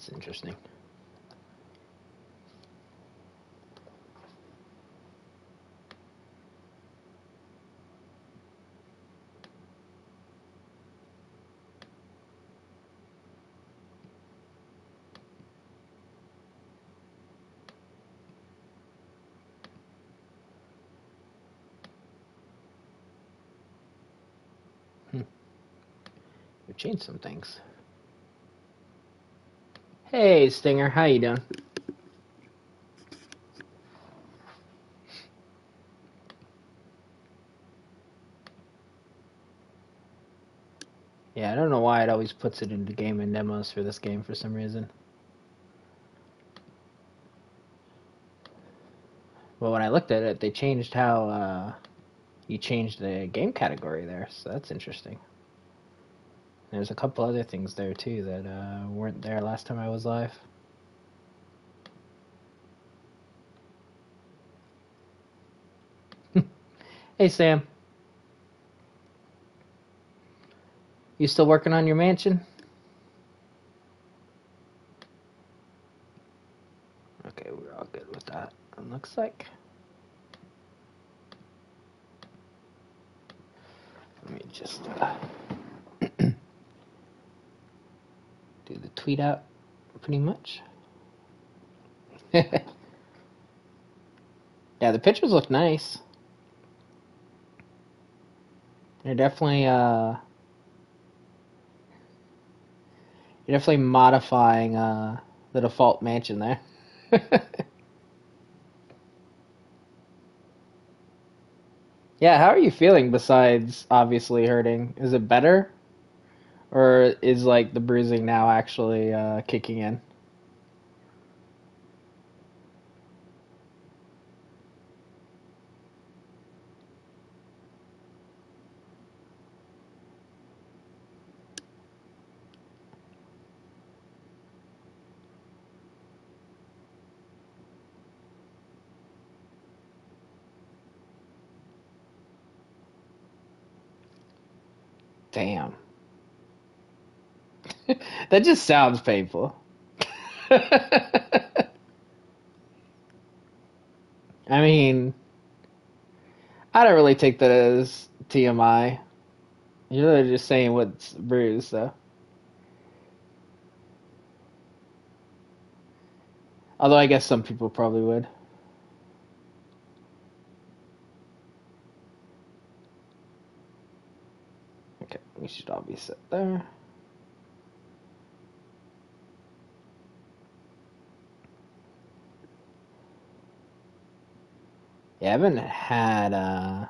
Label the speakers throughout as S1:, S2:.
S1: That's interesting. We've changed some things. Hey, Stinger, how you doing? Yeah, I don't know why it always puts it into game and demos for this game for some reason. Well, when I looked at it, they changed how you changed the game category there, so that's interesting. There's a couple other things there too that weren't there last time I was live. Hey, Sam. You still working on your mansion? Okay, we're all good with that, it looks like. Let me just do the tweet out pretty much. Yeah, the pictures look nice. They're definitely you're definitely modifying the default mansion there. Yeah, how are you feeling besides obviously hurting? Is it better? Or is like the bruising now actually kicking in? Damn. That just sounds painful. I mean, I don't really take that as TMI. You're really just saying what's bruised, so. Although I guess some people probably would. Okay, we should all be set there. Yeah, I haven't had. I'm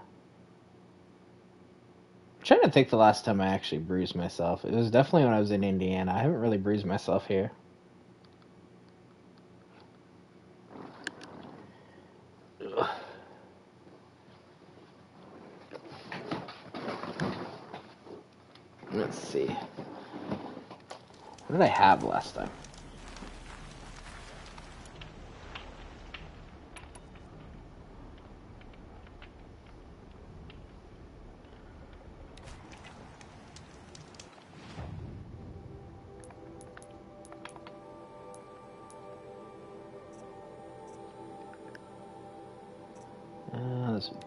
S1: trying to think the last time I actually bruised myself. It was definitely when I was in Indiana. I haven't really bruised myself here. Ugh. Let's see. What did I have last time?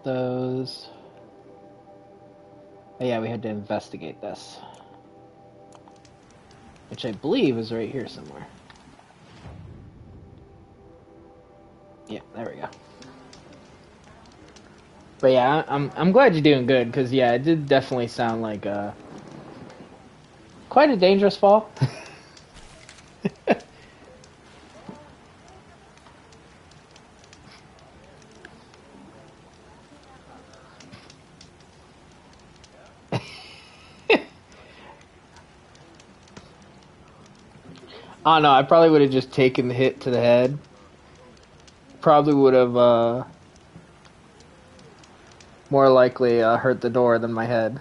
S1: Those. Oh, yeah, we had to investigate this. Which I believe is right here somewhere. Yeah, there we go. But yeah, I'm glad you're doing good, because yeah, it did definitely sound like quite a dangerous fall. Oh no, I probably would have just taken the hit to the head. Probably would have more likely hurt the door than my head.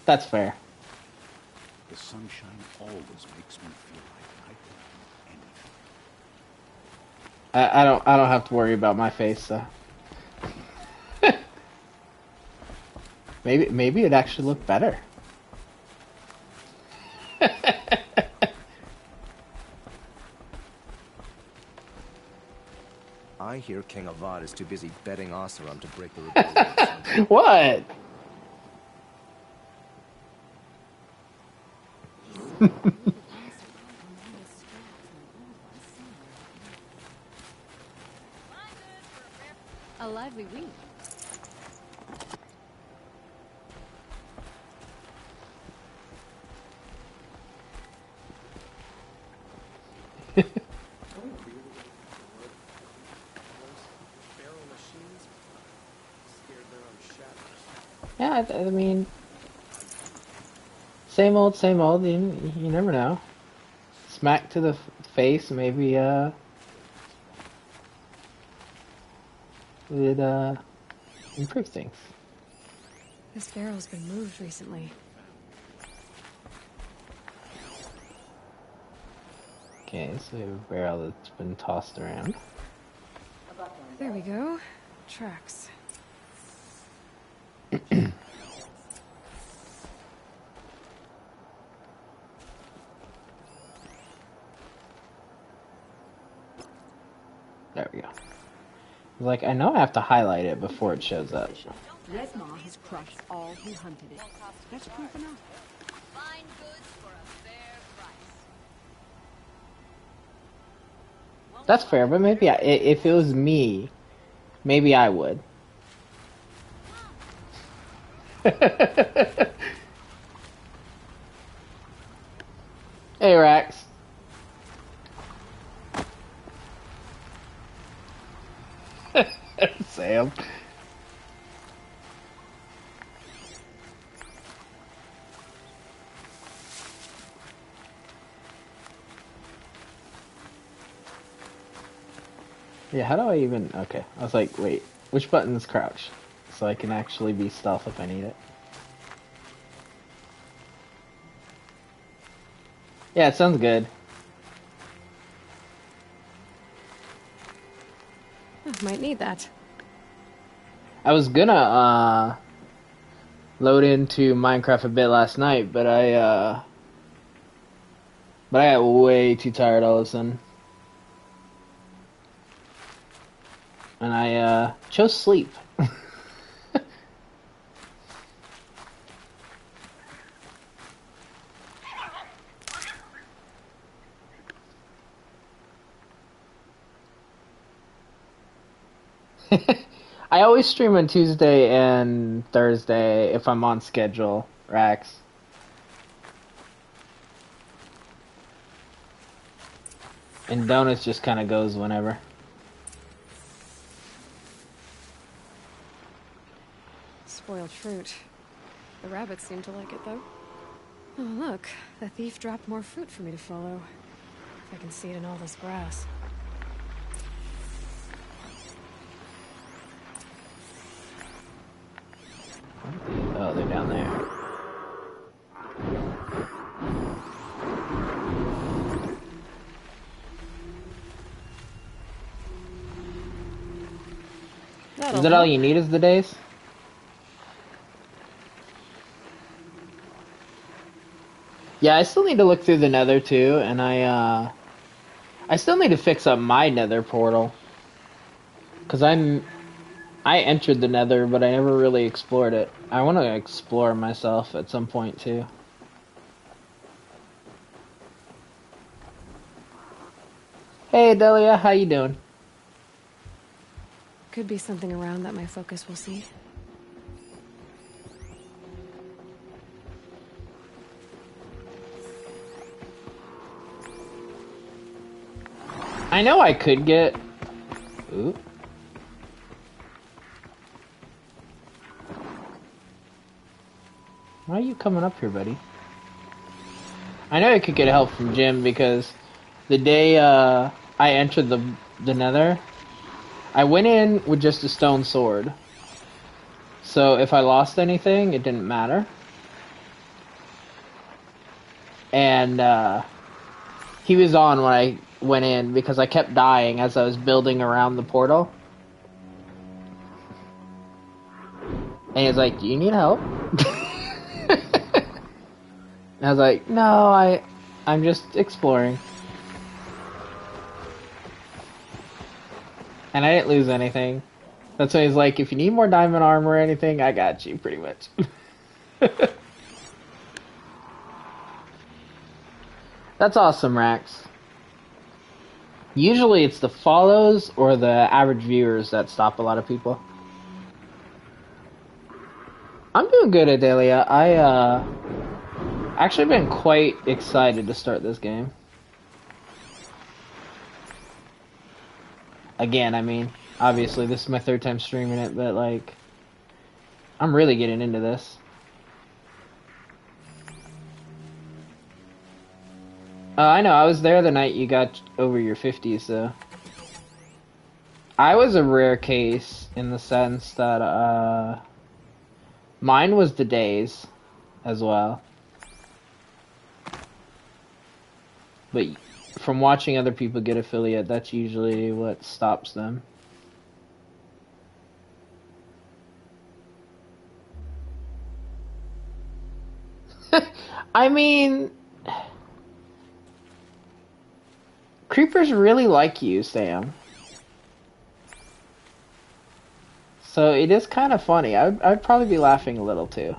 S1: That's fair.
S2: The sunshine always makes me feel like I can do anything.
S1: I don't have to worry about my face, so. Maybe it'd actually look better.
S2: I hear King Avad is too busy betting Oseram to break the rebellion.
S1: What?
S3: A lively week.
S1: Yeah, I mean, same old, same old. You never know. Smack to the face, maybe would improve things.
S3: This barrel's been moved recently.
S1: Okay, so we have a barrel that's been tossed around.
S3: There we go. Tracks.
S1: There we go. Like, I know I have to highlight it before it shows up.
S4: Red Maw has crushed all who hunted it. That's proof enough.
S5: Fine goods for a fair price.
S1: That's fair, but maybe if it was me, maybe I would. Hey, Rax. Sam. Yeah, how do I even... Okay, I was like, wait, which button is crouch? So I can actually be stealth if I need it. Yeah, it sounds good.
S3: Might need that.
S1: I was gonna load into Minecraft a bit last night, but I got way too tired all of a sudden. And I chose sleep. I always stream on Tuesday and Thursday if I'm on schedule, Rax. And Donuts just kind of goes whenever.
S3: Spoiled fruit. The rabbits seem to like it, though. Oh, look. The thief dropped more fruit for me to follow. If I can see it in all this grass.
S1: Oh, they're down there. Is that all you need is the days? Yeah, I still need to look through the nether too, and I still need to fix up my nether portal. Cause I entered the nether, but I never really explored it. I want to explore myself at some point too. Hey Delia, how you doing?
S3: Could be something around that my focus will see.
S1: I know I could get... Ooh. Why are you coming up here, buddy? I know I could get help from Jim because the day I entered the nether, I went in with just a stone sword. So if I lost anything, it didn't matter. And he was on when I went in because I kept dying as I was building around the portal. And he's like, "Do you need help?" And I was like, "No, I'm just exploring." And I didn't lose anything. That's why he's like, "If you need more diamond armor or anything, I got you, pretty much." That's awesome, Rax. Usually it's the follows or the average viewers that stop a lot of people. I'm doing good, Adelia. Actually been quite excited to start this game. Again, I mean, obviously this is my third time streaming it, but like, I'm really getting into this. I know, I was there the night you got over your 50s, so... I was a rare case in the sense that, mine was the days as well. But from watching other people get affiliate, that's usually what stops them. I mean... Creepers really like you, Sam. So it is kind of funny. I'd probably be laughing a little too.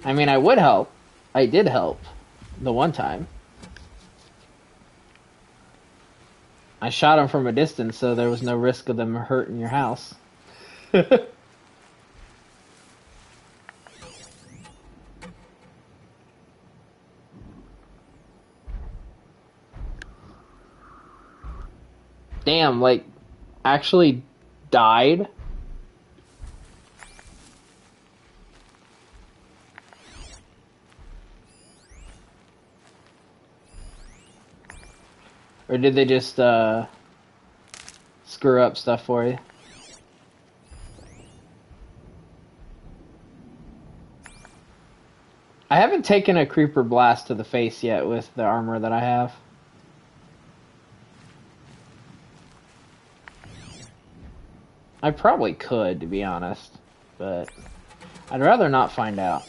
S1: I mean, I would help. I did help. The one time. I shot them from a distance, so there was no risk of them hurting your house. Damn, like, actually died? Or did they just, screw up stuff for you? I haven't taken a creeper blast to the face yet with the armor that I have. I probably could, to be honest, but I'd rather not find out.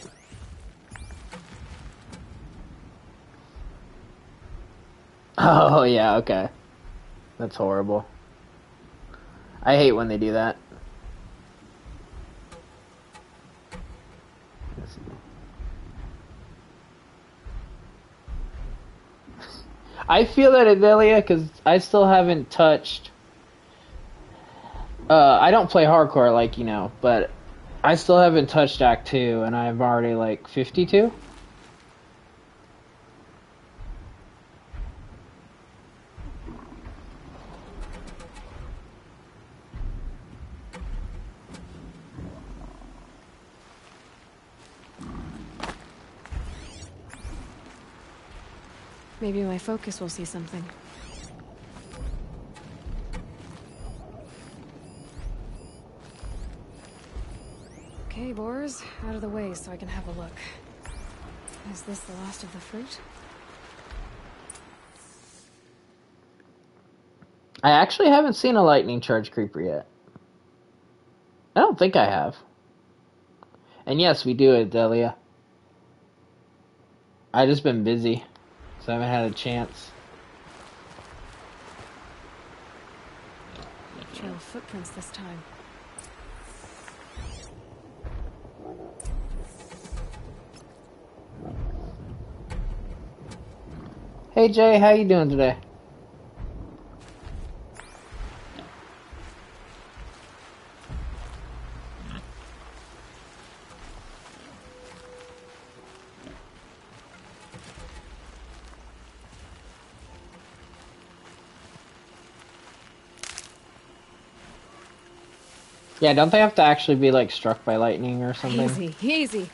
S1: Oh, yeah, okay. That's horrible. I hate when they do that. I feel that, Adelia, because I still haven't touched... I don't play hardcore, like, you know, but I still haven't touched Act 2, and I'm already, like, 52?
S3: Maybe my focus will see something. Okay, boars, out of the way so I can have a look. Is this the last of the fruit?
S1: I actually haven't seen a lightning charge creeper yet. I don't think I have. And yes, we do it, Delia. I just been busy, so I haven't had a chance.
S3: Trail of footprints this time.
S1: Hey Jay, how you doing today? Yeah, don't they have to actually be, like, struck by lightning or something?
S3: Easy, easy.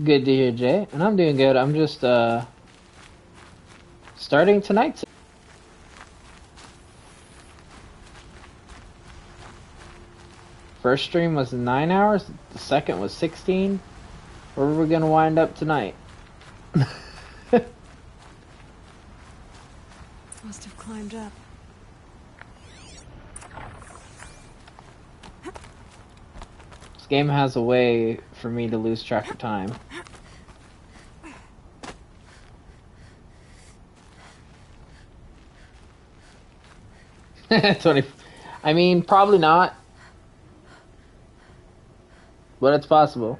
S1: Good to hear, Jay. And I'm doing good. I'm just, starting tonight. first stream was 9 hours, the second was 16. Where were we gonna wind up tonight?
S3: Must have climbed up.
S1: This game has a way for me to lose track of time. 20. I mean, probably not. But it's possible.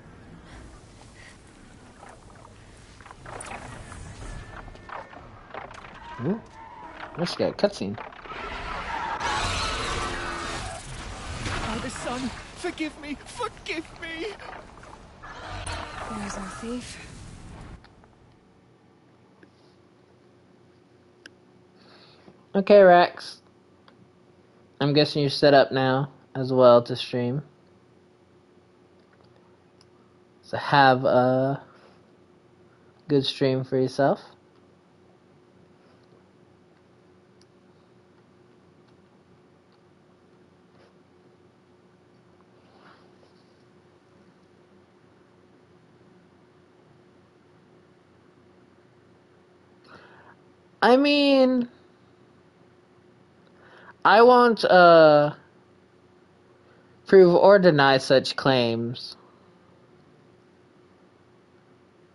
S1: Ooh. Let's get a cutscene.
S6: Father, son, forgive me! Forgive me!
S3: There's our thief.
S1: Okay, Rex. I'm guessing you're set up now as well to stream. So have a good stream for yourself. I mean, I won't prove or deny such claims.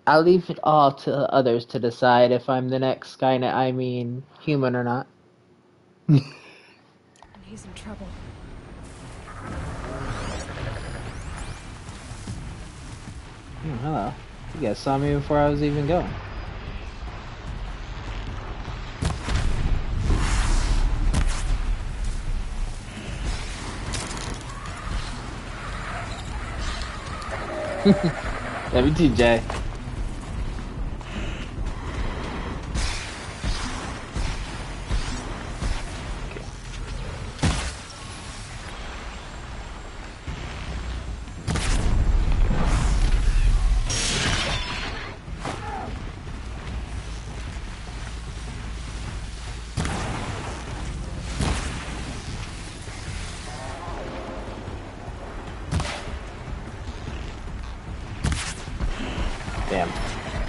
S1: I'll leave it all to others to decide if I'm the next Skynet, I mean, human or not.
S3: He's in trouble.
S1: Hello. You guys saw me before I was even going. Yeah, me too, Jay. Damn.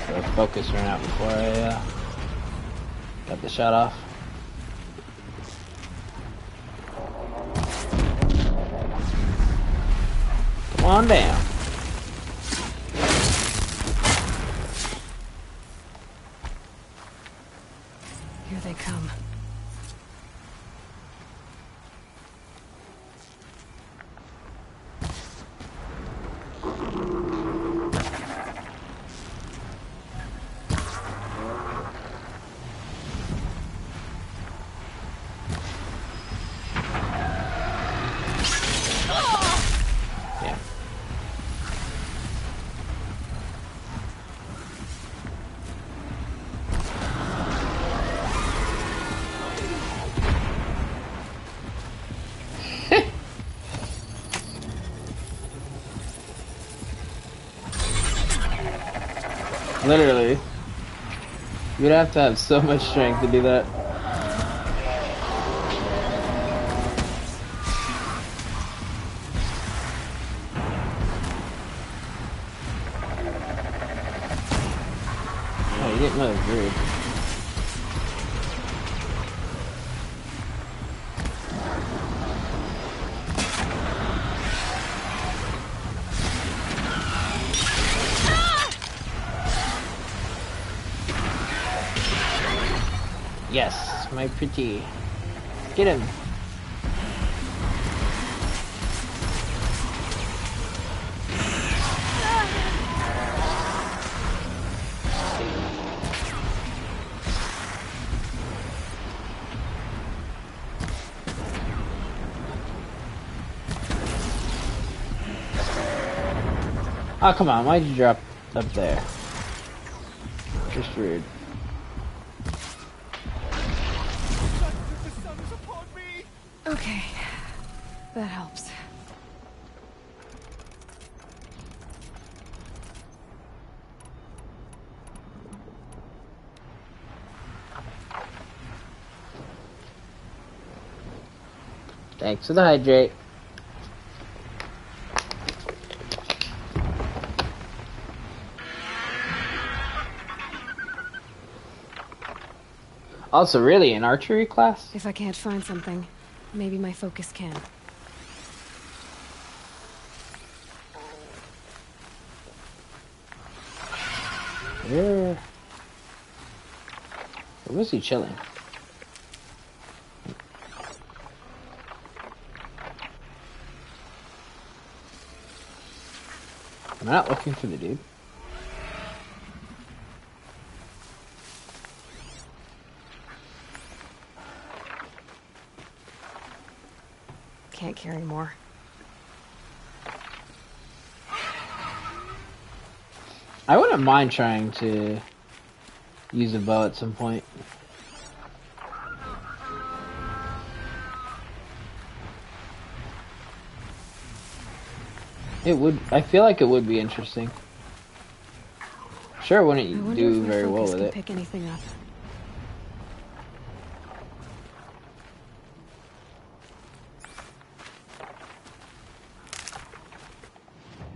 S1: The focus ran out before I got the shot off. Come on down.
S3: Here they come.
S1: Yeah. Literally. You'd have to have so much strength to do that. Oh, you didn't move, rude. Yes, my pretty. Get him. Oh, come on, why'd you drop up there? Just rude.
S6: The sun is upon me!
S3: Okay. That helps.
S1: Thanks for the hydrate. Also, really, an archery class?
S3: If I can't find something, maybe my focus can.
S1: Where was he chilling? Am I not looking for the dude?
S3: Can't carry more.
S1: I wouldn't mind trying to use a bow at some point. It would. I feel like it would be interesting. Sure, wouldn't do very well with it.
S3: Pick anything up.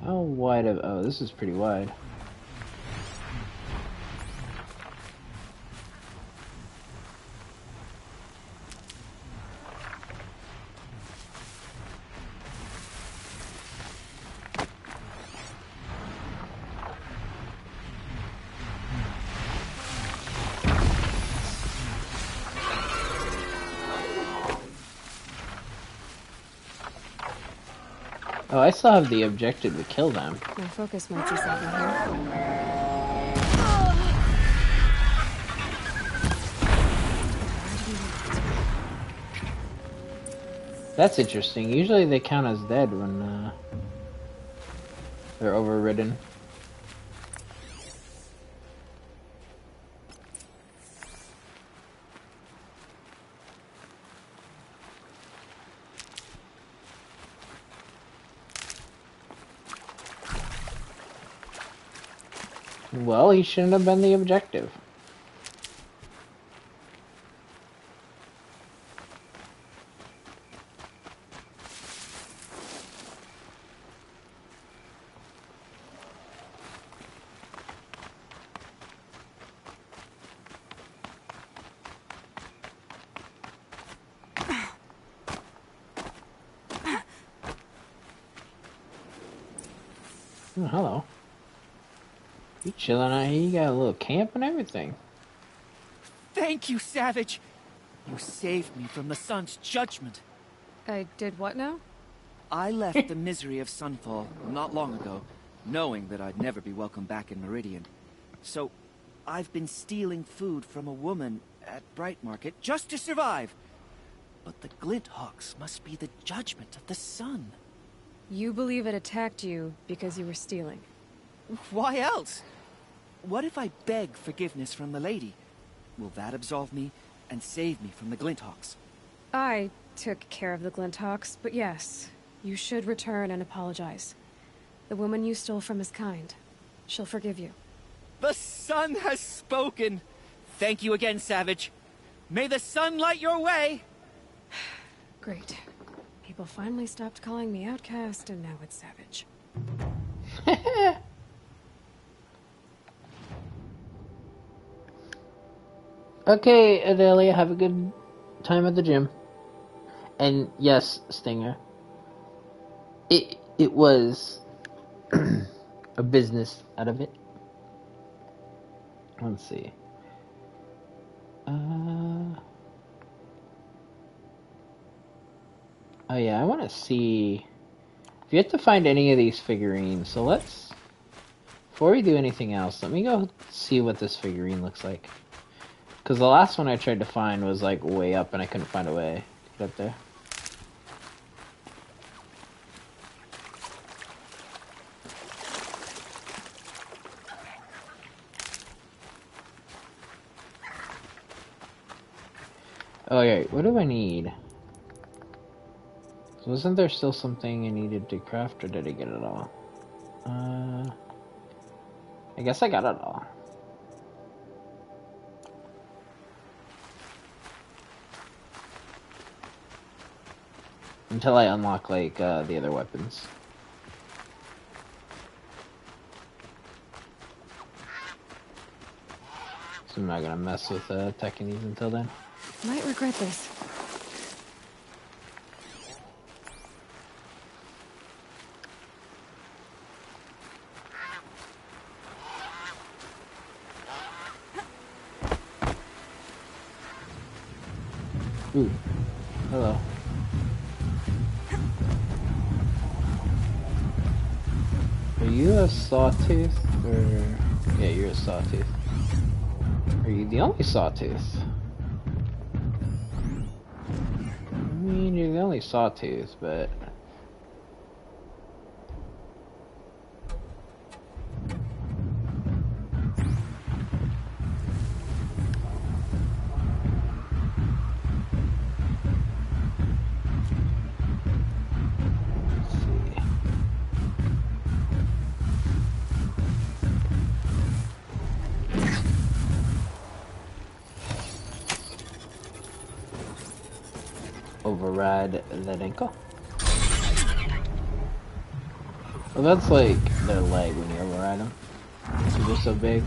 S1: How wide of? Oh, this is pretty wide. Oh, I still have the objective to kill them.
S3: My focus might see something here.
S1: That's interesting. Usually they count as dead when they're overridden. Well, he shouldn't have been the objective. Oh, hello. You chilling out here? You got a little camp and everything.
S6: Thank you, Savage. You saved me from the sun's judgment.
S3: I did what now?
S6: I left the misery of Sunfall not long ago, knowing that I'd never be welcome back in Meridian. So, I've been stealing food from a woman at Bright Market just to survive. But the Glint Hawks must be the judgment of the sun.
S3: You believe it attacked you because you were stealing.
S6: Why else? What if I beg forgiveness from the lady? Will that absolve me and save me from the Glint Hawks?
S3: I took care of the Glinthawks, but yes, you should return and apologize. The woman you stole from is kind. She'll forgive you.
S6: The sun has spoken. Thank you again, Savage. May the sun light your way.
S3: Great. People finally stopped calling me outcast, and now it's Savage.
S1: Okay, Adelia, have a good time at the gym. And yes, Stinger, it was a business out of it. Let's see. Oh yeah, I want to see if you have to find any of these figurines. So let's, before we do anything else, let me go see what this figurine looks like. Because the last one I tried to find was like way up and I couldn't find a way to get up there. Oh yeah, what do I need? Wasn't there still something I needed to craft, or did I get it all? I guess I got it all. Until I unlock, like, the other weapons. So I'm not gonna mess with attacking these until then.
S3: Might regret this.
S1: Ooh, hello. Are you a sawtooth, or... Yeah, you're a sawtooth. Are you the only sawtooth? I mean, you're the only sawtooth, but... Override that ankle. Well, that's like their leg when you override them. They're so big.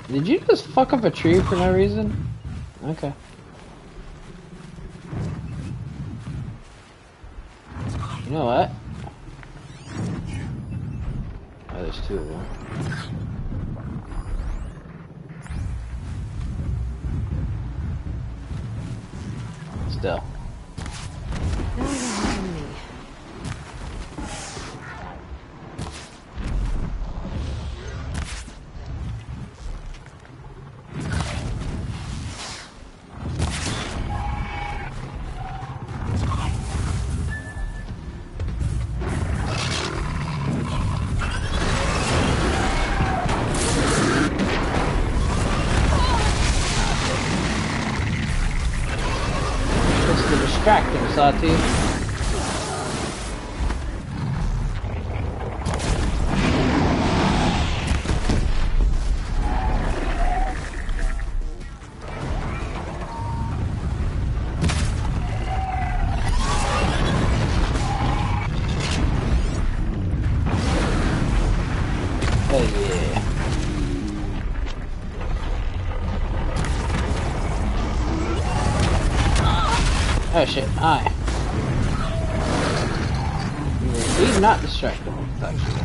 S1: Did you just fuck up a tree for no reason? Okay. You know what? Oh, there's two of them. Still.
S3: Now you're helping me.
S1: Distracting, Sawtooth. Oh yeah. Oh shit, hi. You are indeed not distractible, actually.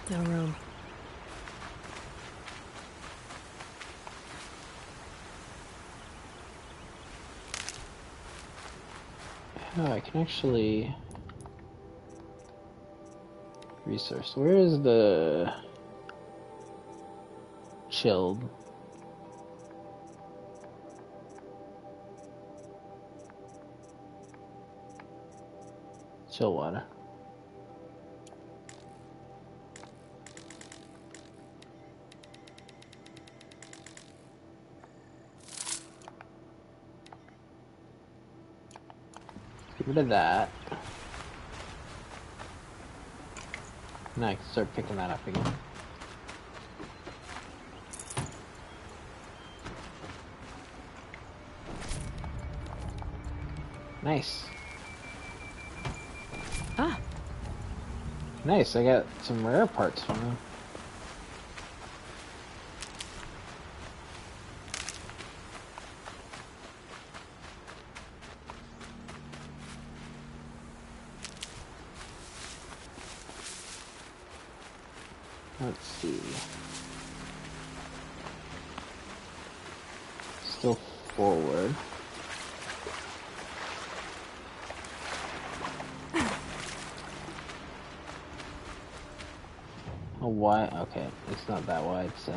S3: No room.
S1: Oh, I can actually... Resource. Where is the... Chilled? Chill water. Get rid of that. Now I can start picking that up again. Nice.
S3: Ah,
S1: Nice, I got some rare parts from them. Let's see. Still forward. Oh, wide? Okay, it's not that wide, so.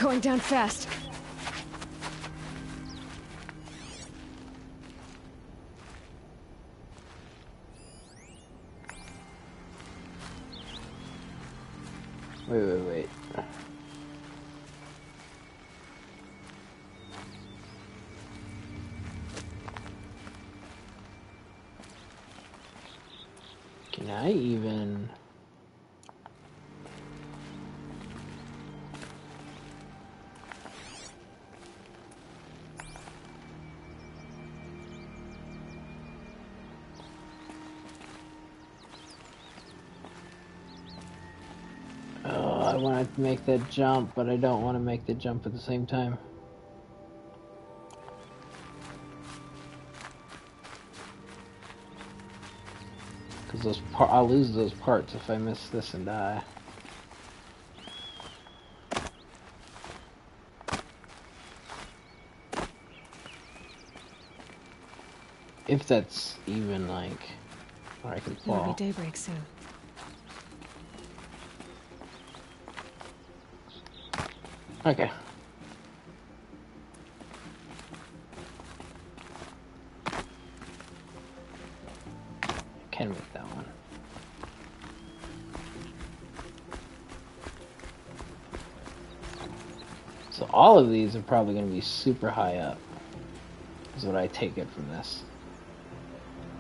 S3: Going down fast.
S1: Wait. Can I even... Oh, I want to make that jump, but I don't want to make the jump at the same time. Because I'll lose those parts if I miss this and die. If that's even like where I can
S3: It'll
S1: fall.
S3: be daybreak soon.
S1: Okay. Can make that one. So all of these are probably going to be super high up, is what I take it from this.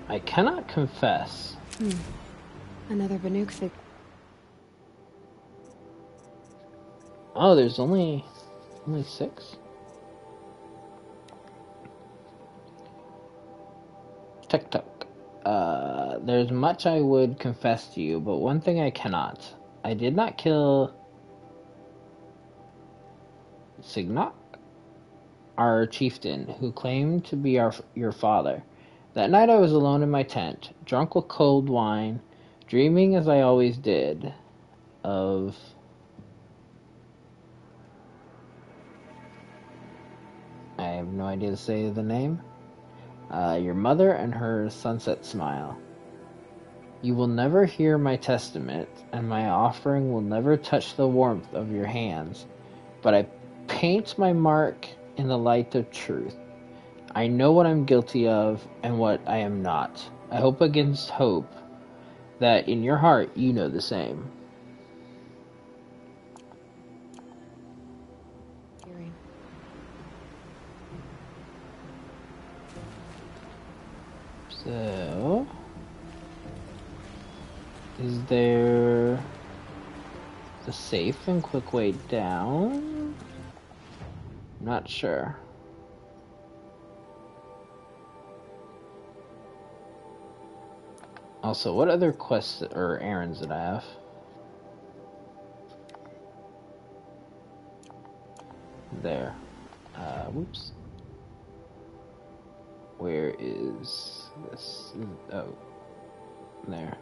S1: I cannot confess.
S3: Another Banuk fig.
S1: Oh, there's only 6? Tuk-tuk. There's much I would confess to you, but one thing I cannot. I did not kill Signok, our chieftain, who claimed to be your father. That night I was alone in my tent, drunk with cold wine, dreaming as I always did of... I have no idea to say the name. Your mother and her sunset smile. You will never hear my testament, and my offering will never touch the warmth of your hands, but I paint my mark in the light of truth. I know what I'm guilty of and what I am not. I hope against hope that in your heart you know the same. So, is there a safe and quick way down? Not sure. Also, what other quests or errands did I have? There. Whoops. Where is this? Oh, there.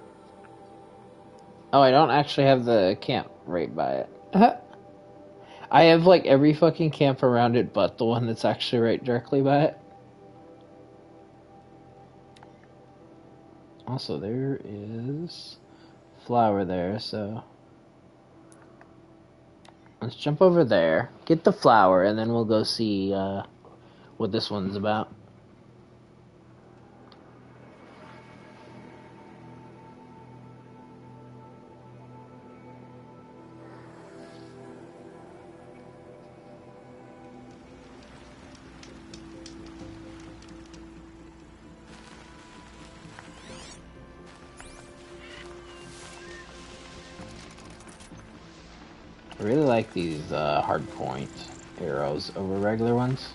S1: Oh, I don't actually have the camp right by it. I have like every fucking camp around it but the one that's actually right directly by it. Also, there is flower there, so let's jump over there, get the flower, and then we'll go see what this one's about. I really like these hard point arrows over regular ones.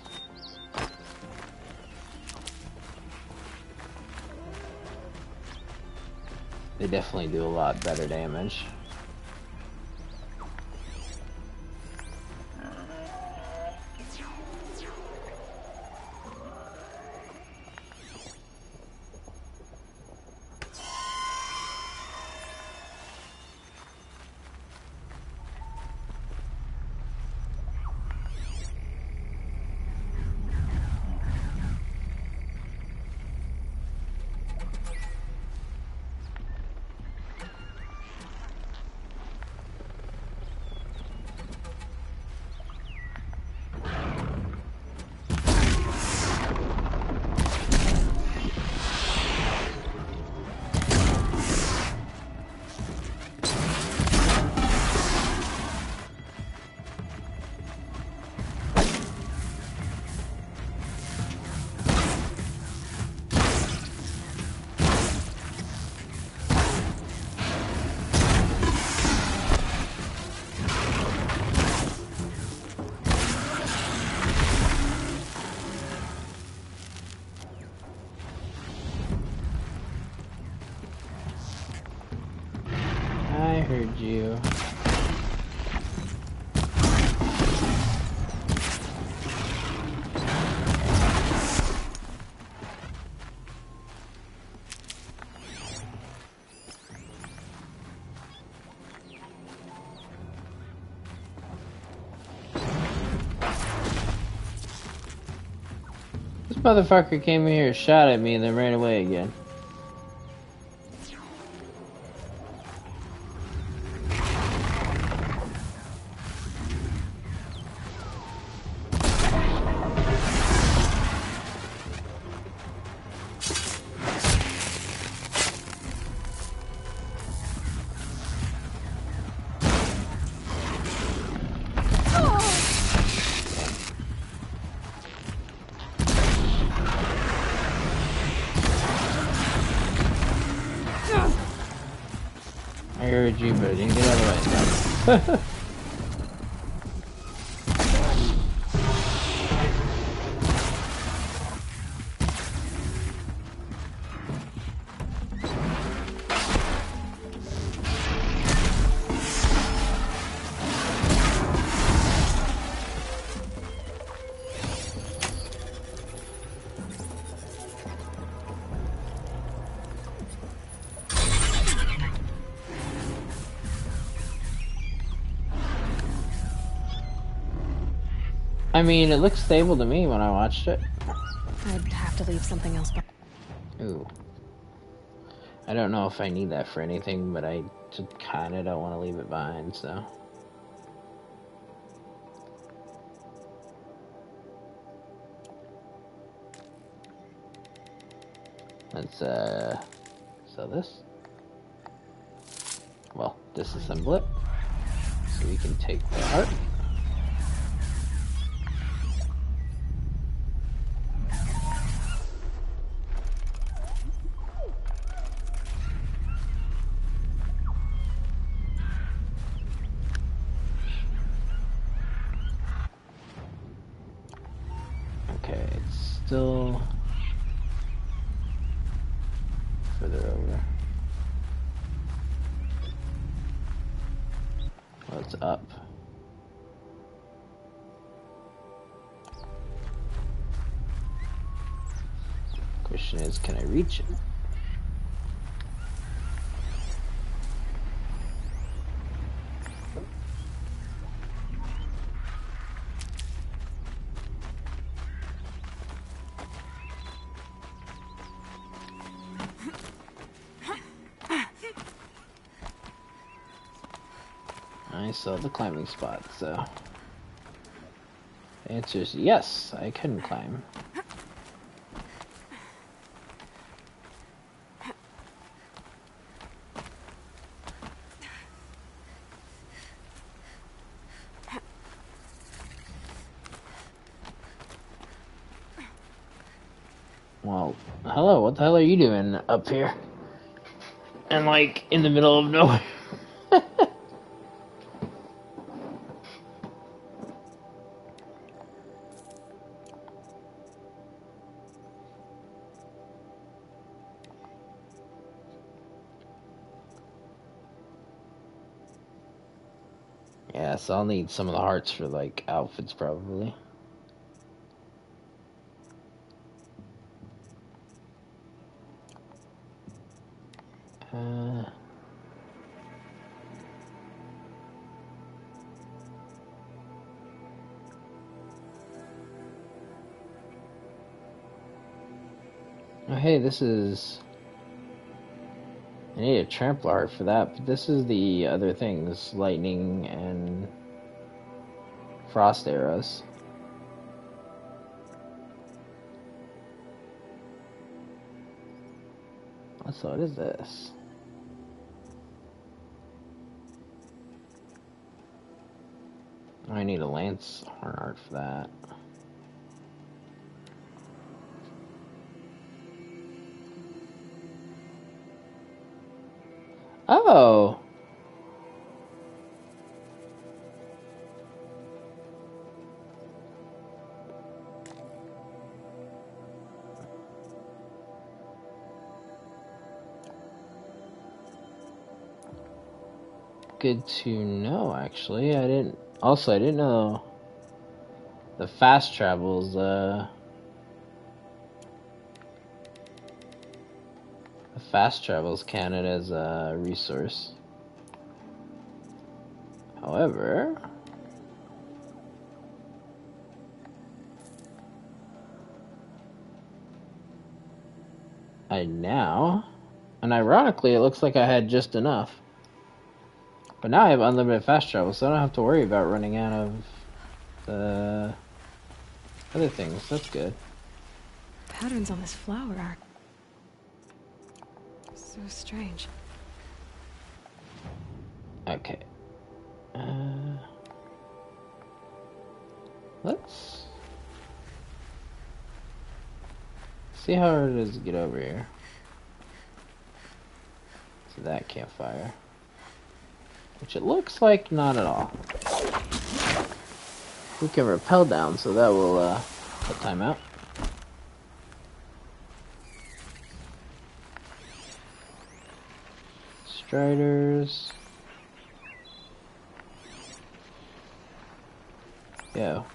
S1: They definitely do a lot better damage. you. This motherfucker came in here, shot at me, and then ran away again. I heard you, but I didn't get out of the way. I mean, it looks stable to me when I watched it.
S3: I'd have to leave something else behind.
S1: Ooh. I don't know if I need that for anything, but I just kind of don't want to leave it behind, so. Let's, sell this. Well, disassemble it. So we can take the heart. Okay, it's still further over. Well, it's up. Question is, can I reach it? I saw the climbing spot, so the answer is yes, I can climb. Well, hello, what the hell are you doing up here? And like, in the middle of nowhere. Yeah, so I'll need some of the hearts for like outfits probably. Oh, hey, this is... I need a trample heart for that, but this is the other things. Lightning and... frost arrows. So what is this? I need a lance horn art for that. Oh! good to know, actually. I didn't know the fast travels, the fast travels counted as a resource. However, and ironically, it looks like I had just enough. But now I have unlimited fast travel, so I don't have to worry about running out of the other things. That's good.
S3: Patterns on this flower are so strange.
S1: Okay. Let's see how hard it is to get over here. To that campfire. Which it looks like not at all. We can rappel down, so that will put time out. Striders. Go.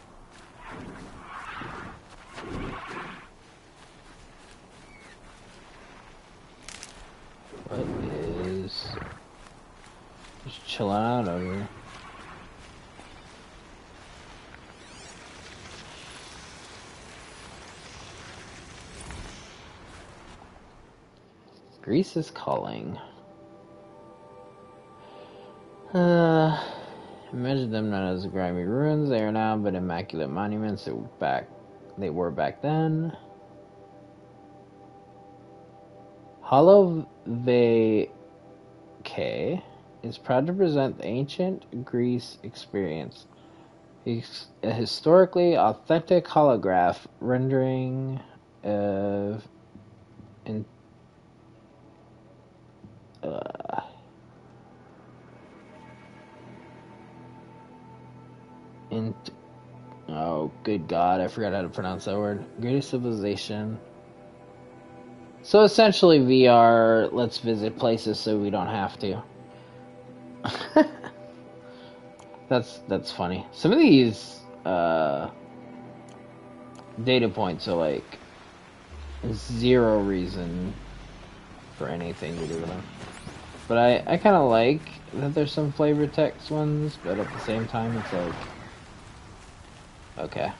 S1: What is just chilling out over here? Greece is calling. Imagine them not as grimy ruins they are now, but immaculate monuments they were back then. Hollow Vacay is proud to present the ancient Greece experience. It's a historically authentic holograph rendering of oh, good God, I forgot how to pronounce that word. Greatest civilization. So essentially VR, let's visit places so we don't have to. That's funny. Some of these data points are like zero reason for anything to do with them. But I kind of like that there's some flavor text ones, but at the same time it's like, okay.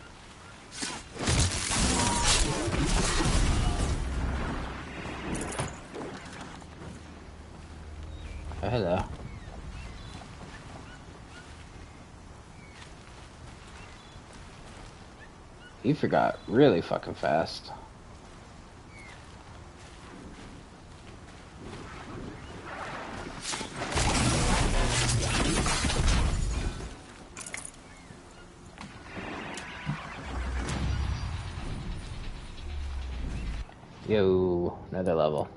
S1: Oh, hello. You forgot really fucking fast. Yo, another level.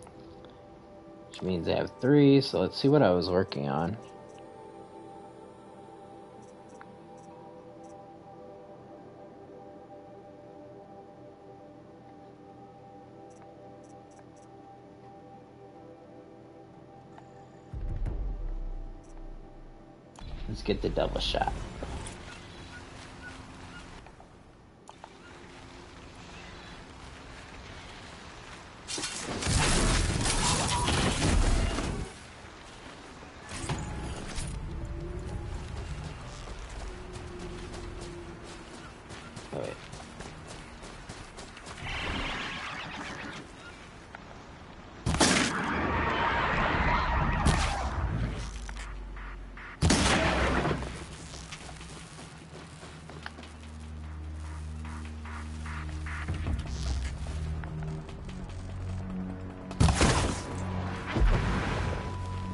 S1: Which means I have 3, so let's see what I was working on. Let's get the double shot. Oh, wait.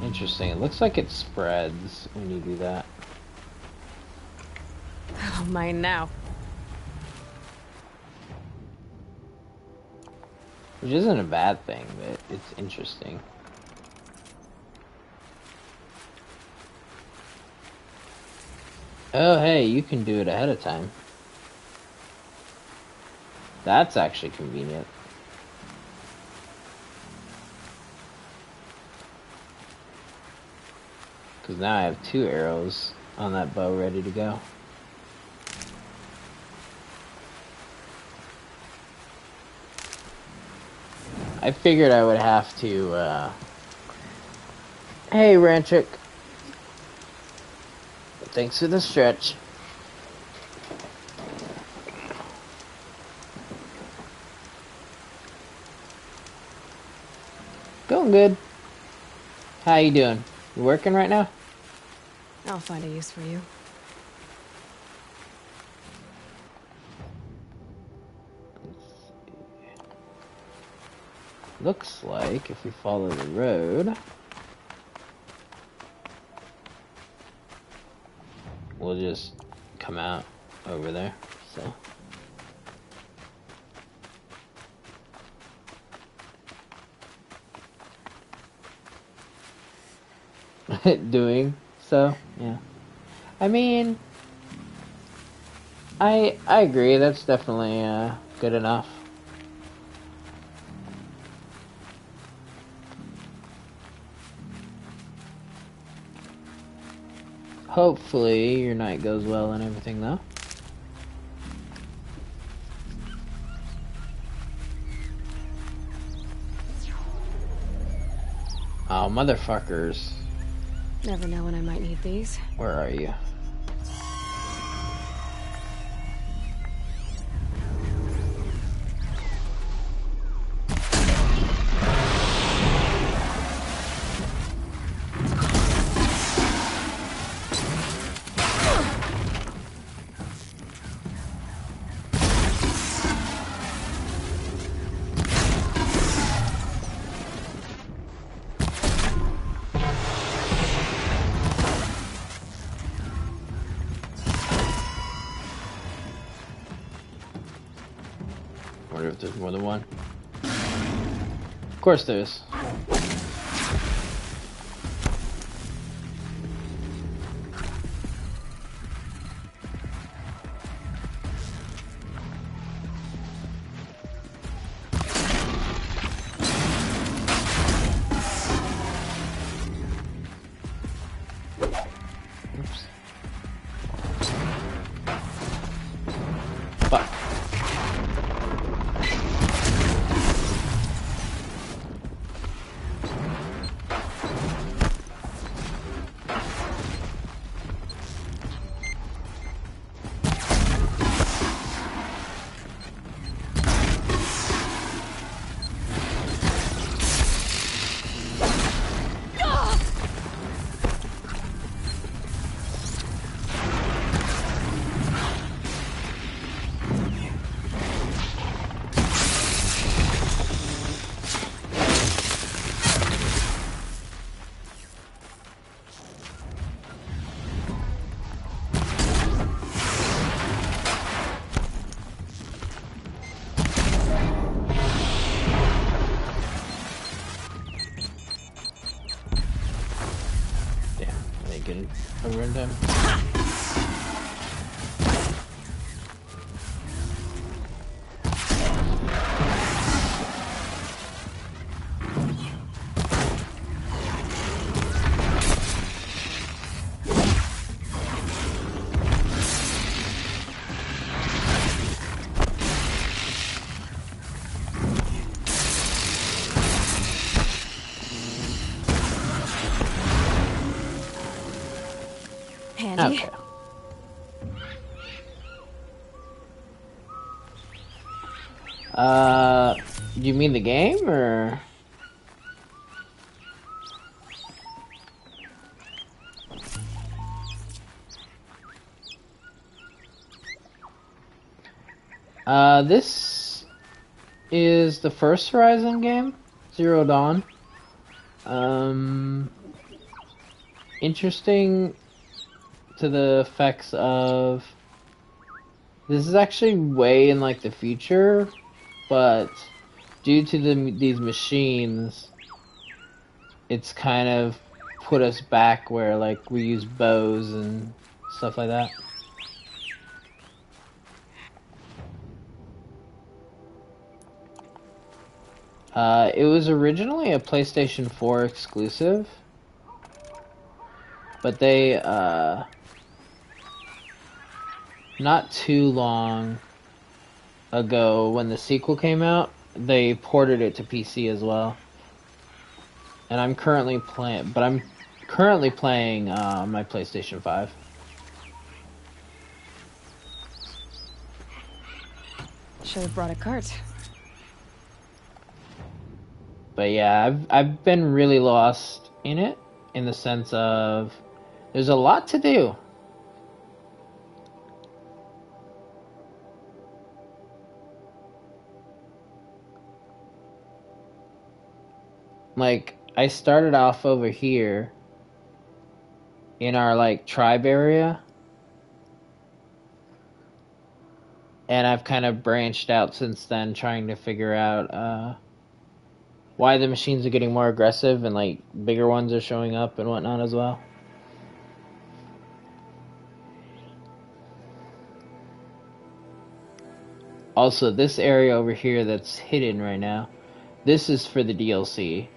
S1: Interesting. It looks like it spreads when you do that.
S3: I don't mind now.
S1: Which isn't a bad thing, but it's interesting. Oh, hey, you can do it ahead of time. That's actually convenient. Because now I have 2 arrows on that bow ready to go. I figured I would have to, Hey, Ranchik. Thanks for the stretch. Going good. How you doing? You working right now?
S3: I'll find a use for you.
S1: Looks like if we follow the road, we'll just come out over there, so. Doing so, yeah. I mean, I agree, that's definitely good enough. Hopefully your night goes well and everything, though. Oh, motherfuckers.
S3: Never know when I might need these.
S1: Where are you? Wonder if there's more than one. Of course there is. Oops. Fuck. Over in time.
S3: Handy.
S1: Okay. You mean the game, or? This is the first Horizon game, Zero Dawn. Interesting to the effects of, this is actually way in like the future, but due to these machines, it's kind of put us back where like we use bows and stuff like that. It was originally a PlayStation 4 exclusive. But they, not too long ago when the sequel came out, they ported it to PC as well. And I'm currently playing, but I'm currently playing my PlayStation 5.
S3: Should have brought a cart.
S1: But yeah, I've been really lost in it, in the sense of there's a lot to do. Like, I started off over here in our, like, tribe area. And I've kind of branched out since then, trying to figure out why the machines are getting more aggressive and, like, bigger ones are showing up and whatnot as well. Also, this area over here that's hidden right now, this is for the DLC.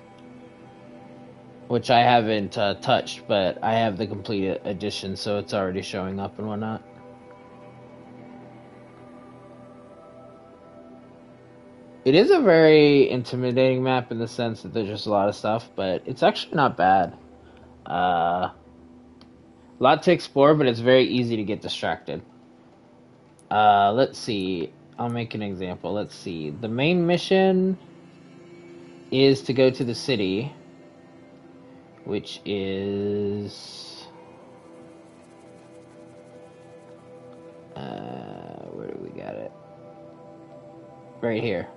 S1: Which I haven't touched, but I have the complete edition, so it's already showing up and whatnot. It is a very intimidating map in the sense that there's just a lot of stuff, but it's actually not bad. A lot to explore, but it's very easy to get distracted. Let's see. I'll make an example. Let's see. The main mission is to go to the city, which is where do we got it? Right here.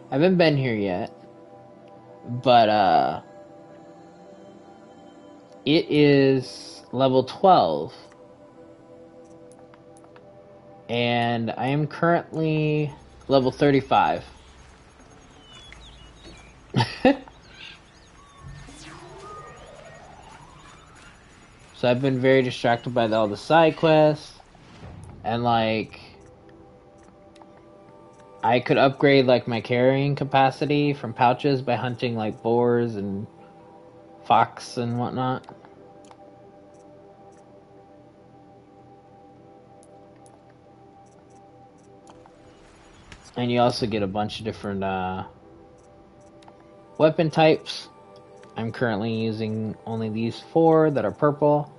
S1: I haven't been here yet, but it is level 12, and I am currently level 35. So I've been very distracted by all the side quests, and like, I could upgrade like my carrying capacity from pouches by hunting like boars and fox and whatnot. And you also get a bunch of different weapon types. I'm currently using only these 4 that are purple.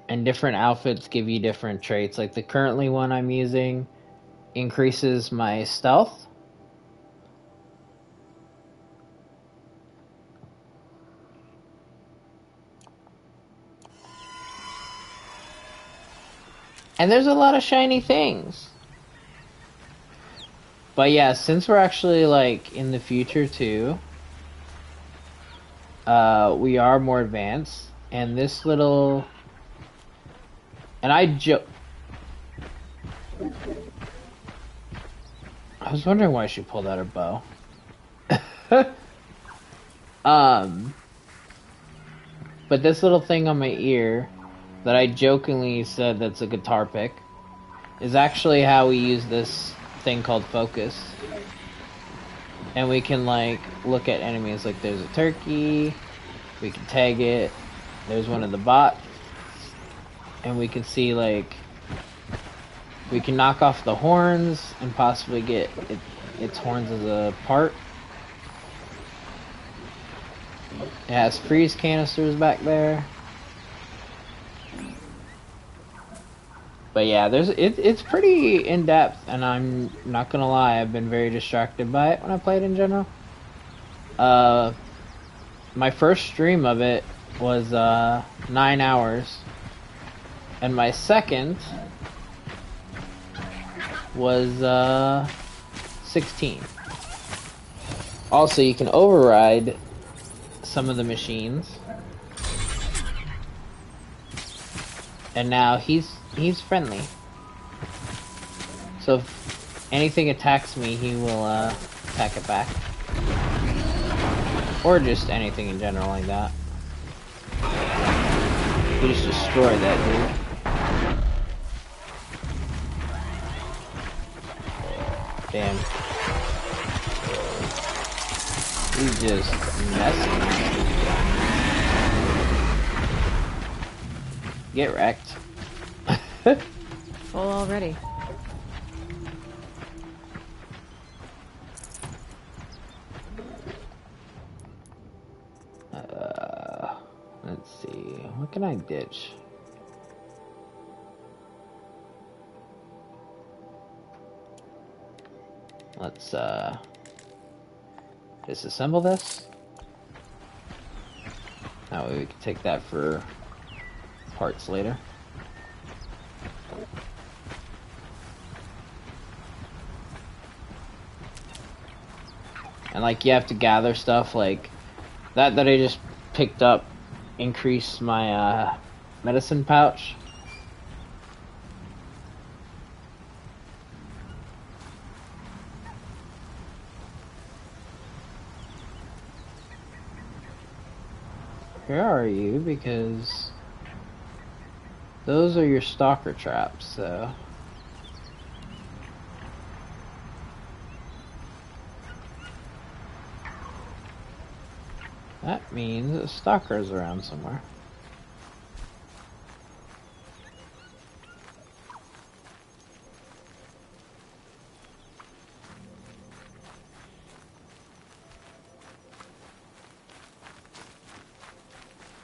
S1: And different outfits give you different traits. Like the currently one I'm using increases my stealth. And there's a lot of shiny things. But yeah, since we're actually like in the future too, we are more advanced. And this little... And I was wondering why she pulled out her bow. But this little thing on my ear that I jokingly said that's a guitar pick is actually how we use this thing called focus. And we can like look at enemies. Like there's a turkey, we can tag it, there's one of the bots. And we can see, like, we can knock off the horns and possibly get its horns as a part. It has freeze canisters back there. But yeah, it's pretty in-depth, and I'm not gonna lie, I've been very distracted by it when I played in general. My first stream of it was 9 hours. And my second was 16. Also, you can override some of the machines. And now he's friendly. So if anything attacks me, he will attack it back. Or just anything in general like that. You just destroy that dude. Damn. He's just messing. Get wrecked.
S3: Full already.
S1: Let's see. What can I ditch? Let's disassemble this. That way we can take that for parts later. And like you have to gather stuff like that I just picked up increased my medicine pouch. Where are you? Because those are your stalker traps, so that means a stalker's around somewhere.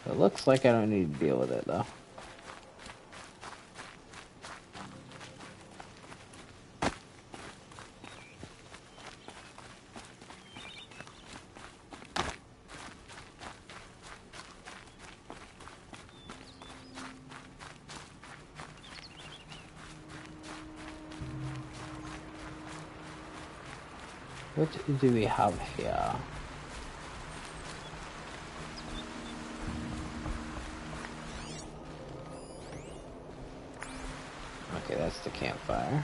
S1: It looks like I don't need to deal with it though. What do we have here? Okay, that's the campfire.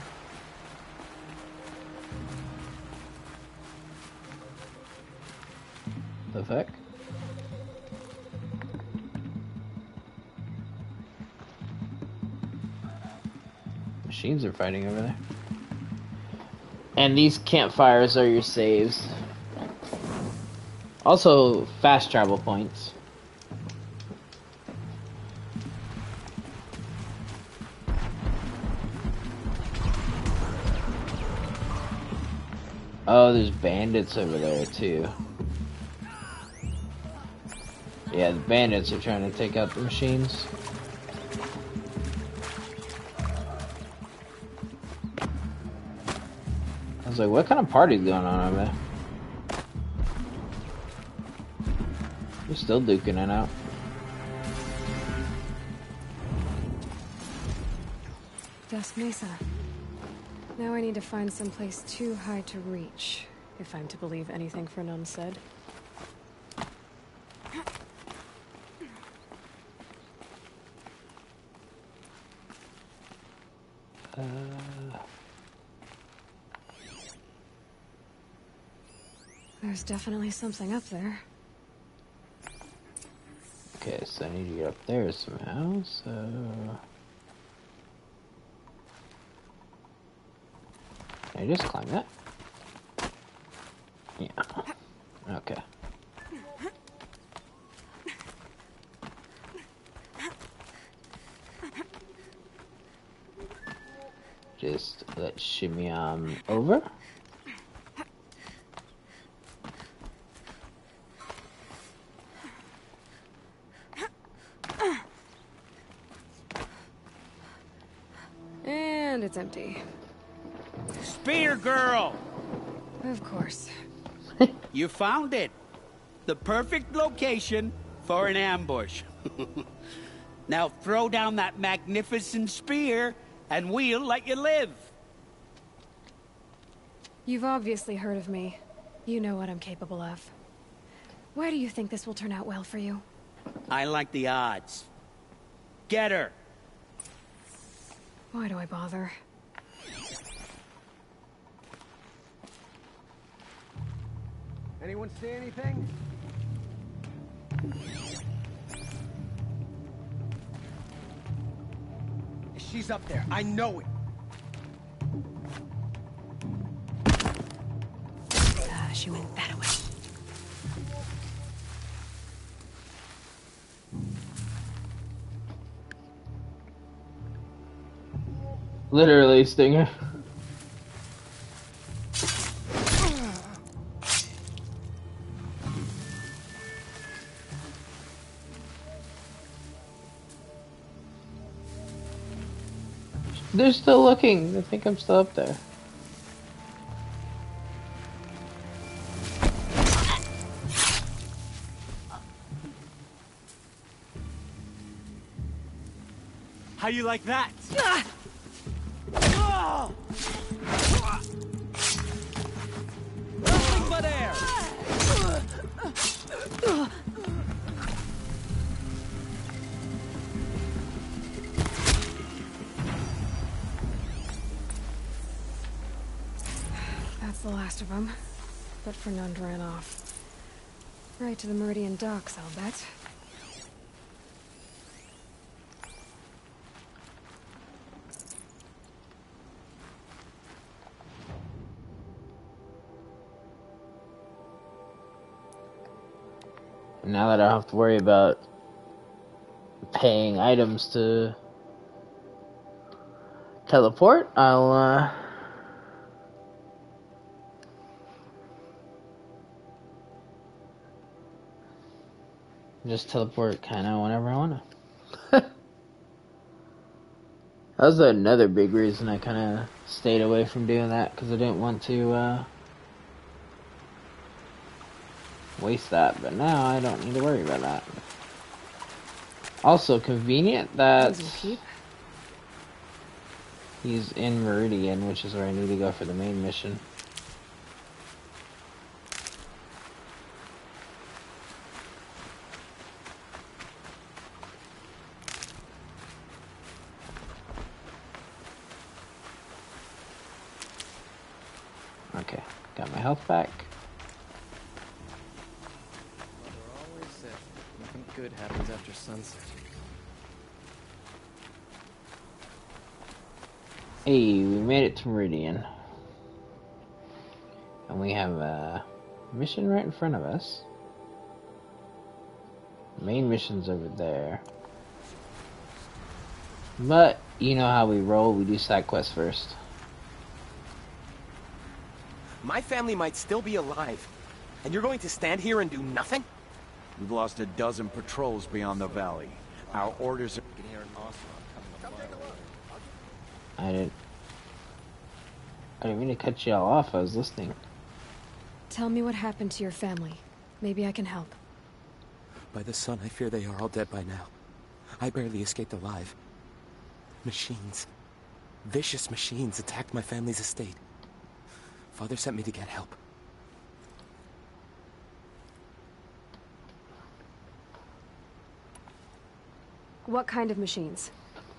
S1: The fuck? Machines are fighting over there. And these campfires are your saves. Also, fast travel points. Oh, there's bandits over there too. Yeah, the bandits are trying to take out the machines. I was like, what kind of party's going on over there? You're still duking it out.
S3: Dust Mesa. Now I need to find someplace too high to reach, if I'm to believe anything Fernand said. There's definitely something up there.
S1: Okay, so I need to get up there somehow, so... Can I just climb that? Yeah. Okay. Just let's shimmy over.
S3: And it's empty.
S7: Spear girl!
S3: Of course.
S7: You found it. The perfect location for an ambush. Now throw down that magnificent spear and we'll let you live.
S3: You've obviously heard of me. You know what I'm capable of. Why do you think this will turn out well for you?
S7: I like the odds. Get her.
S3: Why do I bother?
S2: Anyone see anything? She's up there. I know it.
S3: She went that way.
S1: Literally, Stinger. They're still looking. They think I'm still up there.
S6: How you like that? Nothing but air.
S3: That's the last of them. But Fernand ran off. Right to the Meridian docks, I'll bet.
S1: Now that I don't have to worry about paying items to teleport, I'll just teleport kind of whenever I want to. That was another big reason I kind of stayed away from doing that, because I didn't want to waste that, but now I don't need to worry about that. Also convenient that he's in Meridian, which is where I need to go for the main mission. Okay, got my health back.
S8: Mother always said nothing good happens after sunset.
S1: Hey, we made it to Meridian. And we have a mission right in front of us. Main mission's over there. But, you know how we roll, we do side quests first.
S9: My family might still be alive, and you're going to stand here and do nothing?
S10: We've lost a dozen patrols beyond the valley. Our orders are...
S8: You can hear an Ocelot coming a mile away.
S1: I didn't mean to cut you all off, I was listening.
S3: Tell me what happened to your family. Maybe I can help.
S9: By the sun, I fear they are all dead by now. I barely escaped alive. Machines. Vicious machines attacked my family's estate. Father sent me to get help.
S3: What kind of machines?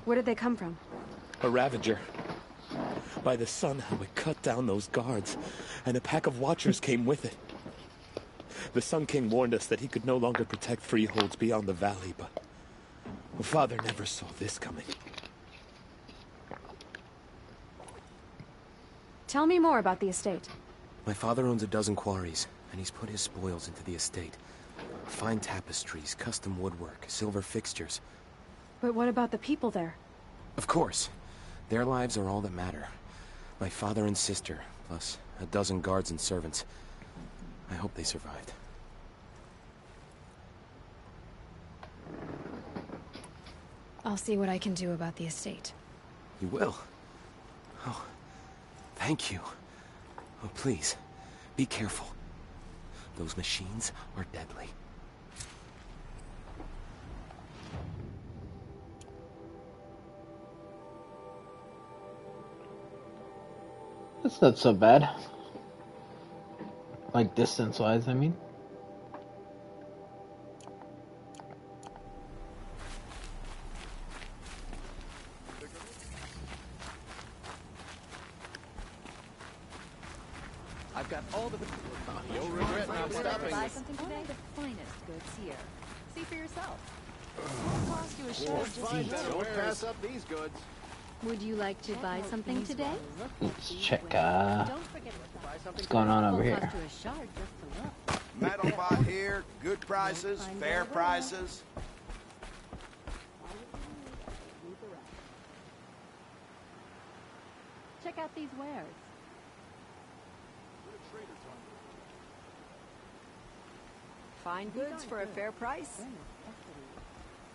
S3: Where did they come from?
S9: A Ravager. By the sun, I would cut down those guards, and a pack of watchers came with it. The Sun King warned us that he could no longer protect freeholds beyond the valley, but Father never saw this coming.
S3: Tell me more about the estate.
S9: My father owns a dozen quarries, and he's put his spoils into the estate. Fine tapestries, custom woodwork, silver fixtures.
S3: But what about the people there?
S9: Of course. Their lives are all that matter. My father and sister, plus a dozen guards and servants. I hope they survived.
S3: I'll see what I can do about the estate.
S9: You will? Oh, thank you. Oh, please, be careful. Those machines are deadly.
S1: That's not so bad. Like, distance-wise, I mean.
S8: I've got all the...
S10: You'll regret not stopping.
S4: Buy something today? The finest goods here. See for yourself. Won't cost you a shard just
S10: Don't pass up these goods.
S4: Would you like to buy something today?
S1: Let's check,
S4: Don't forget
S1: what's going on over
S4: won't
S1: here.
S4: cost you a shard just to look.
S10: Metal bought here, good prices, fair prices.
S4: Check out these wares.
S5: Fine goods for a fair price.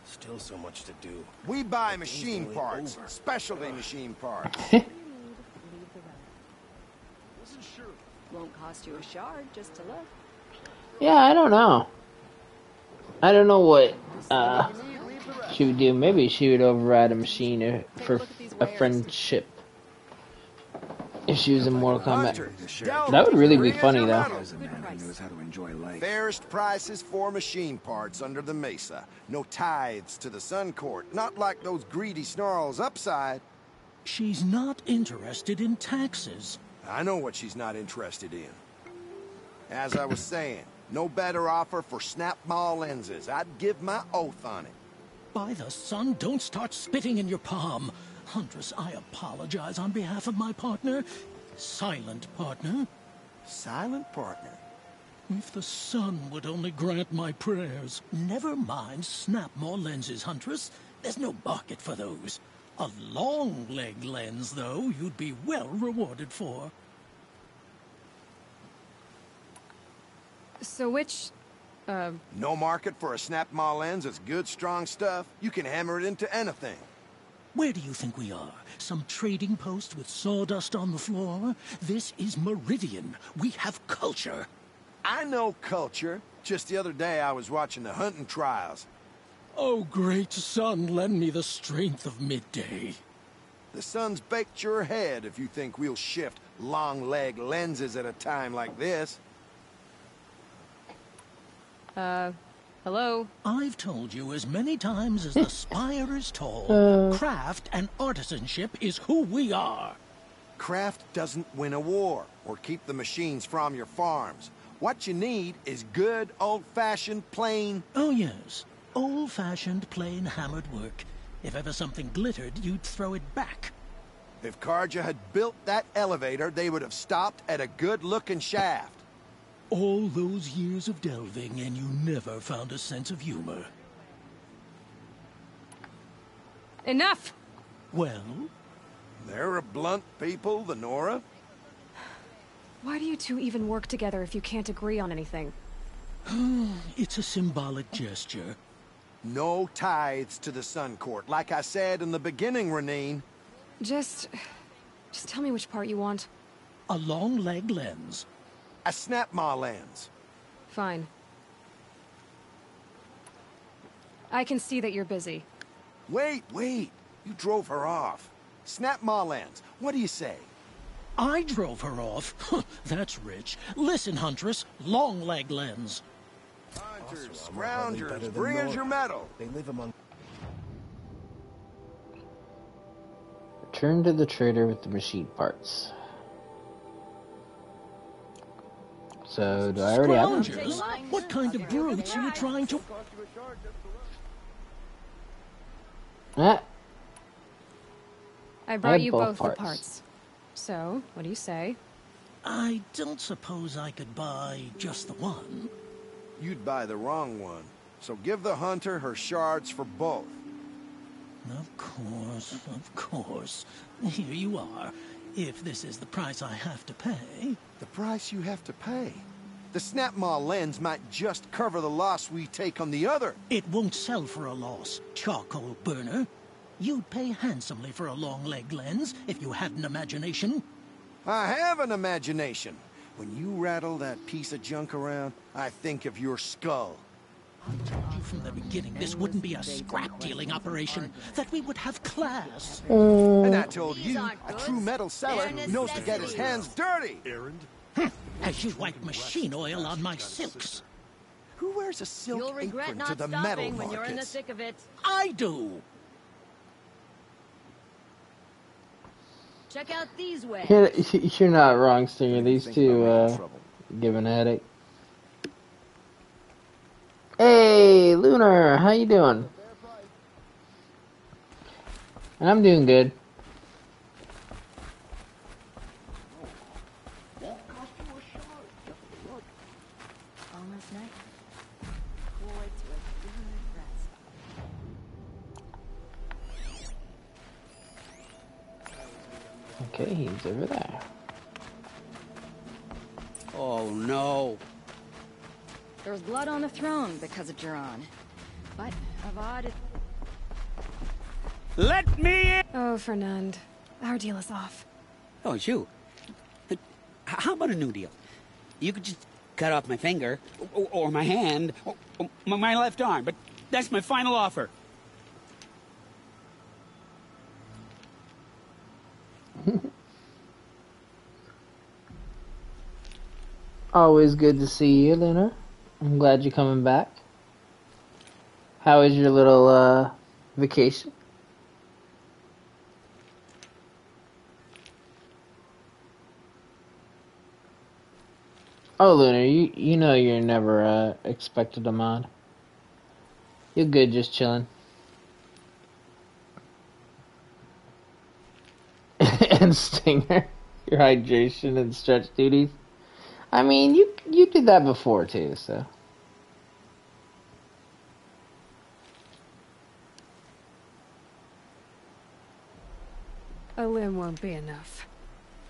S2: Still so much to do.
S10: We buy machine parts, specialty machine parts.
S5: Won't cost you a shard just to look.
S1: Yeah, I don't know. I don't know what she would do. Maybe she would override a machine for a friendship. If she was in Mortal Kombat. That would really be funny, though.
S10: Fairest prices for machine parts under the mesa. No tithes to the Sun Court. Not like those greedy snarls upside.
S11: She's not interested in taxes.
S10: I know what she's not interested in. As I was saying, no better offer for snap-maw lenses. I'd give my oath on it.
S11: By the sun, don't start spitting in your palm. Huntress, I apologize on behalf of my partner. Silent partner.
S10: Silent partner?
S11: If the sun would only grant my prayers. Never mind snap-maw lenses, Huntress. There's no market for those. A long-leg lens, though, you'd be well rewarded for.
S3: So which,
S10: No market for a snap-maw lens is good, strong stuff. You can hammer it into anything.
S11: Where do you think we are? Some trading post with sawdust on the floor? This is Meridian. We have culture.
S10: I know culture. Just the other day I was watching the hunting trials.
S11: Oh, great sun, lend me the strength of midday.
S10: The sun's baked your head if you think we'll shift long-leg lenses at a time like this.
S3: hello?
S11: I've told you as many times as the spire is tall. Craft and artisanship is who we are.
S10: Craft doesn't win a war or keep the machines from your farms. What you need is good, old-fashioned, plain...
S11: Oh, yes. Old-fashioned, plain hammered work. If ever something glittered, you'd throw it back.
S10: If Karja had built that elevator, they would have stopped at a good-looking shaft.
S11: All those years of delving, and you never found a sense of humor.
S3: Enough!
S11: Well?
S10: They're a blunt people, the Nora.
S3: Why do you two even work together if you can't agree on anything?
S11: It's a symbolic gesture.
S10: No tithes to the Sun Court, like I said in the beginning, Renine.
S3: Just tell me which part you want.
S11: A long-leg lens.
S10: A snap-maw lens.
S3: Fine. I can see that you're busy.
S10: Wait. You drove her off. Snap-maw lens. What do you say?
S11: I drove her off. That's rich. Listen, Huntress. Long-leg lens.
S10: Hunters, scroungers, bring us your medal.
S2: They live among...
S1: Return to the trader with the machine parts. So, do I already have them?
S11: Scroungers? What kind of brutes are you trying to...
S3: I brought you
S1: both
S3: both the parts. So, what do you say?
S11: I don't suppose I could buy just the one.
S10: You'd buy the wrong one. So give the hunter her shards for both.
S11: Of course. Here you are. If this is the price I have to pay...
S10: The price you have to pay? The snap-maw lens might just cover the loss we take on the other.
S11: It won't sell for a loss, charcoal burner. You'd pay handsomely for a long-leg lens if you had an imagination.
S10: I have an imagination. When you rattle that piece of junk around, I think of your skull.
S11: I told you from the beginning this wouldn't be a scrap-dealing operation, that we would have class.
S10: And I told you, a true metal seller knows to get his hands dirty.
S11: As you wipe machine oil on my silks.
S10: Who wears a silk
S5: You'll regret
S10: apron
S5: not
S10: to the
S5: stopping
S10: metal
S5: when
S10: markets?
S5: you're in the thick of it.
S11: I do.
S5: Check out these ways.
S1: You're not wrong, Stinger. These two giving a headache. Hey, Lunar, how you doing? I'm doing good.
S4: Almost night. Forward to a good rest.
S1: Okay, he's over there.
S7: Oh, no.
S5: There's blood on the throne because of Duran. But Avad...
S7: Let me in!
S3: Oh, Fernand. Our deal is off.
S7: Oh, it's you. How about a new deal? You could just cut off my finger, or my hand, or my left arm, but that's my final offer.
S1: Always good to see you, Luna. I'm glad you're coming back. How was your little vacation? Oh, Luna, you know you're never expected a mod. You're good, just chilling. And Stinger, your hydration and stretch duties. I mean, you did that before too, so.
S3: A limb won't be enough.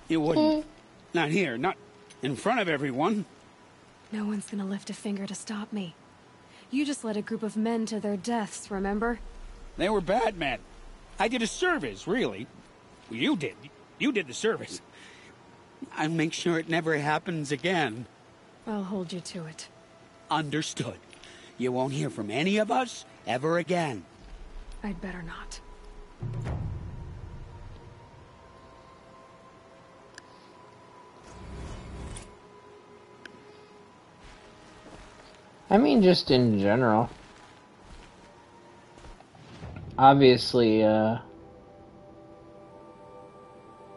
S7: You wouldn't. Not here, not in front of everyone.
S3: No one's gonna lift a finger to stop me. You just led a group of men to their deaths, remember?
S7: They were bad men. I did a service, really. You did. You did the service. I'll make sure it never happens again.
S3: I'll hold you to it.
S7: Understood. You won't hear from any of us ever again.
S3: I'd better not.
S1: I mean, just in general. Obviously,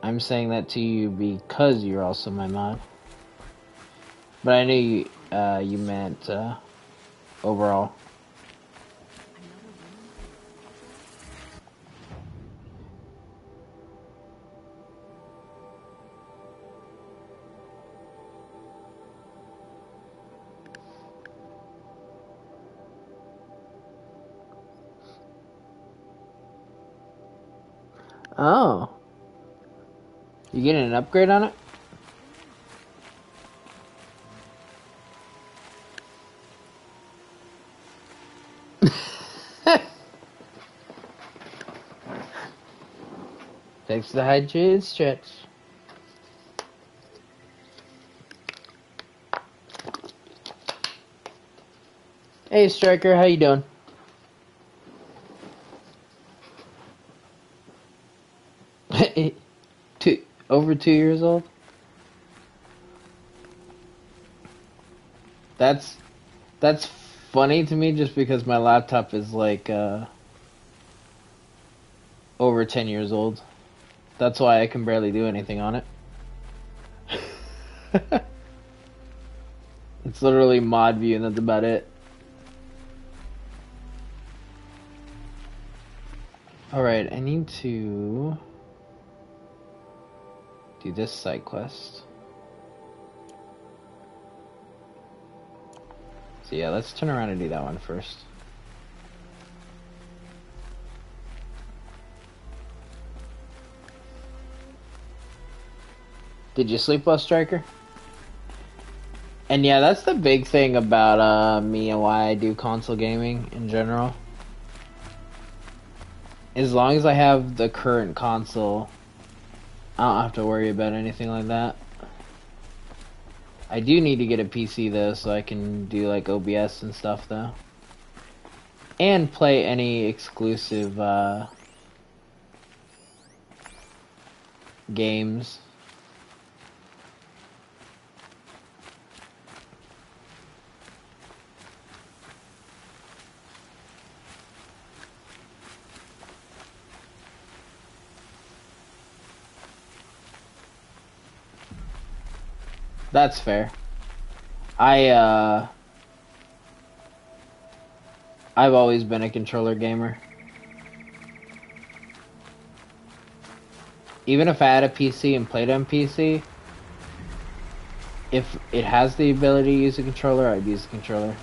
S1: I'm saying that to you because you're also my mod. But I knew you meant overall. Oh. You getting an upgrade on it? Thanks to the hydrated stretch. Hey Striker, how you doing? Over 2 years old? That's funny to me just because my laptop is like over 10 years old. That's why I can barely do anything on it. It's literally mod view and that's about it. Alright, I need to do this side quest. So yeah, let's turn around and do that one first. Did you sleep well, Striker? And yeah, that's the big thing about me and why I do console gaming in general. As long as I have the current console, I don't have to worry about anything like that. I do need to get a PC though, so I can do like OBS and stuff though. And play any exclusive games. That's fair. I've always been a controller gamer. Even if I had a PC and played on PC, if it has the ability to use a controller, I'd use a controller.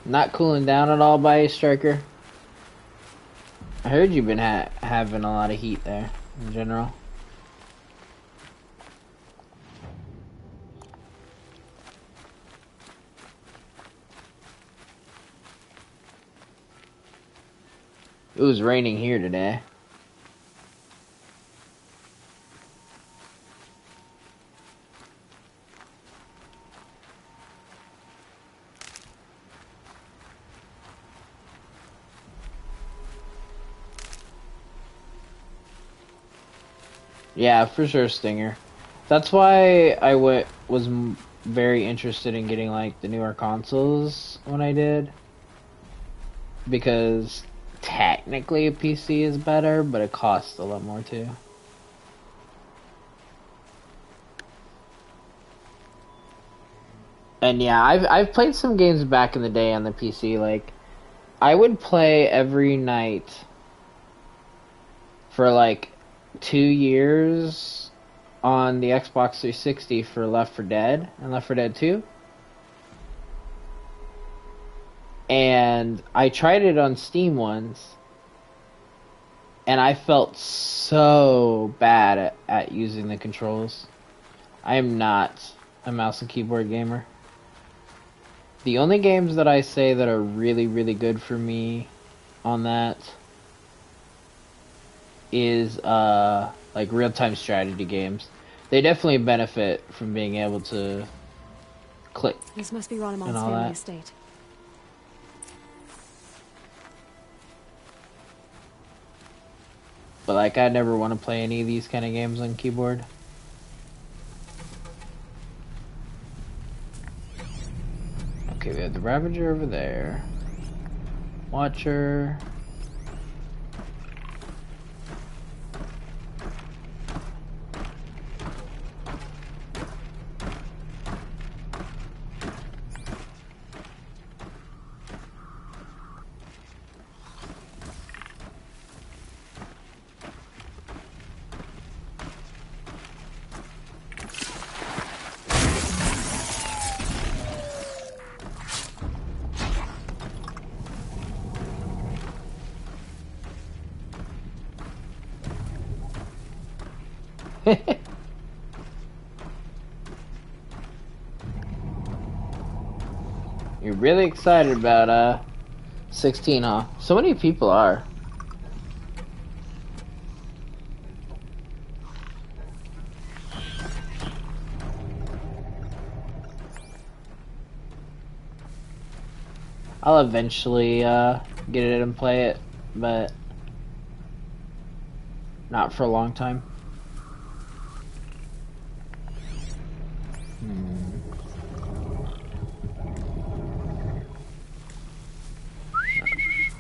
S1: Not cooling down at all by you, Striker? I heard you've been having a lot of heat there, in general. It was raining here today. Yeah, for sure, Stinger. That's why I was very interested in getting like the newer consoles when I did, because technically a PC is better, but it costs a lot more too. And yeah, I've played some games back in the day on the PC. Like, I would play every night for like 2 years on the Xbox 360 for Left 4 Dead and Left 4 Dead 2. And I tried it on Steam once, and I felt so bad at using the controls. I am not a mouse and keyboard gamer. The only games that I say that are really, really good for me on that is like real-time strategy games. They definitely benefit from being able to click.
S3: This must be Ronimon's
S1: and all
S3: family
S1: that.
S3: estate.
S1: But like, I never want to play any of these kind of games on keyboard. Okay, we have the Ravager over there. Watcher. You're really excited about 16, huh? So many people are. I'll eventually get it and play it, but not for a long time.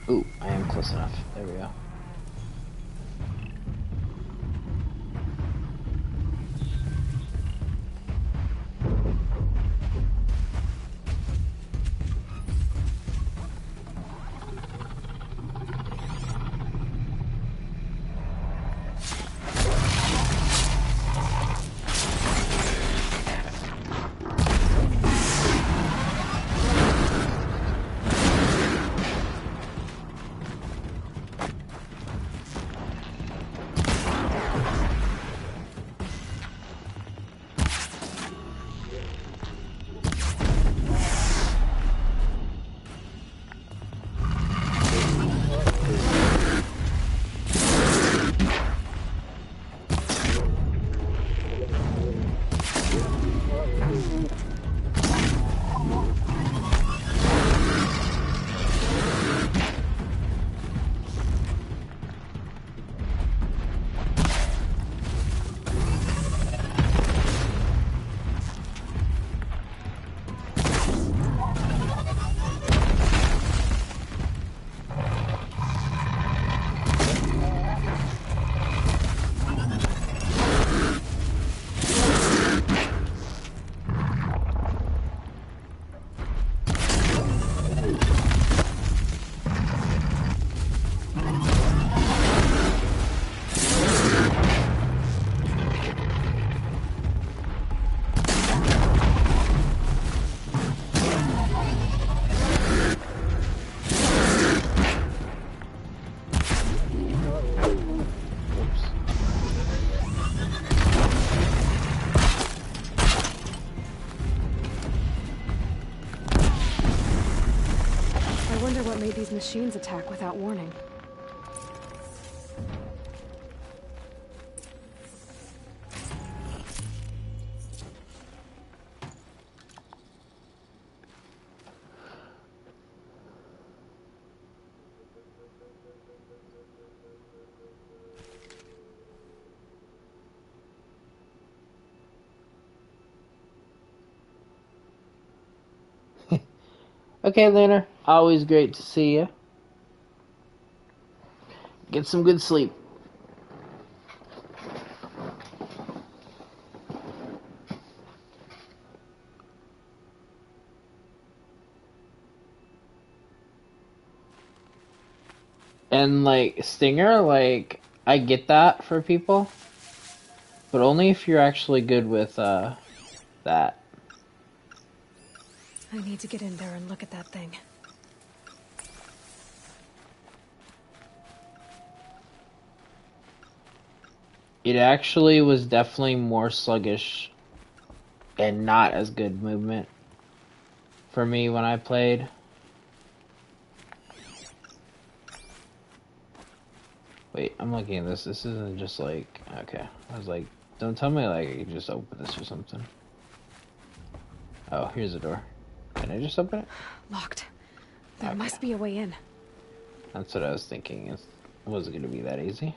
S1: Ooh, I am close enough. There we go.
S3: made these machines attack without warning?
S1: Okay, Lunar. Always great to see you. Get some good sleep. And, like, Stinger, like, I get that for people. But only if you're actually good with, that.
S3: I need to get in there and look at that thing.
S1: It actually was definitely more sluggish and not as good movement for me when I played. Wait, I'm looking at this. This isn't just like... Okay. I was like, don't tell me like I can just open this or something. Oh, here's a door. Can I just open it?
S3: Locked. There
S1: Okay.
S3: must be a way in.
S1: That's what I was thinking. It wasn't going to be that easy.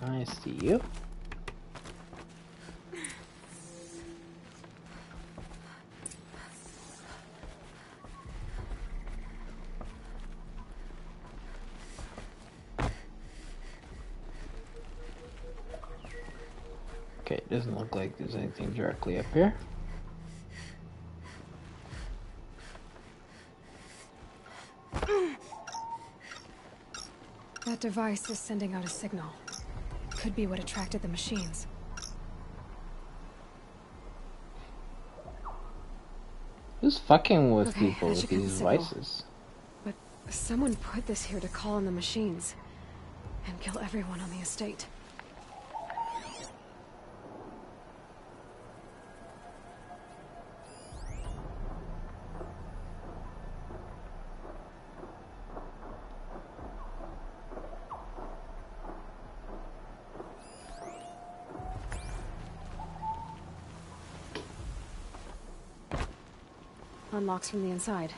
S1: I see you. Okay, it doesn't look like there's anything directly up here.
S3: That device is sending out a signal. Could be what attracted the machines.
S1: Who's fucking with
S3: Okay,
S1: people
S3: that
S1: with
S3: should get the
S1: these
S3: signal.
S1: devices?
S3: But someone put this here to call in the machines and kill everyone on the estate. Unlocks from the inside.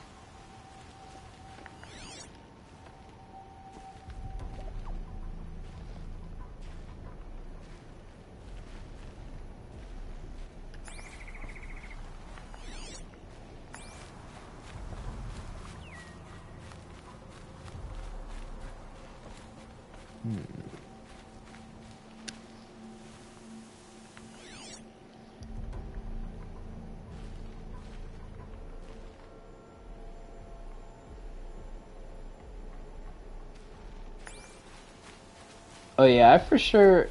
S1: Oh yeah, I for sure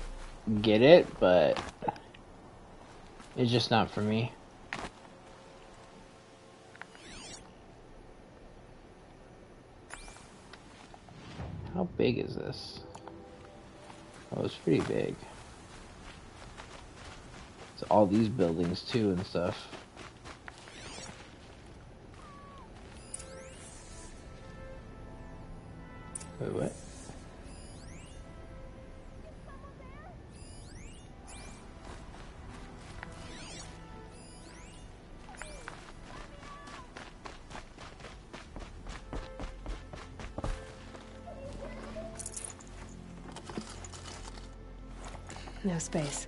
S1: get it, but it's just not for me. How big is this? Oh, it's pretty big. It's all these buildings too and stuff. Wait, what?
S3: No space.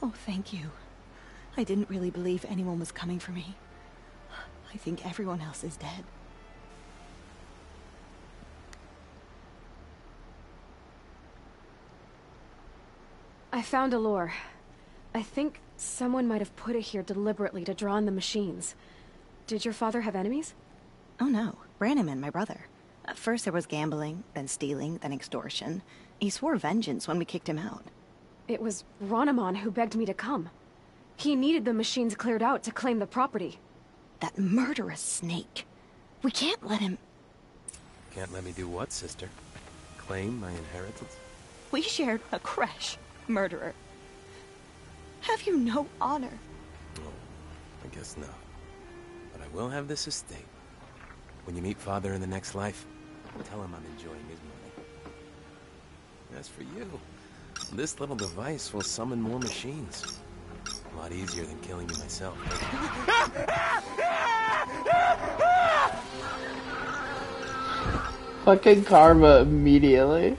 S12: Oh, thank you. I didn't really believe anyone was coming for me. I think everyone else is dead.
S3: I found a lure. I think someone might have put it here deliberately to draw in the machines. Did your father have enemies?
S12: Oh no, Branniman, my brother. At first there was gambling, then stealing, then extortion. He swore vengeance when we kicked him out.
S3: It was Ronamon who begged me to come. He needed the machines cleared out to claim the property.
S12: That murderous snake. We can't let him...
S13: Can't let me do what, sister? Claim my inheritance?
S12: We shared a creche, murderer. Have you no honor?
S13: Oh, I guess not. But I will have this estate. When you meet Father in the next life, tell him I'm enjoying his money. As for you, this little device will summon more machines. A lot easier than killing me myself.
S1: Fucking karma immediately.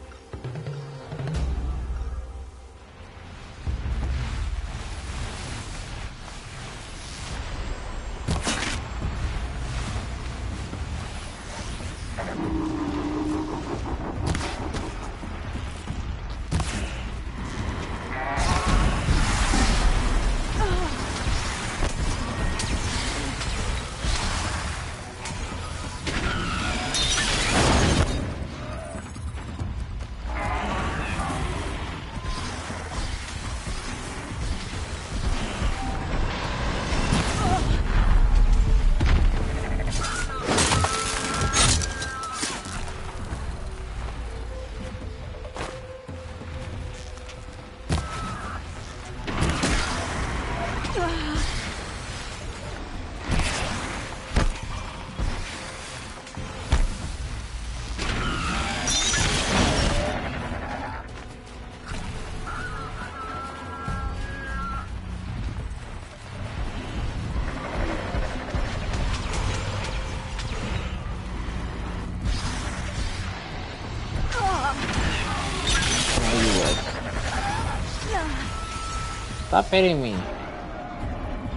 S1: Stop hitting me.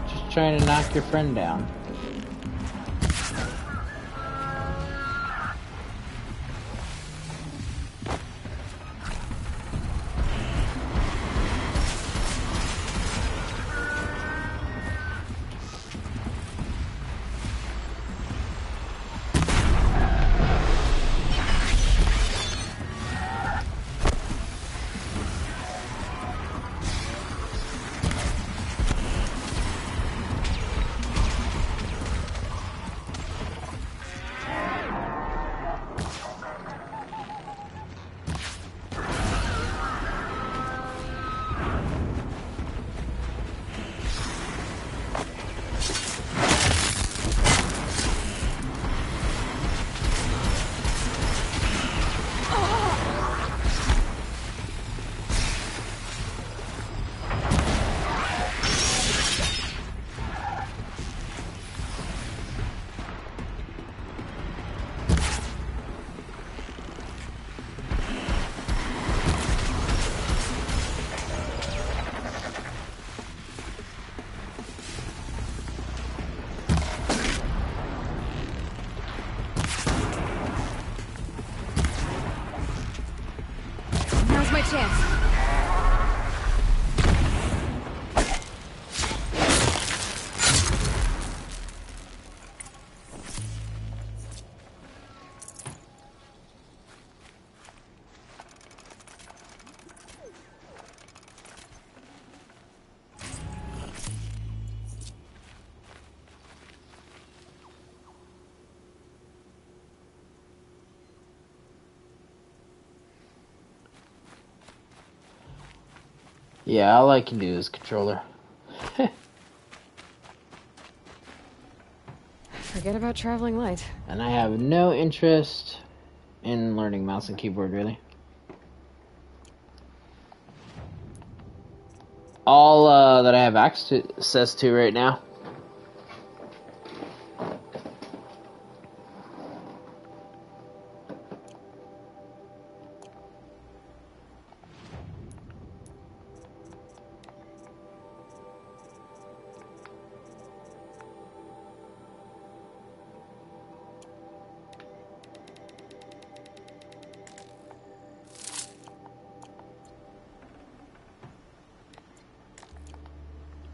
S1: Just trying to knock your friend down. Yeah, all I can do is controller.
S3: Forget about traveling light.
S1: And I have no interest in learning mouse and keyboard, really. All that I have access to right now.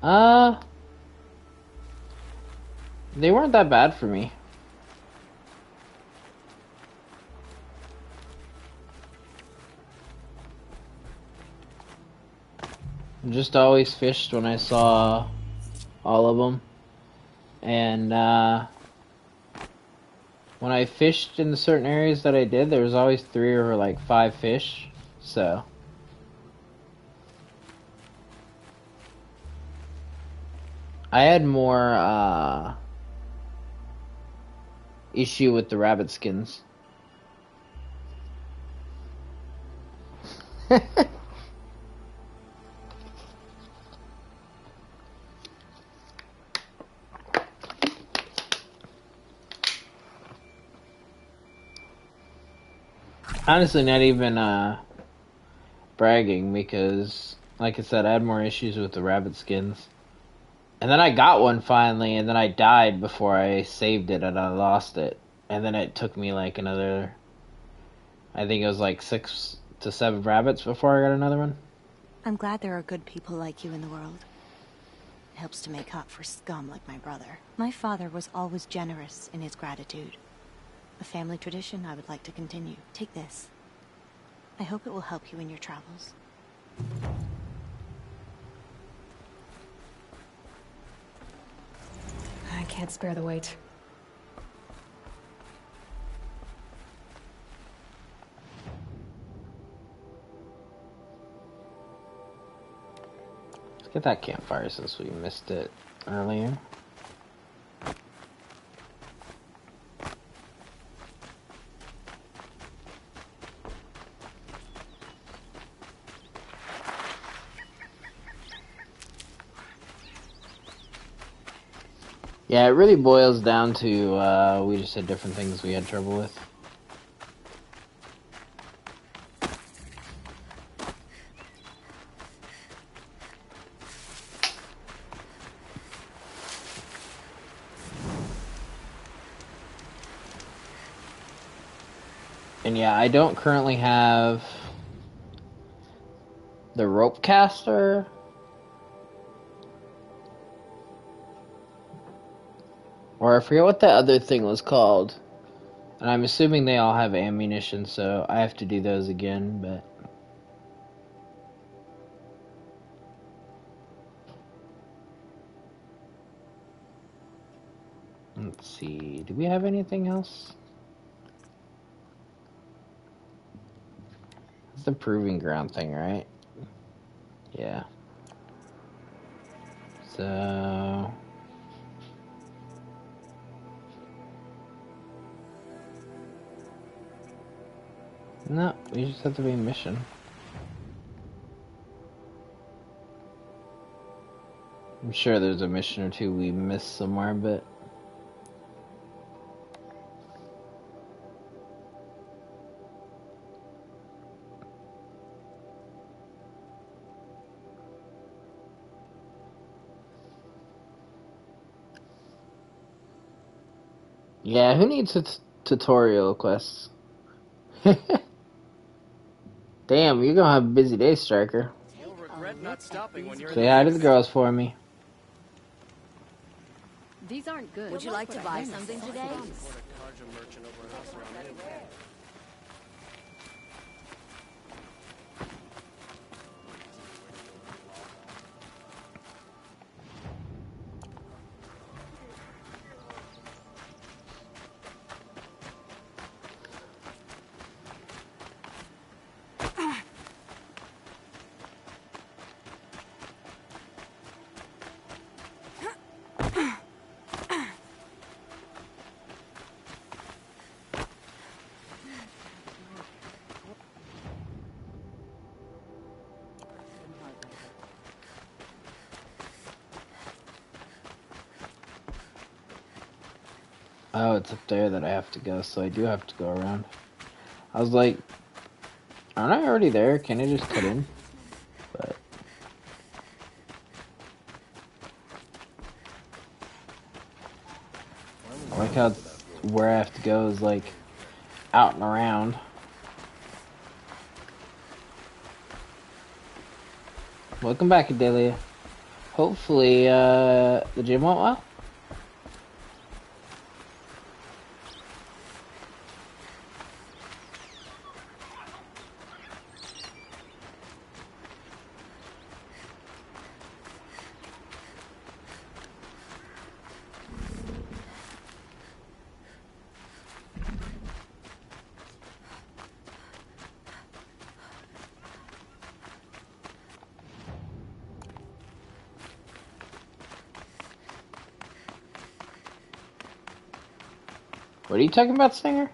S1: Uh, they weren't that bad for me. Just always fished when I saw all of them. And when I fished in certain areas that I did, there was always 3 or like 5 fish. So I had more issue with the rabbit skins. Honestly, not even bragging, because like I said, I had more issues with the rabbit skins. And then I got one finally, and then I died before I saved it, and I lost it. And then it took me like another, I think it was like 6 to 7 rabbits before I got another one.
S12: I'm glad there are good people like you in the world. It helps to make up for scum like my brother. My father was always generous in his gratitude. A family tradition I would like to continue. Take this. I hope it will help you in your travels.
S3: I can't spare the weight.
S1: Let's get that campfire since we missed it earlier. Yeah, it really boils down to, we just had different things we had trouble with. And yeah, I don't currently have the rope caster. Or I forget what the other thing was called. And I'm assuming they all have ammunition, so I have to do those again, but... Let's see, do we have anything else? It's the proving ground thing, right? Yeah. So... No, we just have to be a mission. I'm sure there's a mission or two we missed somewhere, but... Yeah, who needs tutorial quests? Damn, you're gonna have a busy day, Striker.
S2: You'll regret not stopping when you're
S1: Say hi to the girls for me.
S4: These aren't good.
S5: Would you like to buy something today?
S1: Oh, it's up there that I have to go, so I do have to go around. I was like, aren't I already there? Can I just cut in? But... I like how where I have to go is like out and around. Welcome back, Adelia. Hopefully, the gym went well. What are you talking about, Stinger?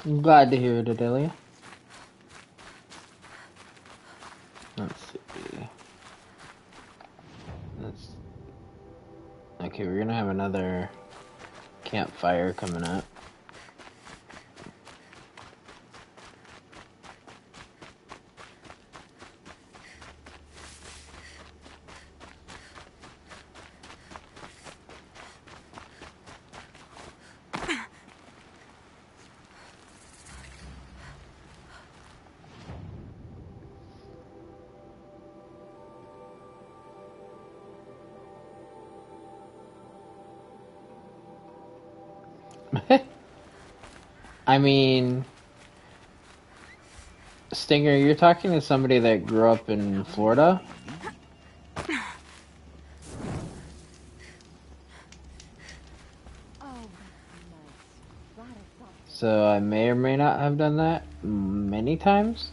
S1: I'm glad to hear it, Adelia. Let's see. Okay, we're gonna have another campfire coming up. I mean, Stinger, you're talking to somebody that grew up in Florida? So I may or may not have done that many times.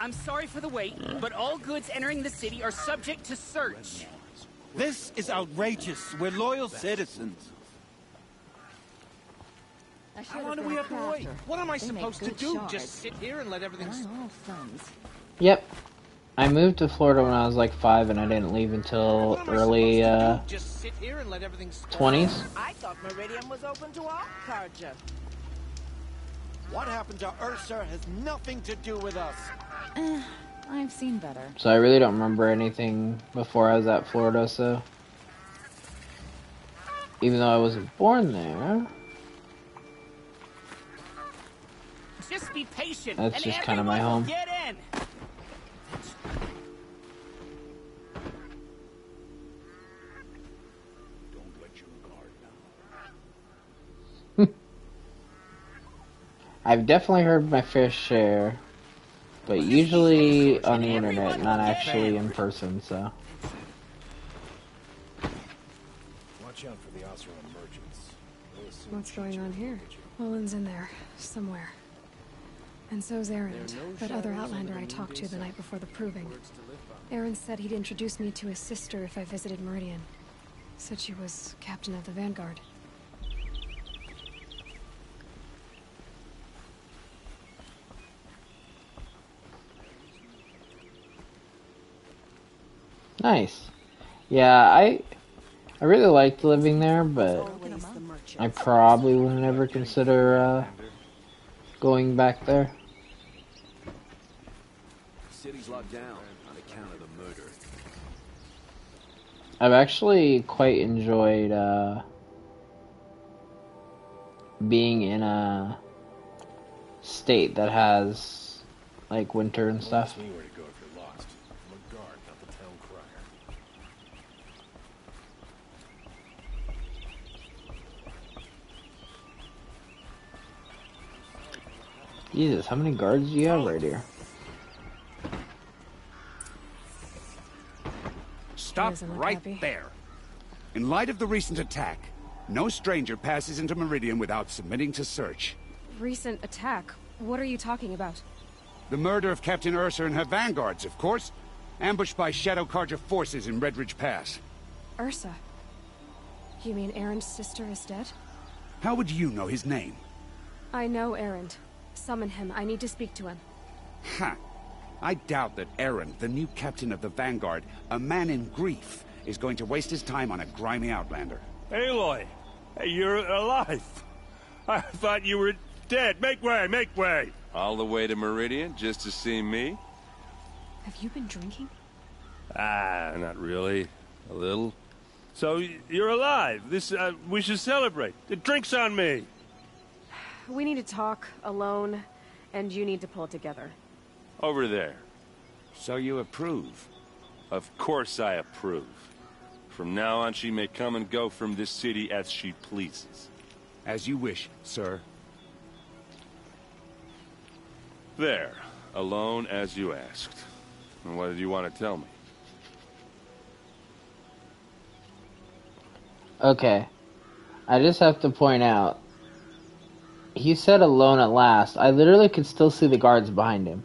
S14: I'm sorry for the wait, but all goods entering the city are subject to search.
S15: This is outrageous. We're loyal citizens.
S14: How long do we have to wait? What am I supposed to do? Just sit here and let everything...
S1: Yep. I moved to Florida when I was like 5 and I didn't leave until early
S14: Just sit here and let everything...
S1: 20s.
S16: I thought Meridian was open to all Carja.
S10: What happened to Ursa has nothing to do with us.
S5: I've seen better.
S1: So I really don't remember anything before I was at Florida, so... Even though I wasn't born there...
S14: Just be patient.
S1: That's just kind of my home.
S14: Get in.
S15: Don't let your guard down.
S1: I've definitely heard my fair share, but usually on the internet, not actually in person, so...
S2: Watch out for the Oseram merchants.
S3: What's going on here? Olin's in there, somewhere. And so's Erend, that other Outlander I talked to the night before the proving. Erend said he'd introduce me to his sister if I visited Meridian. Said she was captain of the Vanguard.
S1: Nice. Yeah, I really liked living there, but I probably would never consider going back there.
S2: City's locked down on account of the murder.
S1: I've actually quite enjoyed being in a state that has like winter and stuff.
S2: Where to go if you're lost. I'm a guard, not the town crier.
S1: Jesus, how many guards do you have right here?
S7: Stop right there. In light of the recent attack, no stranger passes into Meridian without submitting to search.
S3: Recent attack? What are you talking about?
S7: The murder of Captain Ursa and her vanguards, of course. Ambushed by Shadow Carja forces in Redridge Pass.
S3: Ursa? You mean Erend's sister is dead?
S7: How would you know his name?
S3: I know Erend. Summon him. I need to speak to him.
S7: Ha! I doubt that Erend, the new captain of the Vanguard, a man in grief, is going to waste his time on a grimy outlander.
S15: Aloy! Hey, you're alive! I thought you were
S17: dead. Make way, make way. All the way to Meridian just to see me?
S3: Have you been drinking?
S17: Ah, not really. A little. So, you're alive. We should celebrate. The drink's on me.
S18: We need to talk, alone, and you need to pull it together.
S17: Over there.
S2: So you approve?
S17: Of course I approve. From now on, she may come and go from this city as she pleases.
S2: As you wish, sir.
S17: There. Alone as you asked. And what did you want to tell me?
S1: Okay. I just have to point out, he said alone at last. I literally could still see the guards behind him.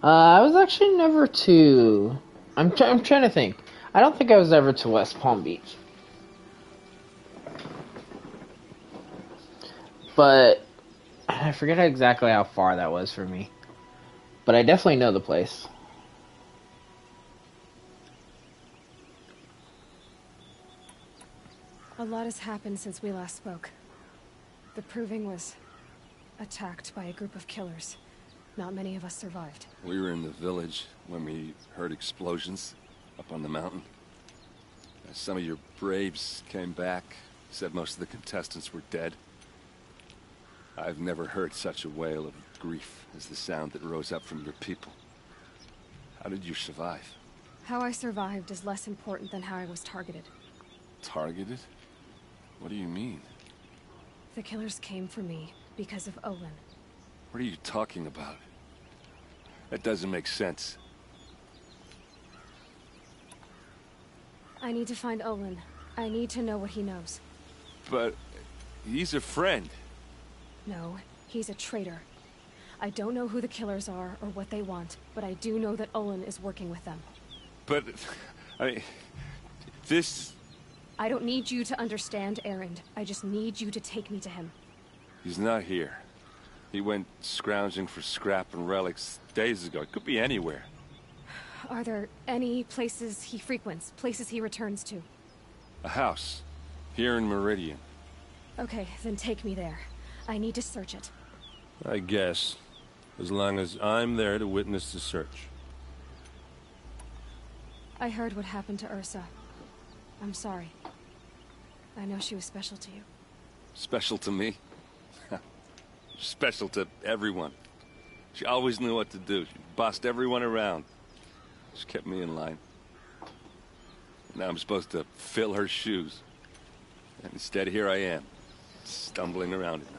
S1: I was actually never to... I'm trying to think. I don't think I was ever to West Palm Beach. But I forget exactly how far that was for me. But I definitely know the place.
S3: A lot has happened since we last spoke. The Proving was attacked by a group of killers. Not many of us survived.
S17: We were in the village when we heard explosions up on the mountain. Some of your braves came back, said most of the contestants were dead. I've never heard such a wail of grief as the sound that rose up from your people. How did you survive?
S3: How I survived is less important than how I was targeted.
S17: Targeted? What do you mean?
S3: The killers came for me because of Olin.
S17: What are you talking about? That doesn't make sense.
S3: I need to find Olin. I need to know what he knows.
S17: But he's a friend.
S3: No, he's a traitor. I don't know who the killers are or what they want, but I do know that Olin is working with them.
S17: But, this...
S3: I don't need you to understand, Erend. I just need you to take me to him.
S17: He's not here. He went scrounging for scrap and relics days ago. It could be anywhere.
S3: Are there any places he frequents, places he returns to?
S17: A house. Here in Meridian.
S3: Okay, then take me there. I need to search it.
S17: I guess. As long as I'm there to witness the search.
S3: I heard what happened to Ursa. I'm sorry. I know she was special to you.
S17: Special to me? Special to everyone. She always knew what to do. She bossed everyone around. She kept me in line. Now I'm supposed to fill her shoes. And instead, here I am, stumbling around in them.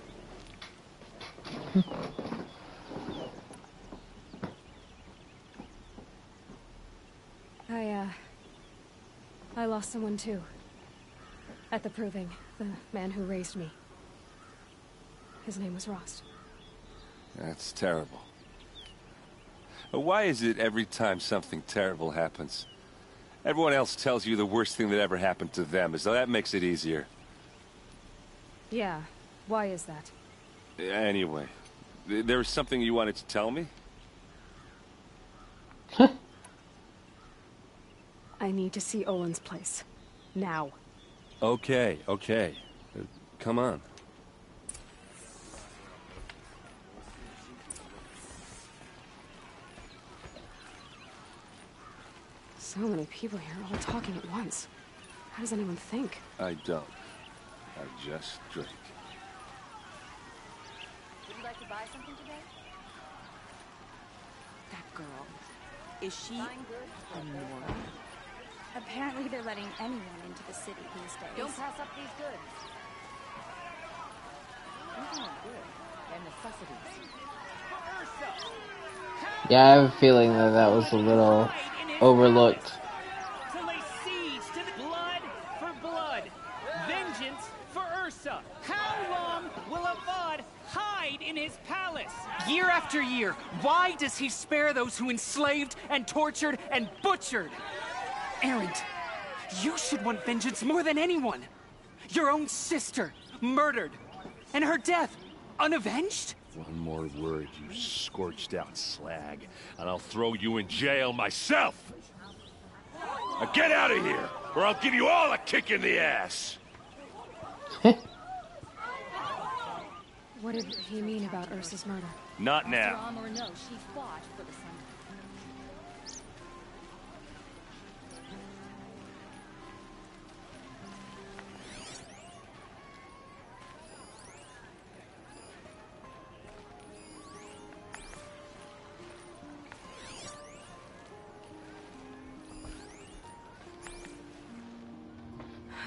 S3: I lost someone too. At the Proving, the man who raised me. His name was Rost.
S17: That's terrible. But why is it every time something terrible happens, everyone else tells you the worst thing that ever happened to them, as though that makes it easier?
S3: Yeah, why is that?
S17: Anyway, there was something you wanted to tell me?
S3: I need to see Olin's place. Now.
S17: Okay. Come on.
S3: So many people here, all talking at once. How does anyone think?
S17: I don't. I just drink.
S4: Would you like to buy something today?
S5: That girl. Is she a Nora?
S4: Apparently they're letting anyone into the city these days. Don't pass up these goods.
S5: Speaking of goods, their necessities.
S1: Yeah, I have a feeling that was a little overlooked.
S14: To lay siege to the blood for blood. Vengeance for Ursa. How long will Avad hide in his palace? Year after year, why does he spare those who enslaved and tortured and butchered? Erend, you should want vengeance more than anyone. Your own sister, murdered. And her death, unavenged?
S17: One more word, you scorched out slag, and I'll throw you in jail myself! Now get out of here, or I'll give you all a kick in the ass!
S3: What did he mean about Ursa's murder?
S17: Not now.
S4: Rom or no, she fought for the Sun.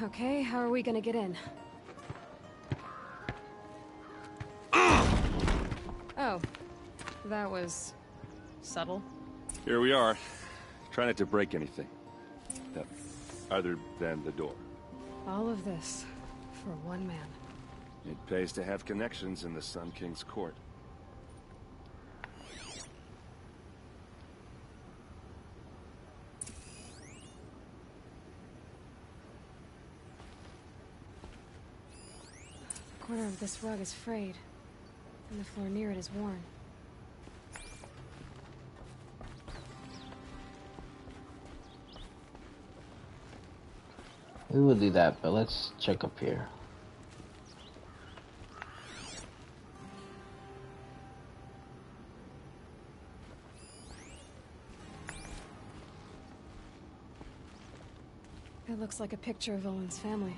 S3: Okay, how are we gonna get in? Oh, that was subtle.
S17: Here we are. Try not to break anything. Other than the door.
S3: All of this for one man.
S17: It pays to have connections in the Sun King's court.
S3: The corner of this rug is frayed, and the floor near it is worn.
S1: We will do that, but let's check up here.
S3: It looks like a picture of Owen's family.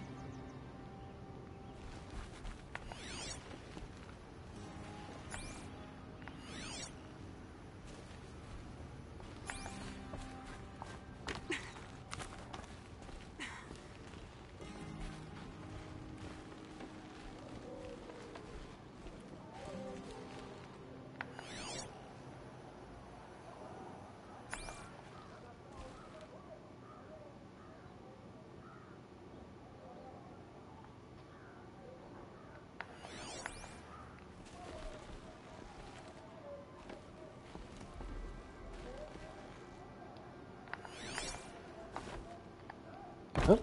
S1: Oh.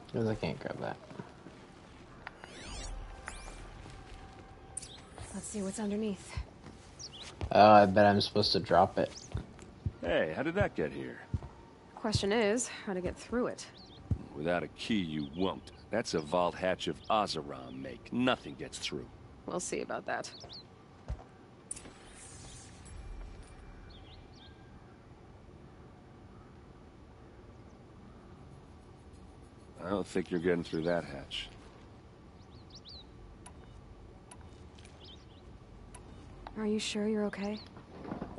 S1: Because I can't grab that.
S3: Let's see what's underneath.
S1: Oh, I bet I'm supposed to drop it.
S17: Hey, how did that get here?
S18: Question is, how to get through it.
S17: Without a key, you won't. That's a vault hatch of Oseram make. Nothing gets through.
S18: We'll see about that.
S17: I don't think you're getting through that hatch.
S3: Are you sure you're okay?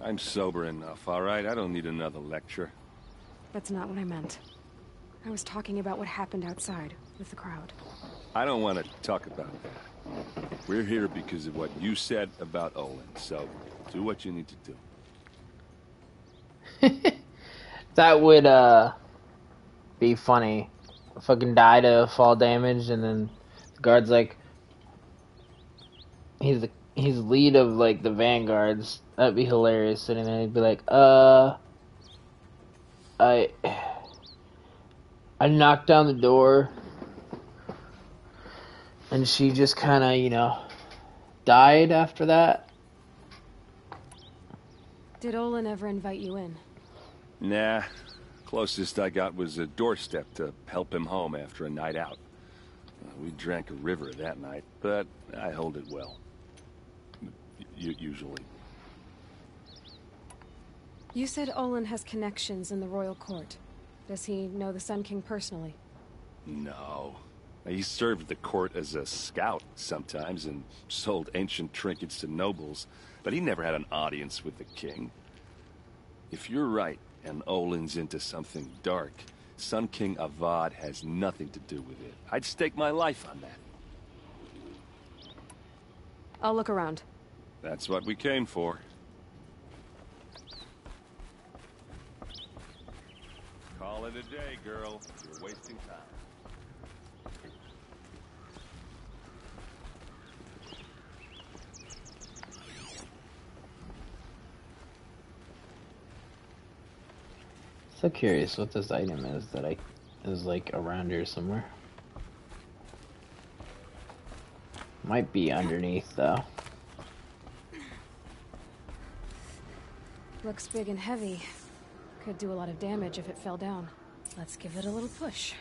S17: I'm sober enough, all right? I don't need another lecture.
S3: That's not what I meant. I was talking about what happened outside with the crowd.
S17: I don't want to talk about that. We're here because of what you said about Olin, so do what you need to do.
S1: That would, be funny. Fucking die to fall damage, and then the guard's like, he's lead of like the vanguards. That'd be hilarious. Sitting there, he'd be like, I knocked down the door, and she just kind of, you know, died after that.
S3: Did Olin ever invite you in?
S17: Nah. Closest I got was a doorstep to help him home after a night out. We drank a river that night, but I hold it well. Usually.
S3: You said Olin has connections in the royal court. Does he know the Sun King personally?
S17: No. He served the court as a scout sometimes and sold ancient trinkets to nobles, but he never had an audience with the king. If you're right, and Olin's into something dark, Sun King Avad has nothing to do with it. I'd stake my life on that.
S18: I'll look around.
S17: That's what we came for. Call it a day, girl. You're wasting time.
S1: So curious what this item is that is like around here somewhere. Might be underneath though.
S3: Looks big and heavy. Could do a lot of damage if it fell down. Let's give it a little push.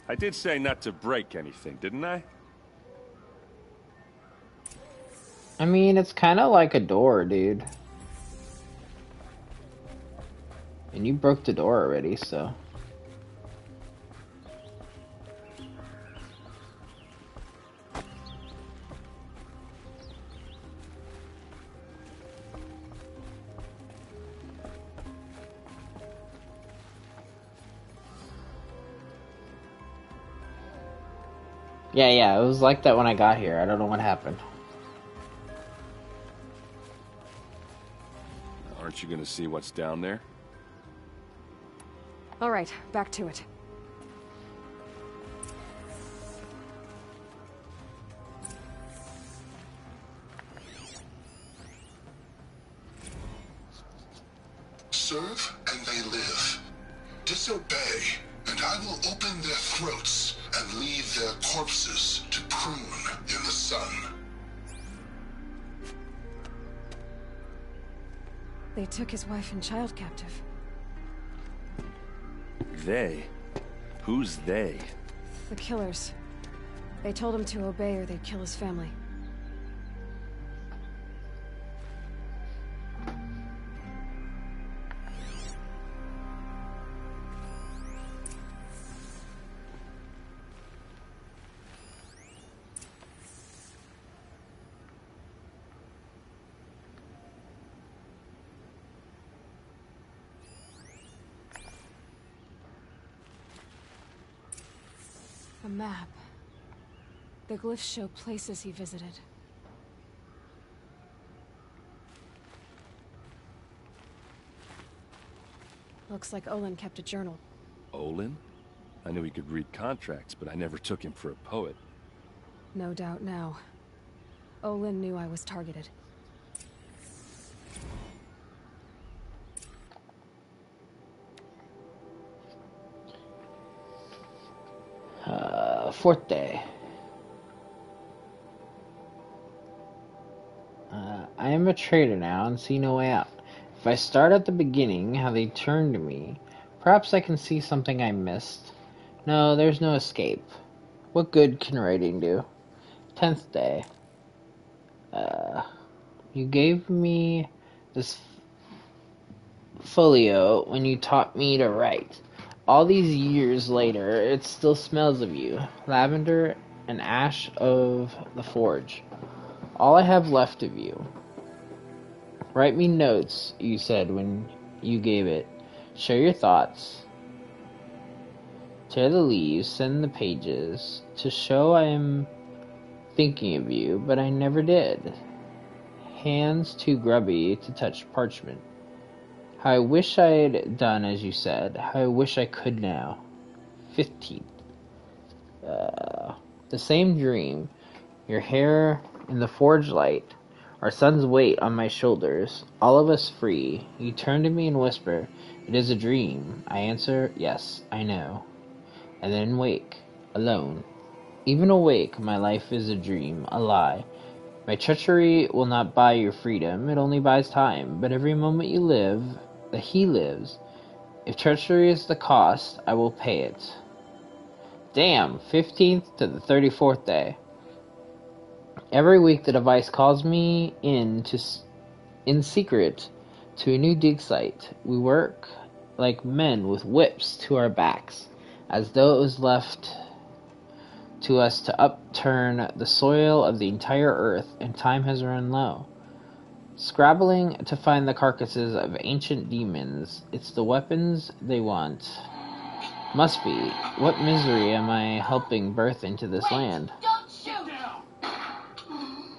S17: I did say not to break anything, didn't I?
S1: I mean, it's kind of like a door, dude. And you broke the door already, so... Yeah, it was like that when I got here. I don't know what happened.
S17: Aren't you gonna see what's down there?
S18: All right, back to it.
S19: Serve and they live. Disobey, and I will open their throats and leave their corpses to prune in the sun.
S3: They took his wife and child captive.
S17: They? Who's they?
S3: The killers. They told him to obey or they'd kill his family. A map. The glyphs show places he visited. Looks like Olin kept a journal.
S17: Olin? I knew he could read contracts, but I never took him for a poet.
S3: No doubt now. Olin knew I was targeted.
S1: Fourth day. I am a traitor now and see no way out. If I start at the beginning, how they turned me, perhaps I can see something I missed. No, there's no escape. What good can writing do? 10th day. You gave me this folio when you taught me to write. All these years later, it still smells of you. Lavender and ash of the forge. All I have left of you. Write me notes, you said when you gave it. Share your thoughts. Tear the leaves, send the pages, to show I am thinking of you, but I never did. Hands too grubby to touch parchment. How I wish I'd done as you said. How I wish I could now. 15th. The same dream. Your hair in the forge light. Our son's weight on my shoulders. All of us free. You turn to me and whisper, "It is a dream." I answer, "Yes, I know." And then wake. Alone. Even awake, my life is a dream. A lie. My treachery will not buy your freedom. It only buys time. But every moment you live, that he lives. If treachery is the cost, I will pay it. Damn, 15th to the 34th day. Every week the device calls me in secret to a new dig site. We work like men with whips to our backs, as though it was left to us to upturn the soil of the entire earth, and time has run low. Scrabbling to find the carcasses of ancient demons. It's the weapons they want. Must be. What misery am I helping birth into this land?
S11: Don't shoot!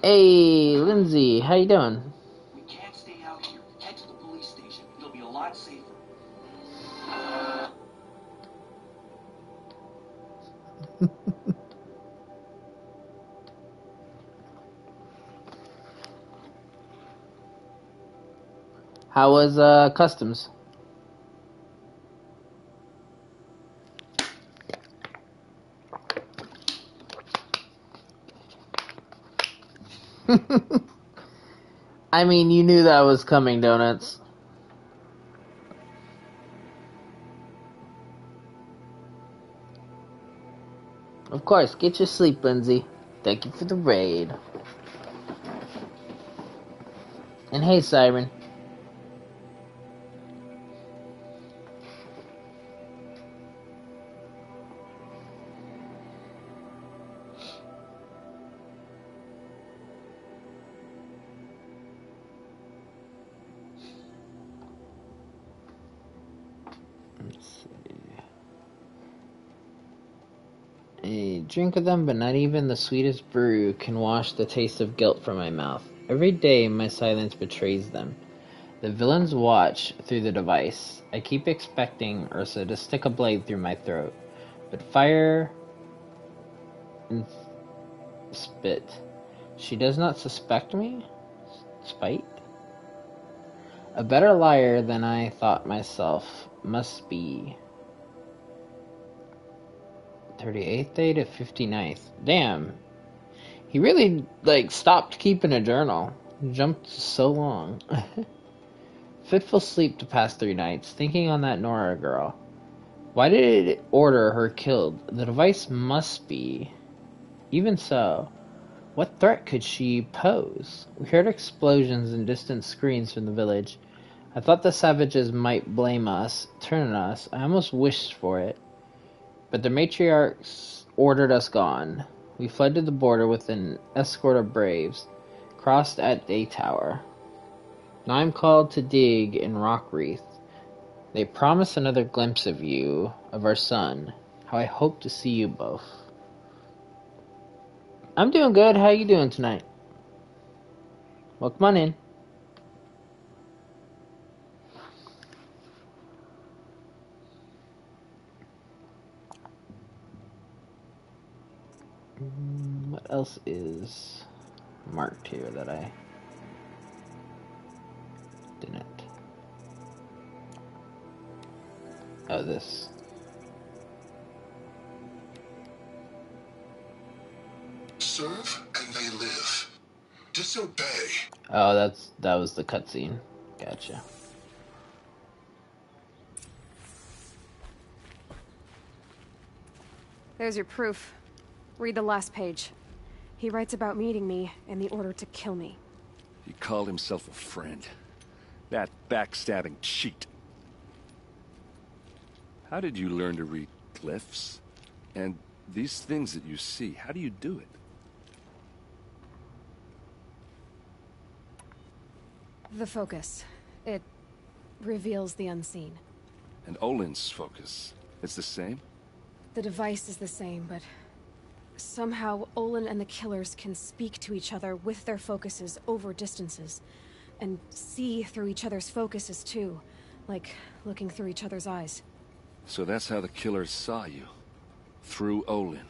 S1: Hey, Lindsay, how you doing?
S11: We can't stay out here. Head to the police station. It'll be a lot safer.
S1: How was customs? I mean, you knew that was coming, Donuts. Of course, get your sleep, Lindsay. Thank you for the raid. And hey, Siren. A drink of them, but not even the sweetest brew can wash the taste of guilt from my mouth. Every day my silence betrays them. The villains watch through the device. I keep expecting Ursa to stick a blade through my throat, but fire and spit. She does not suspect me? Spite? A better liar than I thought myself must be. 38th day to 59th. Damn. He really, stopped keeping a journal. Jumped so long. Fitful sleep to pass 3 nights, thinking on that Nora girl. Why did it order her killed? The device must be. Even so, what threat could she pose? We heard explosions and distant screams from the village. I thought the savages might blame us, turn on us. I almost wished for it. But the matriarchs ordered us gone. We fled to the border with an escort of braves, crossed at Day Tower. Now I'm called to dig in Rock Wreath. They promise another glimpse of you, of our son. How I hope to see you both. I'm doing good. How you doing tonight? Well, come on in. What else is marked here that I didn't? Oh, this.
S19: Serve and they live. Disobey.
S1: Oh, that was the cutscene. Gotcha.
S18: There's your proof. Read the last page. He writes about meeting me and the order to kill me.
S17: He called himself a friend. That backstabbing cheat. How did you learn to read glyphs? And these things that you see, how do you do it?
S18: The focus. It reveals the unseen.
S17: And Olin's focus, it's the same?
S18: The device is the same, but somehow Olin and the killers can speak to each other with their focuses over distances. And see through each other's focuses too, like looking through each other's eyes.
S17: So that's how the killers saw you? Through Olin?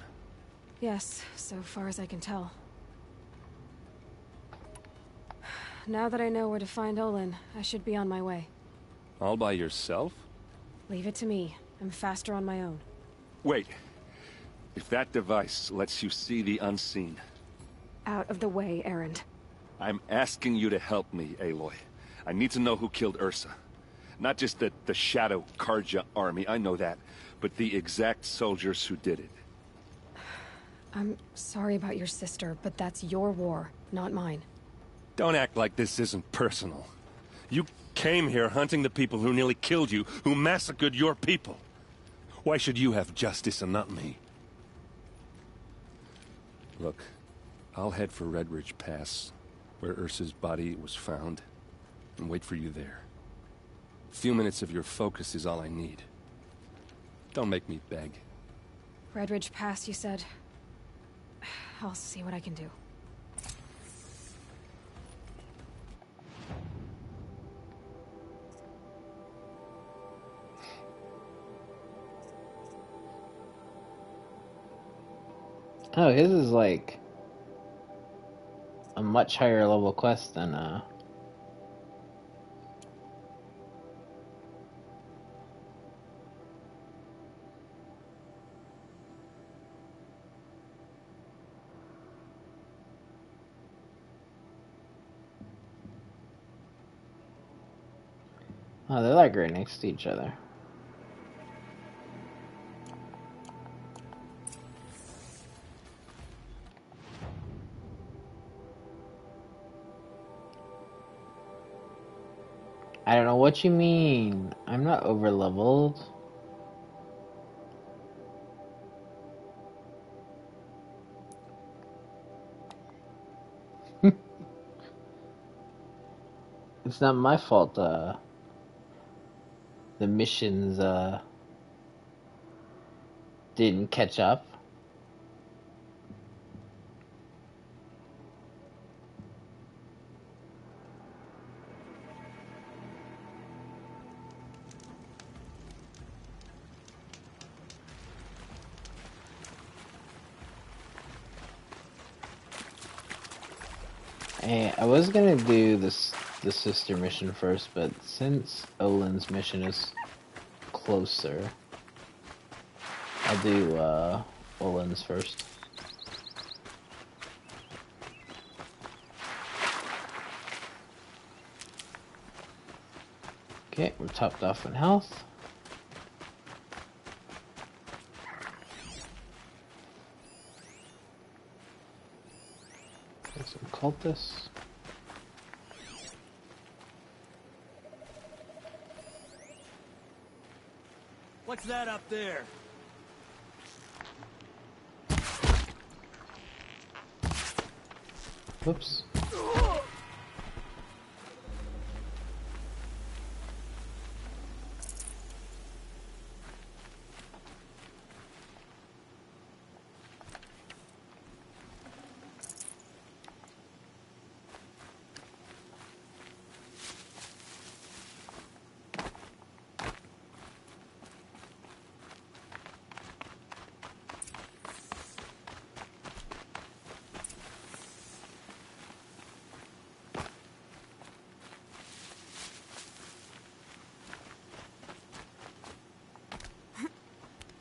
S18: Yes, so far as I can tell. Now that I know where to find Olin, I should be on my way.
S17: All by yourself?
S18: Leave it to me. I'm faster on my own.
S17: Wait. If that device lets you see the unseen...
S18: Out of the way, Erend.
S17: I'm asking you to help me, Aloy. I need to know who killed Ursa. Not just the Shadow Karja army, I know that, but the exact soldiers who did it.
S18: I'm sorry about your sister, but that's your war, not mine.
S17: Don't act like this isn't personal. You came here hunting the people who nearly killed you, who massacred your people. Why should you have justice and not me? Look, I'll head for Red Ridge Pass, where Ursa's body was found, and wait for you there. A few minutes of your focus is all I need. Don't make me beg.
S18: Red Ridge Pass, you said? I'll see what I can do.
S1: Oh, his is like a much higher level quest than Oh, they're like right next to each other. I don't know what you mean. I'm not over leveled. It's not my fault, the missions, didn't catch up. Hey, I was gonna do the sister mission first, but since Olin's mission is closer, I'll do Olin's first. Okay, we're topped off in health. There's some cultists.
S15: What's that up there?
S1: Whoops.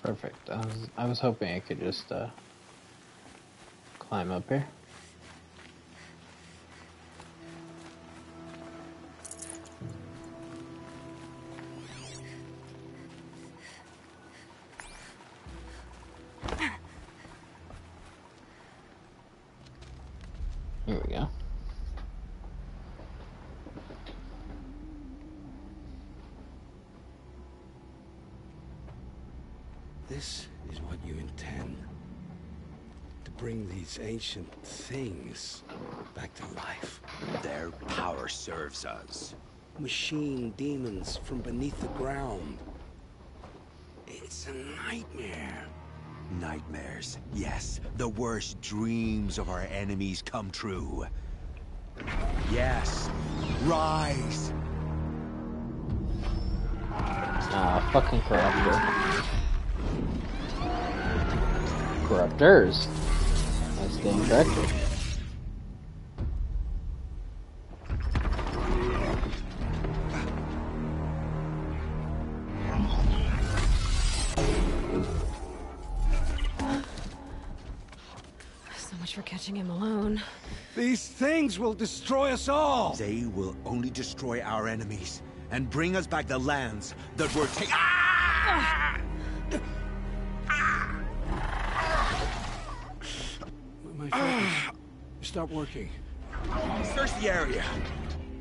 S1: Perfect. I was hoping I could just climb up here. Here we go.
S20: This is what you intend. To bring these ancient things back to life.
S10: Their power serves us.
S20: Machine demons from beneath the ground. It's a nightmare.
S10: Nightmares, yes. The worst dreams of our enemies come true. Yes. Rise!
S1: Ah, fucking corruptor. Corruptors. That's the incorrect.
S18: So much for catching him alone.
S10: These things will destroy us all! They will only destroy our enemies and bring us back the lands that were taken.
S20: My focus. Stop working.
S10: Search the area.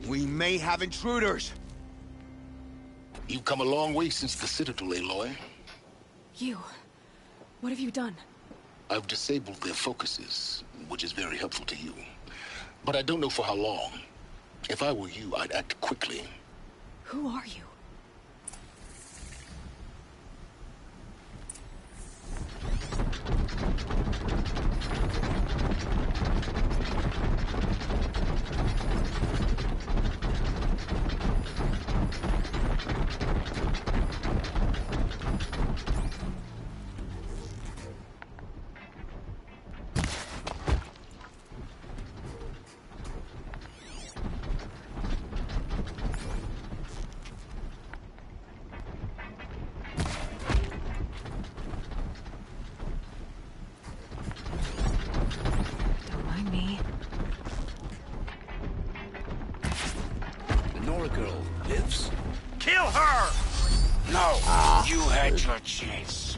S10: We may have intruders.
S19: You've come a long way since the Citadel, Aloy.
S18: You. What have you done?
S19: I've disabled their focuses, which is very helpful to you. But I don't know for how long. If I were you, I'd act quickly.
S18: Who are you?
S15: You had your chance.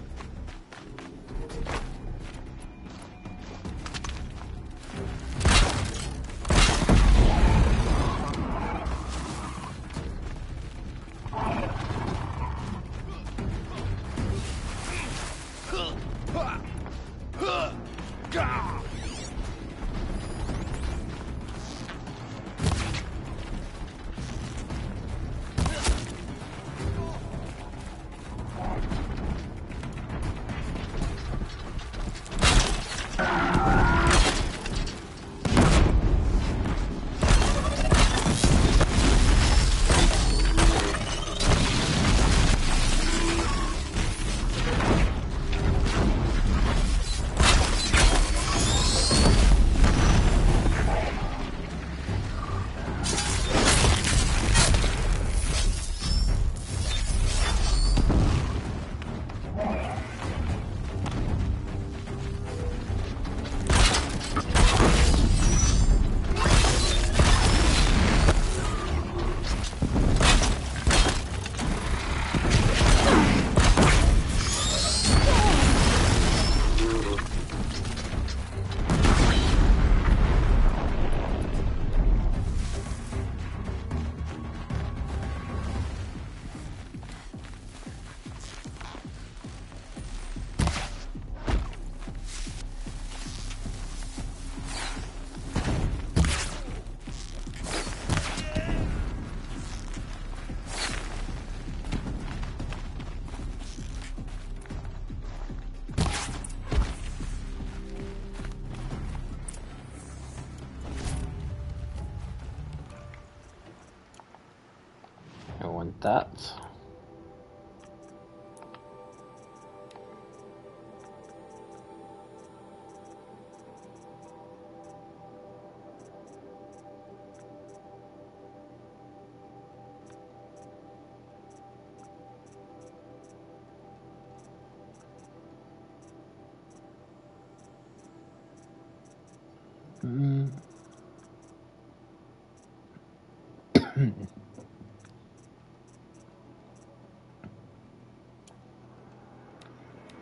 S1: I want that.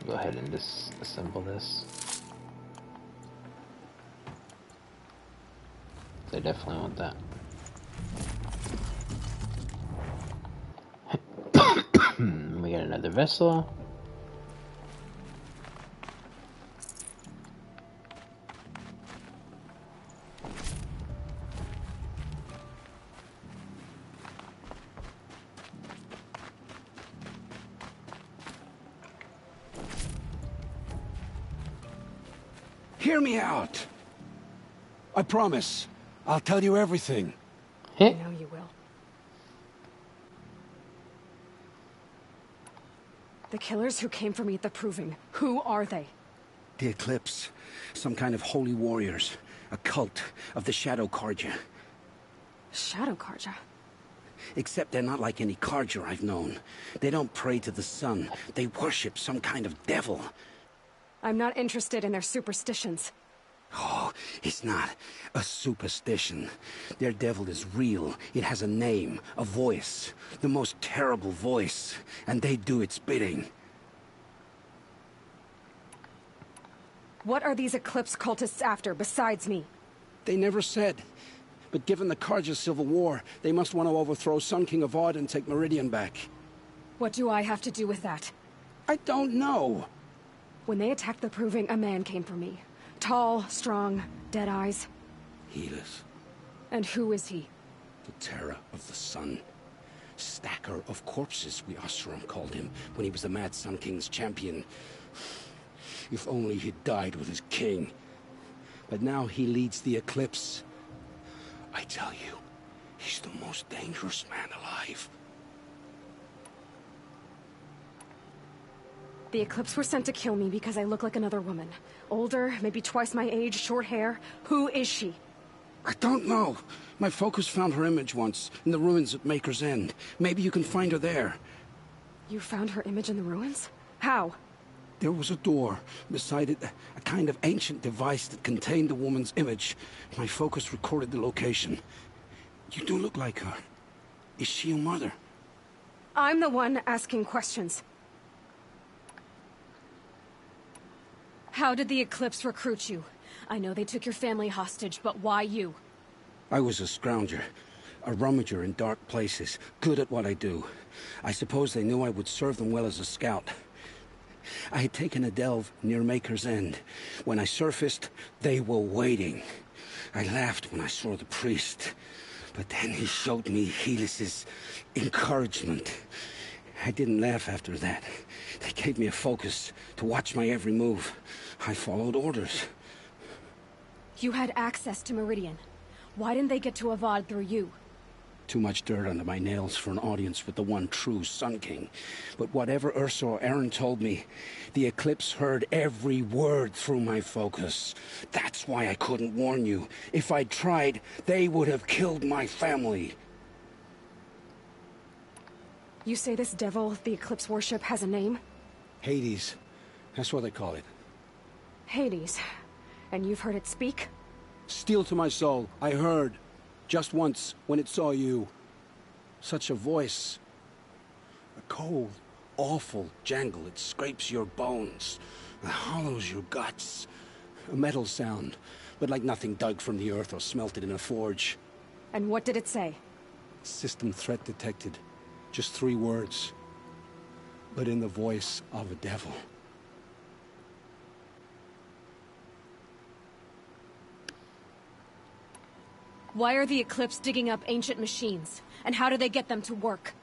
S1: Go ahead and disassemble this. I definitely want that. We got another vessel.
S20: Hear me out. I promise. I'll tell you everything.
S18: I know you will. The killers who came for me at the Proving, who are they?
S20: The Eclipse. Some kind of holy warriors. A cult of the Shadow Carja.
S18: Shadow Carja?
S20: Except they're not like any Carja I've known. They don't pray to the sun. They worship some kind of devil.
S18: I'm not interested in their superstitions.
S20: Oh, it's not a superstition. Their devil is real. It has a name, a voice. The most terrible voice. And they do its bidding.
S18: What are these Eclipse cultists after, besides me?
S20: They never said. But given the Carja civil war, they must want to overthrow Sun King Avad and take Meridian back.
S18: What do I have to do with that?
S20: I don't know.
S18: When they attacked the Proving, a man came for me. Tall, strong, dead eyes.
S20: Helis.
S18: And who is he?
S20: The terror of the sun. Stacker of corpses, we Oseram called him, when he was the Mad Sun King's champion. If only he'd died with his king. But now he leads the Eclipse. I tell you, he's the most dangerous man alive.
S18: The Eclipse were sent to kill me because I look like another woman. Older, maybe twice my age, short hair. Who is she?
S20: I don't know. My focus found her image once, in the ruins at Maker's End. Maybe you can find her there.
S18: You found her image in the ruins? How?
S20: There was a door. Beside it, a kind of ancient device that contained the woman's image. My focus recorded the location. You do look like her. Is she your mother?
S18: I'm the one asking questions. How did the Eclipse recruit you? I know they took your family hostage, but why you?
S20: I was a scrounger, a rummager in dark places, good at what I do. I suppose they knew I would serve them well as a scout. I had taken a delve near Maker's End. When I surfaced, they were waiting. I laughed when I saw the priest, but then he showed me Helis's encouragement. I didn't laugh after that. They gave me a focus to watch my every move. I followed orders.
S18: You had access to Meridian. Why didn't they get to Avad through you?
S20: Too much dirt under my nails for an audience with the one true Sun King. But whatever Ursa or Aaron told me, the Eclipse heard every word through my focus. That's why I couldn't warn you. If I'd tried, they would have killed my family.
S18: You say this devil the Eclipse worship has a name?
S20: Hades. That's what they call it.
S18: Hades. And you've heard it speak?
S20: Steel to my soul, I heard. Just once, when it saw you. Such a voice. A cold, awful jangle. It scrapes your bones. It hollows your guts. A metal sound, but like nothing dug from the earth or smelted in a forge.
S18: And what did it say?
S20: System threat detected. Just 3 words. But in the voice of a devil.
S18: Why are the Eclipse digging up ancient machines? And how do they get them to work?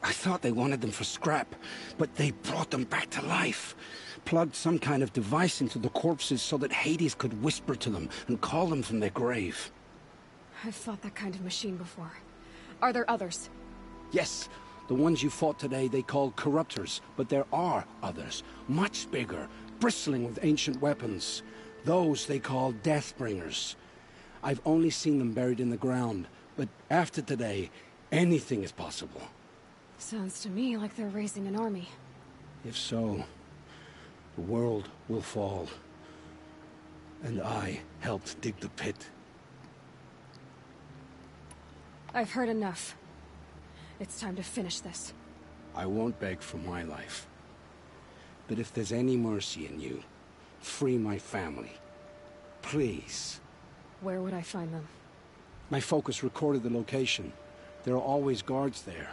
S20: I thought they wanted them for scrap, but they brought them back to life. Plugged some kind of device into the corpses so that Hades could whisper to them and call them from their grave.
S18: I've fought that kind of machine before. Are there others?
S20: Yes, the ones you fought today they called corruptors, but there are others, much bigger, bristling with ancient weapons. Those they call Deathbringers. I've only seen them buried in the ground, but after today, anything is possible.
S18: Sounds to me like they're raising an army.
S20: If so, the world will fall. And I helped dig the pit.
S18: I've heard enough. It's time to finish this.
S20: I won't beg for my life. But if there's any mercy in you, free my family. Please.
S18: Where would I find them?
S20: My focus recorded the location. There are always guards there.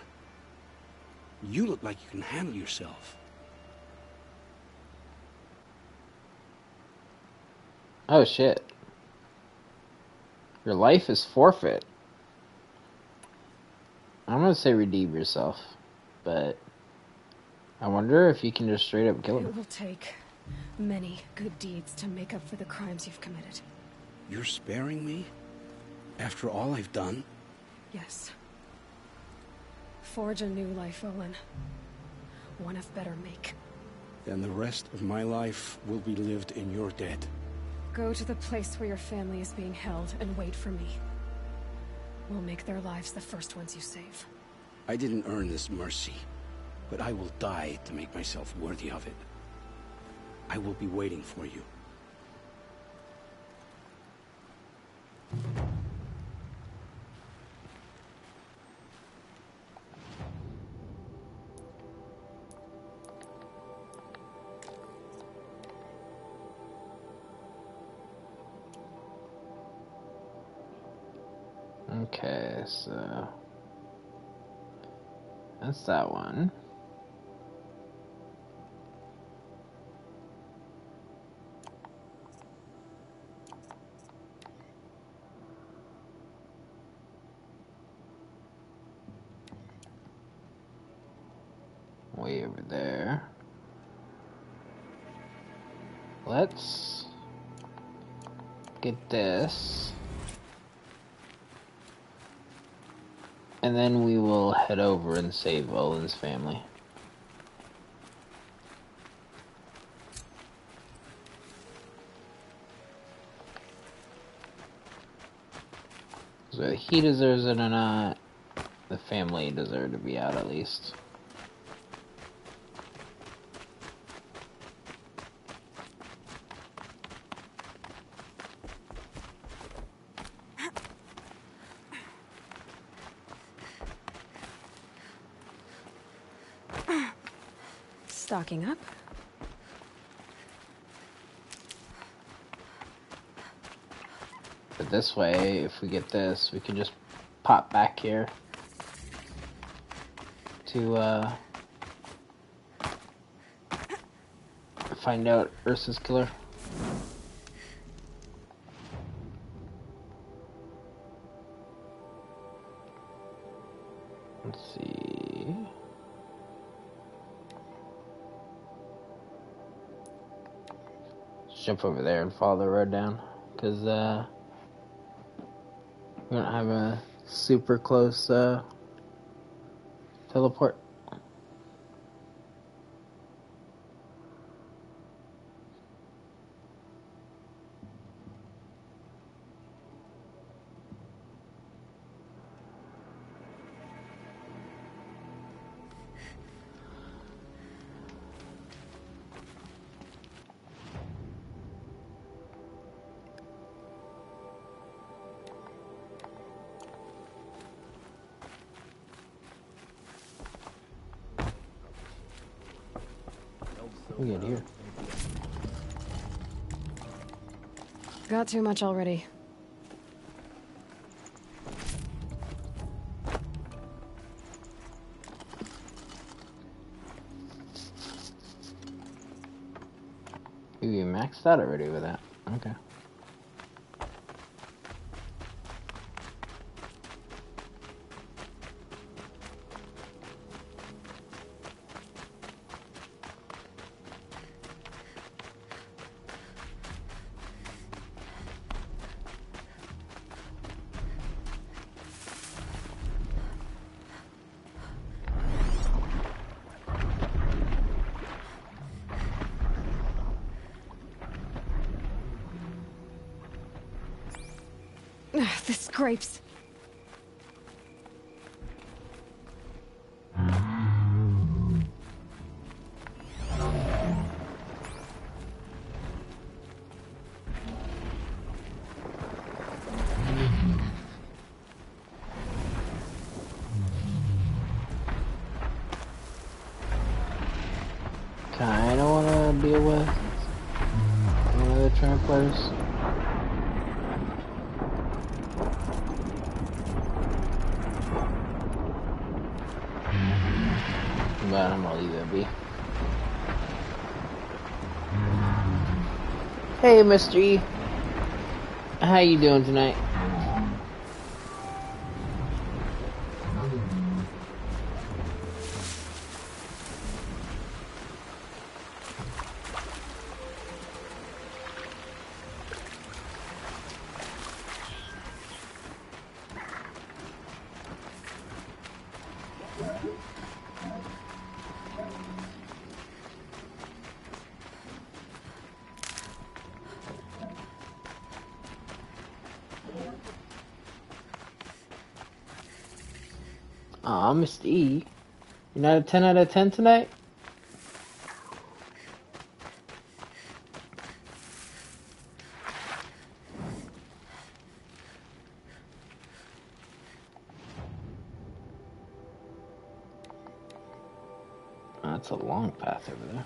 S20: You look like you can handle yourself.
S1: Oh shit. Your life is forfeit. I'm gonna say redeem yourself, but I wonder if you can just straight up kill him.
S18: It will take many good deeds to make up for the crimes you've committed.
S20: You're sparing me? After all I've done?
S18: Yes. Forge a new life, Olin. One of better make.
S20: Then the rest of my life will be lived in your debt.
S18: Go to the place where your family is being held and wait for me. We'll make their lives the first ones you save.
S20: I didn't earn this mercy, but I will die to make myself worthy of it. I will be waiting for you.
S1: Okay, so that's that one. Way over there. Let's get this. And then we will head over and save Olin's family. So whether he deserves it or not, the family deserve to be out at least.
S18: Stocking up.
S1: But this way, if we get this, we can just pop back here to find out Ursa's killer. Let's see. Let's jump over there and follow the road down, because we don't have a super close teleport. We get here.
S18: Got too much already.
S1: You maxed out already with that. Okay.
S18: The scrapes.
S1: Kinda wanna deal with one of the tramplers. But I'm gonna leave it be. Hey, Mr. E. How you doing tonight? Aw, Mr. E. You're not a 10 out of 10 tonight? Oh, that's a long path over there.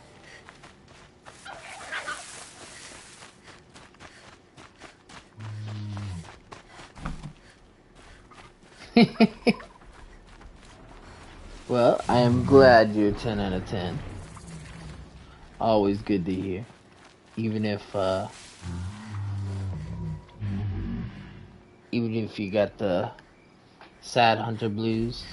S1: Well, I am glad you're 10 out of 10. Always good to hear. Even if you got the sad hunter blues.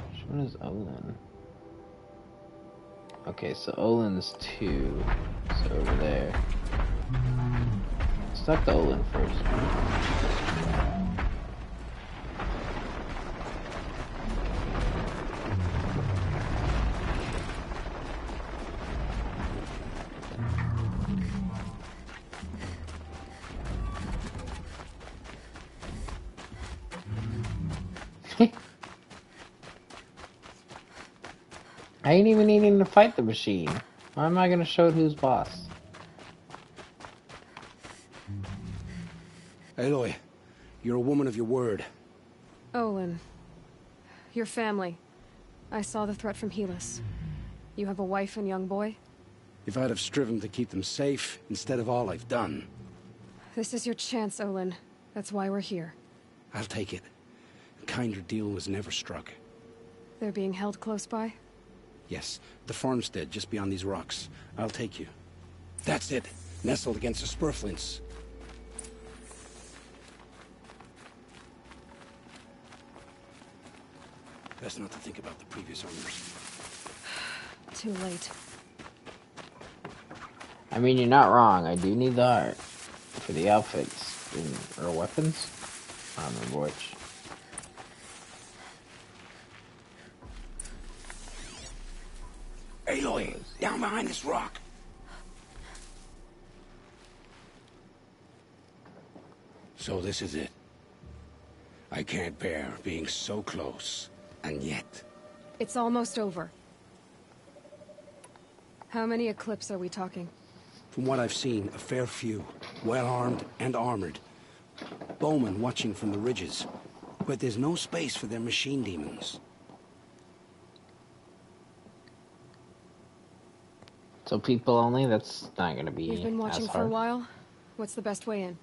S1: Which one is Olin? Okay, so Olin's 2. So over there. Let's talk to Olin first. I ain't even needing to fight the machine. Why am I gonna show who's boss?
S20: Aloy, You're a woman of your word.
S18: Olin. Your family. I saw the threat from Helis. You have a wife and young boy?
S20: If I'd have striven to keep them safe, instead of all I've done.
S18: This is your chance, Olin. That's why we're here.
S20: I'll take it. A kinder deal was never struck.
S18: They're being held close by?
S20: Yes, the farmstead just beyond these rocks. I'll take you. That's it. Nestled against the spurflints. Best not to think about the previous owners.
S18: Too late.
S1: I mean, you're not wrong. I do need the heart for the outfits or weapons. I don't remember which.
S20: Aloy, down behind this rock. So this is it. I can't bear being so close, and yet...
S18: It's almost over. How many Eclipse are we talking?
S20: From what I've seen, a fair few. Well-armed and armored. Bowmen watching from the ridges. But there's no space for their machine demons.
S1: So people only? That's not gonna be
S18: You've been watching
S1: as
S18: for a
S1: hard.
S18: while? What's the best way in?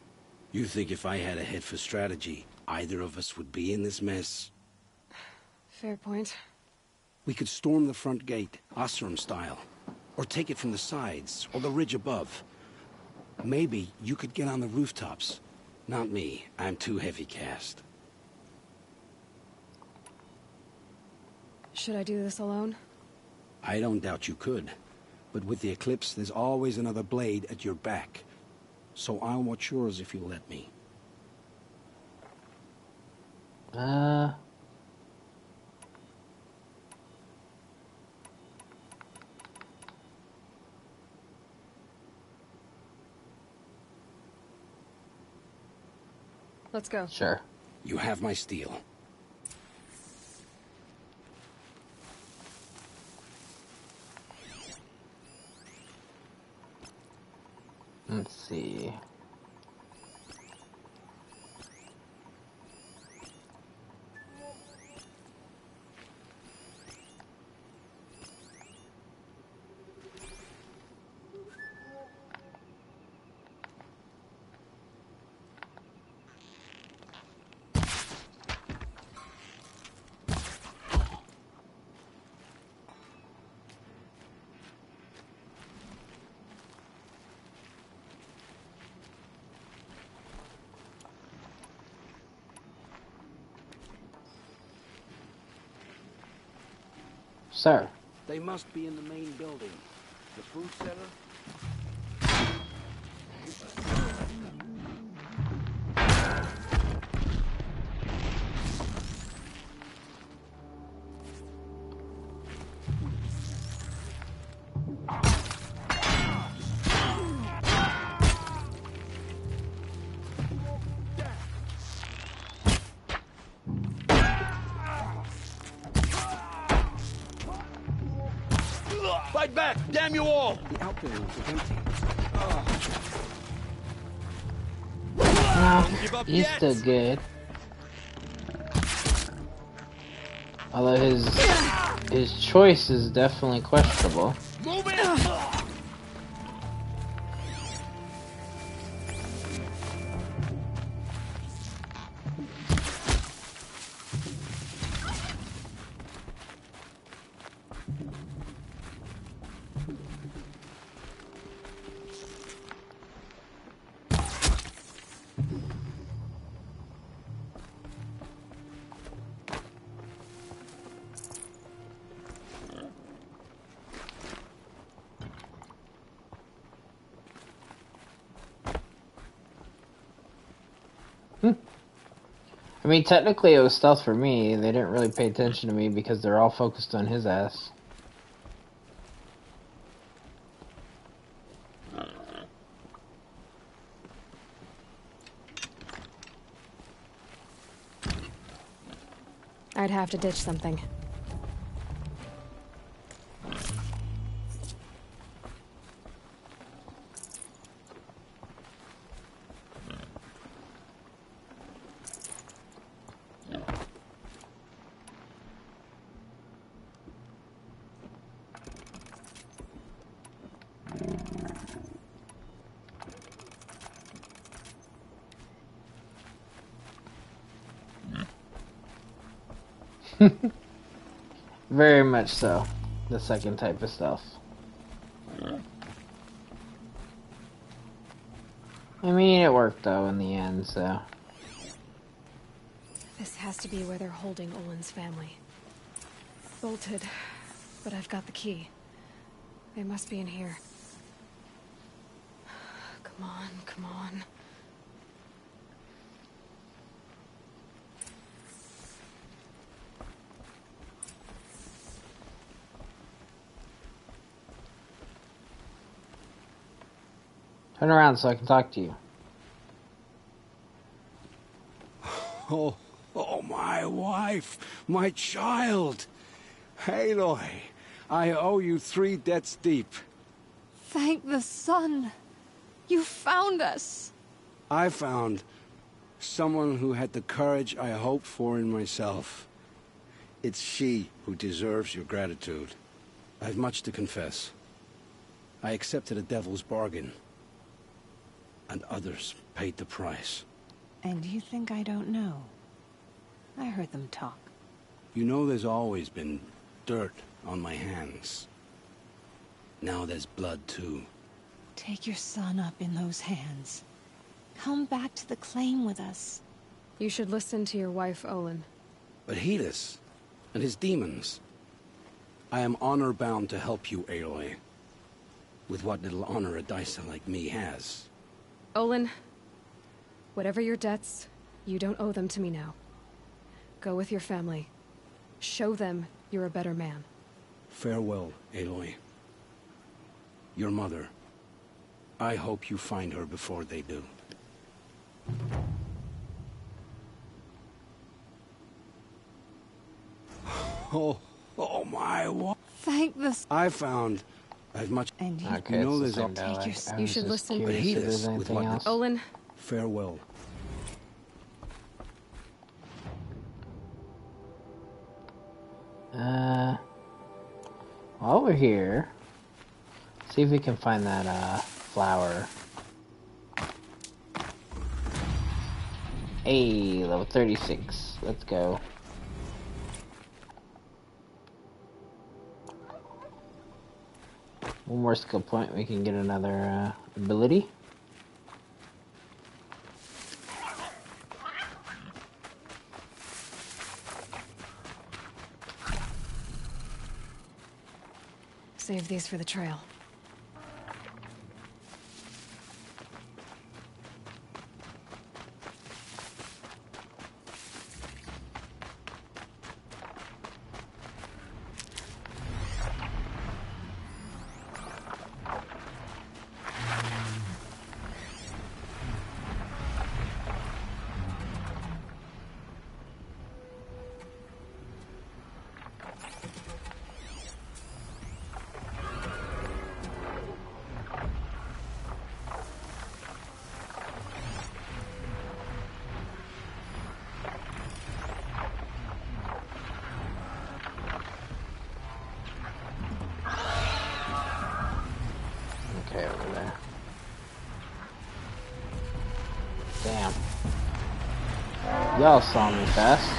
S20: You think if I had a head for strategy, either of us would be in this mess?
S18: Fair point.
S20: We could storm the front gate, Osram style. Or take it from the sides, or the ridge above. Maybe you could get on the rooftops. Not me. I'm too heavy cast.
S18: Should I do this alone?
S20: I don't doubt you could. But with the Eclipse, there's always another blade at your back. So I'll watch yours if you'll let me.
S18: Let's go.
S1: Sure.
S20: You have my steel.
S1: Let's see. Sir.
S20: They must be in the main building. The food cellar?
S15: Fight back! Damn you all!
S20: The outbuilding was empty.
S1: No, he's still good. Although his choice is definitely questionable.
S15: Move it!
S1: I mean, technically it was stealth for me. They didn't really pay attention to me because they're all focused on his ass.
S18: I'd have to ditch something.
S1: Very much so. The second type of stuff. I mean, it worked though in the end, so.
S18: This has to be where they're holding Olin's family. Bolted, but I've got the key. They must be in here. Come on, come on.
S1: Turn around so I can talk to you.
S20: Oh, my wife, my child. Aloy, I owe you 3 debts deep.
S3: Thank the sun. You found us.
S20: I found someone who had the courage I hoped for in myself. It's she who deserves your gratitude. I have much to confess. I accepted a devil's bargain, and others paid the price.
S12: And you think I don't know? I heard them talk.
S20: You know there's always been dirt on my hands. Now there's blood too.
S12: Take your son up in those hands. Come back to the claim with us.
S18: You should listen to your wife, Olin.
S20: But Helis and his demons. I am honor-bound to help you, Aloy. With what little honor a dicer like me has.
S18: Olin, whatever your debts, you don't owe them to me now. Go with your family. Show them you're a better man.
S20: Farewell, Aloy. Your mother. I hope you find her before they do. Oh my, what?
S3: Thank the...
S20: I found as much...
S12: And you,
S1: Okay,
S20: you know
S1: it's
S20: there's
S1: the
S20: all...
S1: same dialogue.
S18: You should listen.
S20: But he is with
S1: anything
S20: what...
S1: else.
S18: Olin,
S20: Farewell.
S1: While we're here, see if we can find that, flower. Hey, level 36. Let's go. One more skill point, we can get another, ability.
S18: save these for the trail.
S1: Okay, over there. Damn. Y'all saw me fast.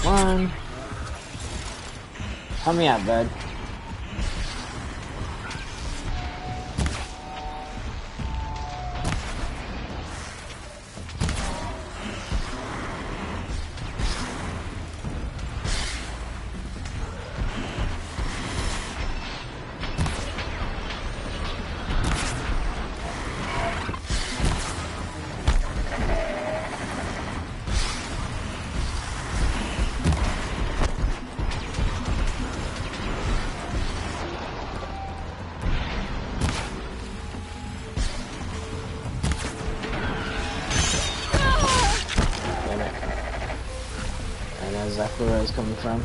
S1: Come on. Help me out, bud. exactly where I was coming from.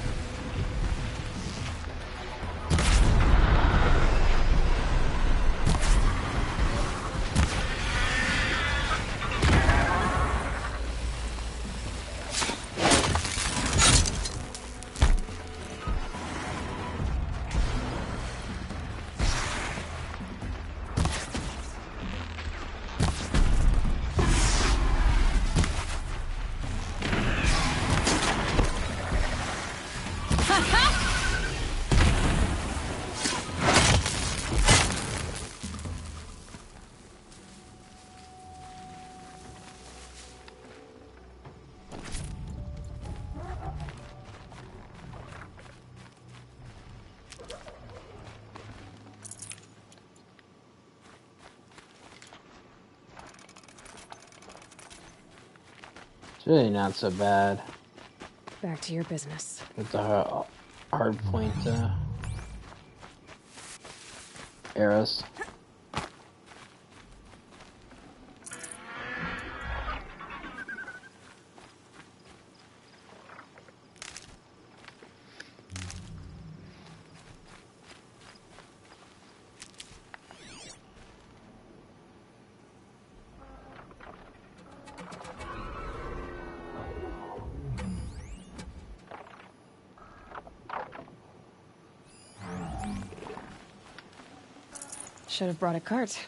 S1: It's really not so bad.
S18: Back to your business.
S1: With the hard point arrows.
S18: Should have brought a cart.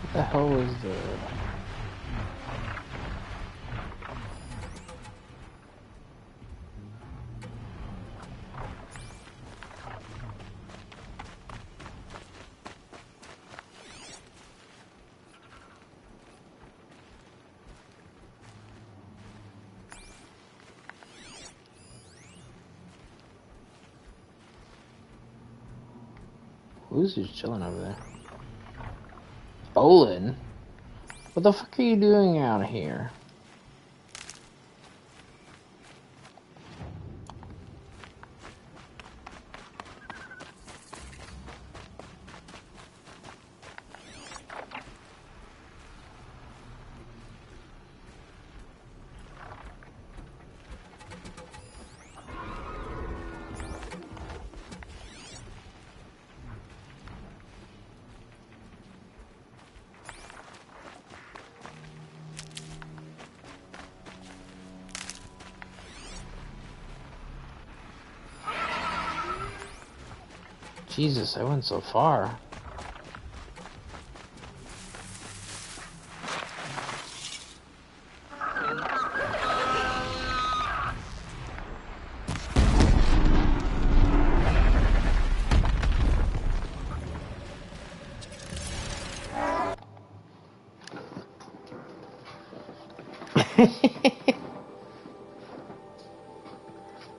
S1: What the hell was the... Who's just chilling over there? Olin? What the fuck are you doing out here? Jesus, I went so far.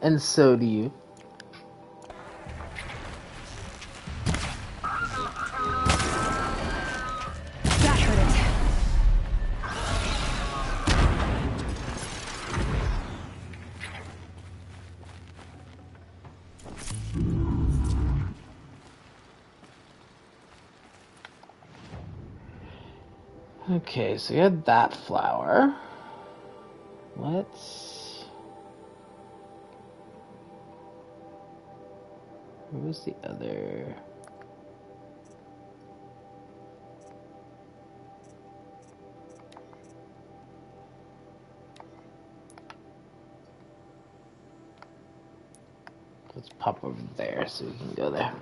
S1: And so do you.
S18: That hurt it.
S1: Okay, so we had that flower. Let's... What was the other... Let's pop over there so we can go there.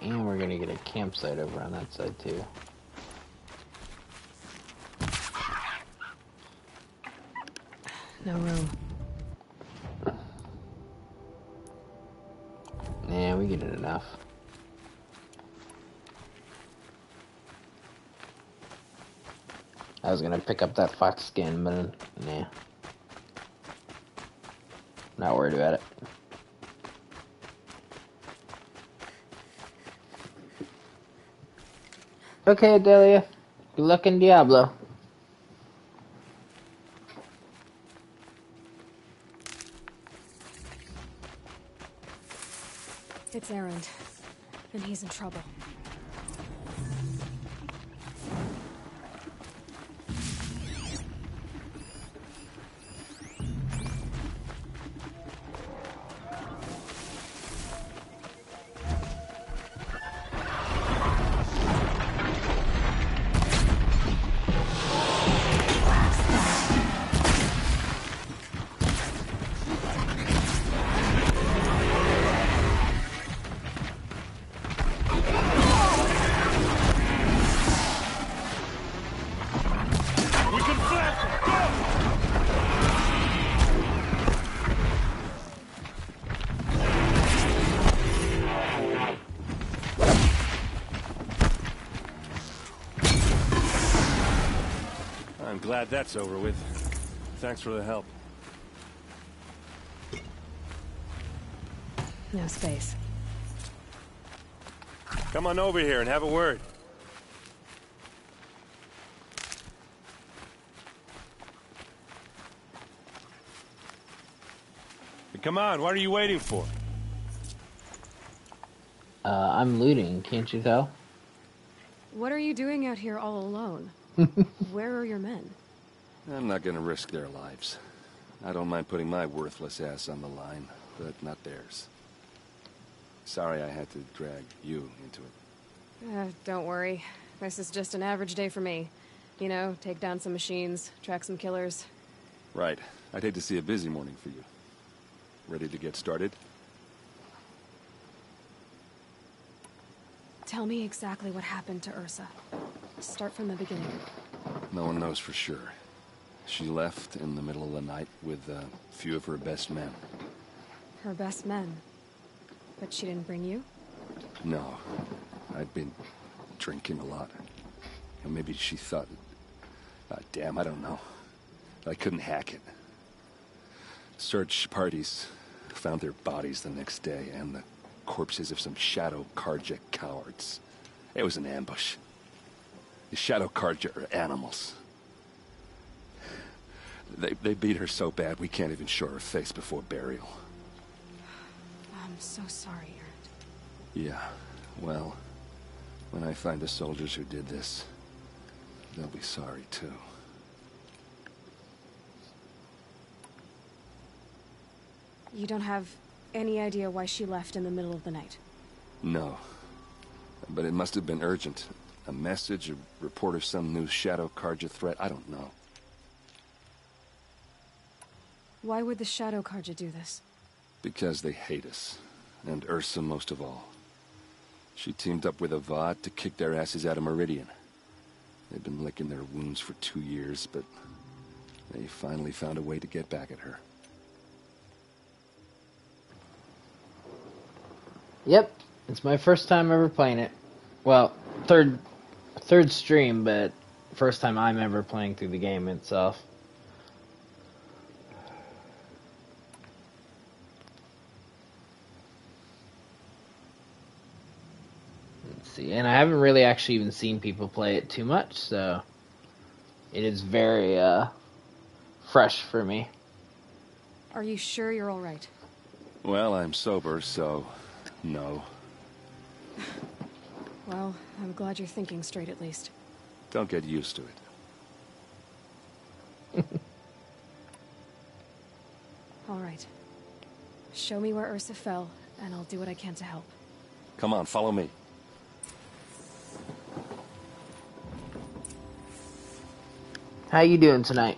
S1: And we're gonna get a campsite over on that side too.
S18: No room.
S1: Yeah, we get it enough. I was gonna pick up that fox skin, but nah. Not worried about it. Okay, Delia. Good luck in Diablo.
S18: It's Erend, and he's in trouble.
S17: I'm glad that's over with. Thanks for the help.
S18: No space.
S17: Come on over here and have a word. Come on, what are you waiting for?
S1: I'm looting, can't you tell?
S18: What are you doing out here all alone? Where are your men?
S17: I'm not gonna risk their lives. I don't mind putting my worthless ass on the line, but not theirs. Sorry I had to drag you into it.
S18: Don't worry. This is just an average day for me. You know, take down some machines, track some killers.
S17: Right. I'd hate to see a busy morning for you. Ready to get started?
S18: Tell me exactly what happened to Ursa. Start from the beginning.
S17: No one knows for sure. She left in the middle of the night with a few of her best men.
S18: Her best men? But she didn't bring you?
S17: No. I'd been drinking a lot. And maybe she thought... damn, I don't know. I couldn't hack it. Search parties found their bodies the next day, and the corpses of some Shadow Karja cowards. It was an ambush. The Shadow Karja are animals. They beat her so bad we can't even show her face before burial.
S18: I'm so sorry, Erend.
S17: Yeah, well, when I find the soldiers who did this, they'll be sorry too.
S18: You don't have any idea why she left in the middle of the night?
S17: No. But it must have been urgent. A message, a report of some new Shadow Karja threat, I don't know.
S18: Why would the Shadow Karja do this?
S17: Because they hate us. And Ursa most of all. She teamed up with Avad to kick their asses out of Meridian. They've been licking their wounds for 2 years, but they finally found a way to get back at her.
S1: Yep, it's my first time ever playing it. Well, third stream, but first time I'm ever playing through the game itself. Let's see, and I haven't really actually even seen people play it too much, so it is very fresh for me.
S18: Are you sure you're all right?
S17: Well, I'm sober, so no.
S18: Well, I'm glad you're thinking straight at least.
S17: Don't get used to it.
S18: All right. Show me where Ursa fell, and I'll do what I can to help.
S17: Come on, follow me.
S1: How you doing tonight?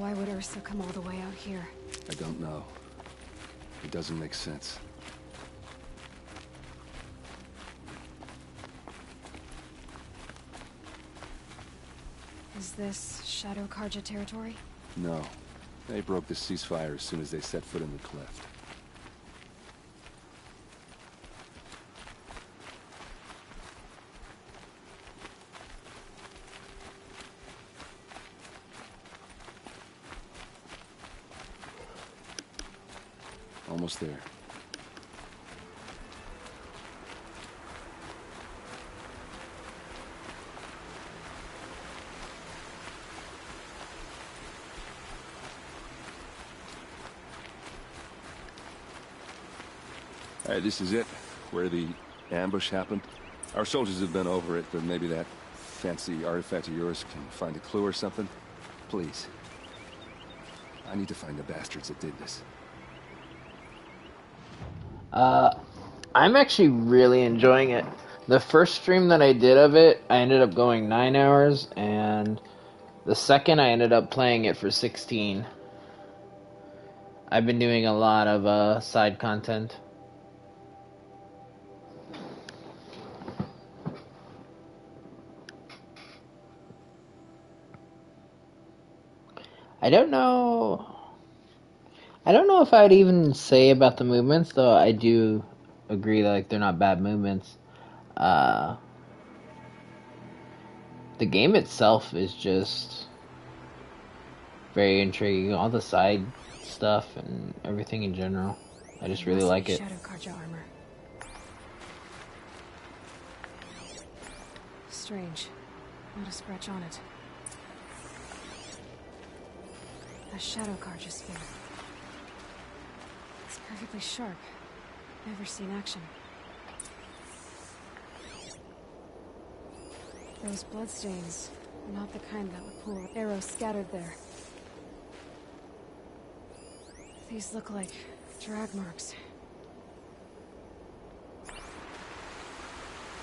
S18: Why would Ursa come all the way out here?
S17: I don't know. It doesn't make sense.
S18: Is this Shadow Karja territory?
S17: No. They broke the ceasefire as soon as they set foot in the cleft. Almost there. Alright, this is it. Where the ambush happened. Our soldiers have been over it, but maybe that fancy artifact of yours can find a clue or something? Please. I need to find the bastards that did this.
S1: I'm actually really enjoying it. The first stream that I did of it, I ended up going 9 hours, and the second I ended up playing it for 16. I've been doing a lot of side content. I don't know if I'd even say about the movements, though I do agree that like they're not bad movements. The game itself is just very intriguing. All the side stuff and everything in general. I just really like it.
S18: Shadow Karja armor. Strange. Not a scratch on it. A Shadow Karja spear. It's perfectly sharp. Never seen action. Those bloodstains, not the kind that would pull arrows scattered there. These look like drag marks.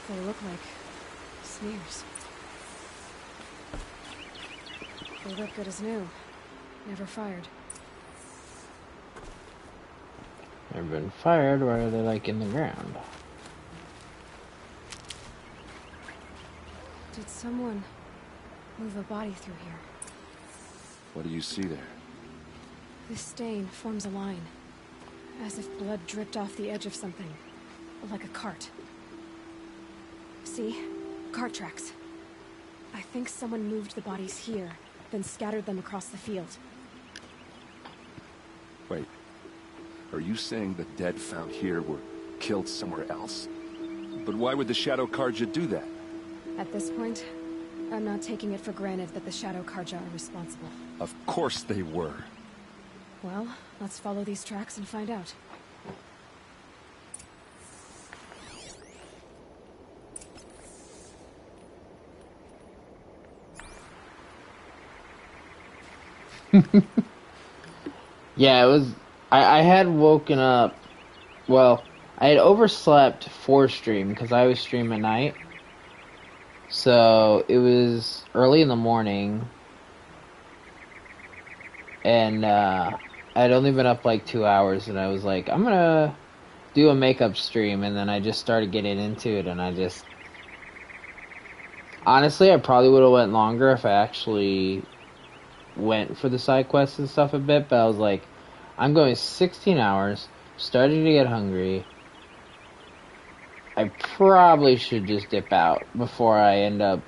S18: They look like smears. They look good as new. Never fired.
S1: Never been fired, why are they like in the ground?
S18: Did someone move a body through here?
S17: What do you see there?
S18: This stain forms a line, as if blood dripped off the edge of something, like a cart. See? Cart tracks. I think someone moved the bodies here, then scattered them across the field.
S17: Wait. Are you saying the dead found here were killed somewhere else? But why would the Shadow Karja do that?
S18: At this point, I'm not taking it for granted that the Shadow Karja are responsible.
S17: Of course they were.
S18: Well, let's follow these tracks and find out.
S1: Yeah, it was... I had woken up... Well, I had overslept for stream, because I always stream at night. So, it was early in the morning. And, I'd only been up like 2 hours, and I was like, I'm gonna do a makeup stream, and then I just started getting into it, and I just... Honestly, I probably would have went longer if I actually went for the side quests and stuff a bit, but I was like, I'm going 16 hours, starting to get hungry. I probably should just dip out before I end up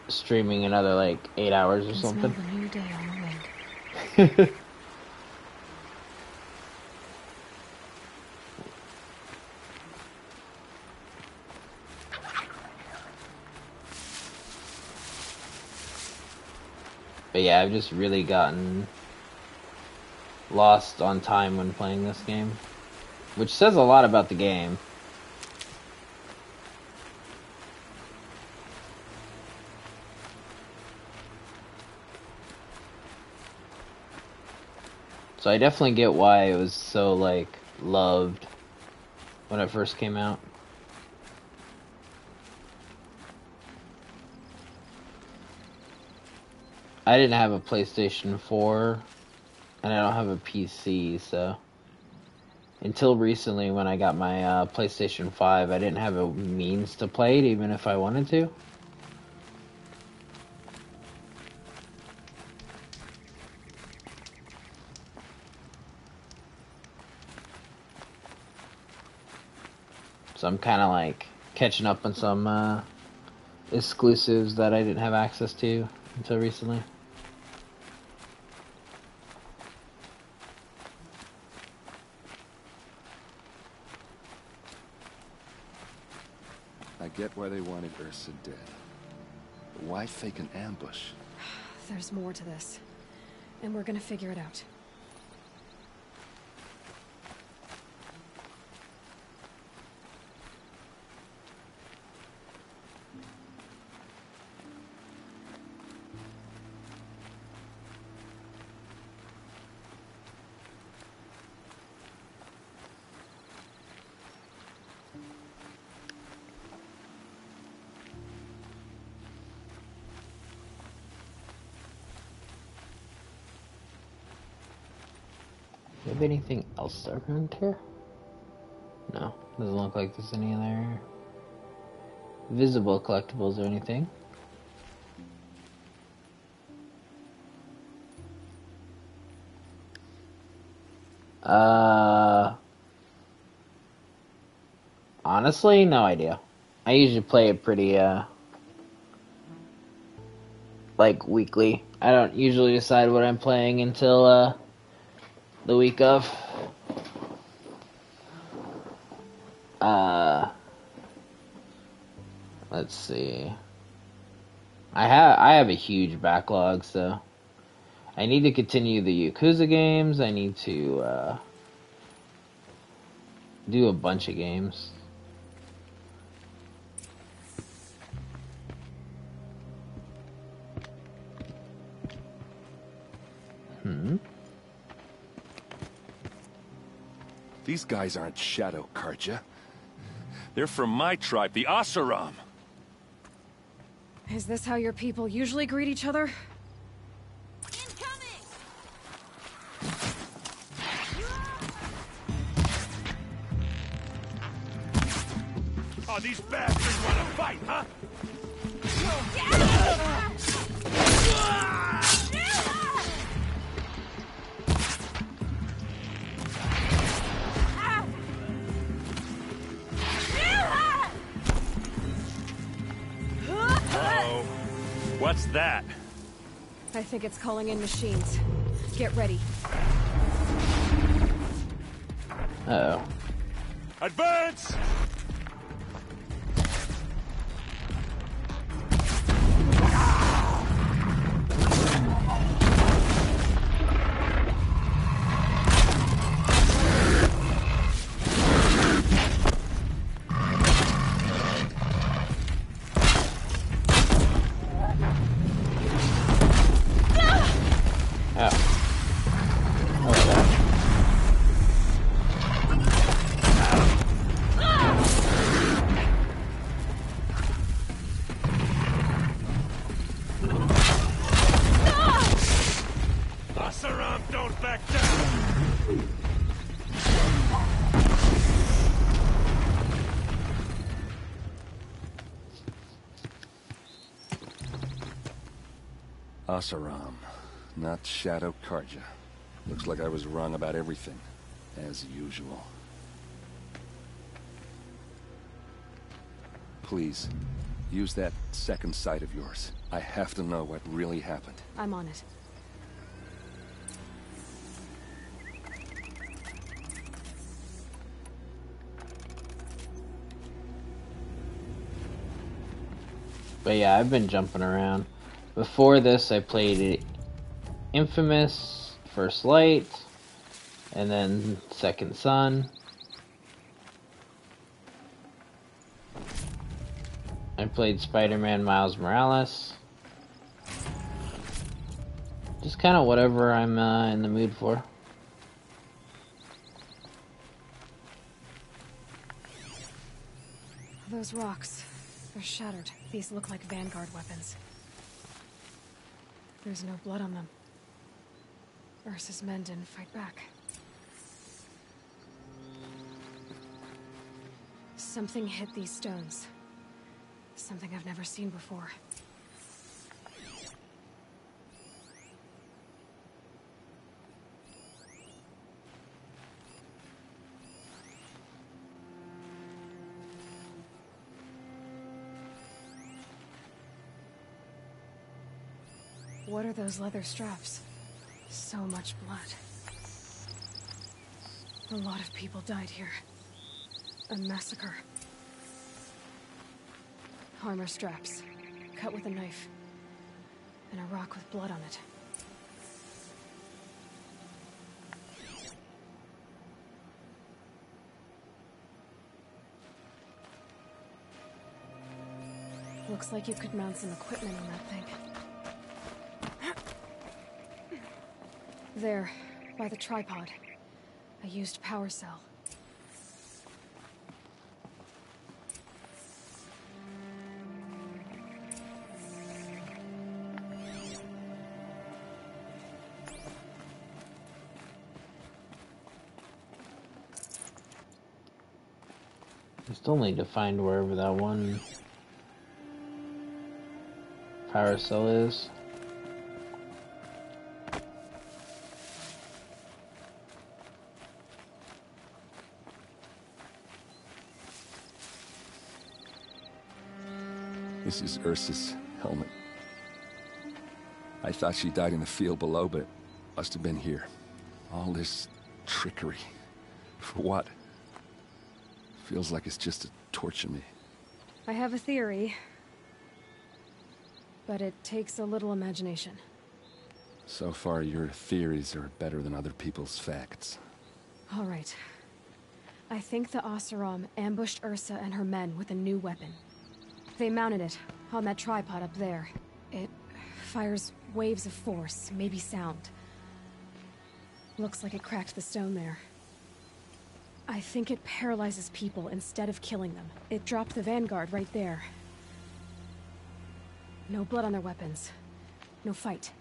S1: streaming another like 8 hours or something.
S18: Smell the new day on the wind.
S1: But yeah, I've just really gotten lost on time when playing this game, which says a lot about the game. So I definitely get why it was so, like, loved when it first came out. I didn't have a PlayStation 4, and I don't have a PC, so until recently when I got my PlayStation 5, I didn't have a means to play it, even if I wanted to. So I'm kind of like catching up on some exclusives that I didn't have access to until recently.
S17: I get why they wanted Ursa dead. But why fake an ambush?
S18: There's more to this, and we're gonna figure it out.
S1: Do you have anything else around here? No, doesn't look like there's any other visible collectibles or anything. Honestly, no idea. I usually play it pretty, like, weekly. I don't usually decide what I'm playing until, the week of. Let's see. I have a huge backlog, so I need to continue the Yakuza games. I need to, do a bunch of games.
S17: These guys aren't Shadow Karja. They're from my tribe, the Oseram.
S18: Is this how your people usually greet each other?
S15: Oh, these bastards want to fight, huh?
S17: Uh-oh. What's that?
S18: I think it's calling in machines. Get ready.
S1: Uh-oh.
S15: Advance! Don't back down!
S17: Oseram, not Shadow Karja. Looks like I was wrong about everything, as usual. Please, use that second sight of yours. I have to know what really happened.
S18: I'm on it.
S1: But yeah, I've been jumping around. Before this, I played Infamous, First Light, and then Second Son. I played Spider-Man Miles Morales. Just kind of whatever I'm in the mood for.
S18: Those rocks, they're shattered. These look like Vanguard weapons. There's no blood on them. Ursa's men didn't fight back. Something hit these stones. Something I've never seen before. What are those leather straps? So much blood. A lot of people died here. A massacre. Armor straps, cut with a knife, and a rock with blood on it. Looks like you could mount some equipment on that thing. There, by the tripod. A used power cell.
S1: I still need to find wherever that one power cell is.
S17: This is Ursa's helmet. I thought she died in the field below, but it must have been here. All this trickery. For what? Feels like it's just to torture me.
S18: I have a theory, but it takes a little imagination.
S17: So far, your theories are better than other people's facts.
S18: All right. I think the Oseram ambushed Ursa and her men with a new weapon. They mounted it on that tripod up there. It fires waves of force, maybe sound. Looks like it cracked the stone there. I think it paralyzes people instead of killing them. It dropped the vanguard right there. No blood on their weapons. No fight.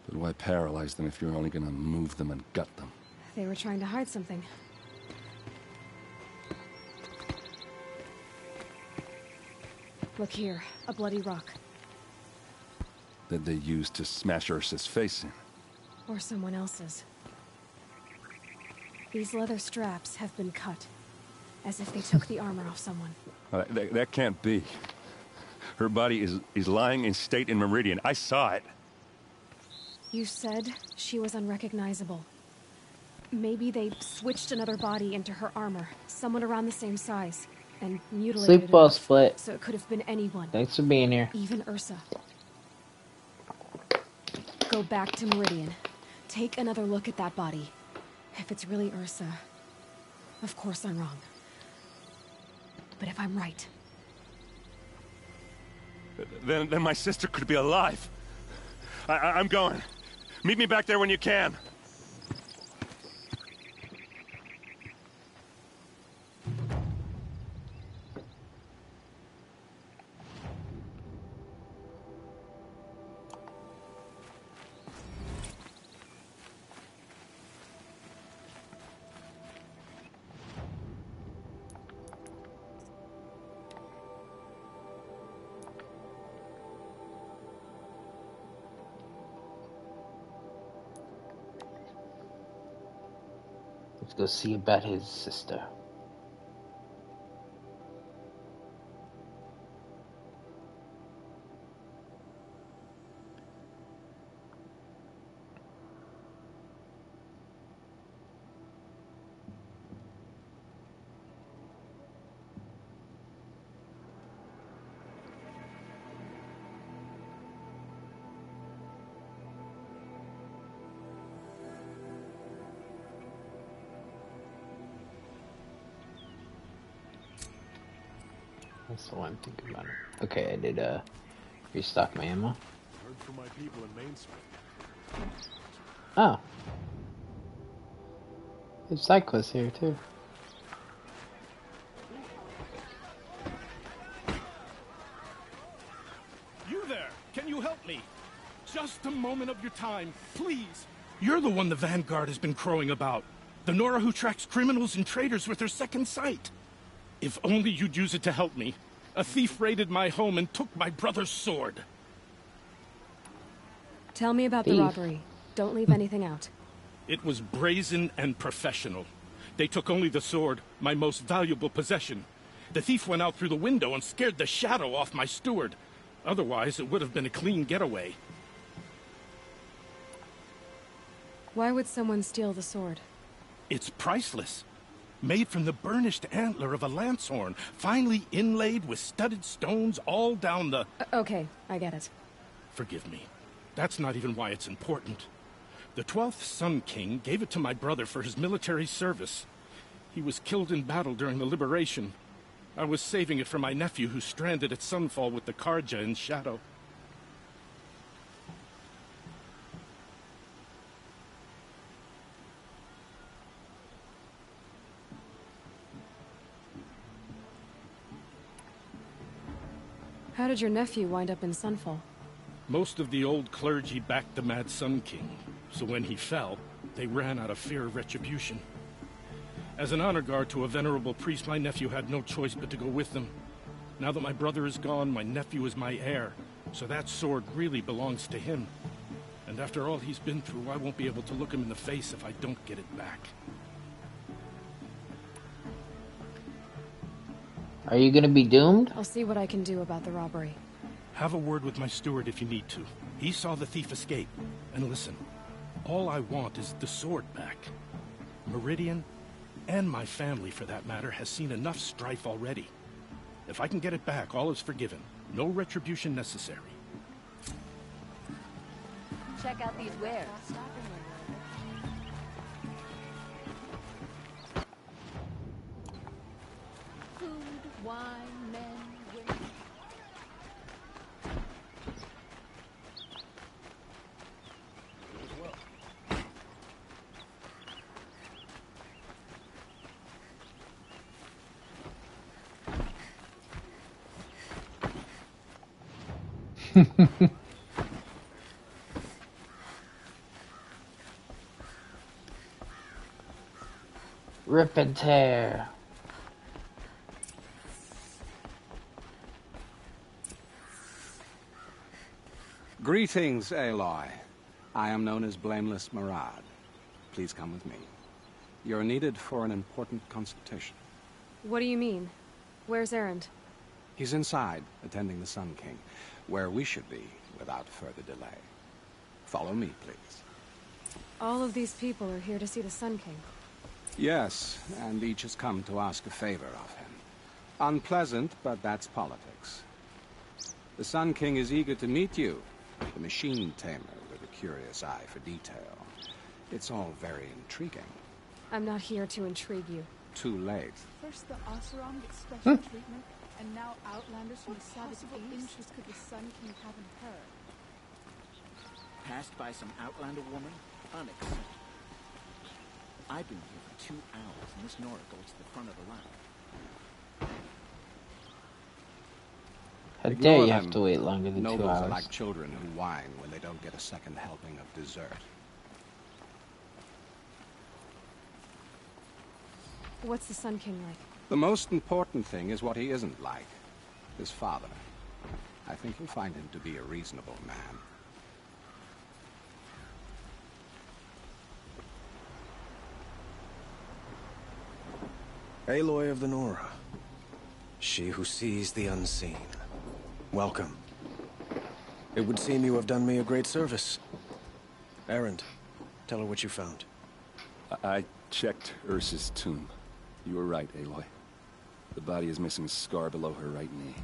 S17: But why paralyze them if you're only gonna move them and gut them?
S18: They were trying to hide something. Look here, a bloody rock.
S17: That they used to smash Ursa's face in.
S18: Or someone else's. These leather straps have been cut, as if they took the armor off someone.
S17: That can't be. Her body is lying in state in Meridian. I saw it.
S18: You said she was unrecognizable. Maybe they switched another body into her armor, someone around the same size, and mutilated
S1: Sleep well,
S18: it,
S1: Split.
S18: so it could have been anyone.
S1: Thanks for being here.
S18: Even Ursa. Go back to Meridian. Take another look at that body. If it's really Ursa, of course I'm wrong. But if I'm right...
S17: Then my sister could be alive. I'm going. Meet me back there when you can.
S1: Let's go see about his sister. That's the one I'm thinking about. Okay, I did restock my ammo.
S21: Heard from my people in Main Street.
S1: Oh. There's side quests here too.
S15: You there! Can you help me? Just
S11: a moment of your time, please. You're the one the Vanguard has been crowing about. The Nora who tracks criminals and traitors with her second sight. If only you'd use it to help me. A thief raided my home and took my brother's sword.
S18: Tell me about the robbery. Don't leave anything out.
S11: It was brazen and professional. They took only the sword, my most valuable possession. The thief went out through the window and scared the shadow off my steward. Otherwise, it would have been a clean getaway.
S18: Why would someone steal the sword?
S11: It's priceless. Made from the burnished antler of a lancehorn, finely inlaid with studded stones all down the...
S18: Okay, I get it.
S11: Forgive me. That's not even why it's important. The 12th Sun King gave it to my brother for his military service. He was killed in battle during the liberation. I was saving it for my nephew who's stranded at Sunfall with the Karja in Shadow.
S18: How did your nephew wind up in Sunfall?
S11: Most of the old clergy backed the Mad Sun King, so when he fell, they ran out of fear of retribution. As an honor guard to a venerable priest, my nephew had no choice but to go with them. Now that my brother is gone, my nephew is my heir, so that sword really belongs to him. And after all he's been through, I won't be able to look him in the face if I don't get it back.
S1: Are you gonna be doomed?
S18: I'll see what I can do about the robbery.
S11: Have a word with my steward if you need to. He saw the thief escape. And listen, all I want is the sword back. Meridian, and my family for that matter, has seen enough strife already. If I can get it back, all is forgiven. No retribution necessary.
S4: Check out these wares. Food, wine, men, women.
S1: Rip and tear.
S6: Greetings, Aloy. I am known as Blameless Murad. Please come with me. You're needed for an important consultation.
S18: What do you mean? Where's Erend?
S6: He's inside, attending the Sun King, where we should be without further delay. Follow me, please.
S18: All of these people are here to see the Sun King.
S6: Yes, and each has come to ask a favor of him. Unpleasant, but that's politics. The Sun King is eager to meet you, the machine tamer with a curious eye for detail. It's all very intriguing.
S18: I'm not here to intrigue you.
S6: Too late.
S22: First the Oseram gets special treatment, and now Outlanders from the Savage interest could the Sun King have in her?
S23: Passed by some Outlander woman? Unacceptable. I've been here for 2 hours, and this Nora goes to the front of the line.
S1: How dare you have to wait longer than 2
S6: Nobles
S1: hours?
S6: are like children who whine when they don't get a second helping of dessert.
S18: What's the Sun King like?
S6: The most important thing is what he isn't like. His father. I think you'll find him to be a reasonable man.
S24: Aloy of the Nora. She who sees the unseen. Welcome. It would seem you have done me a great service. Erend, tell her what you found.
S17: I checked Ursa's tomb. You were right, Aloy. The body is missing a scar below her right knee.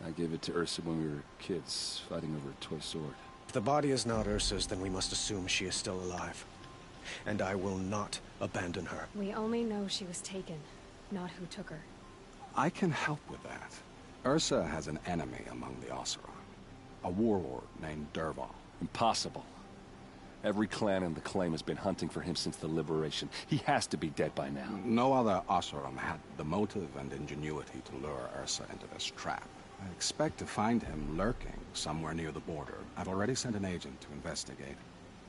S17: I gave it to Ursa when we were kids, fighting over a toy sword.
S24: If the body is not Ursa's, then we must assume she is still alive. And I will not abandon her.
S18: We only know she was taken, not who took her.
S6: I can help with that. Ursa has an enemy among the Oseram. A warlord named Dervahl.
S17: Impossible. Every clan in the claim has been hunting for him since the liberation. He has to be dead by now.
S6: No other Oseram had the motive and ingenuity to lure Ursa into this trap. I expect to find him lurking somewhere near the border. I've already sent an agent to investigate.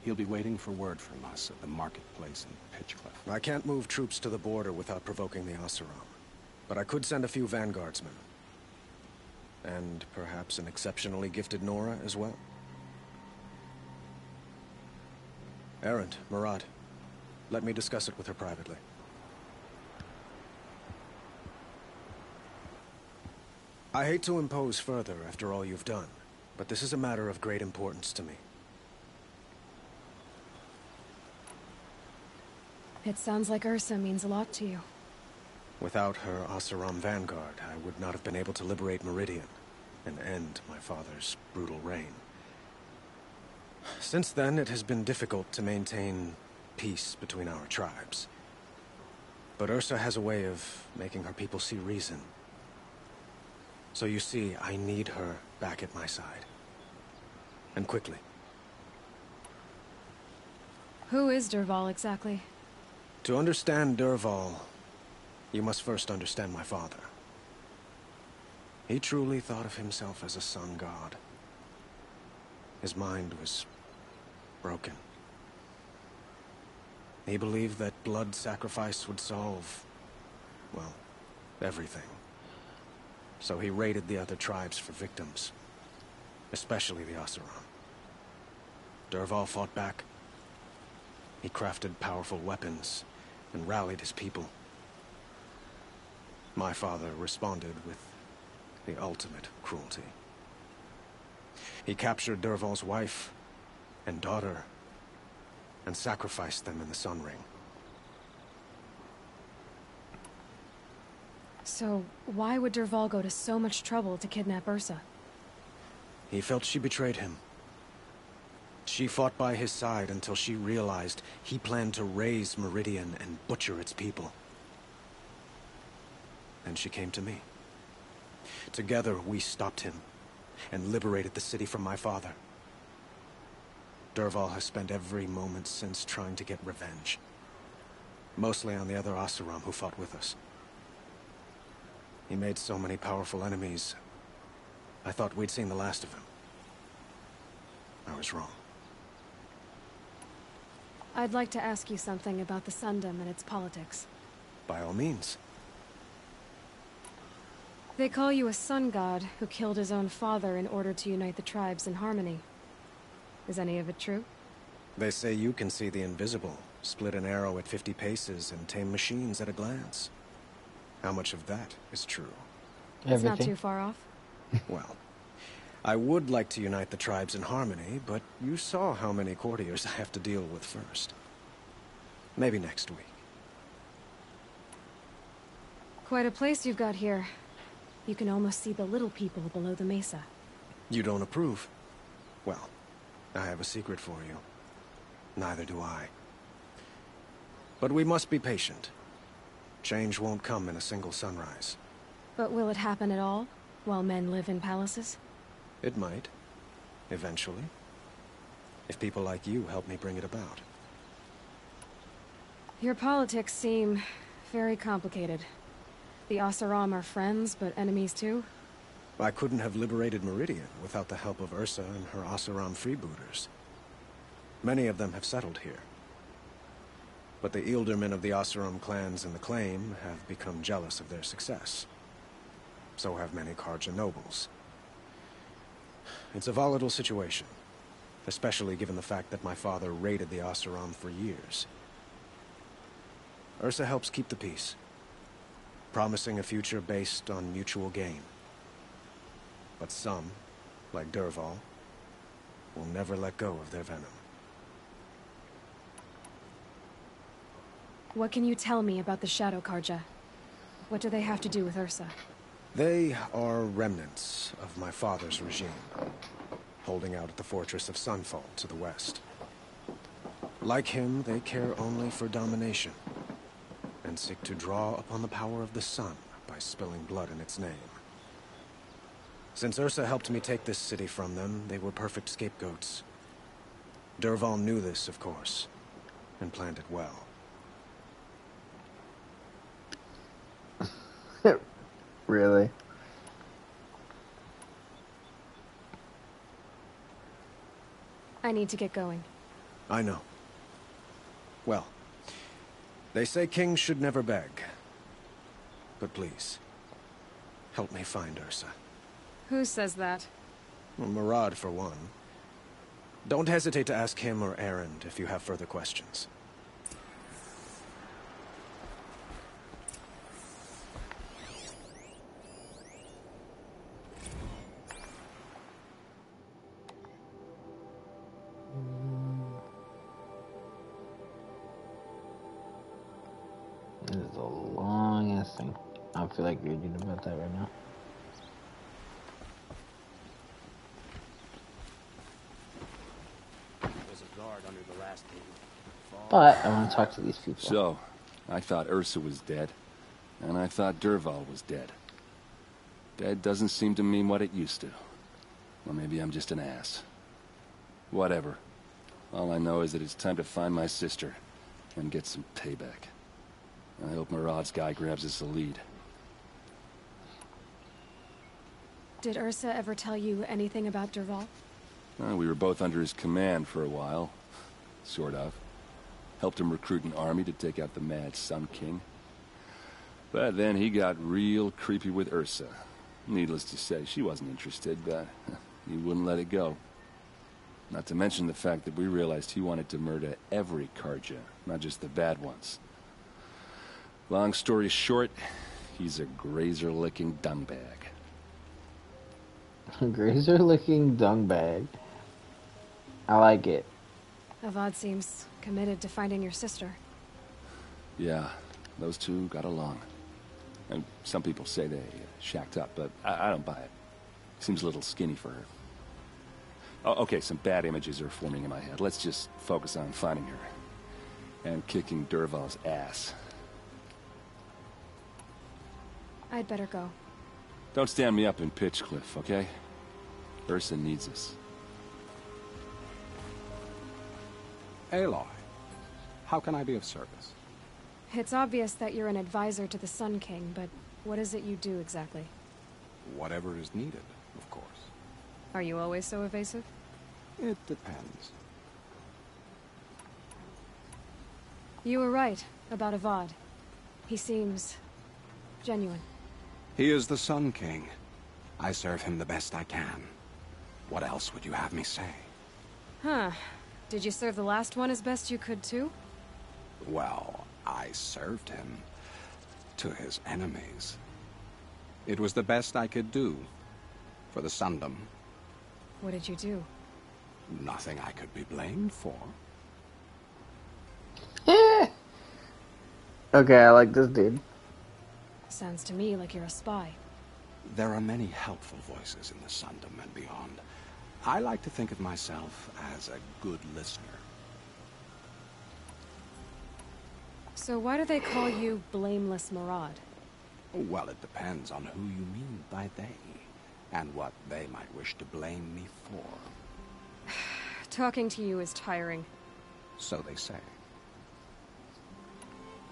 S6: He'll be waiting for word from us at the marketplace in Pitchcliff.
S24: I can't move troops to the border without provoking the Oseram. But I could send a few vanguardsmen. And perhaps an exceptionally gifted Nora as well. Erend, Murad, let me discuss it with her privately. I hate to impose further after all you've done, but this is a matter of great importance to me.
S18: It sounds like Ursa means a lot to you.
S24: Without her Oseram vanguard, I would not have been able to liberate Meridian and end my father's brutal reign. Since then, it has been difficult to maintain peace between our tribes. But Ursa has a way of making her people see reason. So you see, I need her back at my side. And quickly.
S18: Who is Dervahl exactly?
S24: To understand Dervahl, you must first understand my father. He truly thought of himself as a sun god. His mind was broken. He believed that blood sacrifice would solve, well, everything. So he raided the other tribes for victims, especially the Oseram. Dervahl fought back. He crafted powerful weapons and rallied his people. My father responded with the ultimate cruelty. He captured Dervahl's wife and daughter and sacrificed them in the Sun Ring.
S18: So, why would Dervahl go to so much trouble to kidnap Ursa?
S24: He felt she betrayed him. She fought by his side until she realized he planned to raise Meridian and butcher its people. Then she came to me. Together, we stopped him and liberated the city from my father. Dervahl has spent every moment since trying to get revenge. Mostly on the other Oseram who fought with us. He made so many powerful enemies, I thought we'd seen the last of him. I was wrong.
S18: I'd like to ask you something about the Sundom and its politics.
S24: By all means.
S18: They call you a sun god who killed his own father in order to unite the tribes in harmony. Is any of it true?
S24: They say you can see the invisible, split an arrow at 50 paces, and tame machines at a glance. How much of that is true?
S18: It's not too far off.
S24: Well, I would like to unite the tribes in harmony, but you saw how many courtiers I have to deal with first. Maybe next week.
S18: Quite a place you've got here. You can almost see the little people below the mesa.
S24: You don't approve? Well, I have a secret for you. Neither do I. But we must be patient. Change won't come in a single sunrise.
S18: But will it happen at all, while men live in palaces?
S24: It might. Eventually. If people like you help me bring it about.
S18: Your politics seem very complicated. The Oseram are friends, but enemies too?
S24: I couldn't have liberated Meridian without the help of Ursa and her Oseram freebooters. Many of them have settled here. But the Ealdormen of the Oseram clans in the claim have become jealous of their success. So have many Karja nobles. It's a volatile situation, especially given the fact that my father raided the Oseram for years. Ursa helps keep the peace, promising a future based on mutual gain. But some, like Dervahl, will never let go of their venom.
S18: What can you tell me about the Shadow Karja? What do they have to do with Ursa?
S24: They are remnants of my father's regime, holding out at the fortress of Sunfall to the west. Like him, they care only for domination, and seek to draw upon the power of the sun by spilling blood in its name. Since Ursa helped me take this city from them, they were perfect scapegoats. Dervahl knew this, of course, and planned it well.
S1: Really?
S18: I need to get going.
S24: I know. Well, they say kings should never beg. But please, help me find Ursa.
S18: Who says that?
S24: Well, Murad, for one. Don't hesitate to ask him or Erend if you have further questions.
S1: This is a long ass thing. I don't feel like reading about that right now.
S23: There's a guard under the last gate.
S1: But I want to talk to these people.
S17: So, I thought Ursa was dead, and I thought Dervahl was dead. Dead doesn't seem to mean what it used to. Or maybe I'm just an ass. Whatever. All I know is that it's time to find my sister and get some payback. I hope Murad's guy grabs us a lead.
S18: Did Ursa ever tell you anything about Dervahl?
S17: We were both under his command for a while. Sort of. Helped him recruit an army to take out the Mad Sun King. But then he got real creepy with Ursa. Needless to say, she wasn't interested, but he wouldn't let it go. Not to mention the fact that we realized he wanted to murder every Karja, not just the bad ones. Long story short, he's a grazer-licking dungbag.
S1: Grazer-licking dungbag. I like it.
S18: Avad seems committed to finding your sister.
S17: Yeah, those two got along. And some people say they shacked up, but I don't buy it. Seems a little skinny for her. Oh, okay, some bad images are forming in my head. Let's just focus on finding her. And kicking Dervahl's ass.
S18: I'd better go.
S17: Don't stand me up in Pitchcliff, okay? Ursa needs us.
S6: Aloy, how can I be of service?
S18: It's obvious that you're an advisor to the Sun King, but what is it you do exactly?
S6: Whatever is needed, of course.
S18: Are you always so evasive?
S6: It depends.
S18: You were right about Avad. He seems genuine.
S6: He is the Sun King. I serve him the best I can. What else would you have me say?
S18: Huh. Did you serve the last one as best you could, too?
S6: Well, I served him to his enemies. It was the best I could do for the Sundom.
S18: What did you do?
S6: Nothing I could be blamed for.
S1: Okay, I like this dude.
S18: Sounds to me like you're a spy.
S6: There are many helpful voices in the Sundom and beyond. I like to think of myself as a good listener.
S18: So why do they call you Blameless Murad?
S6: Well, it depends on who you mean by they, and what they might wish to blame me for.
S18: Talking to you is tiring.
S6: So they say.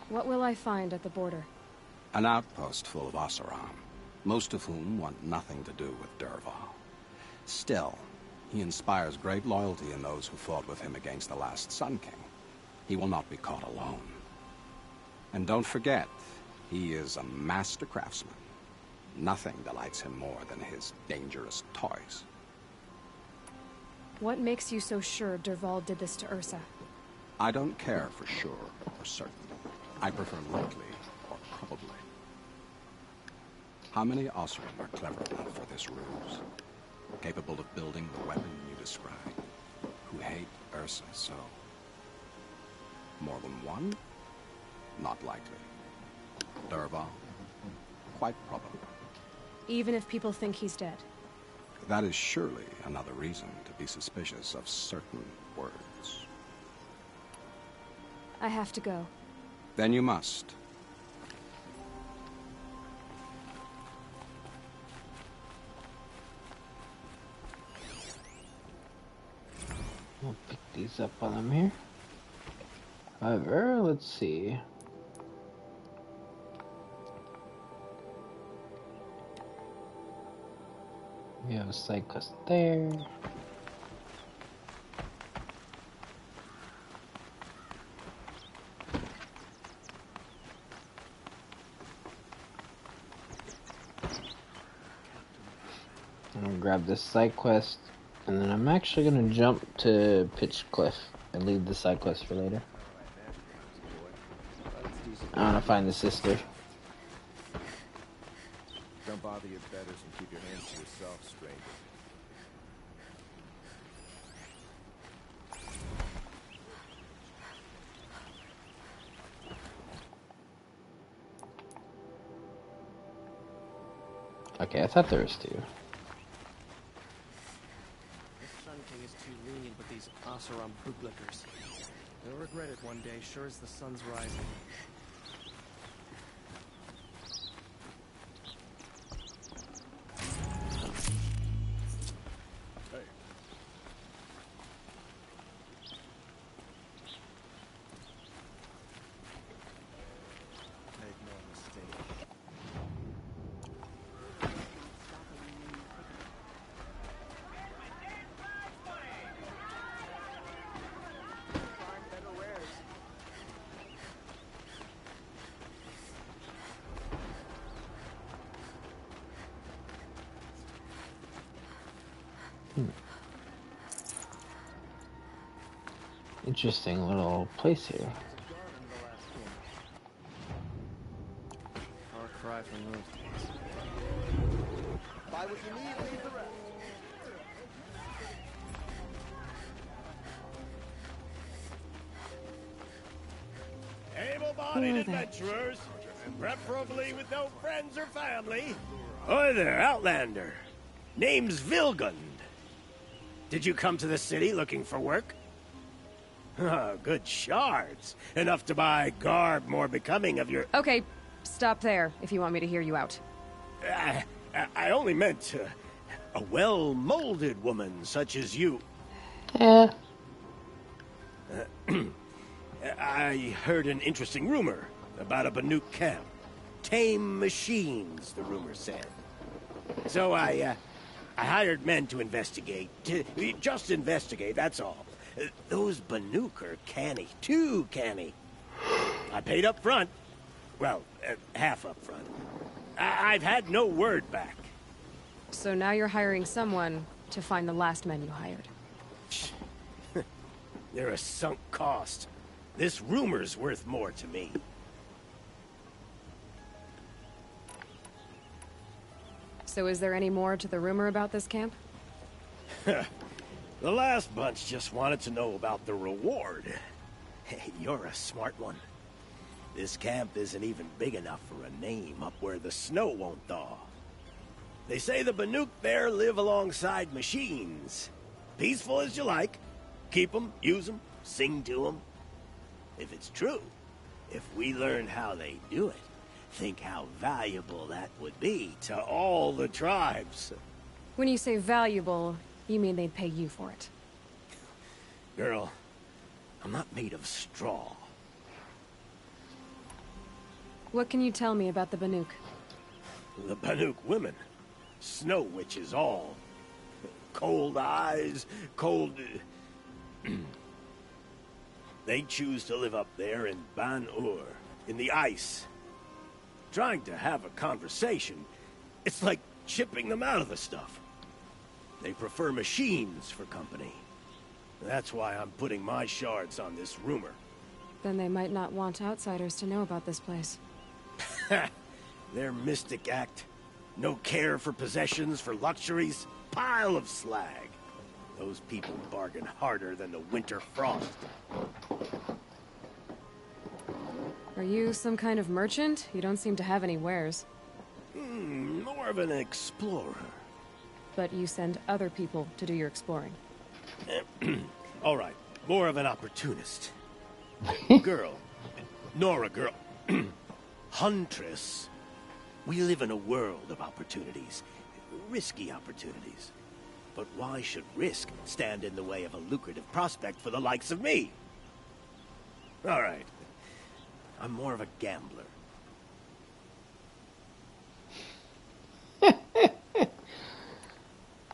S18: What will I find at the border?
S6: An outpost full of Oseram, most of whom want nothing to do with Dervahl. Still, he inspires great loyalty in those who fought with him against the last Sun King. He will not be caught alone. And don't forget, he is a master craftsman. Nothing delights him more than his dangerous toys.
S18: What makes you so sure Dervahl did this to Ursa?
S6: I don't care for sure or certain. I prefer likely or probably. How many Oseram are clever enough for this ruse? Capable of building the weapon you describe? Who hate Ursa so? More than one? Not likely. Dervahl? Quite probable.
S18: Even if people think he's dead?
S6: That is surely another reason to be suspicious of certain words.
S18: I have to go.
S6: Then you must.
S1: I'll pick these up while I'm here. However, let's see. We have a side quest there. I'm gonna grab this side quest, and then I'm actually gonna jump to Pitch Cliff and leave the side quest for later. I wanna find the sister.
S2: Don't bother your betters and keep your hands to yourself, stranger.
S1: Okay, I thought there was two.
S8: The Sun King is too lenient with these Oseram bootlickers. They'll regret it one day, sure as the sun's rising.
S1: Interesting little place here.
S8: Far cry from those days.
S23: Buy what you need, leave the rest.
S9: Able-bodied adventurers, preferably with no friends or family. Hi there, Outlander. Name's Vilgund. Did you come to the city looking for work? Good shards. Enough to buy garb more becoming of your...
S18: Okay, stop there if you want me to hear you out.
S9: I only meant a well-molded woman such as you.
S1: Yeah.
S9: I heard an interesting rumor about a Banuk camp. Tame machines, the rumor said. So I hired men to investigate. Just investigate, that's all. Those Banuk are canny, too canny. I paid up front. Well, half up front. I've had no word back.
S18: So now you're hiring someone to find the last men you hired.
S9: They're a sunk cost. This rumor's worth more to me.
S18: So is there any more to the rumor about this camp?
S9: The last bunch just wanted to know about the reward. Hey, you're a smart one. This camp isn't even big enough for a name up where the snow won't thaw. They say the Banuk there live alongside machines. Peaceful as you like. Keep them, use them, sing to them. If it's true, if we learn how they do it, think how valuable that would be to all the tribes.
S18: When you say valuable, you mean they'd pay you for it?
S9: Girl, I'm not made of straw.
S18: What can you tell me about the Banuk?
S9: The Banuk women. Snow witches all. Cold eyes, cold... They choose to live up there in Ban-Ur, in the ice. Trying to have a conversation, it's like chipping them out of the stuff. They prefer machines for company. That's why I'm putting my shards on this rumor.
S18: Then they might not want outsiders to know about this place.
S9: Their mystic act. No care for possessions, for luxuries. Pile of slag. Those people bargain harder than the winter frost.
S18: Are you some kind of merchant? You don't seem to have any wares.
S9: More of an explorer.
S18: But you send other people to do your exploring.
S9: All right, more of an opportunist. Girl. Nora, girl. Huntress. We live in a world of opportunities. Risky opportunities. But why should risk stand in the way of a lucrative prospect for the likes of me? All right. I'm more of a gambler.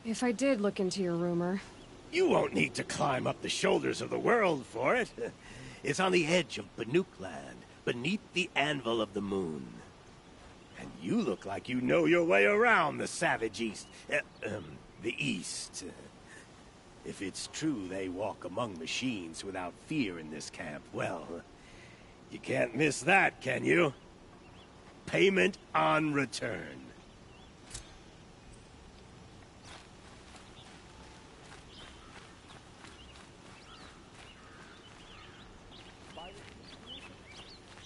S18: If I did look into your rumor...
S9: You won't need to climb up the shoulders of the world for it. It's on the edge of Banuk land, beneath the anvil of the moon. And you look like you know your way around the savage East. The East. If it's true they walk among machines without fear in this camp, well, you can't miss that, can you? Payment on return.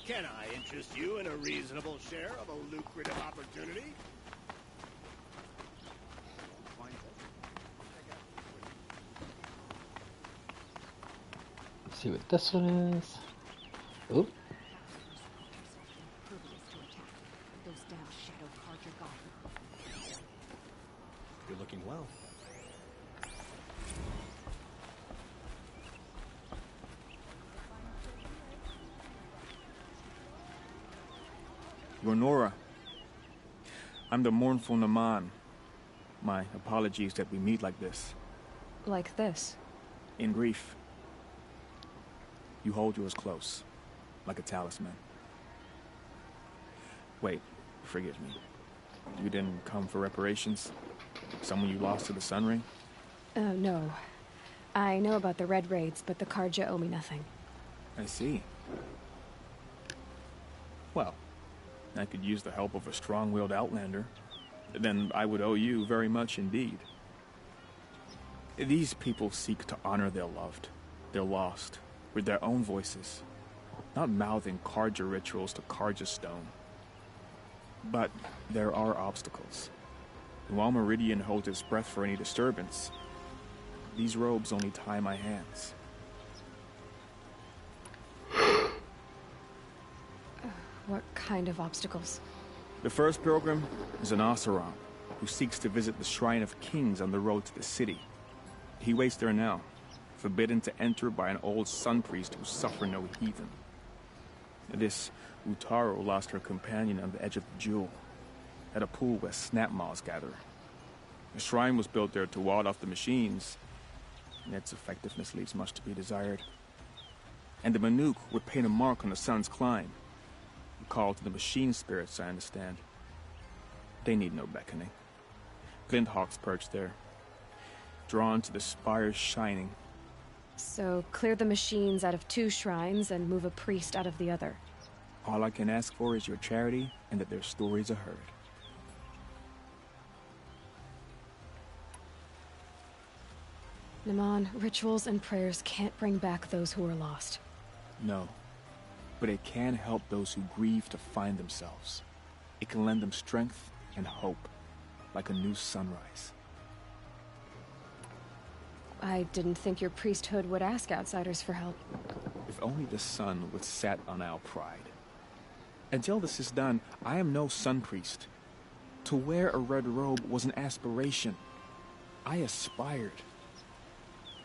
S9: Can I interest you in a reasonable share of a lucrative opportunity?
S1: Let's see what this one is. Oop.
S24: You're looking well.
S5: You're Nora. I'm the mournful Naman. My apologies that we meet like this.
S18: Like this?
S5: In grief. You hold yours close, like a talisman. Wait, forgive me. You didn't come for reparations? Someone you lost to the Sun Ring?
S18: No. I know about the Red Raids, but the Karja owe me nothing.
S5: I see. Well, I could use the help of a strong-willed outlander. Then I would owe you very much indeed. These people seek to honor their loved, their lost, with their own voices, not mouthing Karja rituals to Karja stone. But there are obstacles. And while Meridian holds its breath for any disturbance, these robes only tie my hands.
S18: What kind of obstacles?
S5: The first pilgrim is an Oseram, who seeks to visit the Shrine of Kings on the road to the city. He waits there now, forbidden to enter by an old sun priest who suffer no heathen. This Utaro lost her companion on the edge of the jewel, at a pool where snap maws gather. The shrine was built there to ward off the machines, and its effectiveness leaves much to be desired. And the Manuk would paint a mark on the sun's climb, a call to the machine spirits, I understand. They need no beckoning. Glint hawks perch there, drawn to the spires shining.
S18: So, clear the machines out of 2 shrines and move a priest out of the other.
S5: All I can ask for is your charity and that their stories are heard.
S18: Naman, rituals and prayers can't bring back those who are lost.
S5: No, but it can help those who grieve to find themselves. It can lend them strength and hope, like a new sunrise.
S18: I didn't think your priesthood would ask outsiders for help.
S5: If only the sun would set on our pride. Until this is done, I am no sun priest. To wear a red robe was an aspiration. I aspired.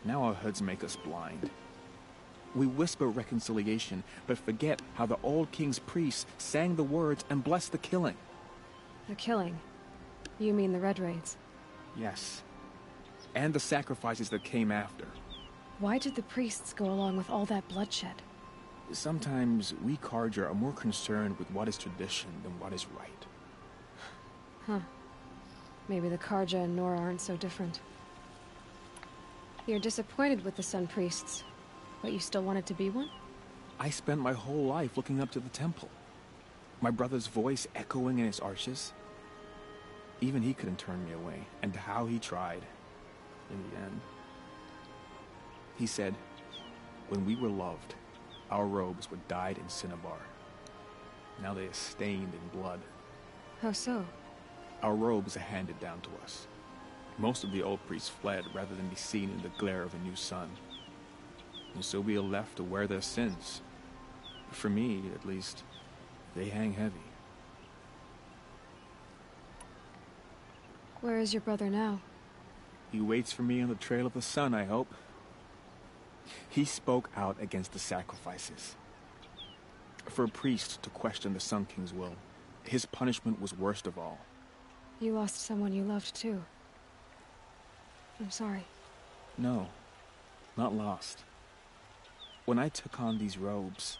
S5: Now our hoods make us blind. We whisper reconciliation, but forget how the old king's priests sang the words and blessed the killing.
S18: The killing? You mean the Red Raids?
S5: Yes. And the sacrifices that came after.
S18: Why did the priests go along with all that bloodshed?
S5: Sometimes we Karja are more concerned with what is tradition than what is right.
S18: Huh. Maybe the Karja and Nora aren't so different. You're disappointed with the Sun Priests, but you still wanted to be one?
S5: I spent my whole life looking up to the temple. My brother's voice echoing in its arches. Even he couldn't turn me away, and how he tried. In the end. He said, when we were loved, our robes were dyed in cinnabar. Now they are stained in blood.
S18: How so?
S5: Our robes are handed down to us. Most of the old priests fled rather than be seen in the glare of a new sun. And so we are left to wear their sins. For me, at least, they hang heavy.
S18: Where is your brother now?
S5: He waits for me on the trail of the sun, I hope. He spoke out against the sacrifices. For a priest to question the Sun King's will, his punishment was worst of all.
S18: You lost someone you loved, too. I'm sorry.
S5: No, not lost. When I took on these robes,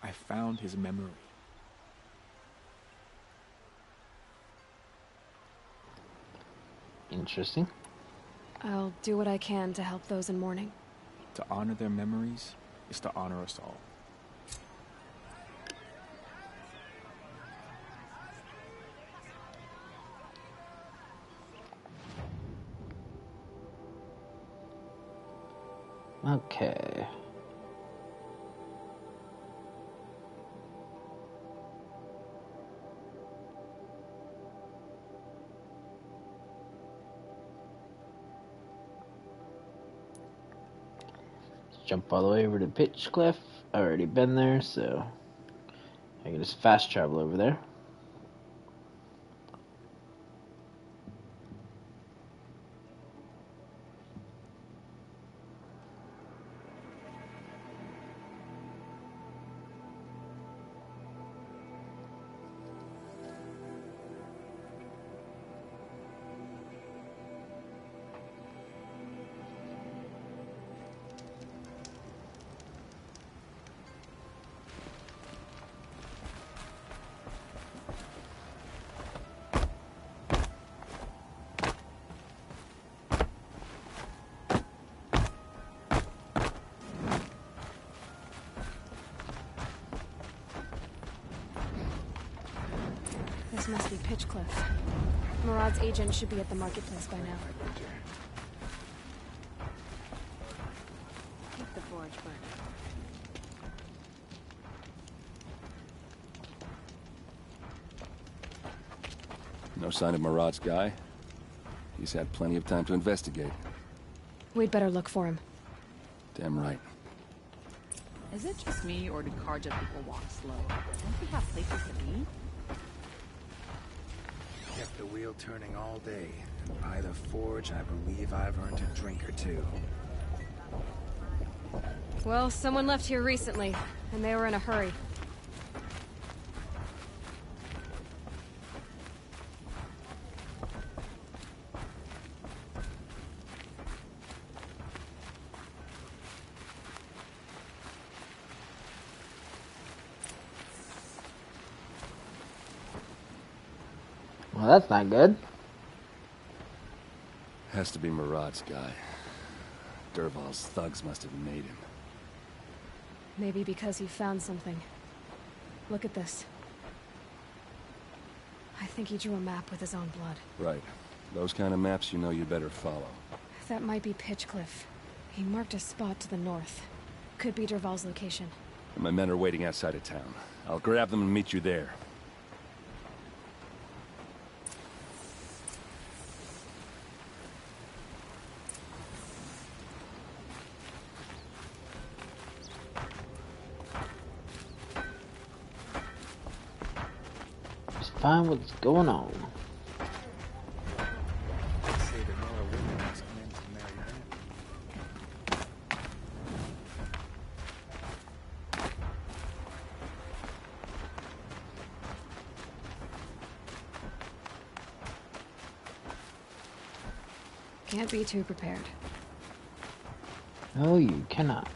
S5: I found his memory.
S1: Interesting.
S18: I'll do what I can to help those in mourning.
S5: To honor their memories is to honor us all.
S1: Okay. Let's jump all the way over to Pitchcliff. I already been there, so I can just fast travel over there.
S18: This must be Pitchcliff. Murad's agent should be at the marketplace by now.
S4: Keep the forge burning.
S17: No sign of Murad's guy. He's had plenty of time to investigate.
S18: We'd better look for him.
S17: Damn right.
S4: Is it just me, or do Karja people walk slow? Don't we have places to be?
S23: Kept the wheel turning all day. And by the forge, I believe I've earned a drink or two.
S18: Well, someone left here recently, and they were in a hurry.
S1: Well, that's not good.
S17: Has to be Murad's guy. Dervahl's thugs must have made him.
S18: Maybe because he found something. Look at this. I think he drew a map with his own blood.
S17: Right. Those kind of maps you know you better follow.
S18: That might be Pitchcliff. He marked a spot to the north. Could be Dervahl's location.
S17: My men are waiting outside of town. I'll grab them and meet you there.
S1: Just find what's going on.
S18: Can't be too prepared.
S1: No, you cannot.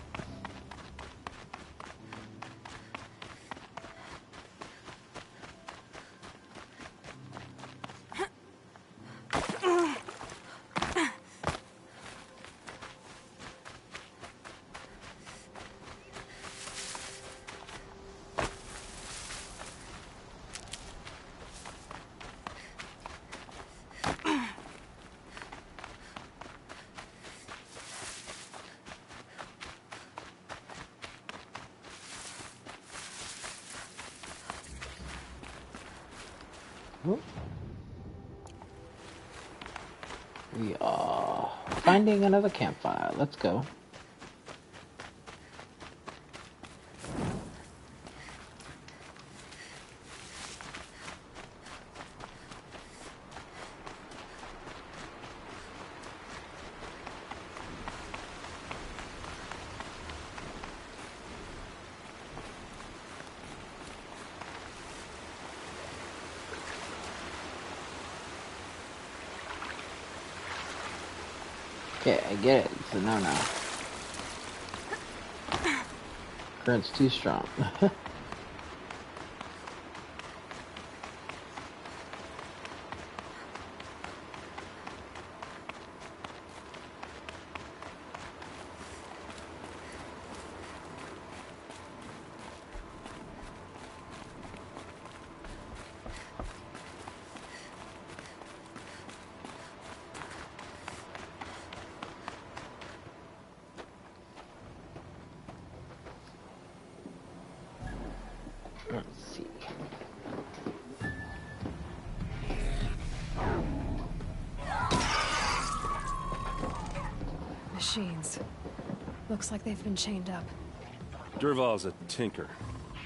S1: We are finding another campfire. Let's go. Okay, I get it. It's a no-no. Current's too strong. Let's see.
S18: Machines. Looks like they've been chained up.
S17: Durval's a tinker.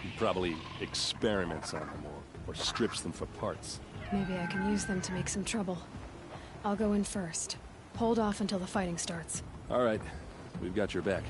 S17: He probably experiments on them or strips them for parts.
S18: Maybe I can use them to make some trouble. I'll go in first. Hold off until the fighting starts.
S17: All right. We've got your back.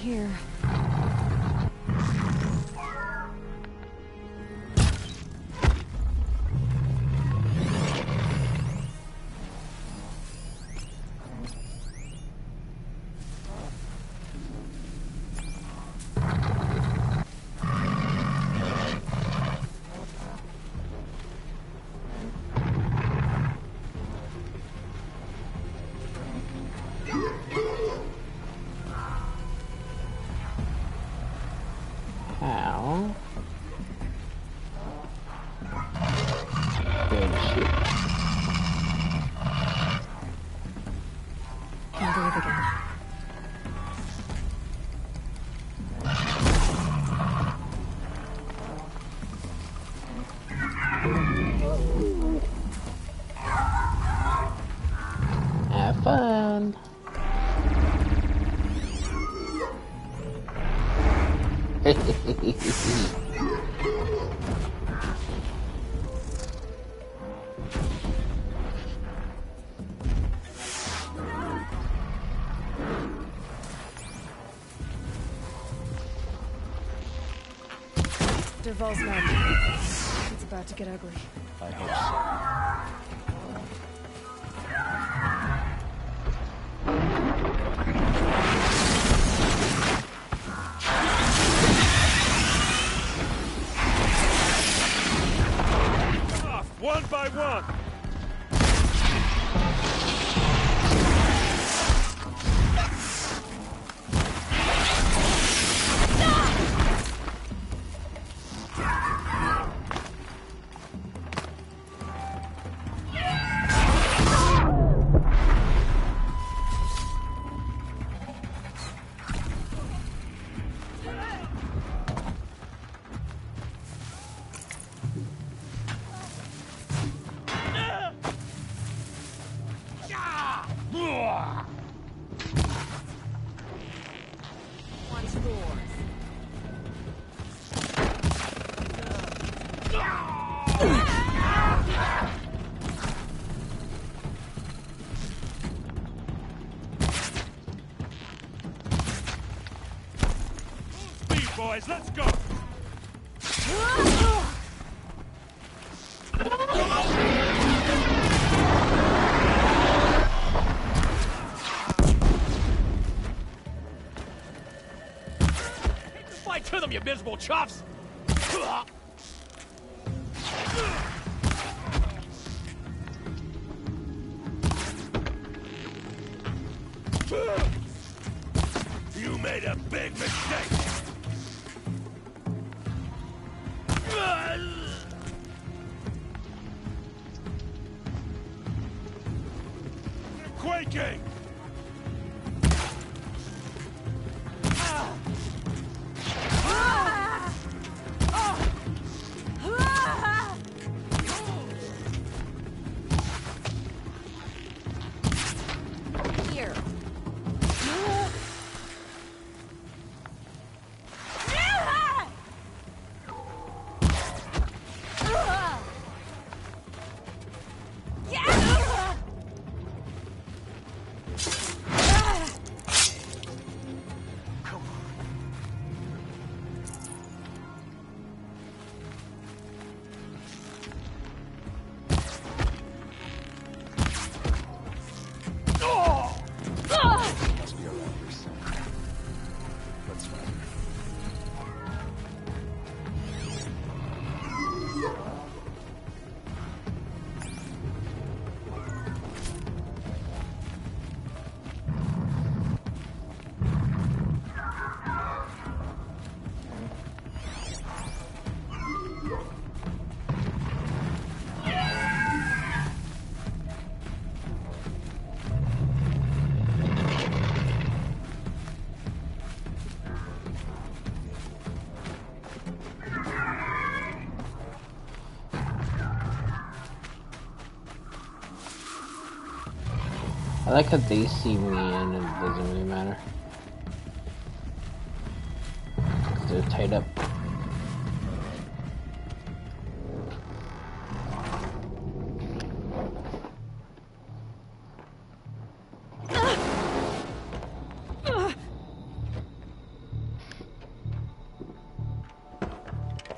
S18: Here.
S1: How? Good shit.
S18: Can breathe again.
S1: Have fun.
S18: Durval's men. It's about to get ugly.
S17: I hope so.
S21: One by one! Boys, let's go! Fight to them, you miserable chops! You made a big mistake! Quaking!
S18: Here.
S1: I like how they see me and it doesn't really matter. 'Cause they're tied up.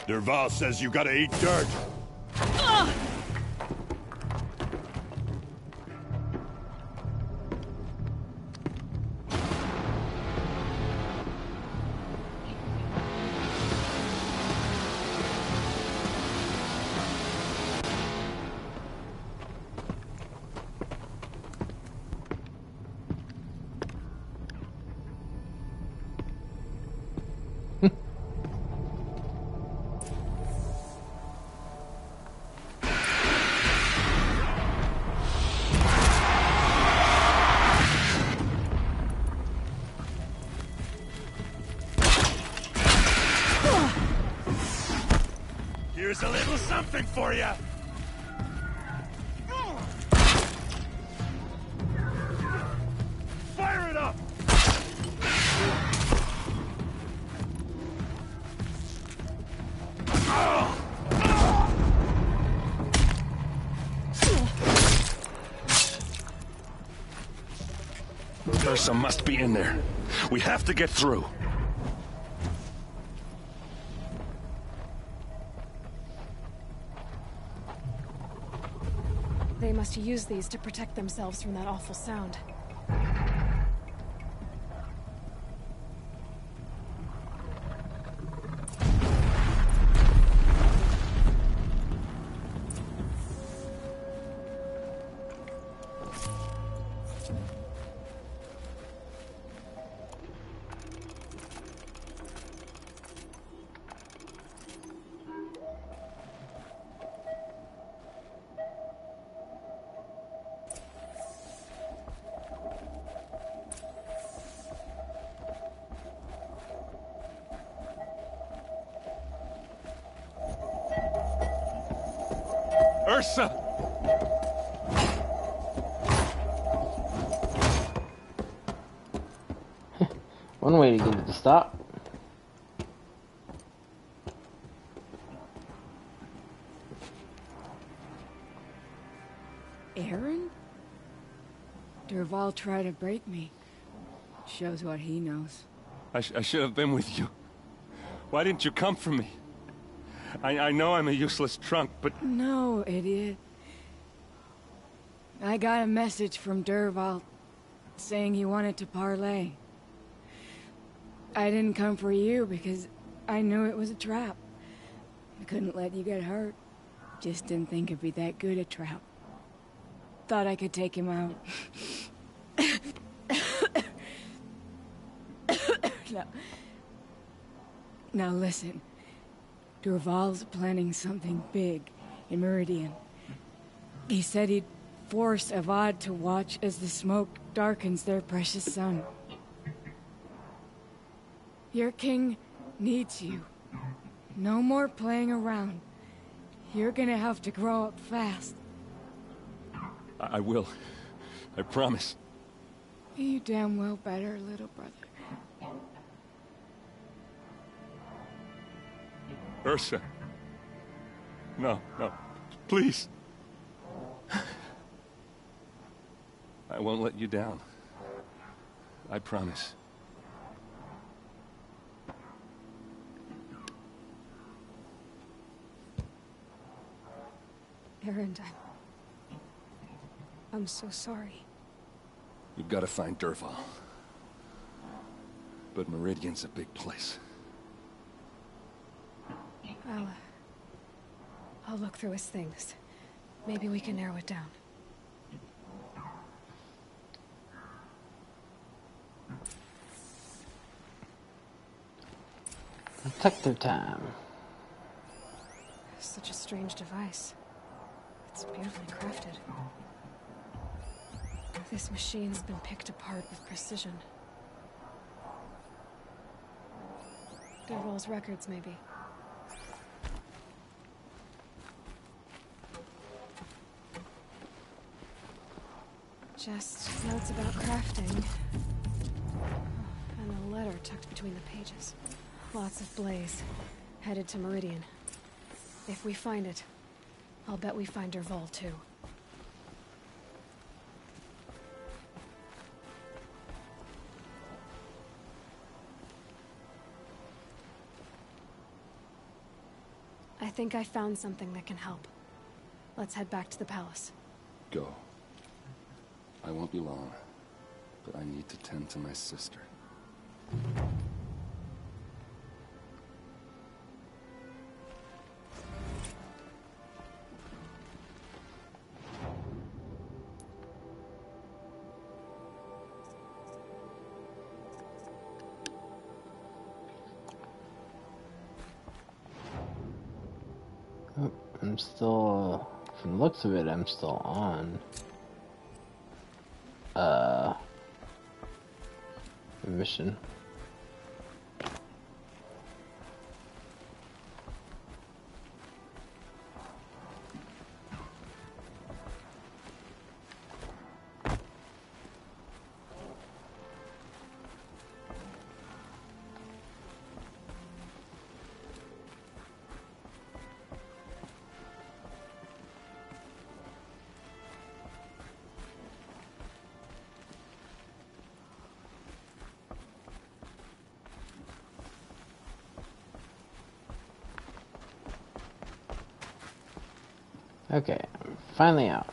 S21: Derval says you gotta eat dirt. Here's a little something for you. Fire it up.
S17: Ursa must be in there. We have to get through.
S18: They must use these to protect themselves from that awful sound.
S17: Ursa!
S1: One way to get it to stop.
S7: Aaron? Derval tried to break me. Shows what he knows.
S17: I should have been with you. Why didn't you come for me? I know I'm a useless trunk, but...
S7: No, idiot. I got a message from Derval saying he wanted to parlay. I didn't come for you because I knew it was a trap. I couldn't let you get hurt. Just didn't think it'd be that good a trap. Thought I could take him out. Now listen. Derval's planning something big in Meridian. He said he'd force Avad to watch as the smoke darkens their precious sun. Your king needs you. No more playing around. You're gonna have to grow up fast.
S17: I will. I promise.
S7: You damn well better, little brother.
S17: Ursa. No, please. I won't let you down. I promise.
S18: Aaron, I'm so sorry.
S17: You've got to find Derval. But Meridian's a big place.
S18: I'll look through his things. Maybe we can narrow it down.
S1: Take their time.
S18: Such a strange device. It's beautifully crafted. This machine's been picked apart with precision. Derval's records, maybe. Just notes about crafting. And a letter tucked between the pages. Lots of blaze. Headed to Meridian. If we find it, I'll bet we find Dervahl too. I think I found something that can help. Let's head back to the palace.
S17: Go. I won't be long, but I need to tend to my sister.
S1: I'm still, from the looks of it, I'm still on mission. Okay, I'm finally out.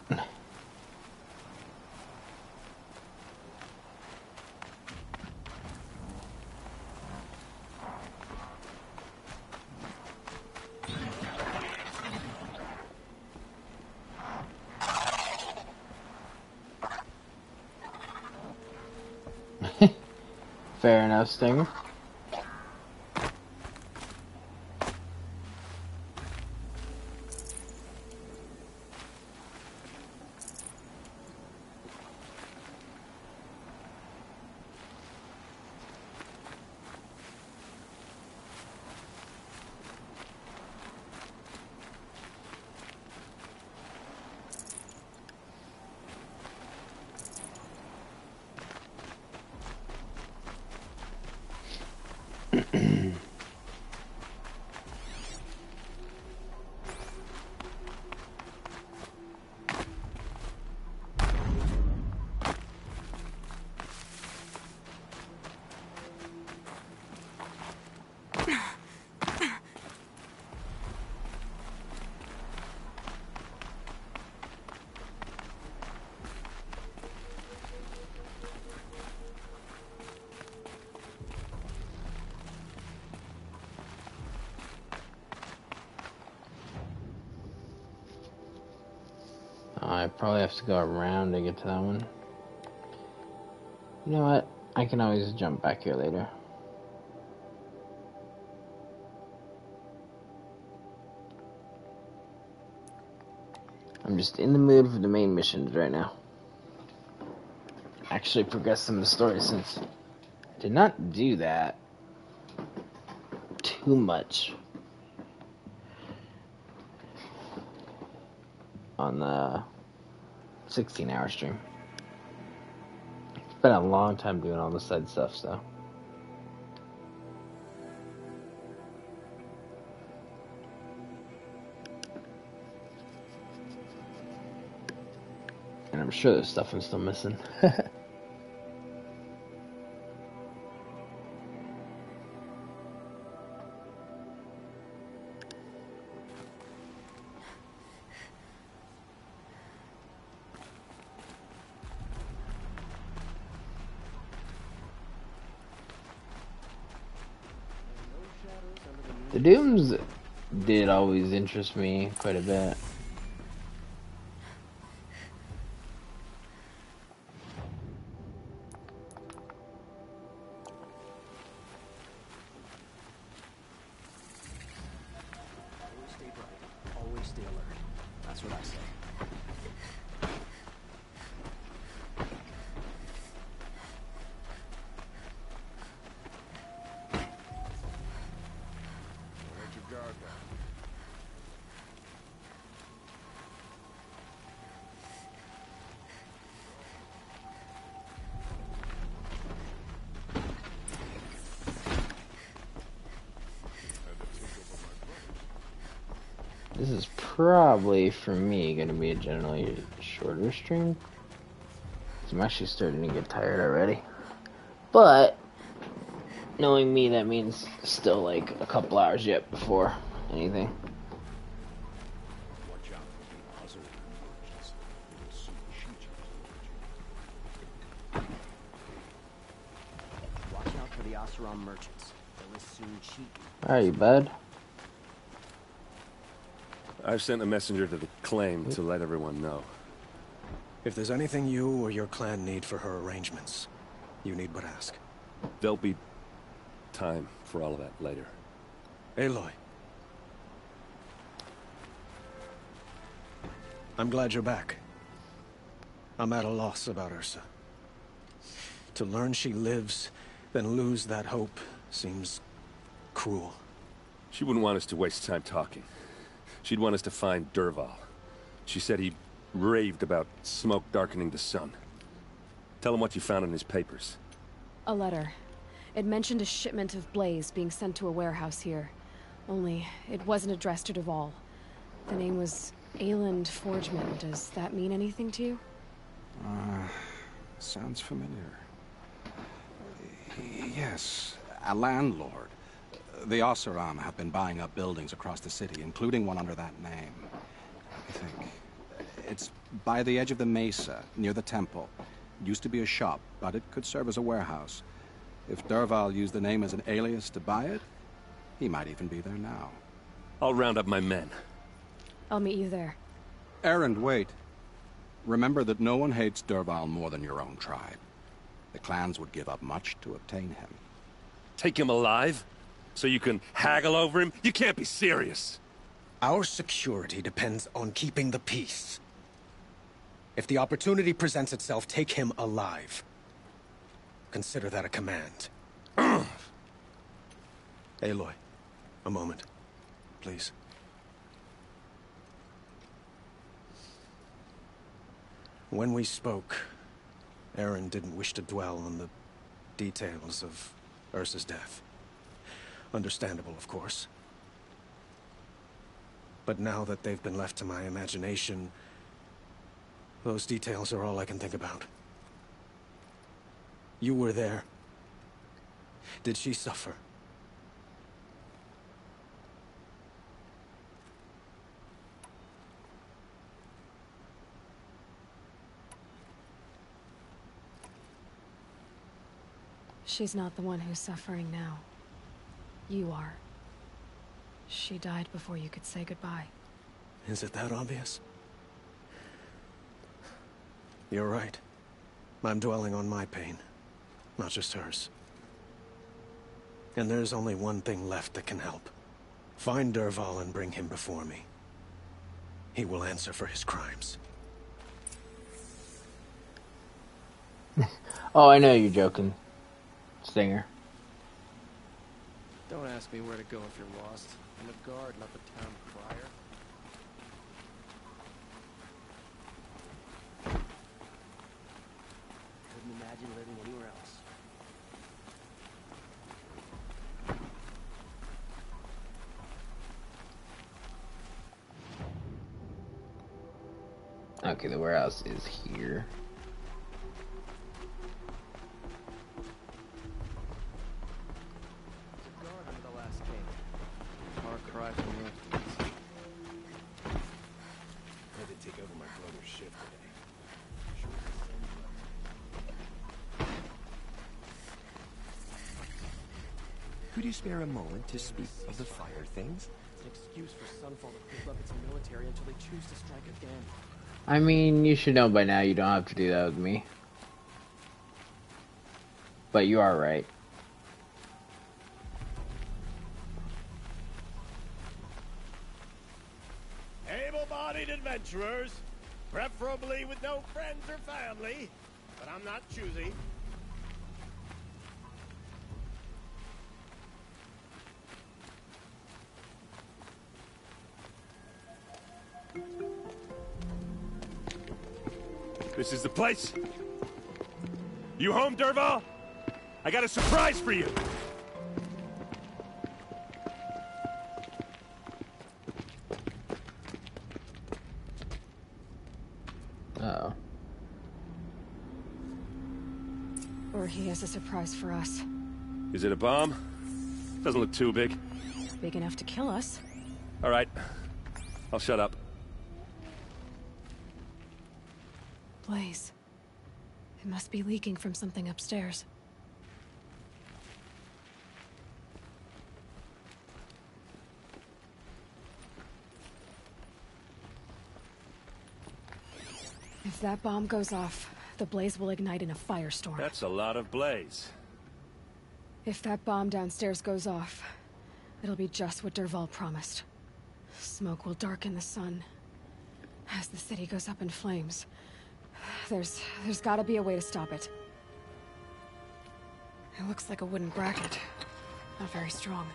S1: Fair enough, Stinger. I probably have to go around to get to that one. You know what? I can always jump back here later. I'm just in the mood for the main missions right now. Actually progress some of the story since I did not do that too much on the 16-hour stream. It's been a long time doing all the side stuff, so. And I'm sure there's stuff I'm still missing. The Dooms did always interest me quite a bit.
S8: Always stay bright. Always stay alert. That's what I say.
S1: This is probably, for me, going to be a generally shorter stream. I'm actually starting to get tired already. But, knowing me, that means still like a couple hours yet before anything.
S8: Watch out for the Oseram merchants. They'll soon cheat you.
S1: Alright, bud.
S17: I've sent a messenger to the claim to let everyone know.
S24: If there's anything you or your clan need for her arrangements, you need but ask.
S17: There'll be time for all of that later.
S24: Aloy. I'm glad you're back. I'm at a loss about Ursa. To learn she lives, then lose that hope, seems cruel.
S17: She wouldn't want us to waste time talking. She'd want us to find Dervahl. She said he raved about smoke darkening the sun. Tell him what you found in his papers.
S18: A letter. It mentioned a shipment of blaze being sent to a warehouse here. Only, it wasn't addressed to Dervahl. The name was Ayland Forgeman. Does that mean anything to you?
S6: Sounds familiar. Yes, a landlord. The Oseram have been buying up buildings across the city, including one under that name. I think. It's by the edge of the mesa, near the temple. It used to be a shop, but it could serve as a warehouse. If Dervahl used the name as an alias to buy it, he might even be there now.
S17: I'll round up my men.
S18: I'll meet you there.
S6: Erend, wait. Remember that no one hates Dervahl more than your own tribe. The clans would give up much to obtain him.
S17: Take him alive? So you can haggle over him? You can't be serious.
S24: Our security depends on keeping the peace. If the opportunity presents itself, take him alive. Consider that a command. Aloy, a moment, please. When we spoke, Erend didn't wish to dwell on the details of Ursa's death. Understandable, of course. But now that they've been left to my imagination, those details are all I can think about. You were there. Did she suffer?
S18: She's not the one who's suffering now. You are. She died before you could say goodbye.
S24: Is it that obvious? You're right. I'm dwelling on my pain, not just hers. And there's only one thing left that can help. Find Dervahl and bring him before me. He will answer for his crimes.
S1: Oh, I know you're joking, Stinger.
S8: Don't ask me where to go if you're lost. I'm a guard, not the town crier. Couldn't imagine living anywhere else.
S1: Okay, the warehouse is here.
S9: Could you spare a moment to speak of the fire things?
S8: It's an excuse for Sunfall to build up its military until they choose to strike again.
S1: I mean, you should know by now you don't have to do that with me. But you are right.
S21: Able-bodied adventurers, preferably with no friends or family, but I'm not choosy.
S17: This is the place. You home, Dervahl? I got a surprise for you.
S18: Or he has a surprise for us.
S17: Is it a bomb? Doesn't look too big.
S18: Big enough to kill us.
S17: All right. I'll shut up.
S18: Blaze. It must be leaking from something upstairs. If that bomb goes off, the blaze will ignite in a firestorm.
S17: That's a lot of blaze.
S18: If that bomb downstairs goes off, it'll be just what Dervahl promised. Smoke will darken the sun. As the city goes up in flames, there's gotta be a way to stop it. It looks like a wooden bracket. Not very strong.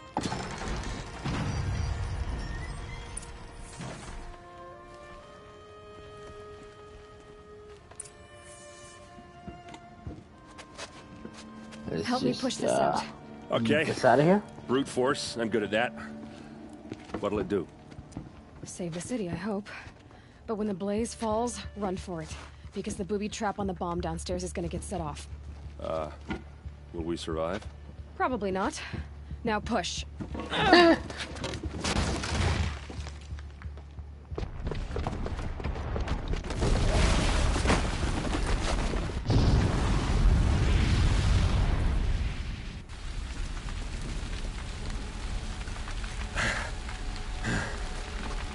S18: Help me push this out.
S17: Okay.
S1: Get out of here.
S17: Brute force. I'm good at that. What'll it do?
S18: Save the city, I hope. But when the blaze falls, run for it. Because the booby trap on the bomb downstairs is gonna get set off.
S17: Will we survive?
S18: Probably not. Now push.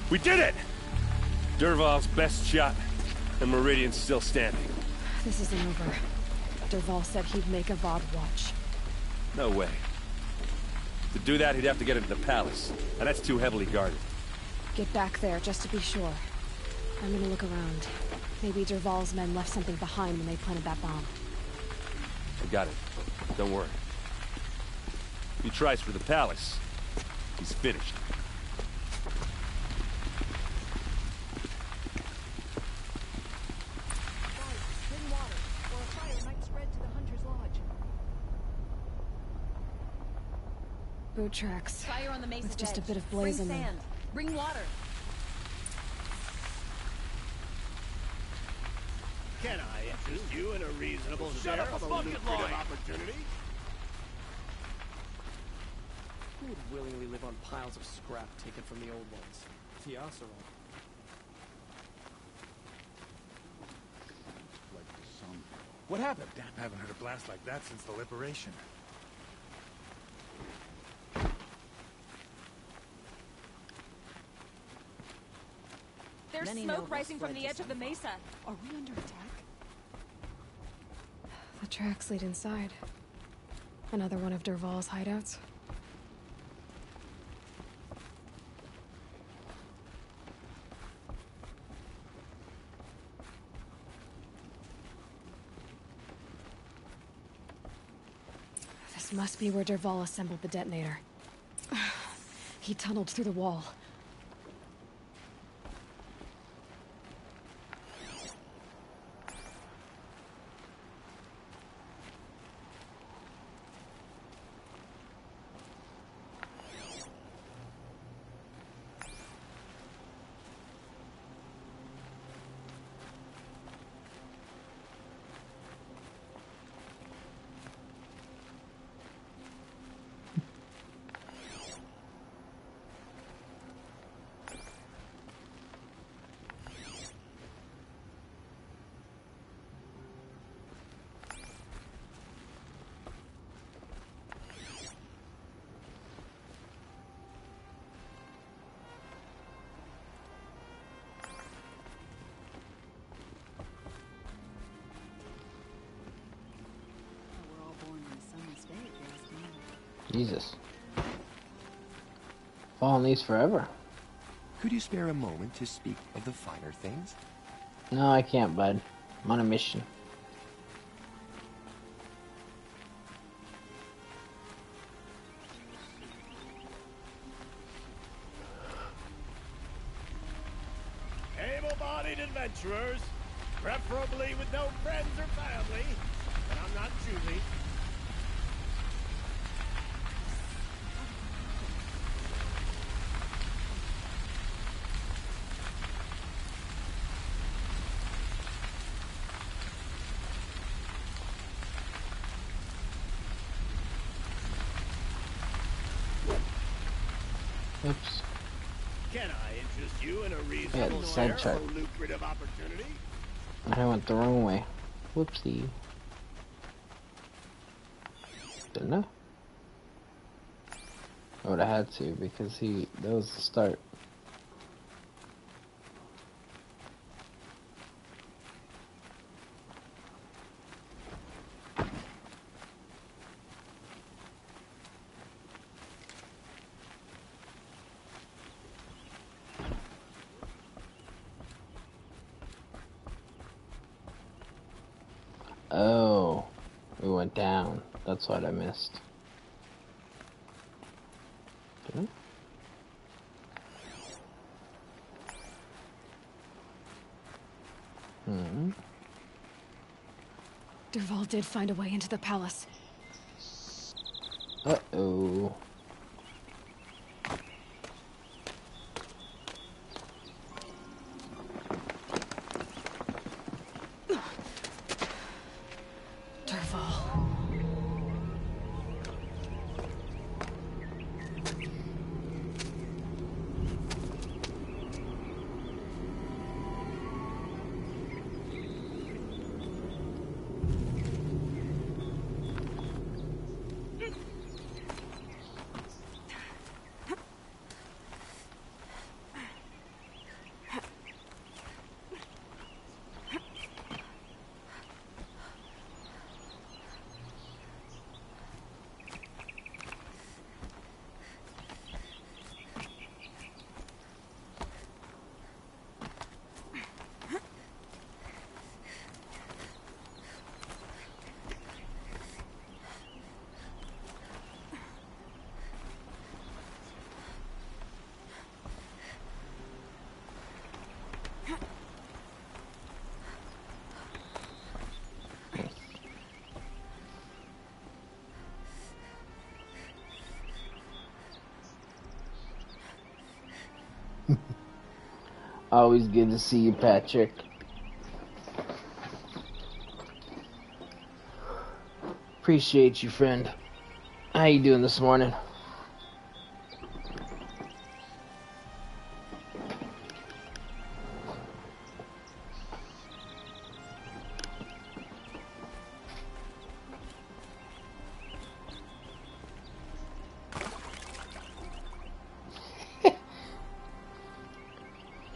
S17: We did it! Dervahl's best shot, and Meridian's still standing.
S18: This isn't over. Dervahl said he'd make a VOD watch.
S17: No way. To do that, he'd have to get into the palace, and that's too heavily guarded.
S18: Get back there, just to be sure. I'm gonna look around. Maybe Dervahl's men left something behind when they planted that bomb.
S17: I got it. Don't worry. If he tries for the palace, he's finished.
S18: Boot tracks.
S4: Fire on the mesa
S18: with just a
S4: edge.
S18: bit of blaze
S4: Bring
S18: in them.
S4: sand. Bring water.
S21: Can I interest you in a reasonable
S9: Shut
S21: share
S9: up
S21: of
S9: a
S21: a
S9: bucket
S21: lucrative
S9: line.
S21: opportunity?
S8: Who would willingly live on piles of scrap taken from the old ones? The Oseram.
S10: Like the sun. What happened? Damn, I haven't heard a blast like that since the liberation.
S4: There's
S7: Many
S4: smoke
S7: nobles
S4: rising from
S7: fled
S4: the
S7: to
S4: edge of the mesa.
S7: Are we under attack?
S18: The tracks lead inside. Another one of Dervahl's hideouts. This must be where Dervahl assembled the detonator. He tunneled through the wall.
S1: Jesus. Fallen leaves forever.
S2: Could you spare a moment to speak of the finer things?
S1: No, I can't, bud. I'm on a mission.
S21: Able-bodied adventurers, preferably with no friends or family, but I'm not choosy.
S1: Oops.
S21: Can I interest you in a
S1: Yeah,
S21: reasonable share
S1: sidetrack.
S21: of a lucrative opportunity?
S1: I went the wrong way. Whoopsie. Didn't I? I would have had to because that was the start. Oh, we went down. That's what I missed. Did I?
S18: Dervahl did find a way into the palace.
S1: Uh-oh. Always good to see you, Patrick. Appreciate you, friend. How you doing this morning?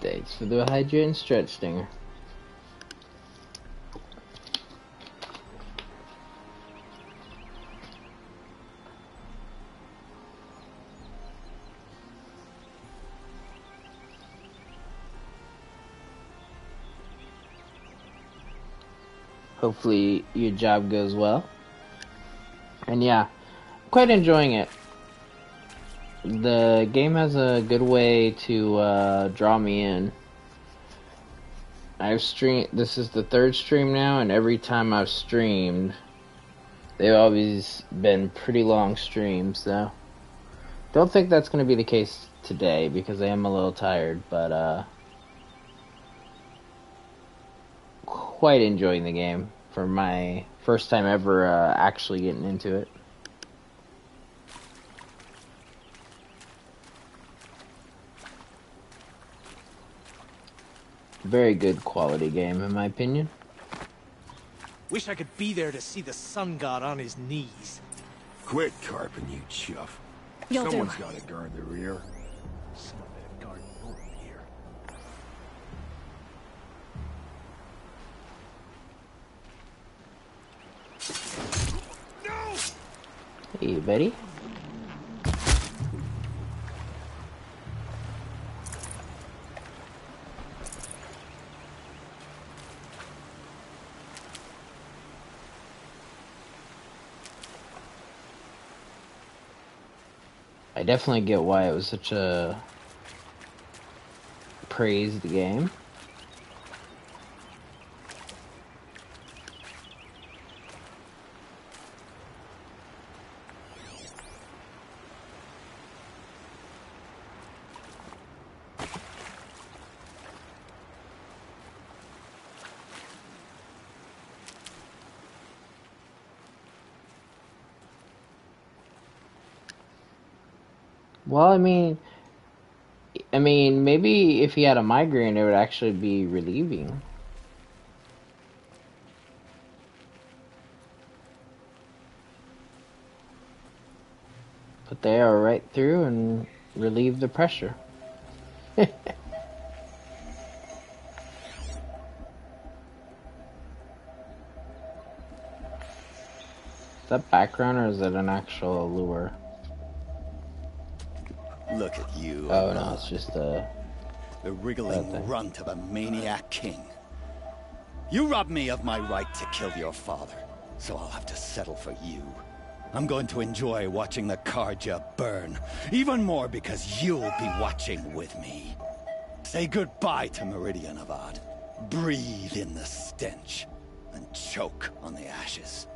S1: Thanks for the hydrate and stretch stinger. Hopefully your job goes well. And yeah, quite enjoying it. The game has a good way to draw me in. I've streamed, this is the third stream now, and every time I've streamed, they've always been pretty long streams, though. Don't think that's going to be the case today, because I am a little tired, but quite enjoying the game for my first time ever actually getting into it. Very good quality game, in my opinion.
S15: Wish I could be there to see the sun god on his knees.
S9: Quit carping, you chuff.
S18: You'll
S9: Someone's
S18: do.
S9: got to guard the rear.
S15: Someone better guard over here.
S1: Hey, buddy. I definitely get why it was such a praised game. Well, I mean, I mean, maybe if he had a migraine, it would actually be relieving. But they are right through and relieve the pressure. Is that background or is it an actual lure?
S21: Look at you.
S1: Oh no, it's just
S21: the wriggling runt of a maniac king. You robbed me of my right to kill your father, so I'll have to settle for you. I'm going to enjoy watching the Karja burn, even more because you'll be watching with me. Say goodbye to Meridian, Avad. Breathe in the stench, and choke on the ashes.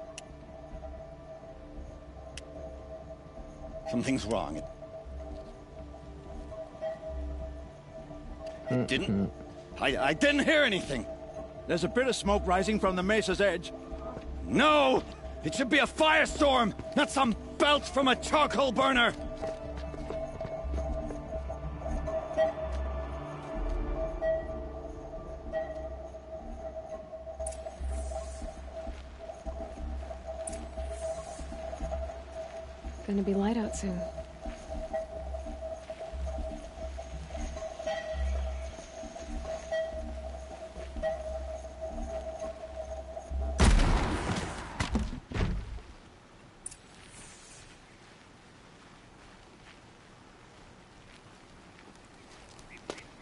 S21: Something's wrong. It didn't? I didn't hear anything.
S23: There's a bit of smoke rising from the mesa's edge.
S21: No! It should be a firestorm, not some belch from a charcoal burner!
S18: Gonna be light out soon.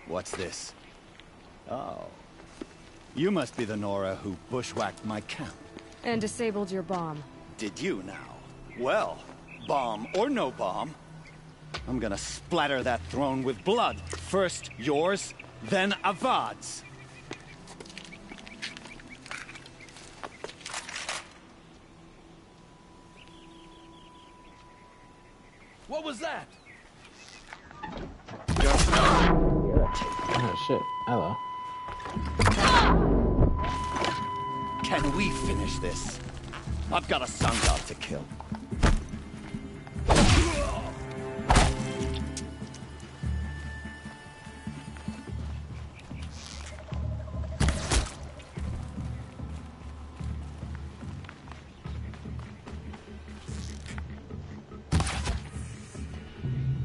S21: What's this? Oh. You must be the Nora who bushwhacked my camp.
S18: And disabled your bomb.
S21: Did you now? Well, bomb or no bomb, I'm gonna splatter that throne with blood. First yours, then Avad's.
S23: What was that?
S1: Oh shit, hello.
S21: Can we finish this? I've got a sun god to kill.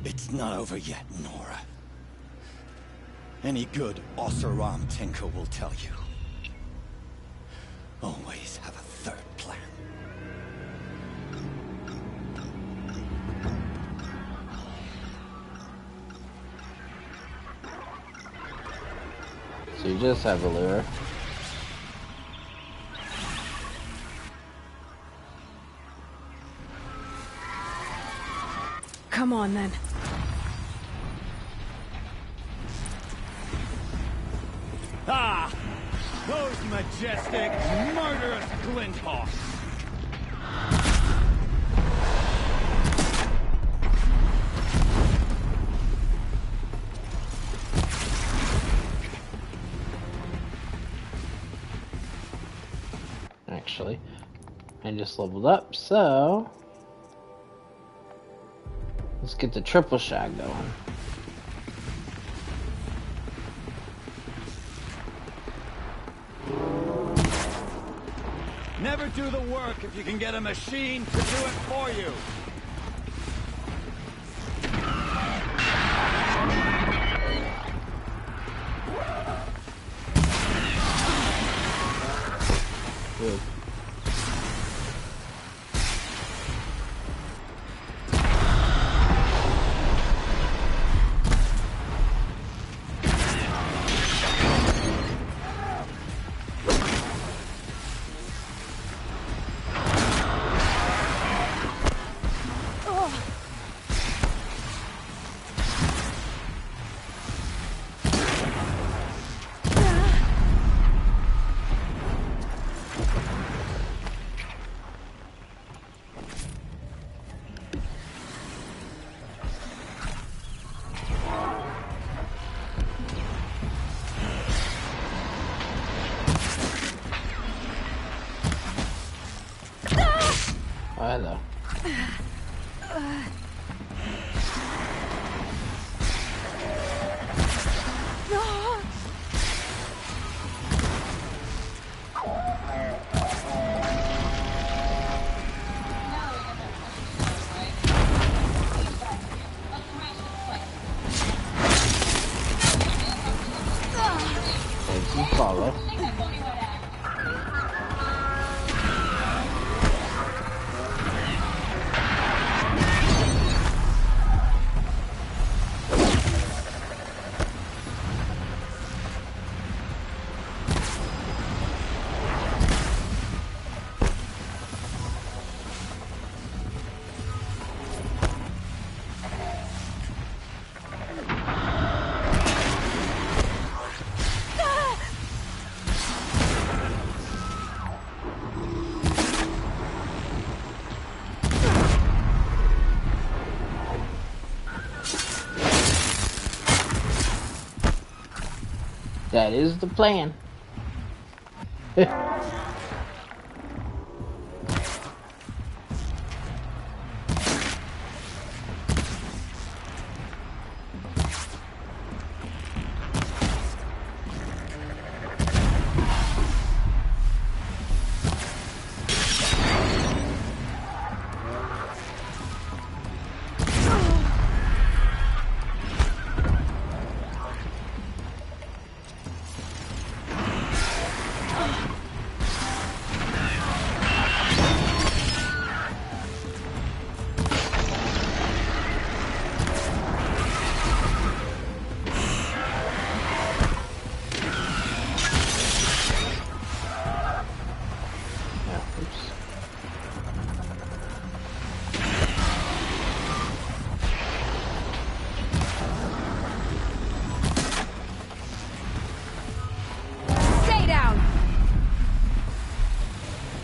S21: It's not over yet, Nora. Any good Oseram tinker will tell you. Always have a third plan.
S1: So you just have a lure.
S18: Come on, then.
S21: Ah! Those majestic, murderous glinthawks!
S1: Actually, I just leveled up, so let's get the triple shot going.
S21: Never do the work if you can get a machine to do it for you.
S1: Good. Hello. Follow. That is the plan.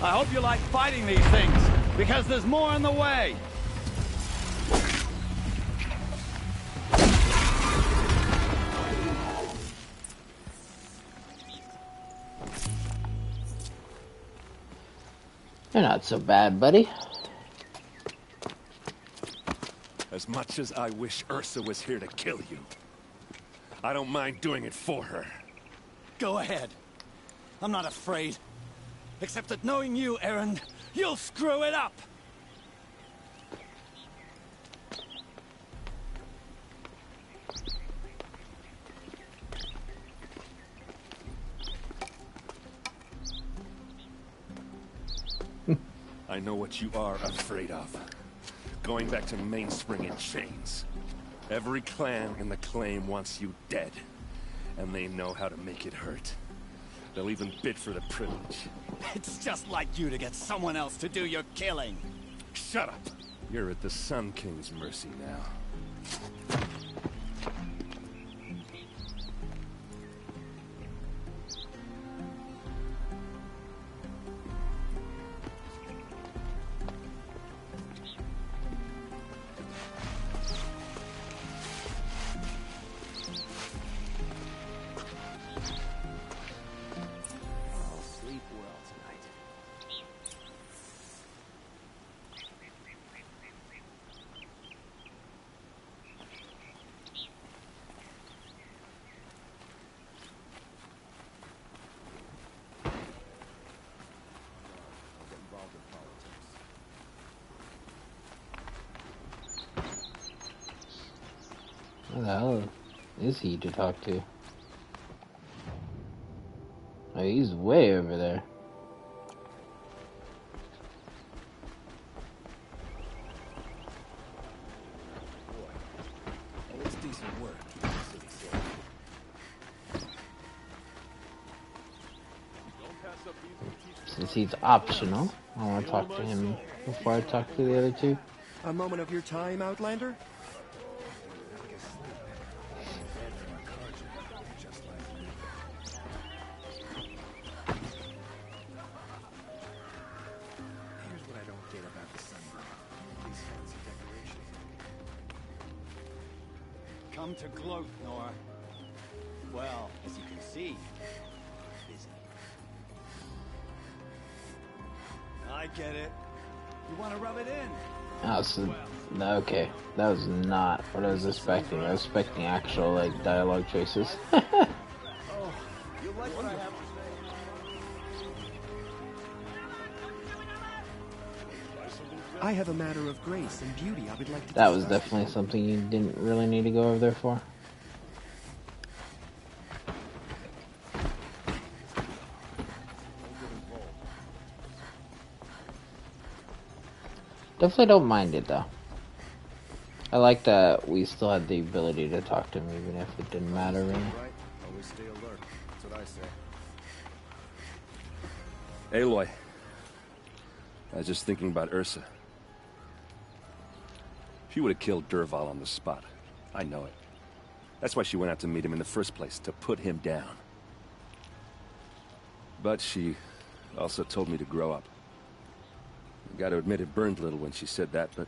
S21: I hope you like fighting these things, because there's more in the way.
S1: You're not so bad, buddy.
S17: As much as I wish Ursa was here to kill you, I don't mind doing it for her.
S21: Go ahead. I'm not afraid. Except that knowing you, Erend, you'll screw it up!
S17: I know what you are afraid of. Going back to Mainspring in chains. Every clan in the claim wants you dead. And they know how to make it hurt. They'll even bid for the privilege.
S21: It's just like you to get someone else to do your killing.
S17: Shut up! You're at the Sun King's mercy now.
S1: Who the hell is he to talk to? Oh, he's way over there.
S24: It's decent work keeping the city safe.
S1: Since he's optional, I want to talk to him before I talk to the other two.
S24: A moment of your time, Outlander?
S21: Come to gloat, Nora. Well, as you can see, busy. I get it. You want to rub it in?
S1: Oh, so, okay. That was not what I was expecting. I was expecting actual, like, dialogue choices.
S21: Oh, you like what I have to say?
S8: I have a matter of grace and beauty I would like to
S1: That was definitely something you didn't really need to go over there for. Definitely don't mind it, though. I like that we still had the ability to talk to him even if it didn't matter, really.
S2: Right? Always stay alert. That's what I say.
S17: Aloy. I was just thinking about Ursa. She would have killed Dervahl on the spot. I know it. That's why she went out to meet him in the first place, to put him down. But she also told me to grow up. I gotta admit it burned a little when she said that, but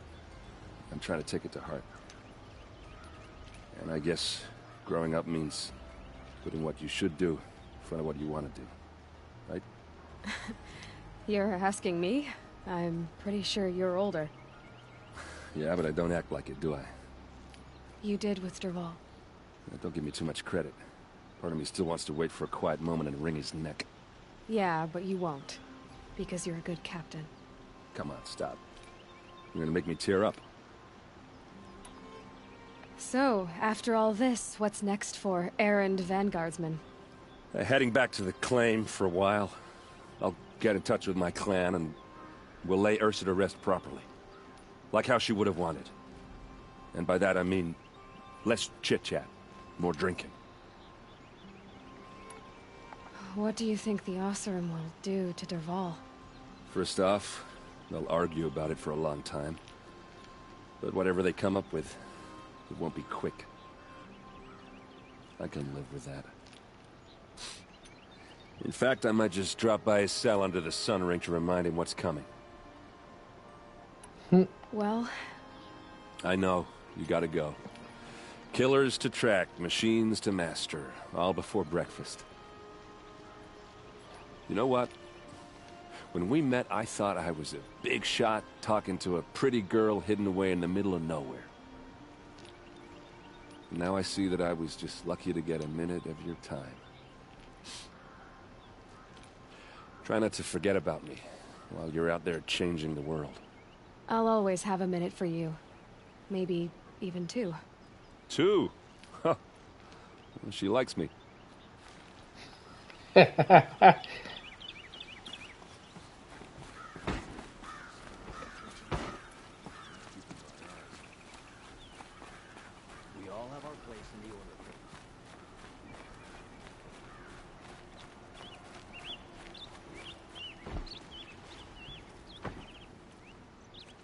S17: I'm trying to take it to heart. And I guess growing up means putting what you should do in front of what you want to do. Right?
S18: You're asking me? I'm pretty sure you're older.
S17: Yeah, but I don't act like it, do I?
S18: You did with Dervahl.
S17: Don't give me too much credit. Part of me still wants to wait for a quiet moment and wring his neck.
S18: Yeah, but you won't. Because you're a good captain.
S17: Come on, stop. You're gonna make me tear up.
S18: So, after all this, what's next for errand vanguardsman?
S17: Heading back to the claim for a while. I'll get in touch with my clan and we'll lay Ursa to rest properly. Like how she would have wanted. And by that I mean less chit-chat, more drinking.
S18: What do you think the Oseram will do to Dervahl?
S17: First off, they'll argue about it for a long time. But whatever they come up with, it won't be quick. I can live with that. In fact, I might just drop by his cell under the sun ring to remind him what's coming.
S18: Well...
S17: I know. You gotta go. Killers to track, machines to master. All before breakfast. You know what? When we met, I thought I was a big shot talking to a pretty girl hidden away in the middle of nowhere. Now I see that I was just lucky to get a minute of your time. Try not to forget about me while you're out there changing the world.
S18: I'll always have a minute for you. Maybe even two.
S17: Two? Huh. Well, she likes me.
S23: We all have our place in the order.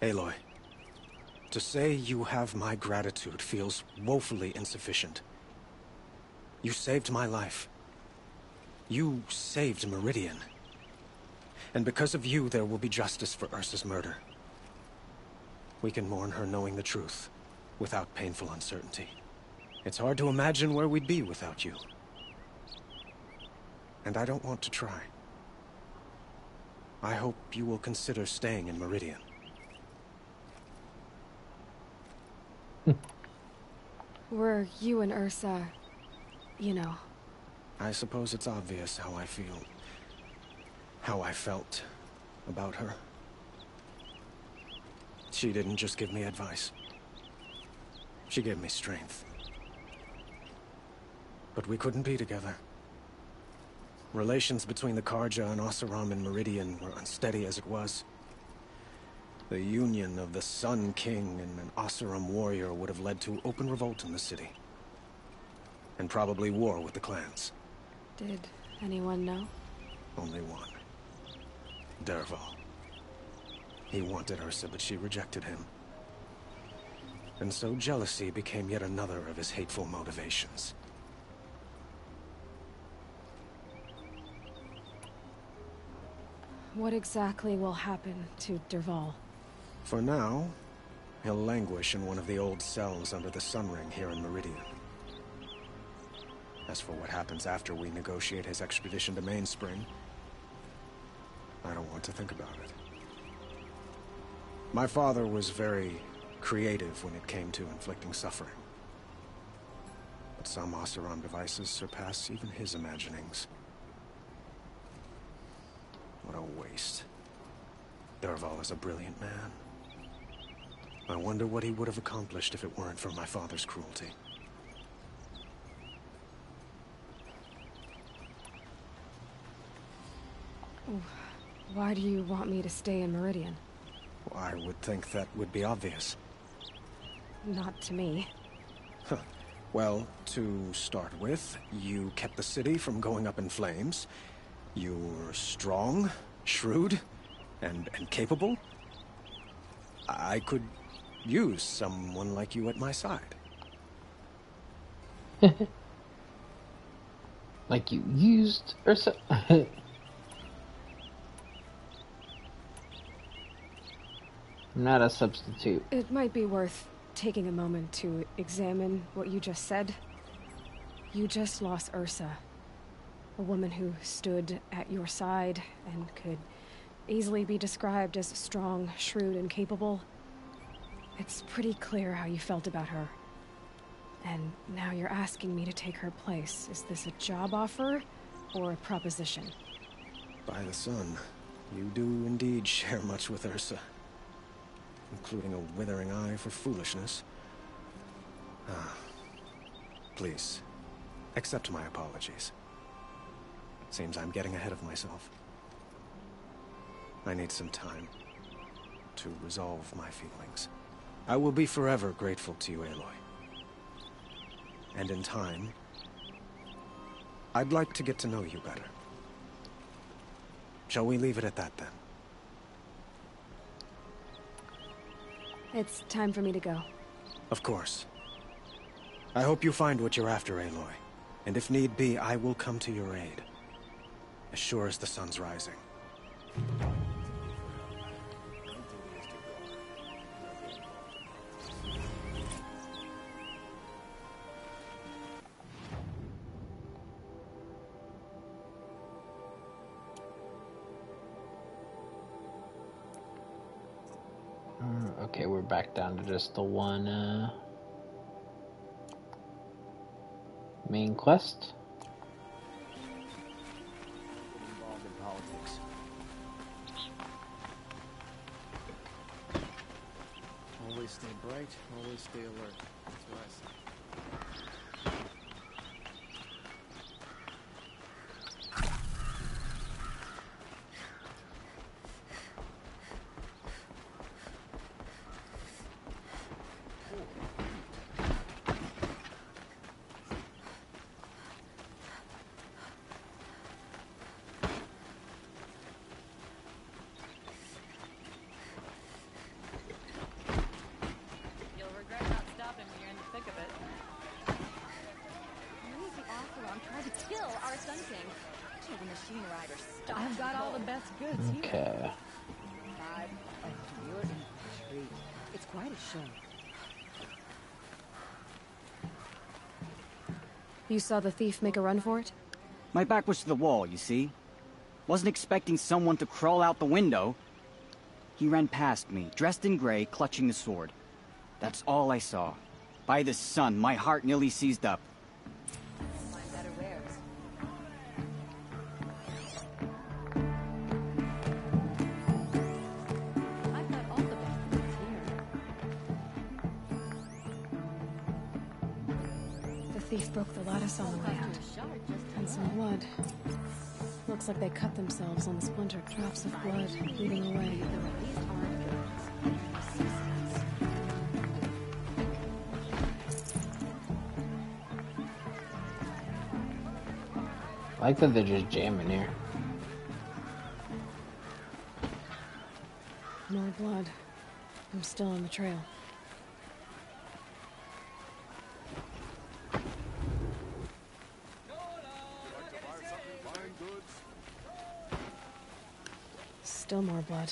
S8: Aloy, to say you have my gratitude feels woefully insufficient. You saved my life. You saved Meridian. And because of you, there will be justice for Ursa's murder. We can mourn her knowing the truth, without painful uncertainty. It's hard to imagine where we'd be without you. And I don't want to try. I hope you will consider staying in Meridian.
S18: Were you and Ursa, you know...
S8: I suppose it's obvious how I feel. How I felt about her. She didn't just give me advice. She gave me strength. But we couldn't be together. Relations between the Karja and Oseram in Meridian were unsteady as it was. The union of the Sun King and an Oseram warrior would have led to open revolt in the city. And probably war with the clans.
S18: Did anyone know?
S8: Only one. Dervahl. He wanted Ursa, but she rejected him. And so jealousy became yet another of his hateful motivations.
S18: What exactly will happen to Dervahl?
S8: For now, he'll languish in one of the old cells under the Sun Ring here in Meridian. As for what happens after we negotiate his extradition to Mainspring, I don't want to think about it.
S24: My father was very creative when it came to inflicting suffering. But some Oseram devices surpass even his imaginings. What a waste. Dervahl is a brilliant man. I wonder what he would have accomplished if it weren't for my father's cruelty.
S18: Why do you want me to stay in Meridian?
S24: I would think that would be obvious.
S18: Not to me.
S24: Huh. Well, to start with, you kept the city from going up in flames. You're strong, shrewd, and capable. I could use someone like you at my side.
S1: Like you used Ursa? Not a substitute.
S18: It might be worth taking a moment to examine what you just said. You just lost Ursa, a woman who stood at your side and could easily be described as strong, shrewd, and capable. It's pretty clear how you felt about her. And now you're asking me to take her place. Is this a job offer or a proposition?
S24: By the sun, you do indeed share much with Ursa. Including a withering eye for foolishness. Please, accept my apologies. Seems I'm getting ahead of myself. I need some time to resolve my feelings. I will be forever grateful to you, Aloy. And in time, I'd like to get to know you better. Shall we leave it at that, then?
S18: It's time for me to go.
S24: Of course. I hope you find what you're after, Aloy. And if need be, I will come to your aid. As sure as the sun's rising.
S1: Okay, we're back down to just the one main quest.
S23: Involved in politics. Always stay bright, always stay alert. That's what I say.
S4: I've got all the best goods
S1: Okay.
S4: here. It's quite a show.
S18: You saw the thief make a run for it?
S13: My back was to the wall, you see? Wasn't expecting someone to crawl out the window. He ran past me, dressed in gray, clutching the sword. That's all I saw. By the sun, my heart nearly seized up.
S4: Find better wares. I've got all the best goods here.
S18: The thief broke the lattice on the way out. And some blood. Looks like they cut themselves on the splintered drops of blood bleeding away.
S1: I like that they're just jamming here.
S18: More blood. I'm still on the trail. Still more blood.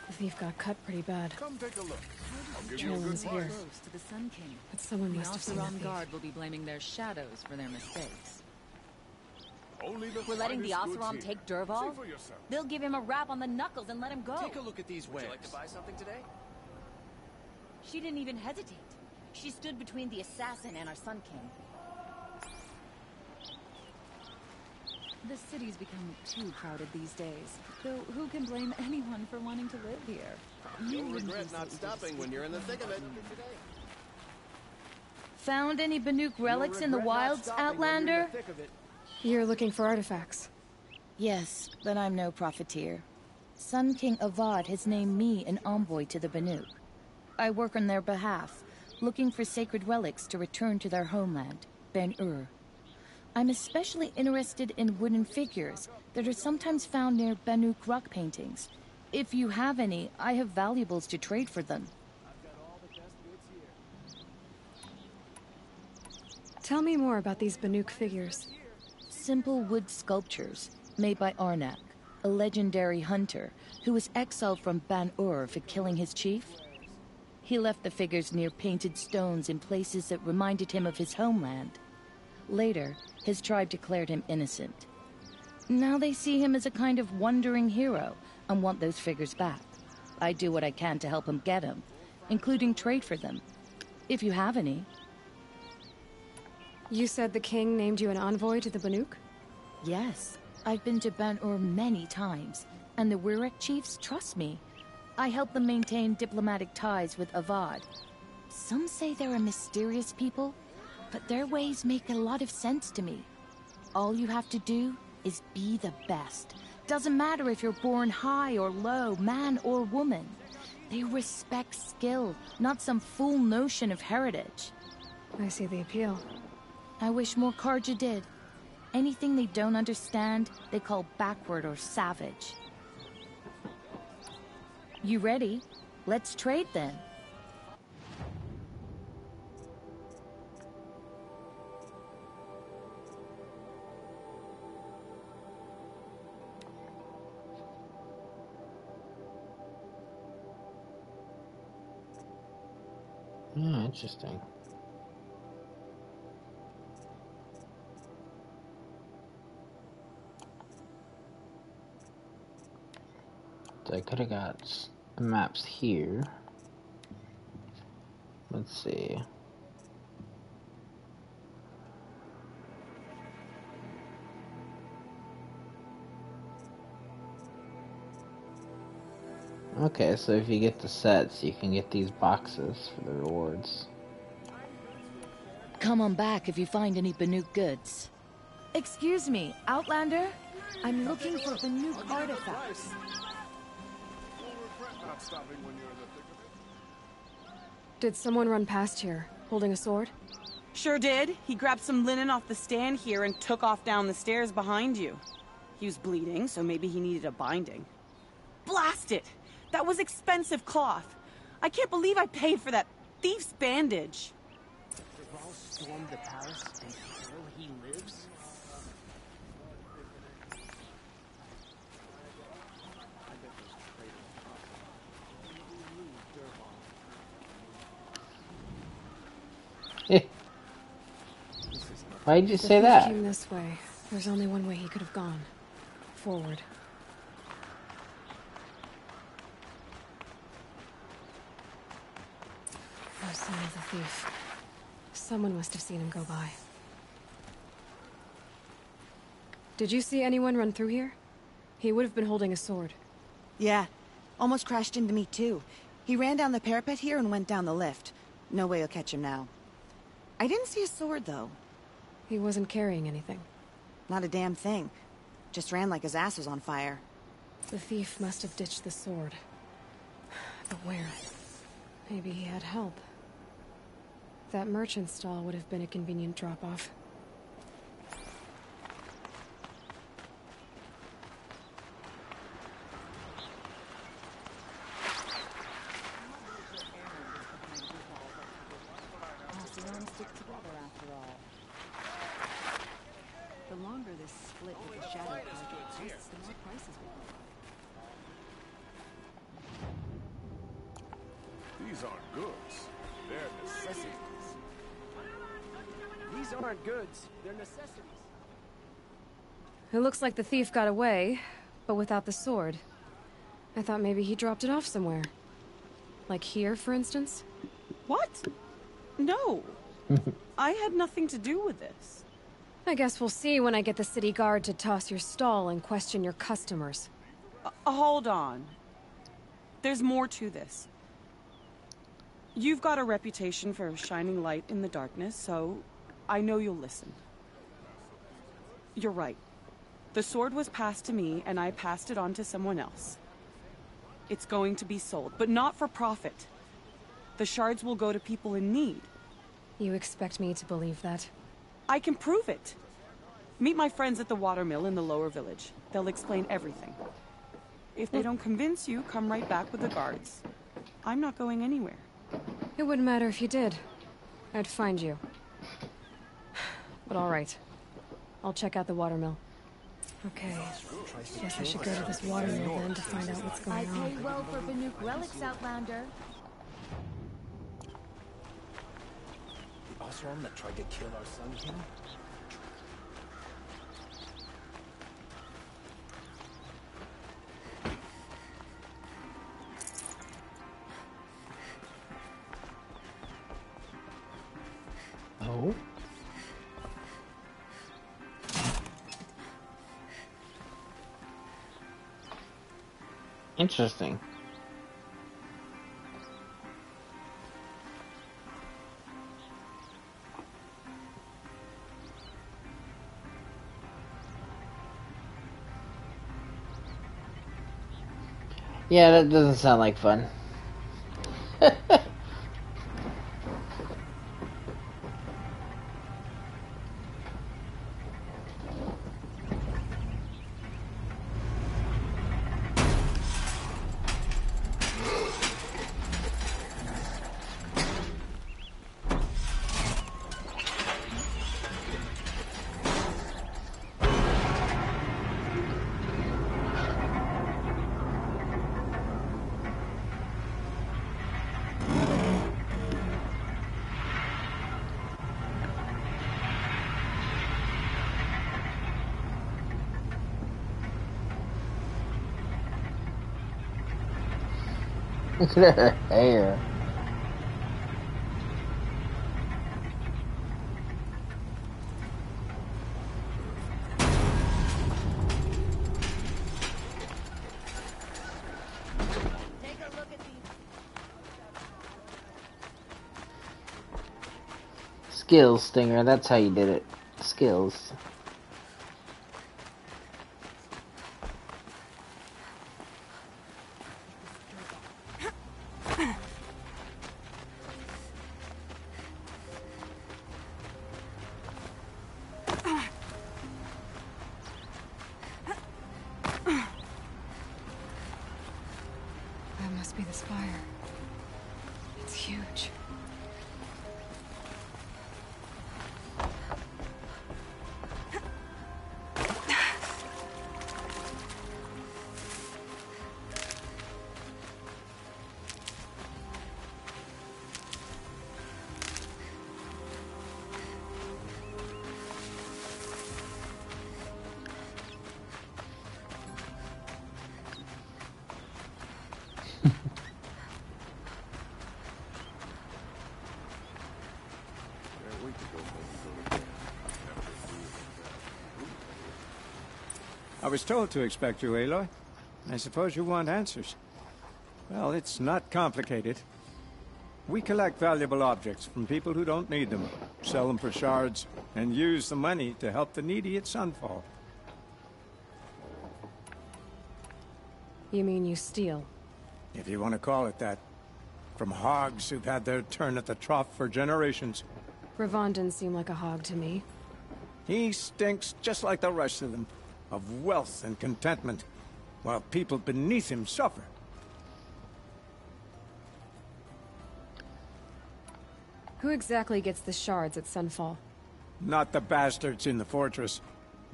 S18: The thief got cut pretty bad.
S10: Come take a look. I'll give you
S18: Trail
S10: a good
S18: is here.
S4: Close to the Sun King.
S18: But someone
S4: The
S18: must have seen the
S4: Oseram
S18: thief.
S4: Guard will be blaming their shadows for their mistakes. We're letting the Oseram take Dervahl?
S10: for yourself.
S4: They'll give him a rap on the knuckles and let him go.
S15: Take a look at these wares.
S13: Would you like to buy something today?
S4: She didn't even hesitate. She stood between the assassin and our Sun King. The city's become too crowded these days. Though who can blame anyone for wanting to live here?
S9: You'll regret not stopping when you're in the thick of it.
S4: Found any Banuk relics in the wilds, Outlander?
S18: You're looking for artifacts.
S3: Yes, but I'm no profiteer. Sun King Avad has named me an envoy to the Banuk. I work on their behalf, looking for sacred relics to return to their homeland, Ben-Ur. I'm especially interested in wooden figures that are sometimes found near Banuk rock paintings. If you have any, I have valuables to trade for them.
S18: Tell me more about these Banuk figures.
S3: Simple wood sculptures made by Arnak, a legendary hunter who was exiled from Ban-Ur for killing his chief. He left the figures near painted stones in places that reminded him of his homeland. Later, his tribe declared him innocent. Now they see him as a kind of wandering hero and want those figures back. I do what I can to help him get them, including trade for them, if you have any.
S18: You said the king named you an envoy to the Banuk?
S3: Yes, I've been to Ban-Ur many times, and the Wirek chiefs trust me. I help them maintain diplomatic ties with Avad. Some say they're a mysterious people, but their ways make a lot of sense to me. All you have to do is be the best. Doesn't matter if you're born high or low, man or woman. They respect skill, not some fool notion of heritage.
S18: I see the appeal.
S3: I wish more Karja did. Anything they don't understand, they call backward or savage. You ready? Let's trade then.
S1: Interesting. So I could have got the maps here. Let's see. Okay, so if you get the sets, you can get these boxes for the rewards.
S3: Come on back if you find any Banuk goods. Excuse me, Outlander? I'm looking for Banuk artifacts.
S18: Did someone run past here, holding a sword?
S14: Sure did. He grabbed some linen off the stand here and took off down the stairs behind you. He was bleeding, so maybe he needed a binding. Blast it! That was expensive cloth. I can't believe I paid for that thief's bandage.
S23: Dervahl stormed the palace, and still he lives?
S1: Why'd you say
S18: If
S1: that?
S18: he came this way, there's only one way he could have gone. Forward. No sign of the thief. Someone must have seen him go by. Did you see anyone run through here? He would have been holding a sword.
S14: Yeah, almost crashed into me too. He ran down the parapet here and went down the lift. No way you'll catch him now. I didn't see a sword though.
S18: He wasn't carrying anything.
S14: Not a damn thing. Just ran like his ass was on fire.
S18: The thief must have ditched the sword. But where? Maybe he had help. That merchant stall would have been a convenient drop-off.
S4: Stick together after all. The longer this split with the Shadow Project lasts, the more prices will go.
S10: These aren't goods. They're necessities.
S15: These aren't goods, they're necessities.
S18: It looks like the thief got away, but without the sword. I thought maybe he dropped it off somewhere. Like here, for instance?
S14: What? No. I had nothing to do with this.
S18: I guess we'll see when I get the city guard to toss your stall and question your customers.
S14: Hold on. There's more to this. You've got a reputation for shining light in the darkness, so I know you'll listen. You're right. The sword was passed to me, and I passed it on to someone else. It's going to be sold, but not for profit. The shards will go to people in need.
S18: You expect me to believe that?
S14: I can prove it. Meet my friends at the watermill in the lower village. They'll explain everything. If they don't convince you, come right back with the guards. I'm not going anywhere.
S18: It wouldn't matter if you did. I'd find you. But all right. I'll check out the watermill. Okay. Guess I should go to this watermill then to find out what's going on.
S3: I pay well for Banuk relics, Outlander.
S9: The Osram that tried to kill our Sun King?
S1: Oh. Interesting. Yeah, that doesn't sound like fun. Look at her hair. Skills, Stinger. That's how you did it. Skills.
S18: That must be the spire. It's huge.
S12: I was told to expect you, Aloy. I suppose you want answers. Well, it's not complicated. We collect valuable objects from people who don't need them, sell them for shards, and use the money to help the needy at Sunfall.
S18: You mean you steal?
S12: If you want to call it that. From hogs who've had their turn at the trough for generations.
S18: Ravon didn't seem like a hog to me.
S12: He stinks just like the rest of them, of wealth and contentment, while people beneath him suffer.
S18: Who exactly gets the shards at Sunfall?
S12: Not the bastards in the fortress.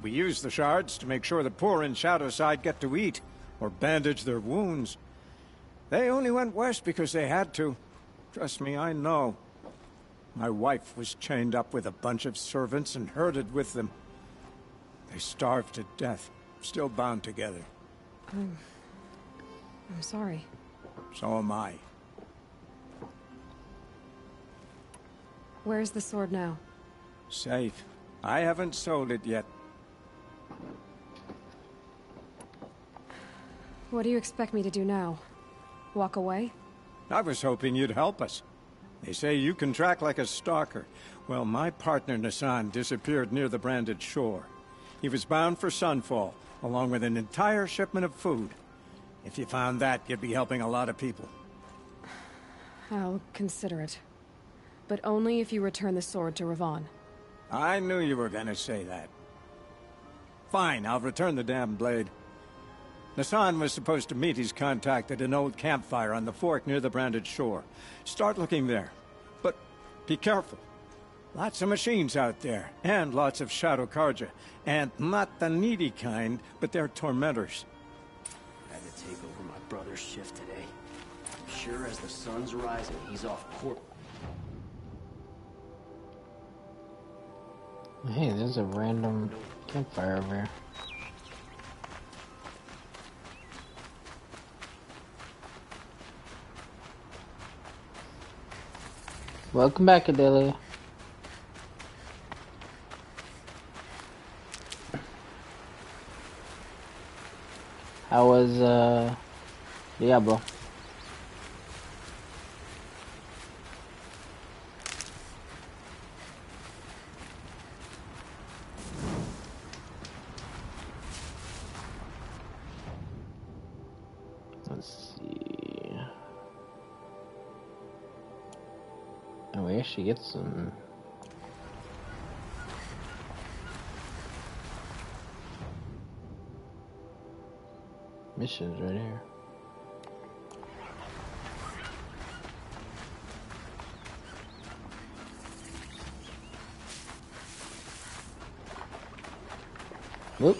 S12: We use the shards to make sure the poor in Shadowside get to eat, or bandage their wounds. They only went west because they had to. Trust me, I know. My wife was chained up with a bunch of servants and herded with them. They starved to death, still bound together.
S18: I'm sorry.
S12: So am I.
S18: Where's the sword now?
S12: Safe. I haven't sold it yet.
S18: What do you expect me to do now? Walk away?
S12: I was hoping you'd help us. They say you can track like a stalker. Well, my partner Nassan disappeared near the branded shore. He was bound for Sunfall, along with an entire shipment of food. If you found that, you'd be helping a lot of people.
S18: I'll consider it. But only if you return the sword to Ravon.
S12: I knew you were gonna say that. Fine, I'll return the damn blade. Nassan was supposed to meet his contact at an old campfire on the fork near the branded shore. Start looking there. But be careful. Lots of machines out there, and lots of Shadow Karja. And not the needy kind, but they're tormentors.
S11: I had to take over my brother's shift today. Sure as the sun's rising, he's off court.
S1: Hey, there's a random campfire over here. Welcome back, Adelia. How was, Diablo? Let's see. Oh, we actually get some missions right here. Whoop.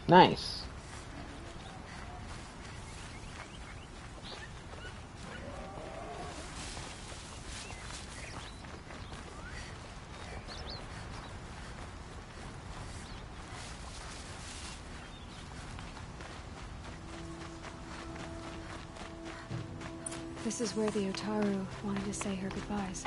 S1: Nice.
S18: This is where the Otaru wanted to say her goodbyes.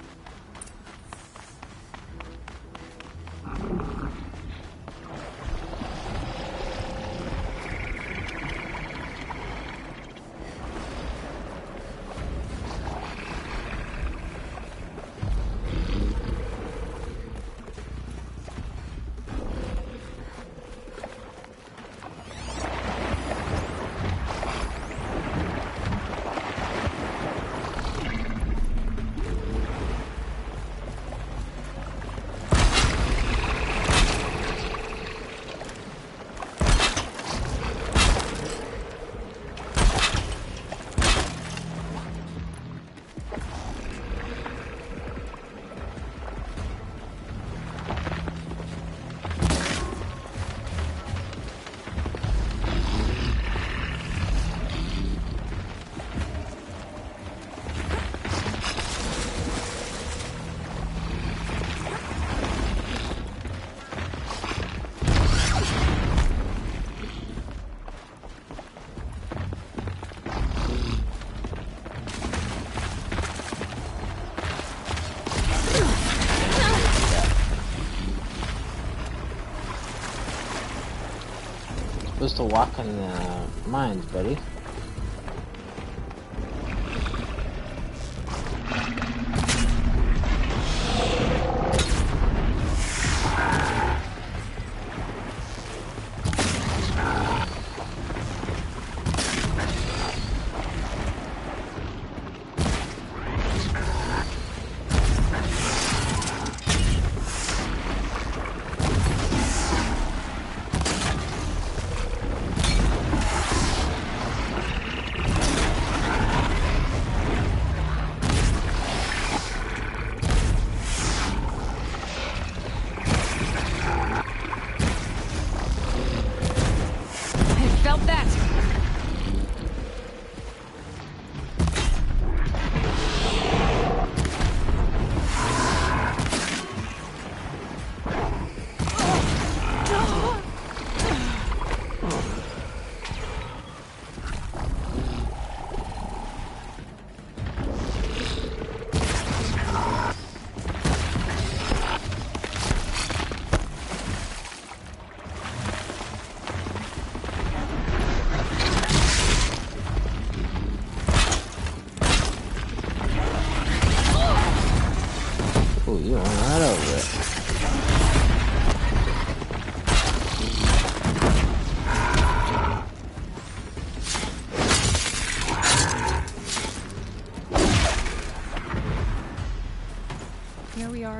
S18: Supposed to walk in the mines, buddy.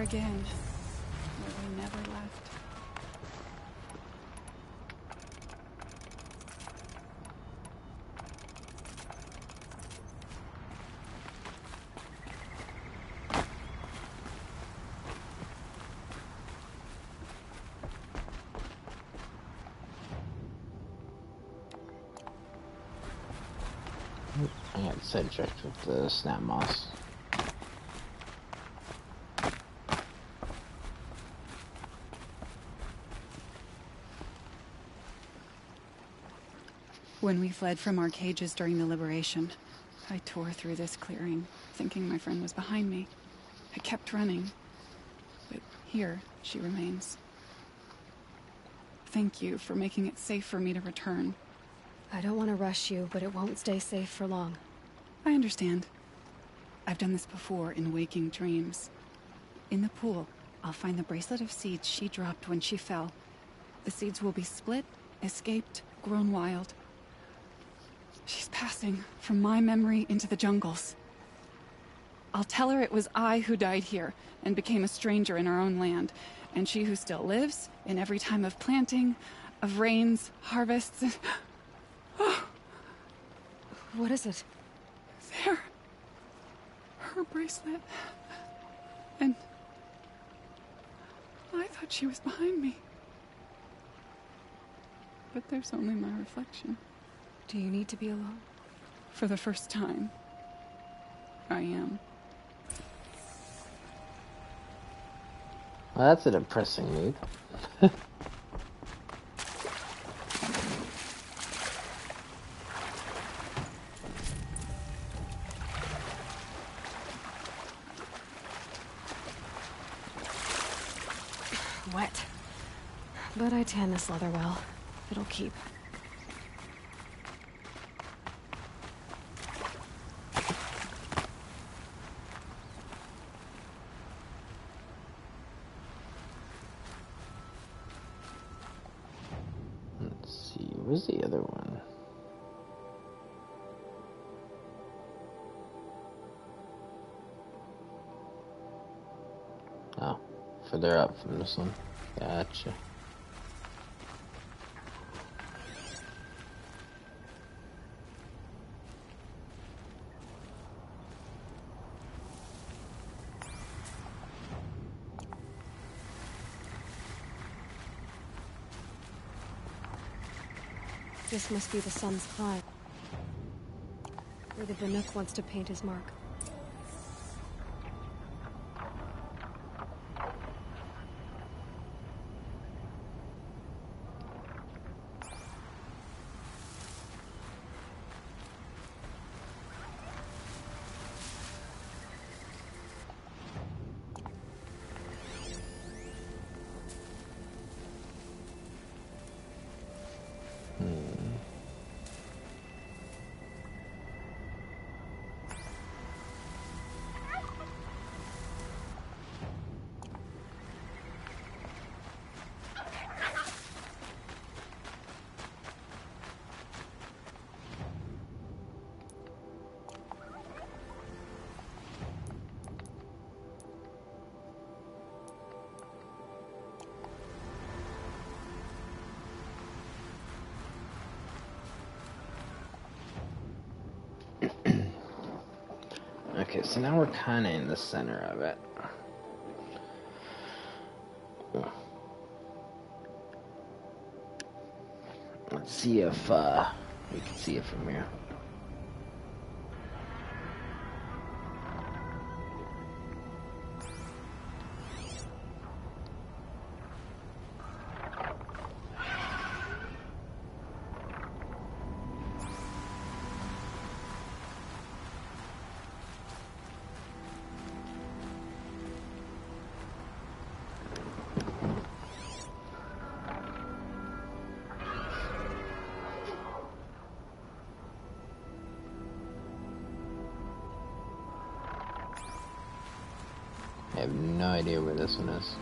S4: again, where we never left.
S1: I got sidetracked with the snap moss.
S4: When we fled from our cages during the liberation, I tore through this clearing, thinking my friend was behind me. I kept running, but here she remains. Thank you for making it safe for me to return.
S18: I don't want to rush you, but it won't stay safe for long.
S4: I understand. I've done this before in waking dreams. In the pool, I'll find the bracelet of seeds she dropped when she fell. The seeds will be split, escaped, grown wild. She's passing from my memory into the jungles. I'll tell her it was I who died here and became a stranger in our own land, and she who still lives in every time of planting, of rains, harvests, and...
S18: What is it?
S4: There. Her bracelet. And... I thought she was behind me. But there's only my reflection.
S18: Do you need to be alone?
S4: For the first time, I am.
S1: Well, that's a depressing mood.
S18: Wet. But I tan this leather well. It'll keep.
S1: Let's see, where's the other one? Oh, further up from this one. Gotcha.
S18: This must be the sun's climb. Where the Bannock wants to paint his mark. Okay, so now we're kind of in the center of it. Let's see if we can see it from here. I have no idea where this one is.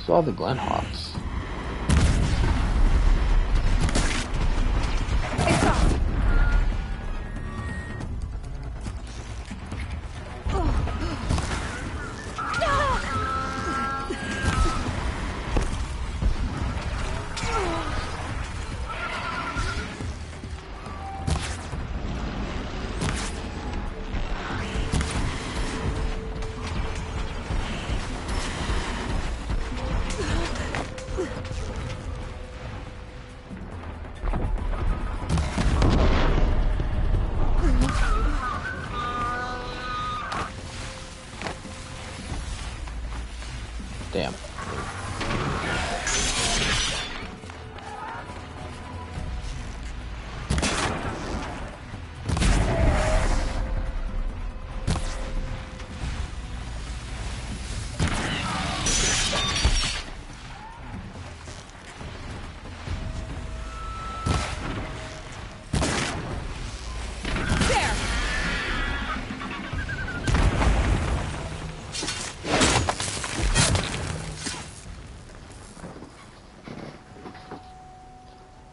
S1: What's all the Glenhawks? Damn.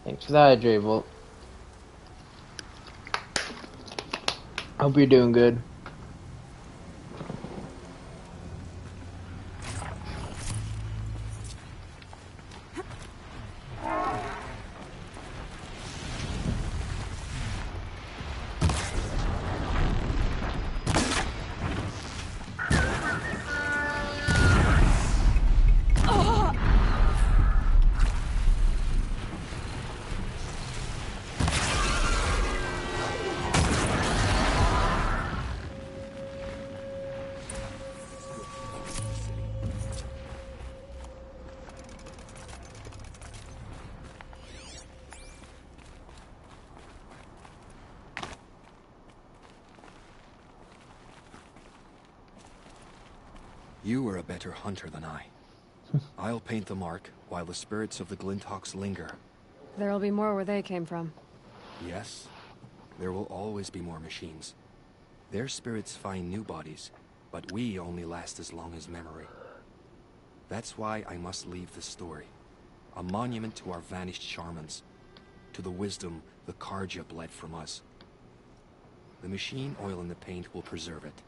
S1: Thanks for the hydrate, Volt. Hope you're doing good.
S16: You are a better hunter than I. I'll paint the mark while the spirits of the Glinthawks linger.
S18: There'll be more where they came from.
S16: Yes, there will always be more machines. Their spirits find new bodies, but we only last as long as memory. That's why I must leave this story. A monument to our vanished shamans, to the wisdom the Karja bled from us. The machine oil in the paint will preserve it.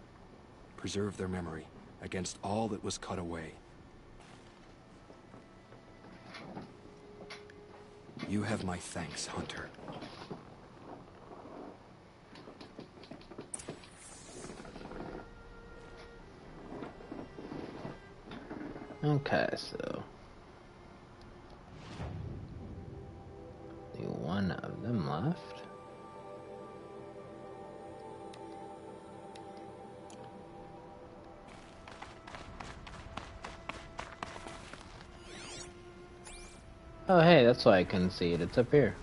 S16: Preserve their memory against all that was cut away. You have my thanks, Hunter.
S1: Okay, so only one of them left. Oh hey, that's why I couldn't see it. It's up here.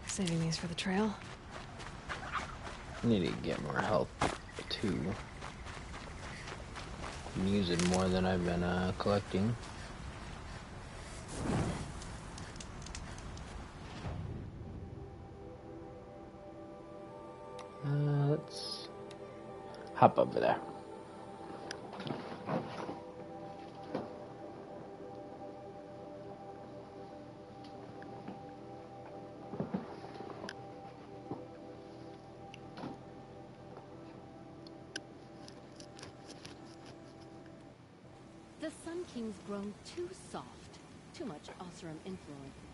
S18: Saving these for the trail.
S1: I need to get more health too. I'm using more than I've been collecting. Let's hop over there.
S5: Sun King's grown too soft. Too much Oseram influence at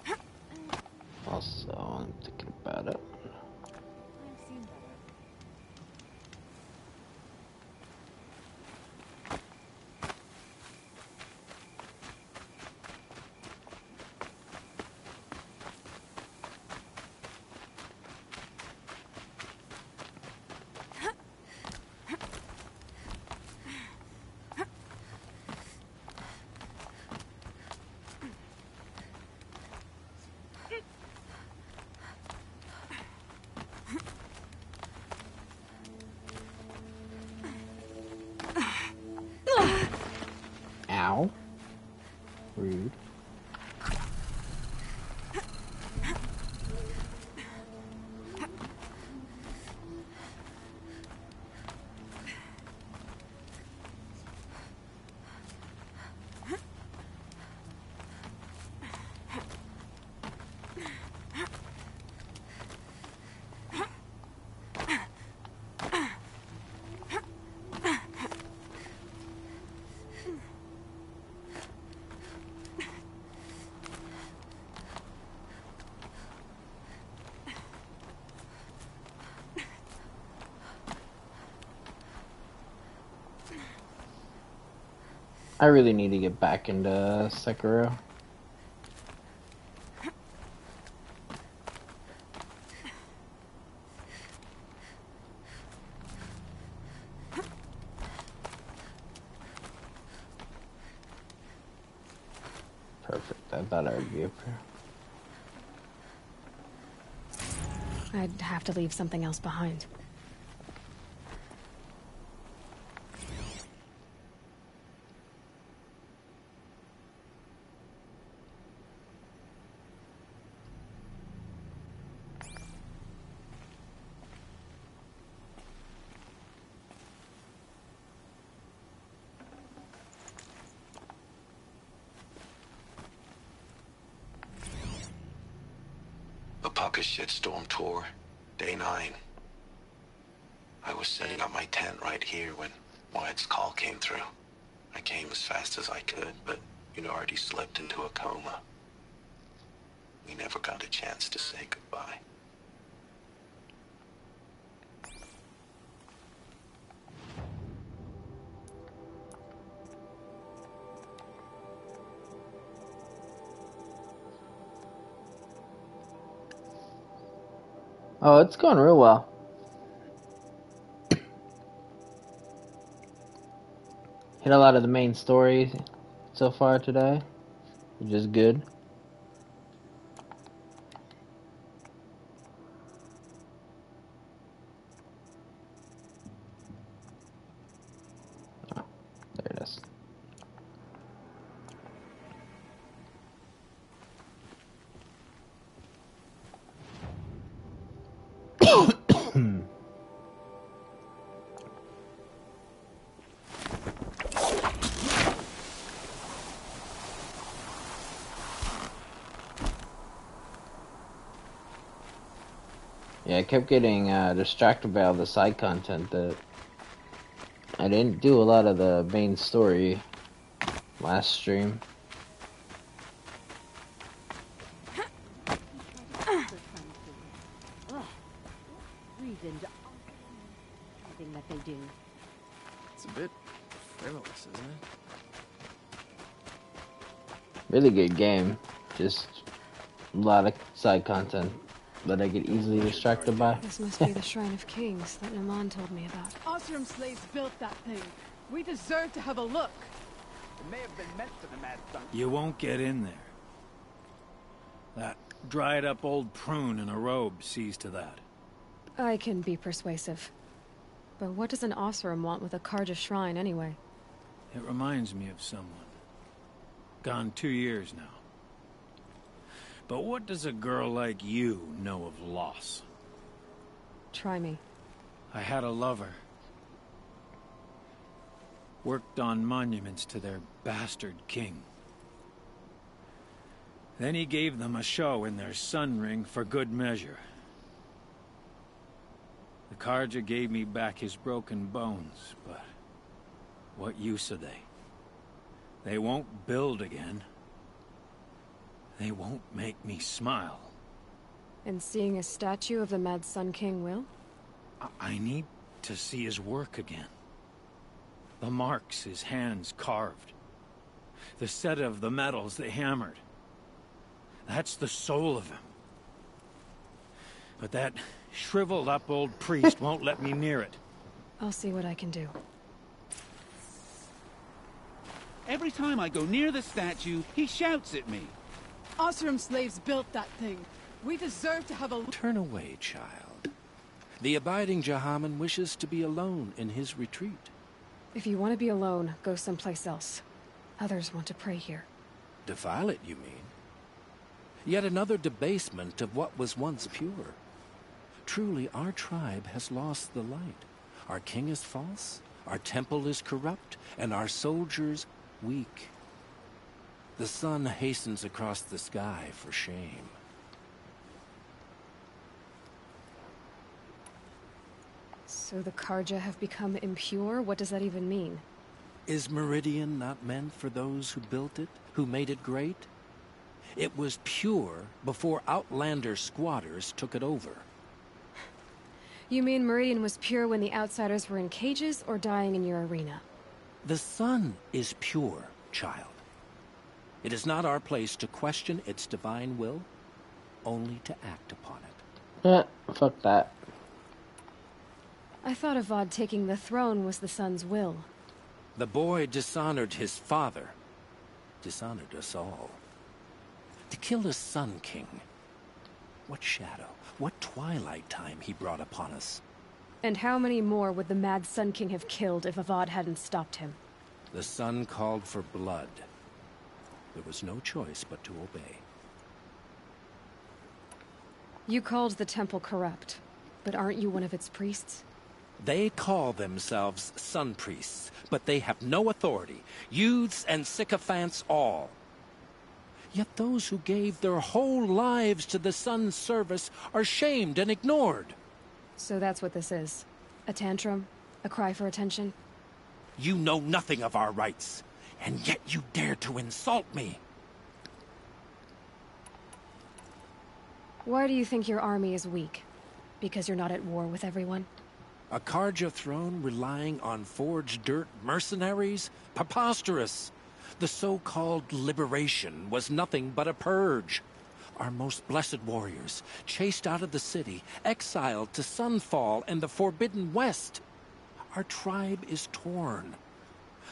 S5: the palace.
S1: Also, I'm thinking about it.
S5: I've seen better.
S1: Ow. Rude. I really need to get back into Sekiro. Perfect. I thought I would be up here.
S18: I'd have to leave something else behind.
S19: Apaka shitstorm tour, day 9. I was setting up my tent right here when Wyatt's call came through. I came as fast as I could, but you'd already slipped into a coma. We never got a chance to say goodbye.
S1: Oh, it's going real well. Hit a lot of the main story so far today, which is good. Oh, there it is. Yeah, I kept getting distracted by all the side content that I didn't do a lot of the main story last stream.
S5: Reasoned everything that they do.
S11: It's a bit frivolous, isn't it?
S1: Really good game. Just a lot of side content that I get easily distracted by.
S18: This must be the Shrine of Kings that Naman told me about.
S20: Oseram slaves built that thing. We deserve to have a look.
S23: It may have been meant for the mad son.
S12: You won't get in there. That dried-up old prune in a robe sees to that.
S18: I can be persuasive. But what does an Oseram want with a Karja shrine, anyway?
S12: It reminds me of someone. Gone 2 years now. But what does a girl like you know of loss?
S18: Try me.
S12: I had a lover. Worked on monuments to their bastard king. Then he gave them a show in their sun ring for good measure. The Karja gave me back his broken bones, but What use are they? They won't build again. They won't make me smile.
S18: And seeing a statue of the Mad Sun King will?
S12: I need to see his work again. The marks his hands carved. The set of the metals they hammered. That's the soul of him. But that shriveled up old priest won't let me near it.
S18: I'll see what I can do.
S23: Every time I go near the statue, he shouts at me.
S20: Oseram slaves built that thing. We deserve to have a...
S16: Turn away, child. The abiding Jahaman wishes to be alone in his retreat.
S18: If you want to be alone, go someplace else. Others want to pray here.
S16: Defile it, you mean? Yet another debasement of what was once pure. Truly, our tribe has lost the light. Our king is false, our temple is corrupt, and our soldiers weak. The sun hastens across the sky for shame.
S18: So the Karja have become impure? What does that even mean?
S16: Is Meridian not meant for those who built it, who made it great? It was pure before outlander squatters took it over.
S18: You mean Meridian was pure when the outsiders were in cages or dying in your arena?
S16: The sun is pure, child. It is not our place to question its divine will, only to act upon it.
S1: Fuck that.
S18: I thought Avad taking the throne was the sun's will.
S16: The boy dishonored his father, dishonored us all. To kill a Sun King. What shadow, what twilight time he brought upon us.
S18: And how many more would the Mad Sun King have killed if Avad hadn't stopped him?
S16: The sun called for blood. There was no choice but to obey.
S18: You called the temple corrupt, but aren't you one of its priests?
S16: They call themselves sun priests, but they have no authority. Youths and sycophants all. Yet those who gave their whole lives to the sun's service are shamed and ignored.
S18: So that's what this is. A tantrum? A cry for attention?
S16: You know nothing of our rights, and yet you dare to insult me.
S18: Why do you think your army is weak? Because you're not at war with everyone?
S16: A Karja throne relying on forged dirt mercenaries? Preposterous! The so-called liberation was nothing but a purge. Our most blessed warriors, chased out of the city, exiled to Sunfall and the Forbidden West. Our tribe is torn.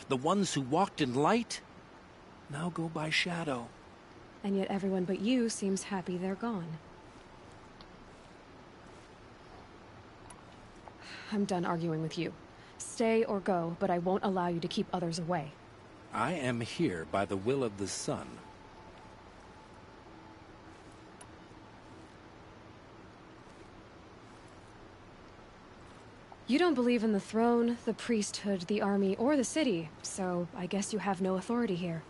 S16: The ones who walked in light now go by shadow.
S18: And yet everyone but you seems happy they're gone. I'm done arguing with you. Stay or go, but I won't allow you to keep others away.
S16: I am here by the will of the sun.
S18: You don't believe in the throne, the priesthood, the army, or the city, so I guess you have no authority here.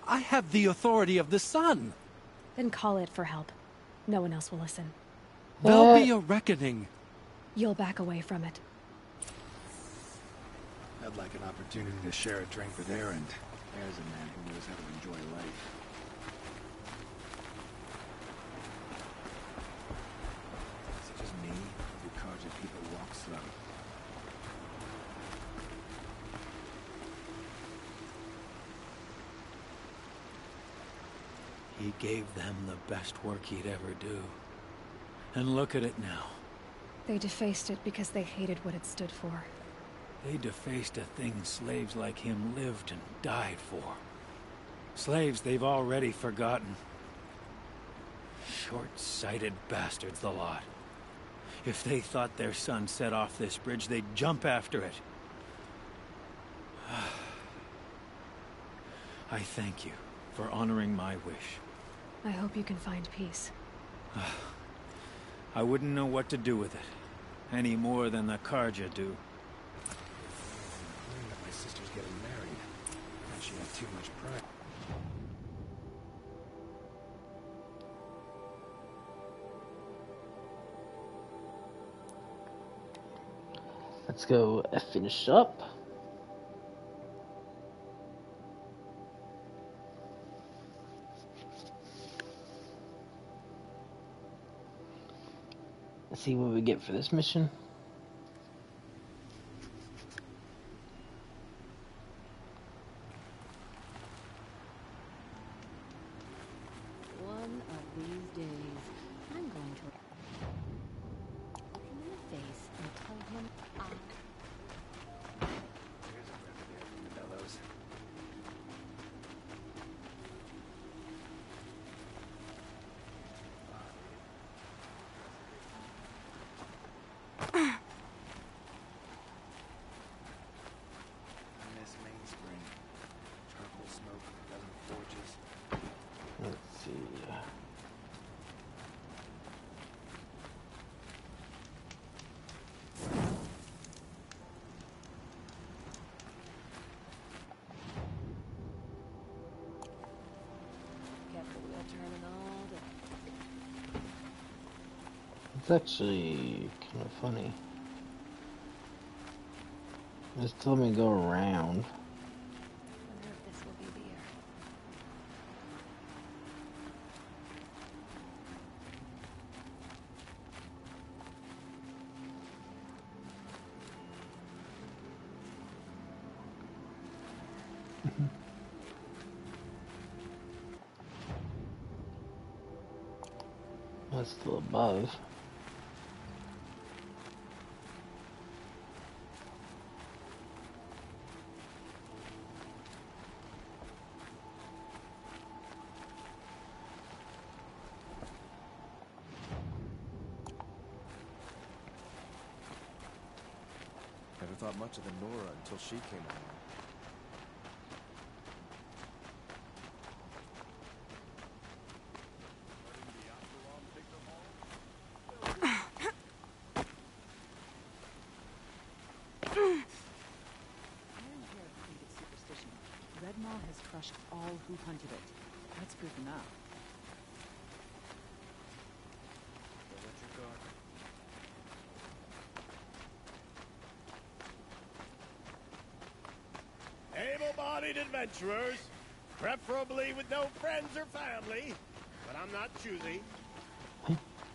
S16: I have the authority of the sun.
S18: Then call it for help. No one else will listen.
S16: There'll be a reckoning.
S18: You'll back away from it.
S10: I'd like an opportunity to share a drink with Erend. There's a man who knows how to enjoy life. Is it just me? Or do Karja people walk slow?
S12: He gave them the best work he'd ever do. And look at it now.
S18: They defaced it because they hated what it stood for.
S12: They defaced a thing slaves like him lived and died for. Slaves they've already forgotten. Short-sighted bastards, the lot. If they thought their son set off this bridge, they'd jump after it. I thank you for honoring my wish.
S18: I hope you can find peace.
S12: I wouldn't know what to do with it, any more than the Karja do.
S10: My sister's getting married. And she had too much pride.
S1: Let's go finish up. see what we get for this mission.
S5: One of these days, I'm going to look him in the face and tell him
S10: Bellows. Miss Mainspring. Charcoal smoke, a dozen forges.
S1: Let's see.
S5: kept the wheel turning all day.
S1: It's actually kind of funny. Just let me go around.
S5: Wonder if this will be the year.
S1: That's still above.
S2: Never thought much of the Nora until she came along.
S14: Iron Hair created superstition. Red Maw has crushed all who hunted it. That's proof enough.
S9: Able-bodied adventurers, preferably with no friends or family, but I'm not choosy.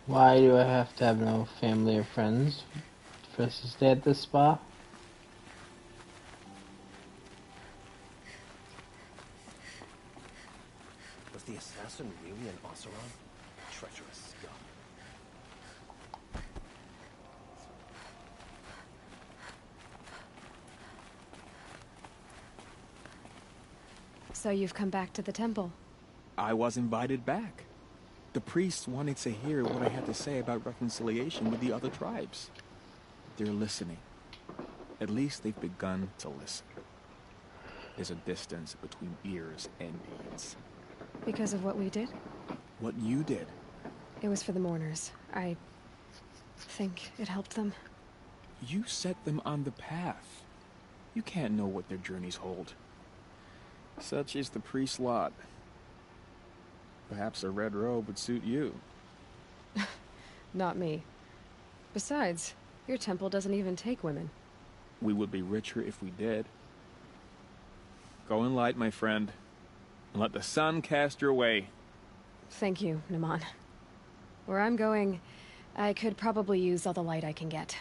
S1: Why do I have to have no family or friends for us to stay at this spa?
S9: Was the assassin really an Oseram? Treacherous scum.
S18: So you've come back to the temple.
S10: I was invited back. The priests wanted to hear what I had to say about reconciliation with the other tribes. They're listening. At least they've begun to listen. There's a distance between ears and deeds.
S18: Because of what we did?
S10: What you did.
S18: It was for the mourners. I think it helped them.
S10: You set them on the path. You can't know what their journeys hold. Such is the priest's lot. Perhaps a red robe would suit you.
S18: Not me. Besides, your temple doesn't even take women.
S10: We would be richer if we did. Go in light, my friend, and let the sun cast your way.
S18: Thank you, Naman. Where I'm going, I could probably use all the light I can get.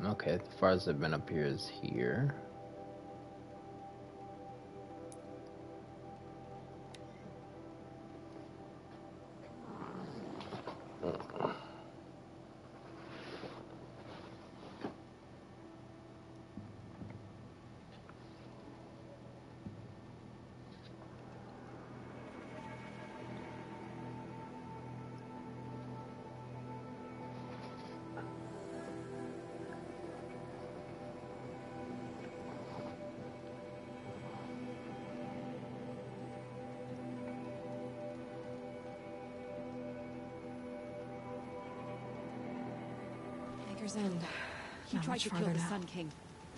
S1: Okay, the farthest I've been up here is here.
S18: End.
S5: He tried to kill the Sun King.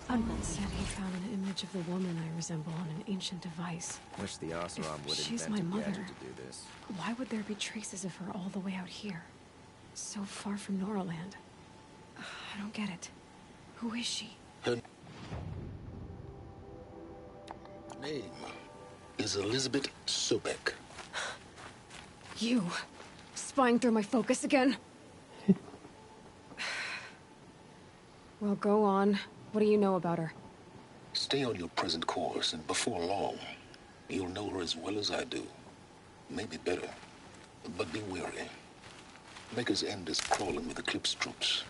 S18: Uncle said he found an image of the woman I resemble on an ancient device.
S2: Wish the Oseram would
S18: She's
S2: invent
S18: my
S2: a gadget
S18: mother.
S2: to do this.
S18: Why would there be traces of her all the way out here? So far from Norland. I don't get it. Who is she?
S19: Her name is Elizabeth Sobek.
S18: You. Spying through my focus again? Well, go on. What do you know about her?
S19: Stay on your present course, and before long, you'll know her as well as I do. Maybe better. But be wary. Maker's End is crawling with Eclipse troops.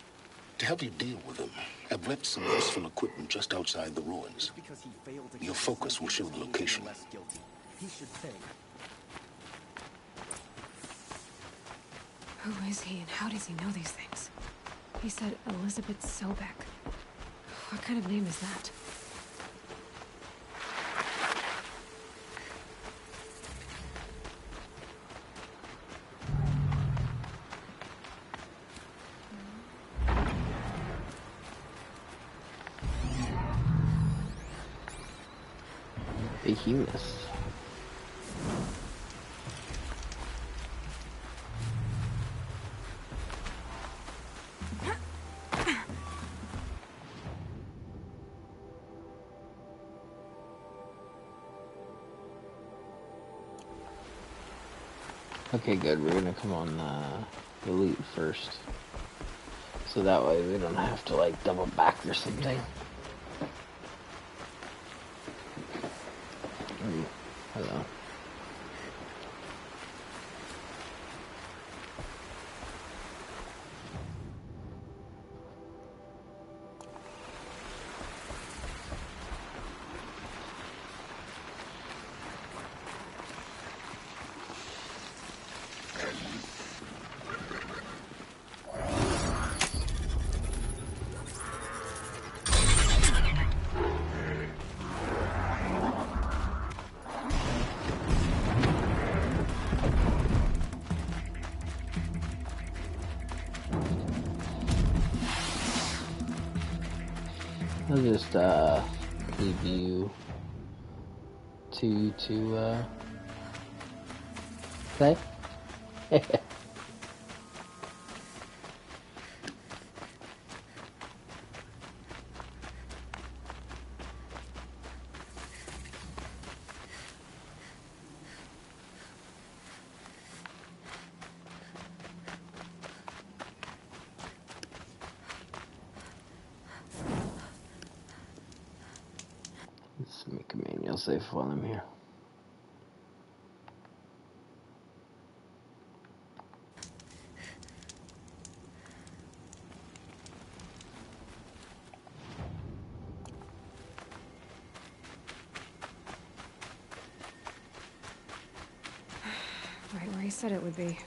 S19: To help you deal with them, I've left some useful equipment just outside the ruins. Your focus will show the location.
S11: He should pay.
S18: Who is he and how does he know these things? He said Elizabeth Sobek. What kind of name is that?
S1: Behemoth. Okay, good. We're gonna come on the loot first. So that way we don't have to, like, double back or something. Ooh, hello. I'll just leave you to play. Let's make a manual save while I'm here.
S18: Right where he said it would be.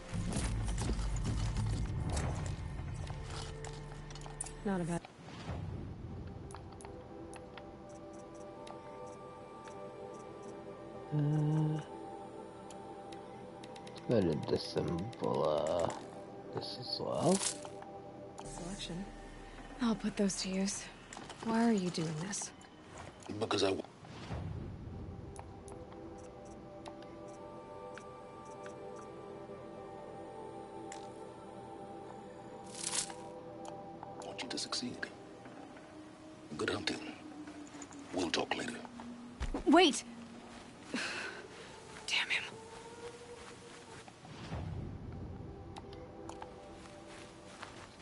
S18: Not a bad.
S1: Go to disassemble this as well.
S18: Selection. I'll put those to use. Why are you doing this?
S19: Because I want you to succeed. Good hunting. We'll talk later.
S18: Wait! Damn him.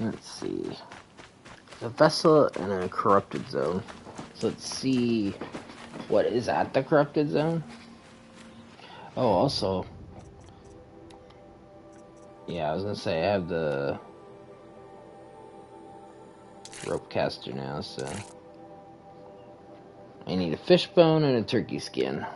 S1: Let's see. A vessel in a corrupted zone. So let's see what is at the corrupted zone. Oh, also, yeah, I was gonna say I have the rope caster now, so I need a fish bone and a turkey skin.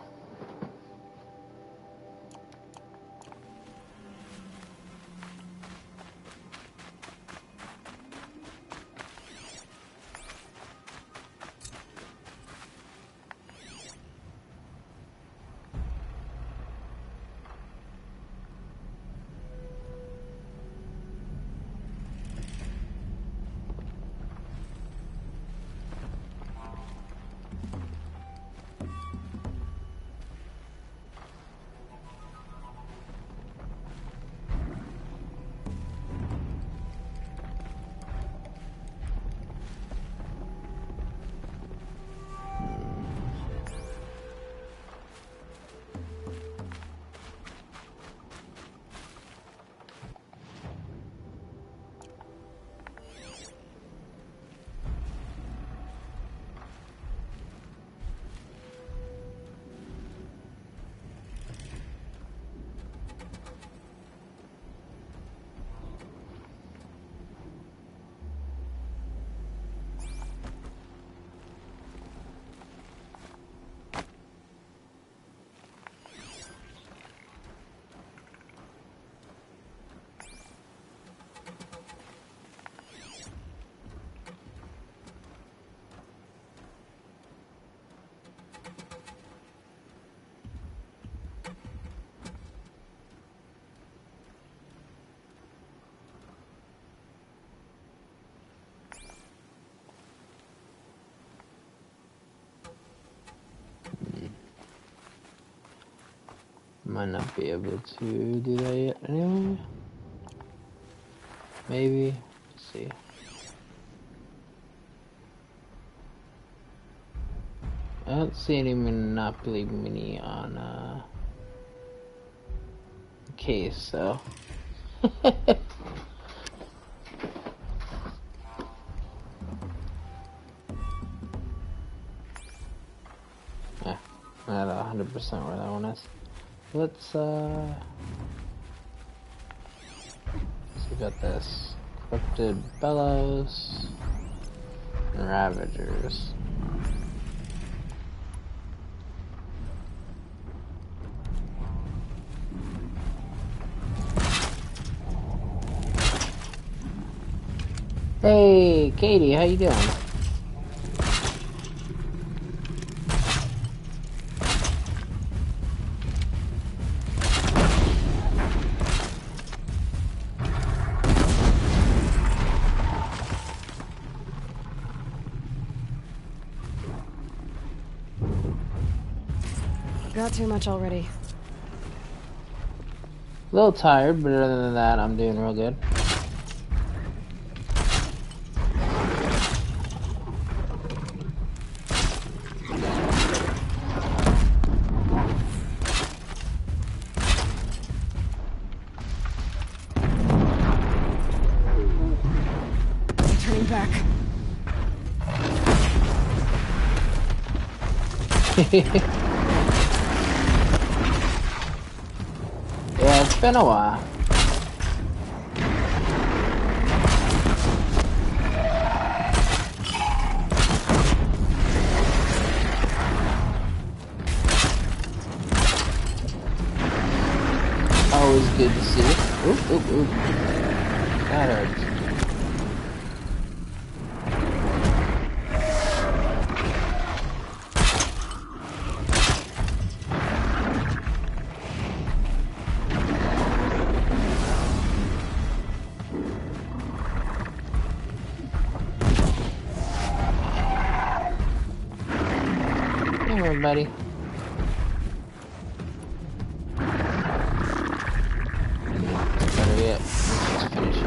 S1: Might not be able to do that yet anyway. Maybe. Let's see. I don't see any Monopoly Mini on case, so. Yeah, not 100% where that one is. Let's see about this. Corrupted Bellows and Ravagers. Hey, Katie, how you doing?
S18: Got too much already.
S1: A little tired, but other than that, I'm doing real good.
S18: Turning back.
S1: Yeah, it's been a while. Always good to see it. Oop, oop, oop. That hurts. Hey, everybody. Better yet, let's finish it.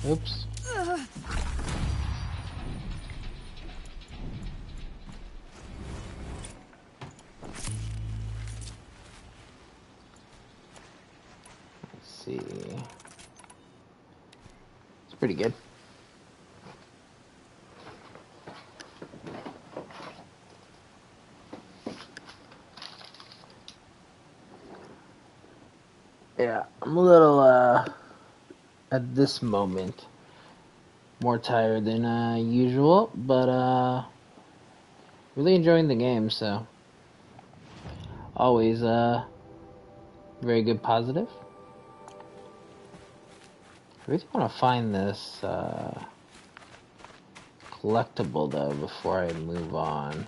S1: Oops. Let's see. It's pretty good. Yeah, I'm a little, at this moment, more tired than, usual, but, really enjoying the game, so, always, very good positive. I really want to find this, collectible, though, before I move on.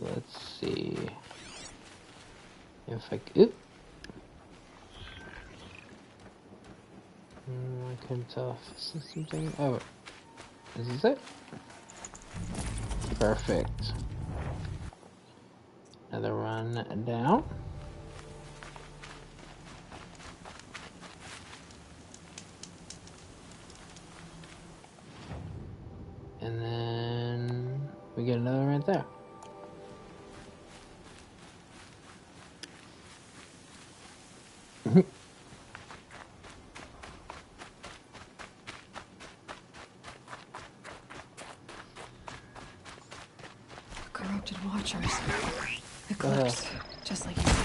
S1: Let's see if I oop. I couldn't tell if this is something. Oh, is this it? Perfect. Another run down. And then we get another right there.
S18: Corrupted Watchers. Eclipse. Just like you said.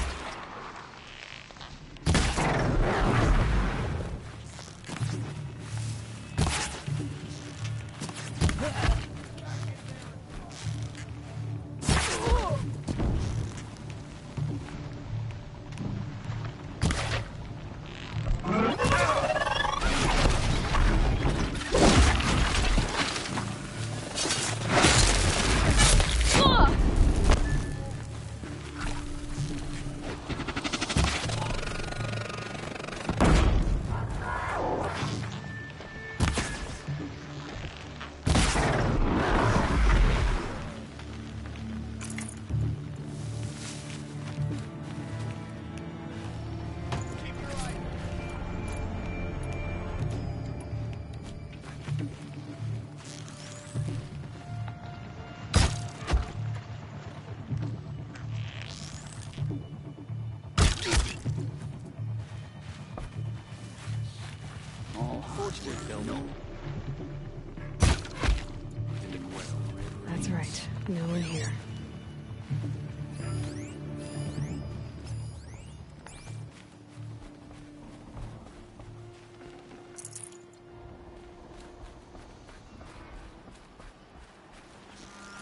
S18: That's right. No one here.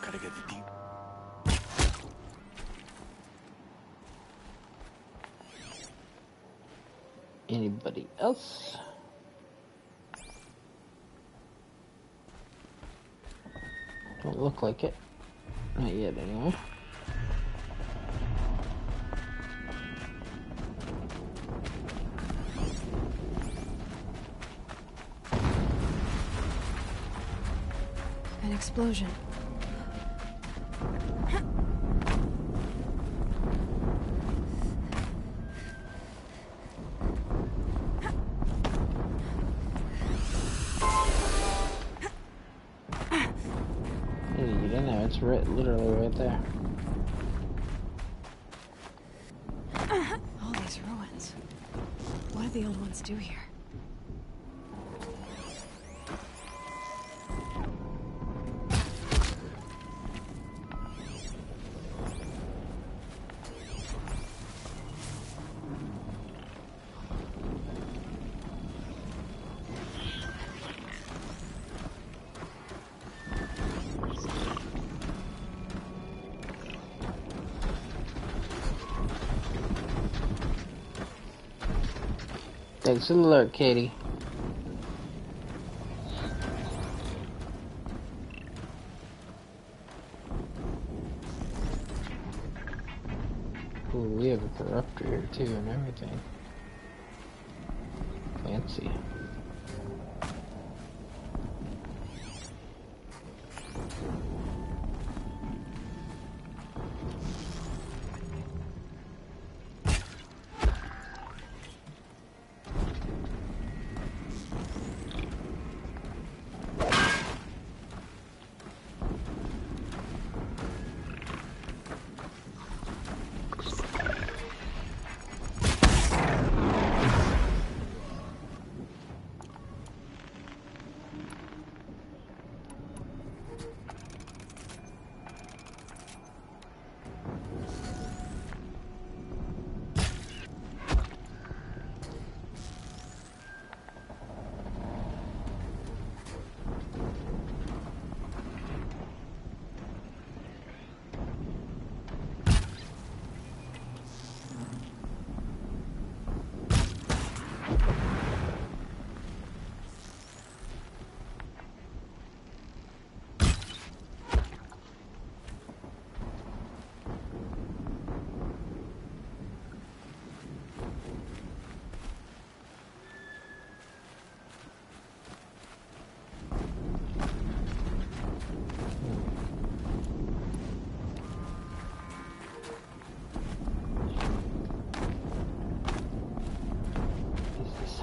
S23: Gotta get the deep.
S1: Anybody else? Don't look like it. Not yet, anyway.
S18: An explosion.
S1: Get in there. It's right, literally right there.
S18: All these ruins. What did the old ones do here?
S1: Thanks for the alert, Katie. Ooh, we have a corruptor here too and everything. Fancy.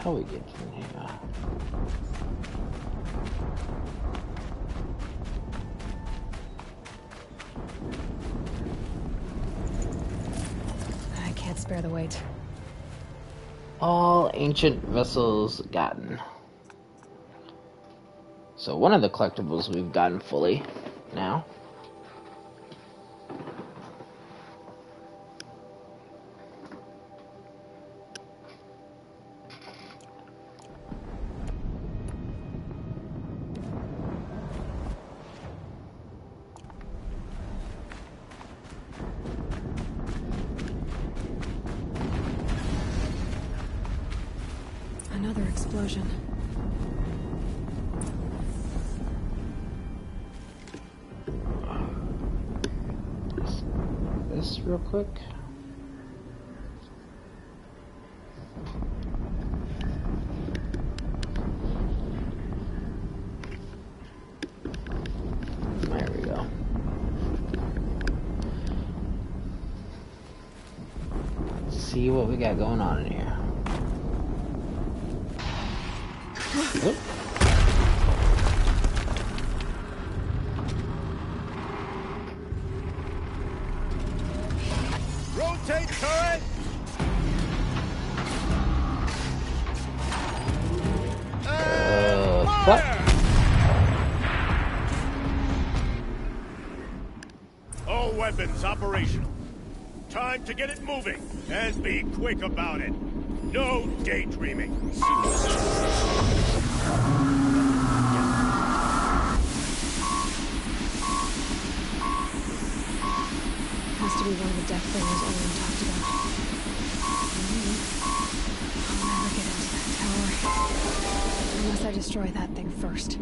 S1: How we get from here?
S18: I can't spare the weight.
S1: All ancient vessels gotten. So one of the collectibles we've gotten fully now.
S18: Another explosion.
S1: This real quick. There we go. Let's see what we got going on in here. Oop.
S9: Rotate turret!
S1: What?
S9: weapons operational. Time to get it moving, and be quick about it. No daydreaming.
S18: Has to be one of the death things Olin talked about. I'll never get into that tower. Unless I destroy that thing first.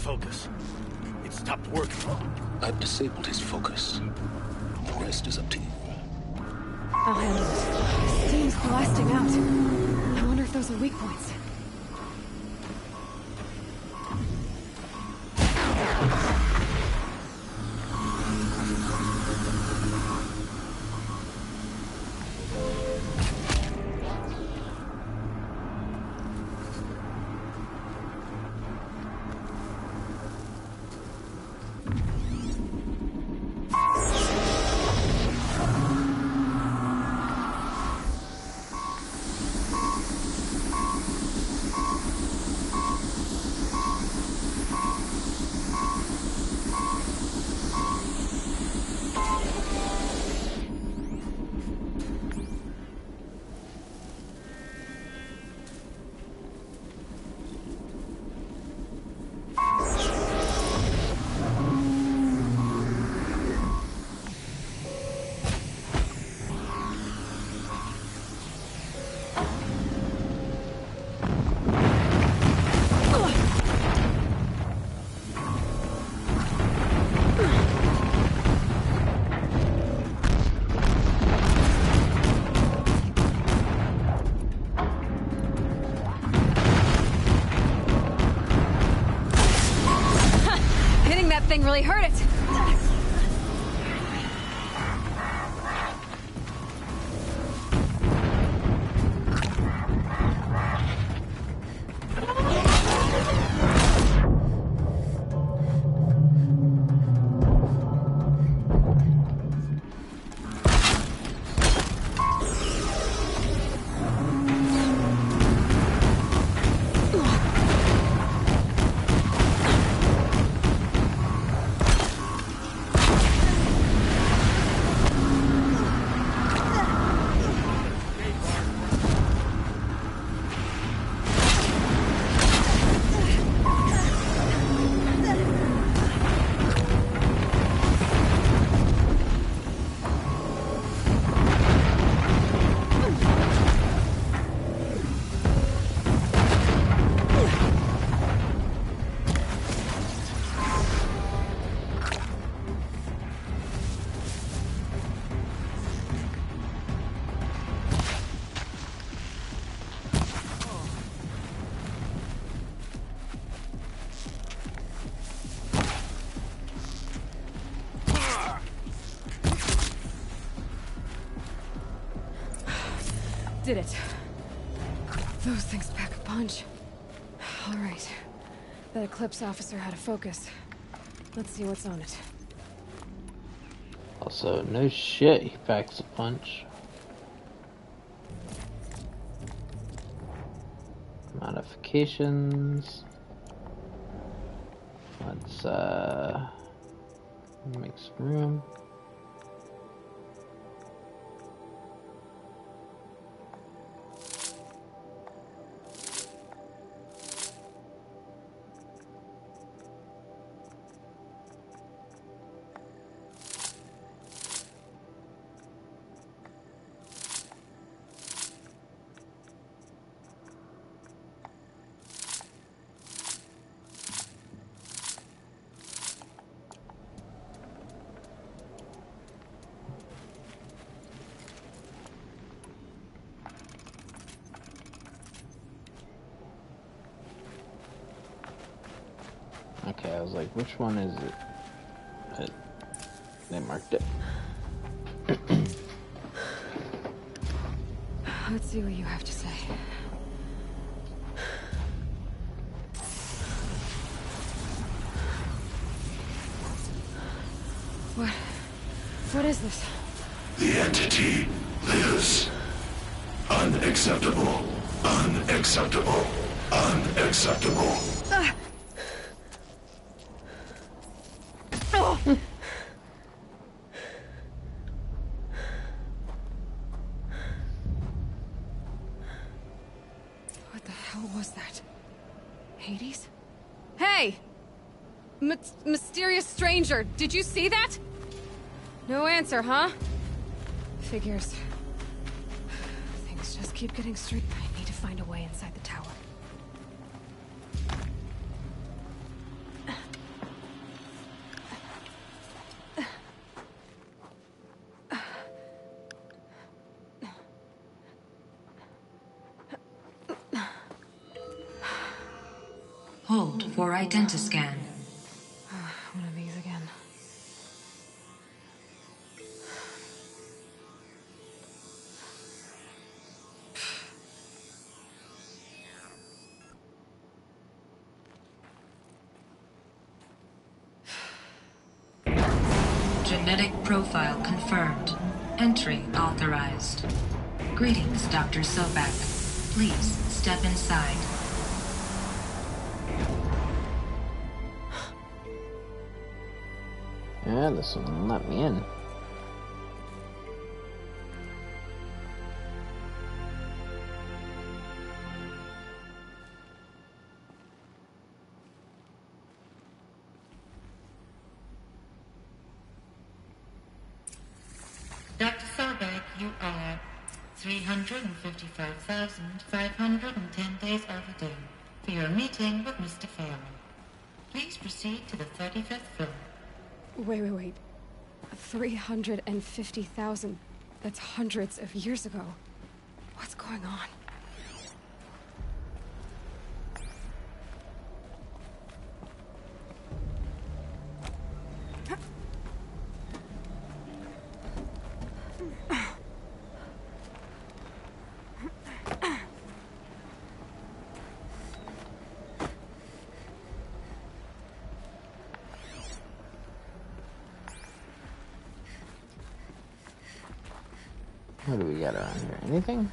S9: Focus. It stopped working.
S19: I've disabled his focus. The rest is up to you.
S18: I'll handle it. Steam's blasting out. I wonder if those are weak points. Really hurt it. Did it. Those things pack a punch. All right. That Eclipse officer had a focus. Let's see what's on it.
S1: Also, no shit, he packs a punch. Modifications. Let's make some room. Okay, I was like, which one is it? But they marked it.
S18: Let's see what you have to say. What is this?
S6: The entity lives. Unacceptable. Unacceptable. Unacceptable.
S18: Oh. What the hell was that? Hades? Hey! Mysterious stranger, did you see that? No answer, huh? Figures. Things just keep getting straight. I need to find a way inside the tower.
S7: Hold for identiscan.
S18: One of these again.
S7: Genetic profile confirmed. Entry authorized. Greetings, Dr. Sobek. Please step inside.
S1: Yeah, this one let me in.
S7: Dr. Sobek, you are 355,510 days overdue for your meeting with Mr. Phelan. Please proceed to the 35th floor.
S18: Wait. 350,000. That's hundreds of years ago. What's going on?
S1: What do we got around here? Anything?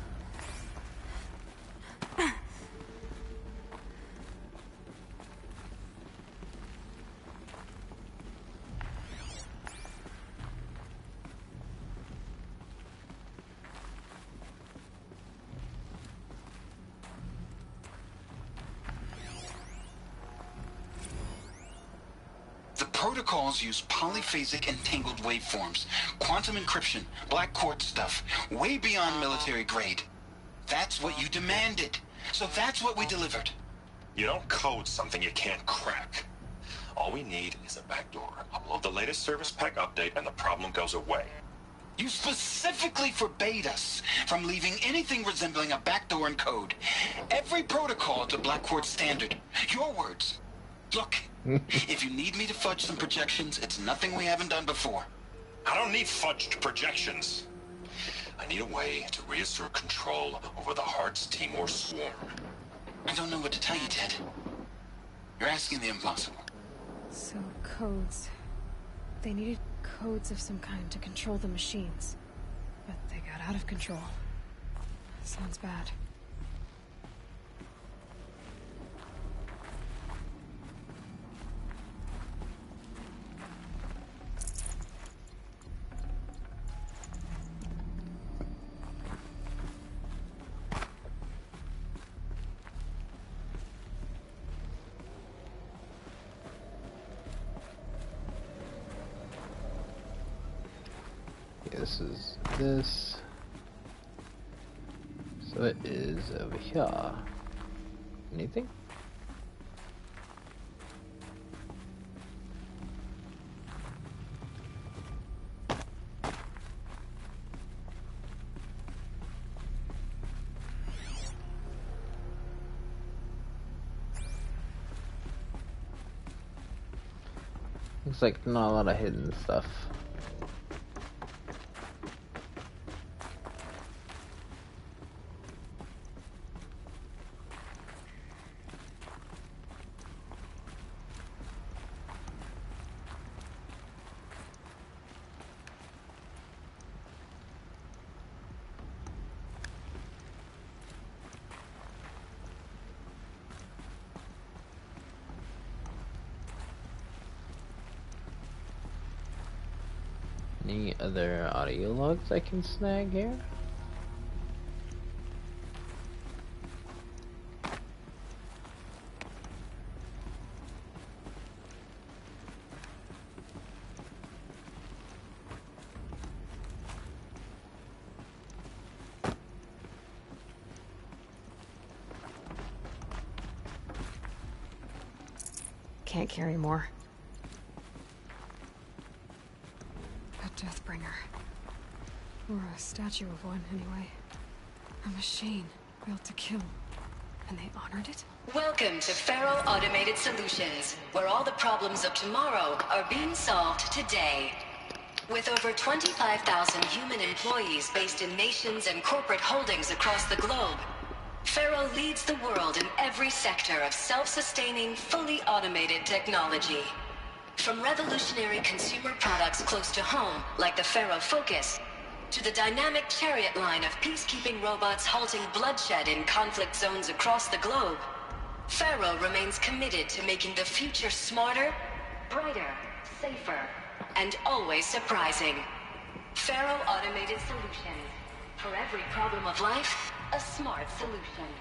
S21: Protocols use polyphasic entangled waveforms, quantum encryption, black quartz stuff, way beyond military grade. That's what you demanded, so that's what we delivered.
S22: You don't code something you can't crack. All we need is a backdoor. Upload the latest service pack update and the problem goes away.
S21: You specifically forbade us from leaving anything resembling a backdoor in code. Every protocol to black quartz standard. Your words. Look, if you need me to fudge some projections, it's nothing we haven't done before.
S22: I don't need fudged projections. I need a way to reassert control over the Heart's Timor swarm.
S21: I don't know what to tell you, Ted. You're asking the impossible.
S18: So, codes. They needed codes of some kind to control the machines. But they got out of control. Sounds bad.
S1: This is this. So it is over here. Anything? Looks like not a lot of hidden stuff. Any other audio logs I can snag here?
S18: Can't carry more. Deathbringer. Or a statue of one, anyway. A machine built to kill. And they honored it?
S8: Welcome to Faro Automated Solutions, where all the problems of tomorrow are being solved today. With over 25,000 human employees based in nations and corporate holdings across the globe, Faro leads the world in every sector of self-sustaining, fully automated technology. From revolutionary consumer products close to home, like the Faro Focus, to the dynamic chariot line of peacekeeping robots halting bloodshed in conflict zones across the globe, Faro remains committed to making the future smarter, brighter, safer, and always surprising. Faro Automated Solutions. For every problem of life, a smart solution.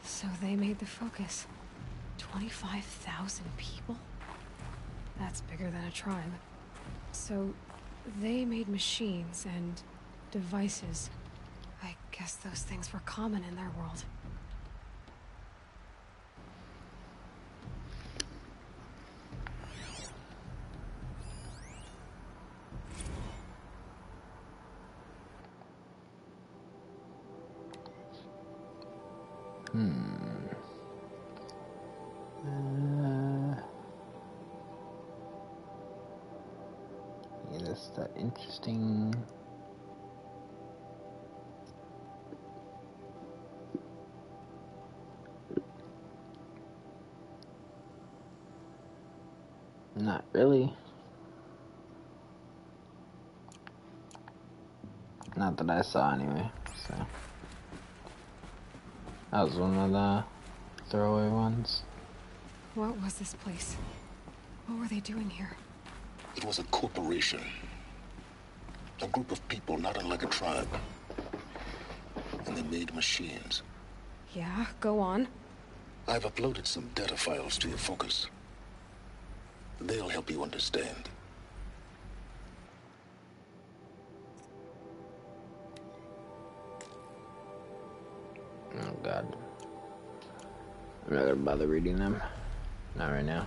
S18: So they made the Focus. 25,000 people? That's bigger than a tribe. So, they made machines and devices. I guess those things were common in their world.
S1: Yeah, that's that interesting. Not really. Not that I saw anyway, so. That was one of the throwaway ones.
S18: What was this place? What were they doing here?
S6: It was a corporation. A group of people not unlike a tribe. And they made machines.
S18: Yeah, go on.
S6: I've uploaded some data files to your Focus. They'll help you understand.
S1: Oh god. I'm not gonna bother reading them. Not right now.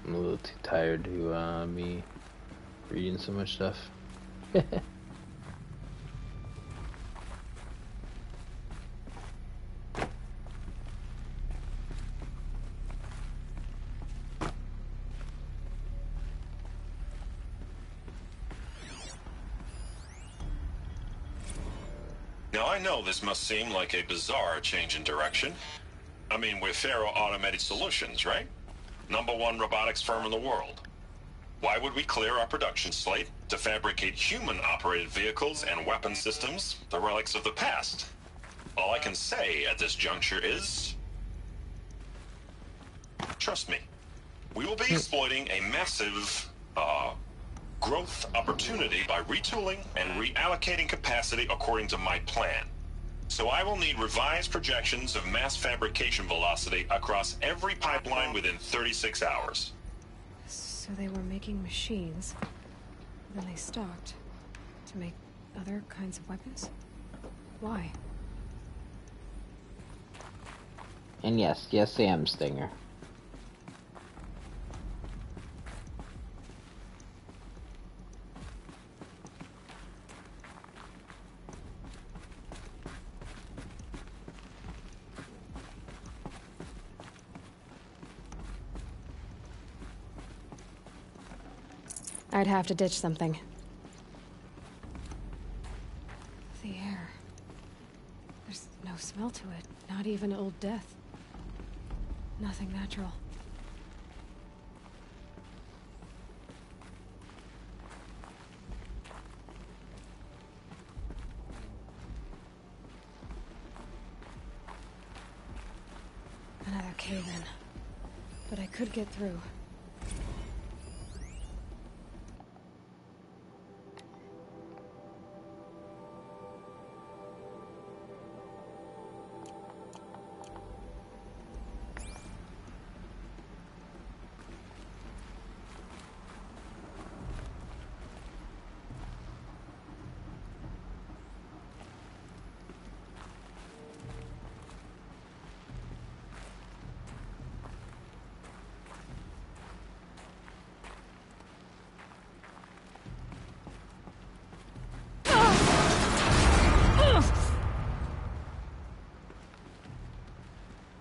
S1: I'm a little too tired to be reading so much stuff.
S22: Now, I know this must seem like a bizarre change in direction. I mean, we're Faro Automated Solutions, right? #1 robotics firm in the world. Why would we clear our production slate to fabricate human-operated vehicles and weapon systems, the relics of the past? All I can say at this juncture is... trust me. We will be exploiting a massive, growth opportunity by retooling and reallocating capacity according to my plan. So I will need revised projections of mass fabrication velocity across every pipeline within 36 hours.
S18: So they were making machines. Then they stopped. To make other kinds of weapons? Why?
S1: And yes, I am Stinger.
S18: I'd have to ditch something. The air. There's no smell to it. Not even old death. Nothing natural. Another cave-in. But I could get through.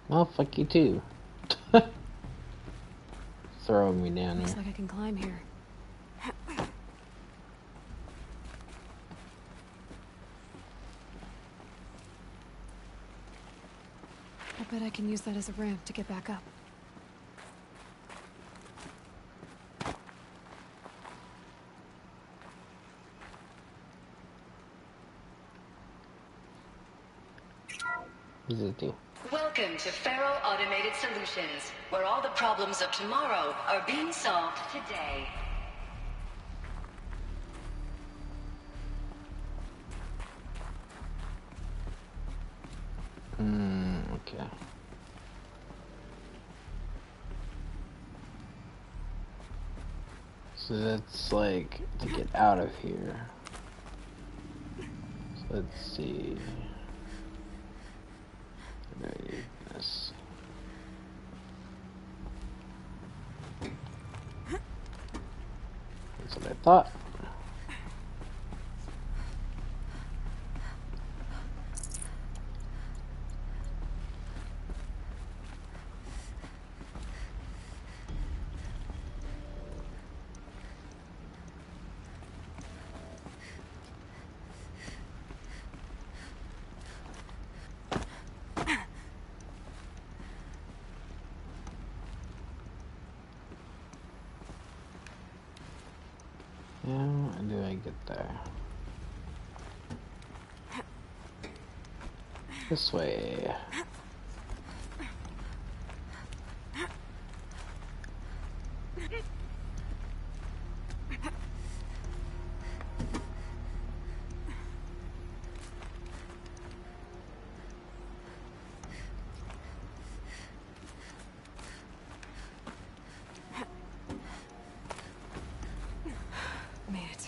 S1: Well, fuck you too. Throwing me down
S18: Looks
S1: here.
S18: like I can climb here. I bet I can use that as a ramp to get back up.
S1: What does it do?
S8: Welcome to Faro Automated Solutions, where all the problems of tomorrow are being solved today.
S1: Okay. So that's like to get out of here. So let's see. This. That's what I thought. How do I get there? This way.
S18: Made it.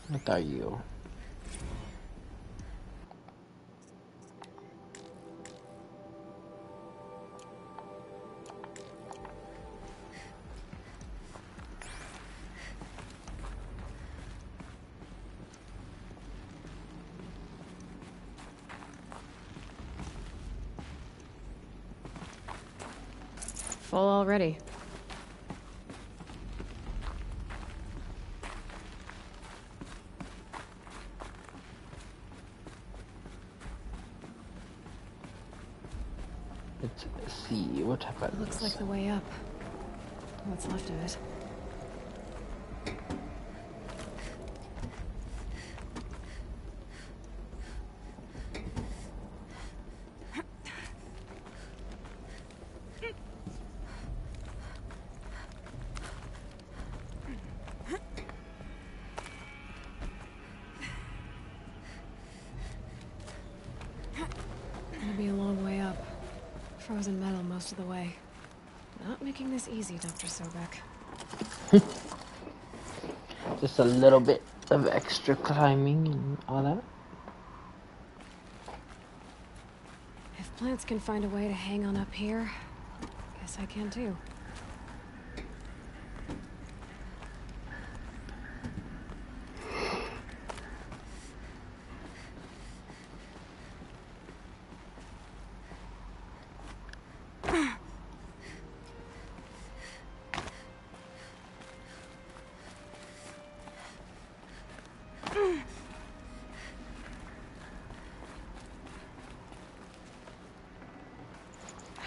S1: What are you?
S18: Full already.
S1: Let's see what happens.
S18: Looks like the way up. What's left of it. Gonna be a long way up. Frozen metal most of the way. Not making this easy, Dr. Sobek.
S1: Just a little bit of extra climbing and all that.
S18: If plants can find a way to hang on up here, guess I can too.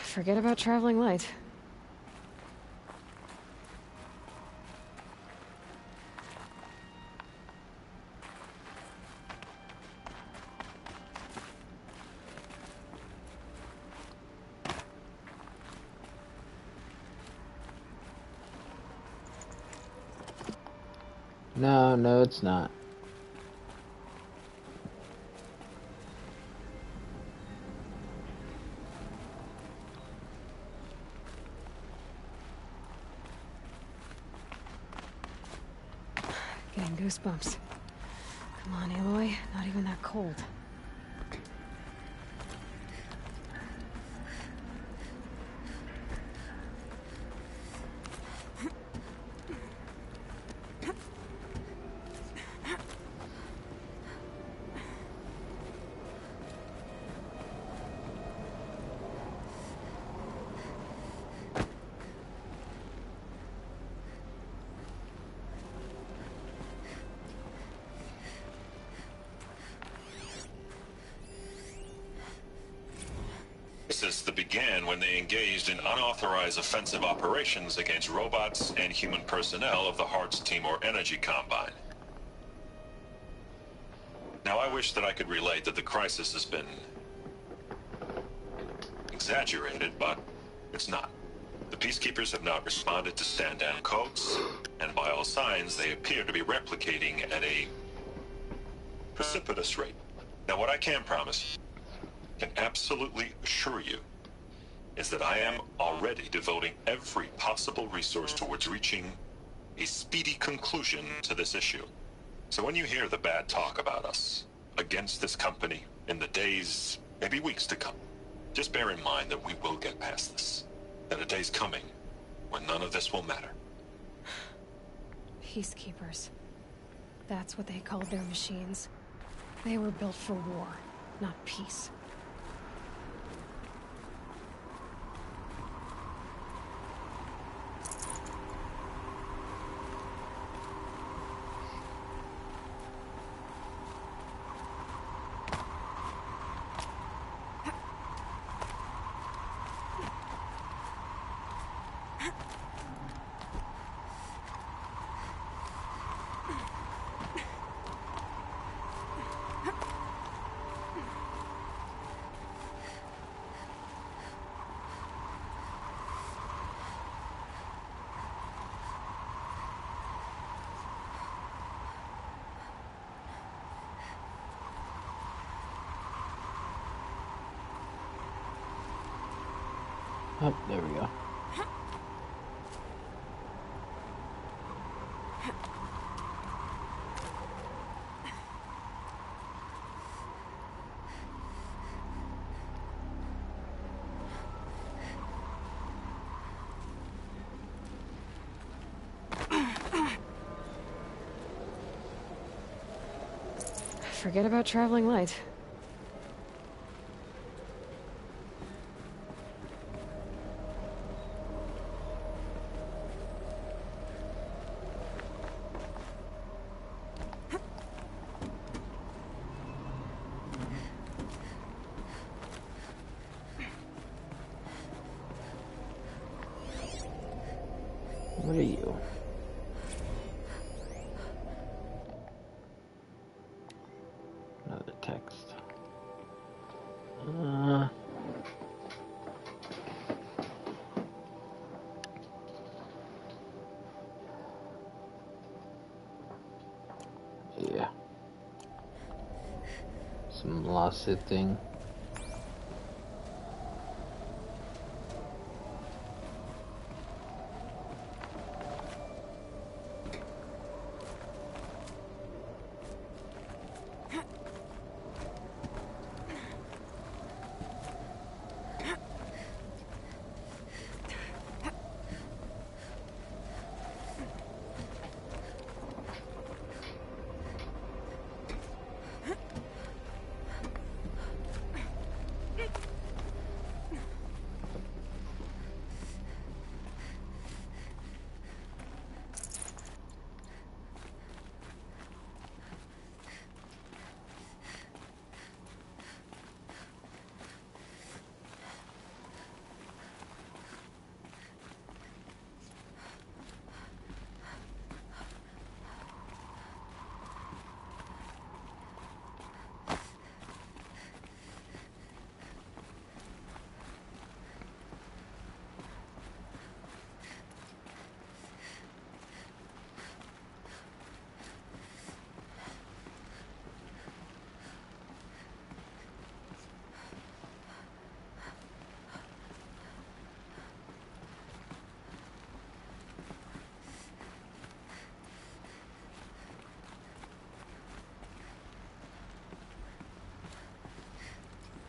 S18: Forget about traveling light.
S1: No, it's not.
S18: Getting goosebumps. Come on, Aloy. Not even that cold.
S22: That began when they engaged in unauthorized offensive operations against robots and human personnel of the Hearts Timor Energy Combine. Now, I wish that I could relate that the crisis has been exaggerated, but it's not. The Peacekeepers have not responded to stand-down codes, and by all signs, they appear to be replicating at a precipitous rate. Now, what I can promise, can absolutely assure you, is that I am already devoting every possible resource towards reaching a speedy conclusion to this issue. So when you hear the bad talk about us against this company in the days, maybe weeks to come, just bear in mind that we will get past this. That a day's coming when none of this will matter.
S18: Peacekeepers. That's what they called their machines. They were built for war, not peace.
S1: Oh, there we go.
S18: Forget about traveling light.
S1: What are you? Another text. Yeah. Some lawsuit thing.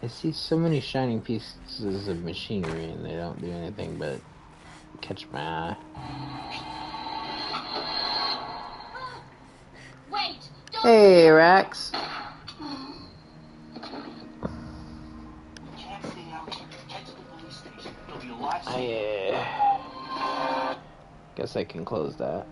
S1: I see so many shining pieces of machinery and they don't do anything but catch my eye.
S7: Wait!
S1: Hey, Rex. Guess I can close that.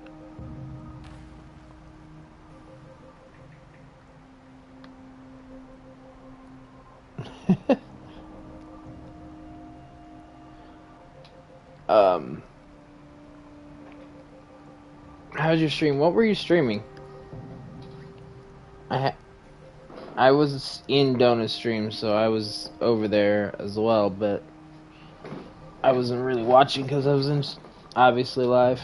S1: How's your stream? What were you streaming? I was in Donut's stream, so I was over there as well, but I wasn't really watching because I was in, obviously live.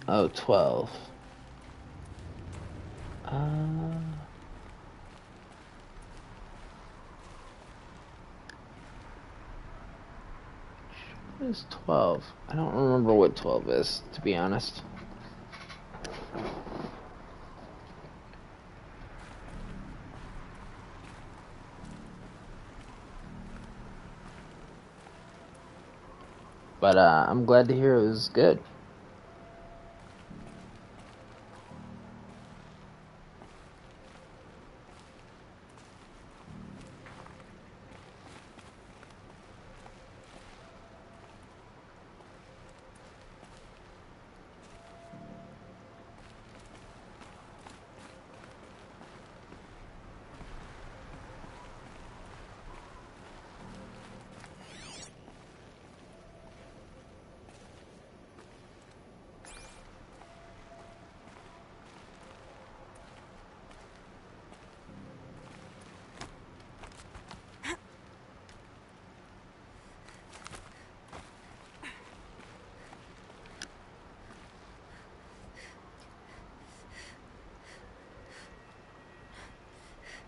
S1: Oh, 12. What is 12? I don't remember what 12 is, to be honest. But I'm glad to hear it was good.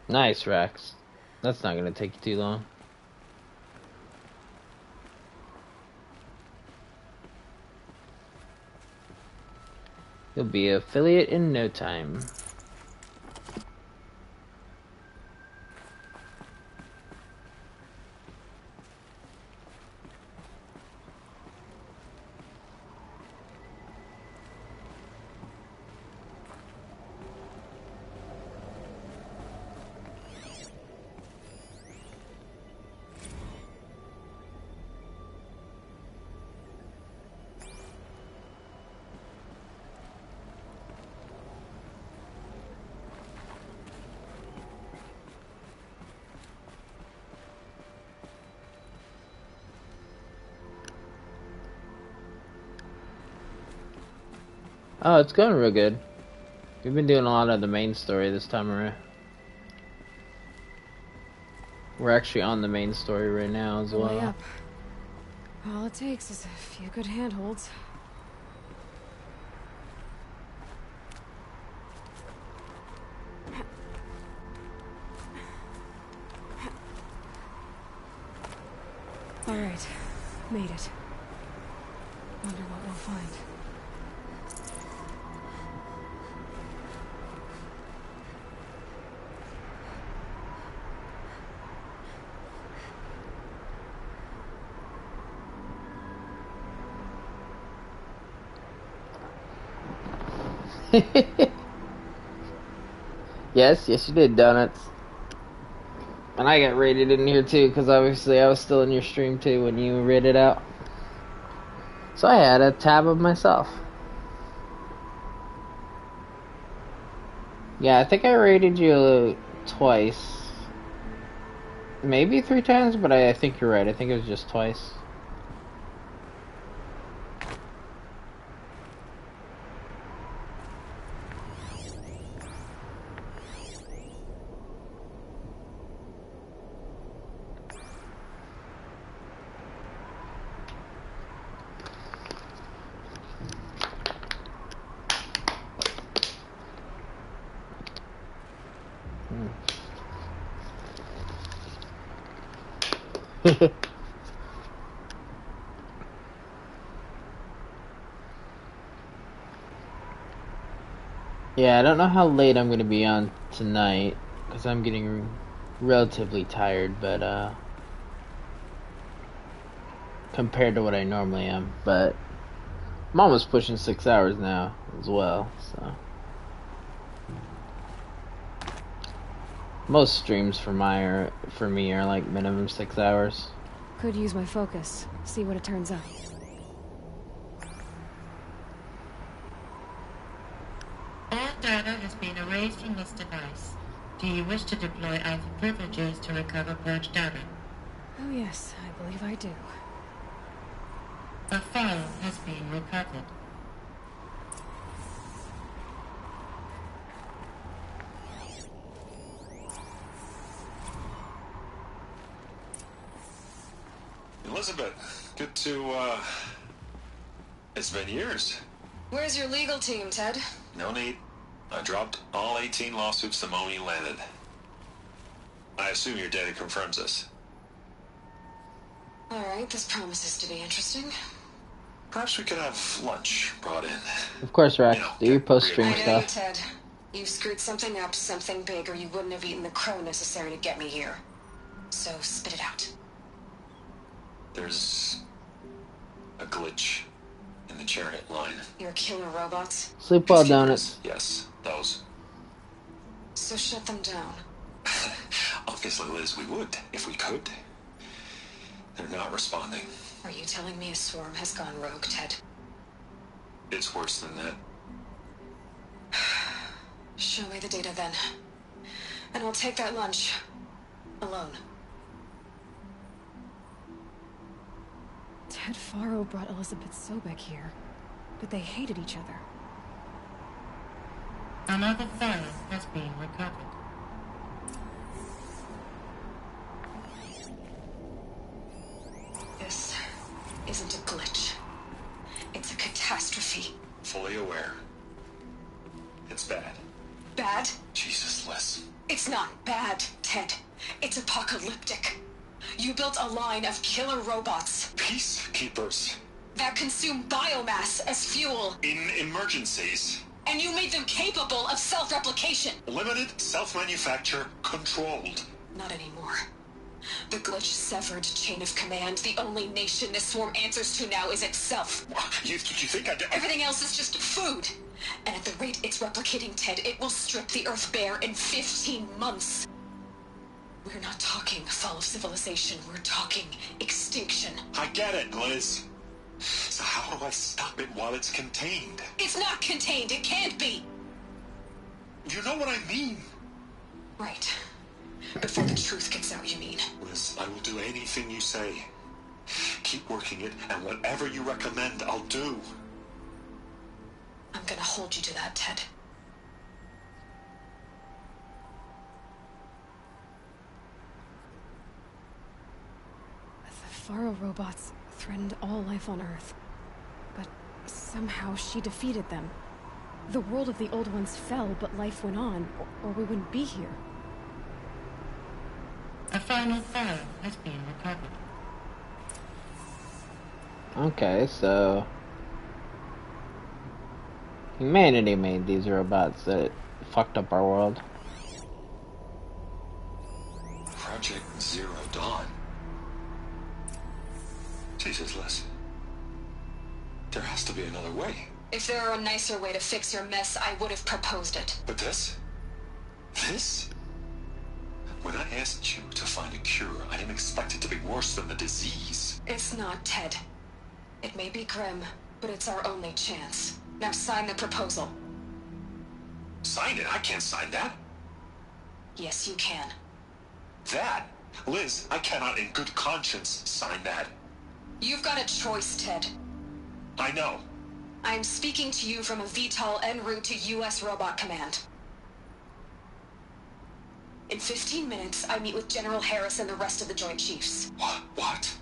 S1: Nice, Rex. That's not gonna take you too long. You'll be an affiliate in no time. Oh, it's going real good. We've been doing a lot of the main story this time around. We're actually on the main story right now as well.
S18: Way up. All it takes is a few good handholds. All right, made it. Wonder what we'll find.
S1: Yes, you did, Donuts. And I got rated in here too, because obviously I was still in your stream too when you read it out. So I had a tab of myself. Yeah, I think I rated you twice. Maybe 3 times, but I think you're right. I think it was just twice. Yeah, I don't know how late I'm gonna be on tonight, because I'm getting relatively tired, but, compared to what I normally am, but I'm almost pushing 6 hours now, as well, so. Most streams for me are like minimum 6 hours.
S18: Could use my focus. See what it turns up.
S7: All data has been erased from this device. Do you wish to deploy Alpha privileges to recover purged data?
S18: Oh yes, I believe I do.
S7: A file has been recovered.
S22: Elizabeth, good to, it's been years.
S8: Where's your legal team, Ted?
S22: No need. I dropped all 18 lawsuits the moment you landed. I assume your data confirms this.
S8: Alright, this promises to be interesting.
S22: Perhaps we could have lunch brought in.
S1: Of course, Rack. Do you post stream
S8: I know you,
S1: stuff?
S8: Ted. You've screwed something up, something big, or you wouldn't have eaten the crow necessary to get me here. So, spit it out.
S22: There's a glitch in the chariot line.
S8: Your killer robots?
S1: Sleep well, donuts.
S22: Yes, those.
S8: So shut them down.
S22: Obviously, Liz, we would, if we could. They're not responding.
S8: Are you telling me a swarm has gone rogue, Ted?
S22: It's worse than that.
S8: Show me the data then. And I'll take that lunch. Alone.
S18: Ted Faro brought Elizabeth Sobek here, but they hated each other.
S7: Another file has been recovered.
S8: This isn't a glitch. It's a catastrophe.
S22: Fully aware. It's bad.
S8: Bad?
S22: Jesus, Liz.
S8: It's not bad, Ted. It's apocalyptic. You built a line of killer robots.
S22: Peacekeepers.
S8: That consume biomass as fuel.
S22: In emergencies.
S8: And you made them capable of self-replication.
S22: Limited, self-manufacture, controlled.
S8: Not anymore. The glitch severed chain of command. The only nation this swarm answers to now is itself.
S22: You think I...
S8: Everything else is just food. And at the rate it's replicating, Ted, it will strip the Earth bare in 15 months. We're not talking fall of civilization. We're talking extinction.
S22: I get it, Liz. So how do I stop it while it's contained?
S8: It's not contained. It can't be.
S22: You know what I mean.
S8: Right. Before the truth gets out, you mean?
S22: Liz, I will do anything you say. Keep working it, and whatever you recommend, I'll do.
S8: I'm gonna hold you to that, Ted.
S18: The Faro robots threatened all life on Earth. But somehow she defeated them. The world of the Old Ones fell, but life went on, or we wouldn't be here.
S7: A final file has been recovered.
S1: Okay, so humanity made these robots that fucked up our world.
S22: Project Zero Dawn. Jesus, Liz. There has to be another way.
S8: If there were a nicer way to fix your mess, I would have proposed it.
S22: But this? This? When I asked you to find a cure, I didn't expect it to be worse than the disease.
S8: It's not, Ted. It may be grim, but it's our only chance. Now sign the proposal.
S22: Sign it? I can't sign that.
S8: Yes, you can.
S22: That? Liz, I cannot in good conscience sign that.
S8: You've got a choice, Ted.
S22: I know.
S8: I'm speaking to you from a VTOL en route to U.S. Robot Command. In 15 minutes, I meet with General Harris and the rest of the Joint Chiefs.
S22: What?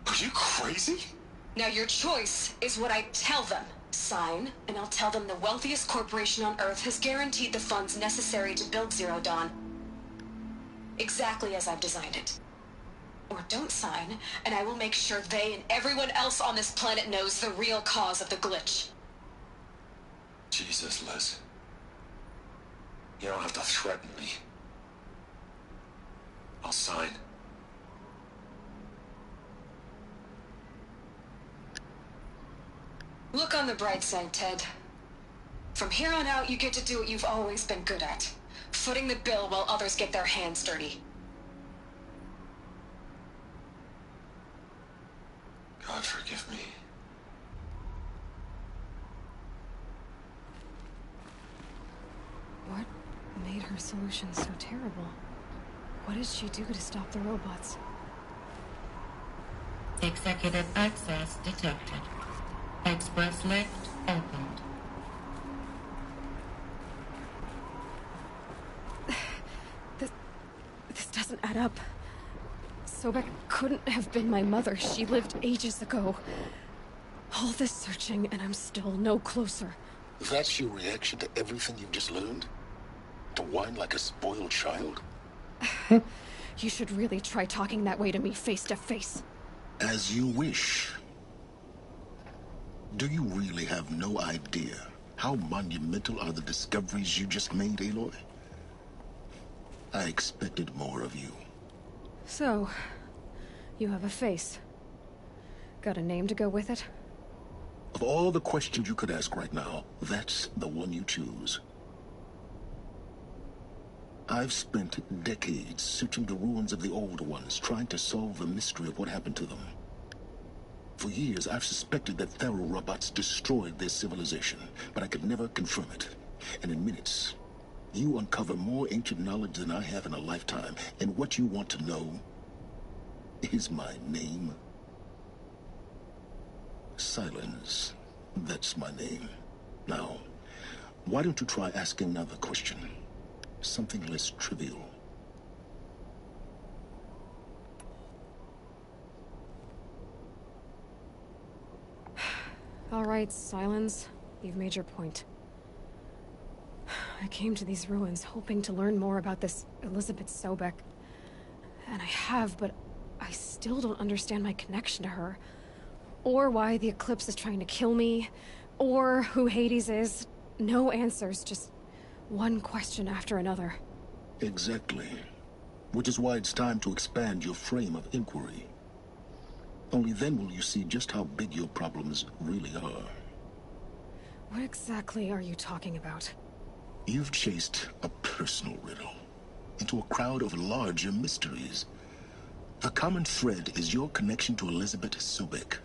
S22: Are you crazy?
S8: Now your choice is what I tell them. Sign, and I'll tell them the wealthiest corporation on Earth has guaranteed the funds necessary to build Zero Dawn. Exactly as I've designed it. Or don't sign, and I will make sure they and everyone else on this planet knows the real cause of the glitch.
S6: Jesus, Liz. You don't have to threaten me. I'll sign.
S8: Look on the bright side, Ted. From here on out, you get to do what you've always been good at. Footing the bill while others get their hands dirty.
S6: God forgive me.
S18: What made her solution so terrible? What did she do to stop the robots?
S7: Executive access detected. Express lift opened.
S18: This doesn't add up. Sobek couldn't have been my mother. She lived ages ago. All this searching, and I'm still no closer.
S6: That's your reaction to everything you've just learned? To whine like a spoiled child?
S18: You should really try talking that way to me face to face.
S6: As you wish. Do you really have no idea how monumental are the discoveries you just made, Aloy? I expected more of you.
S18: So, you have a face. Got a name to go with it?
S6: Of all the questions you could ask right now, that's the one you choose. I've spent decades searching the ruins of the old ones, trying to solve the mystery of what happened to them. For years, I've suspected that Thero robots destroyed their civilization, but I could never confirm it. And in minutes, you uncover more ancient knowledge than I have in a lifetime. And what you want to know is my name. Silence. That's my name. Now, why don't you try asking another question? Something less trivial.
S18: All right, Silence. You've made your point. I came to these ruins hoping to learn more about this Elizabeth Sobek. And I have, but I still don't understand my connection to her. Or why the Eclipse is trying to kill me. Or who Hades is. No answers, just one question after another.
S6: Exactly. Which is why it's time to expand your frame of inquiry. Only then will you see just how big your problems really are.
S18: What exactly are you talking about?
S6: You've chased a personal riddle into a crowd of larger mysteries. The common thread is your connection to Elizabeth Sobek.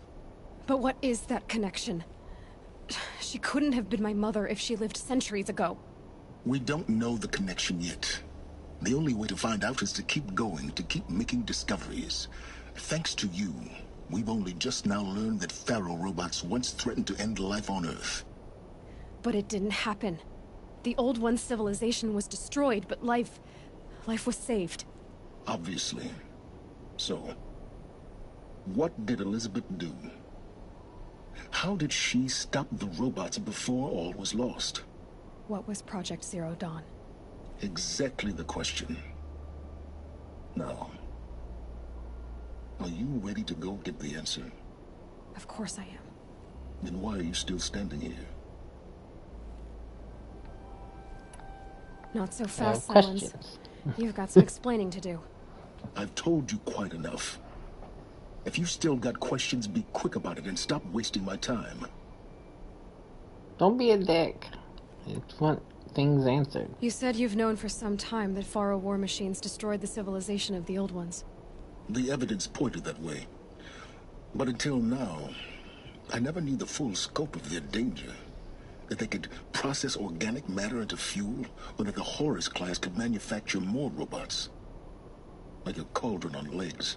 S18: But what is that connection? She couldn't have been my mother if she lived centuries ago.
S6: We don't know the connection yet. The only way to find out is to keep going, to keep making discoveries. Thanks to you, we've only just now learned that Thero robots once threatened to end life on Earth.
S18: But it didn't happen. The Old One's civilization was destroyed, but life was saved.
S6: Obviously. So, what did Elizabeth do? How did she stop the robots before all was lost?
S18: What was Project Zero Dawn?
S6: Exactly the question. Now, are you ready to go get the answer?
S18: Of course I am.
S6: Then why are you still standing here?
S18: Not so fast, Silence. You've got some explaining to do.
S6: I've told you quite enough. If you still got questions, be quick about it and stop wasting my time.
S1: Don't be a dick. I just want things answered.
S18: You said you've known for some time that Faro war machines destroyed the civilization of the Old Ones.
S6: The evidence pointed that way. But until now, I never knew the full scope of their danger. That they could process organic matter into fuel, or that the Horus class could manufacture more robots. Like a cauldron on legs.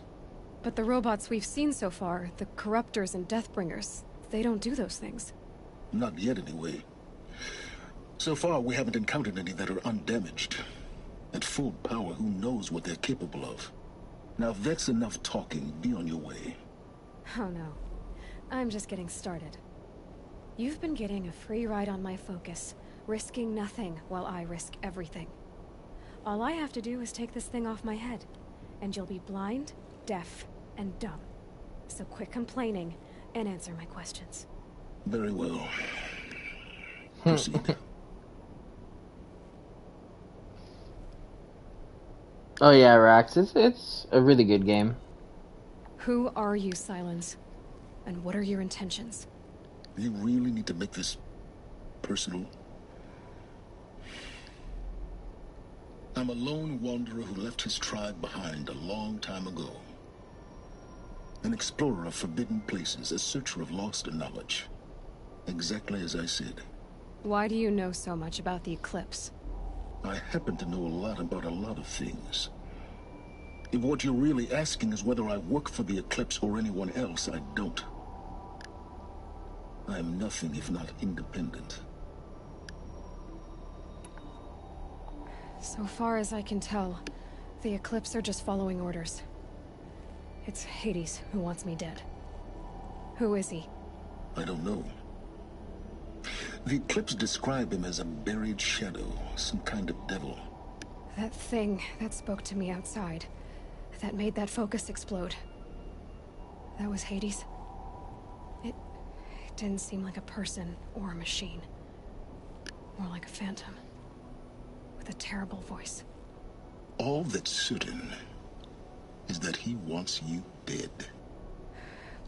S18: But the robots we've seen so far, the Corruptors and Deathbringers, they don't do those things.
S6: Not yet, anyway. So far, we haven't encountered any that are undamaged. At full power, who knows what they're capable of? Now, if that's enough talking, be on your way.
S18: Oh no. I'm just getting started. You've been getting a free ride on my focus, risking nothing while I risk everything. All I have to do is take this thing off my head, and you'll be blind, deaf, and dumb. So quit complaining and answer my questions.
S6: Very well. Proceed.
S1: Oh yeah, Rax, it's a really good game.
S18: Who are you, Silence? And what are your intentions?
S6: You really need to make this personal? I'm a lone wanderer who left his tribe behind a long time ago. An explorer of forbidden places, a searcher of lost knowledge. Exactly as I said.
S18: Why do you know so much about the eclipse?
S6: I happen to know a lot about a lot of things. If what you're really asking is whether I work for the Eclipse or anyone else, I don't. I am nothing if not independent.
S18: So far as I can tell, the Eclipse are just following orders. It's Hades who wants me dead. Who is he?
S6: I don't know. The Eclipse describe him as a buried shadow, some kind of devil.
S18: That thing that spoke to me outside, that made that focus explode. That was Hades? It didn't seem like a person or a machine. More like a phantom. With a terrible voice.
S6: All that's certain is that he wants you dead.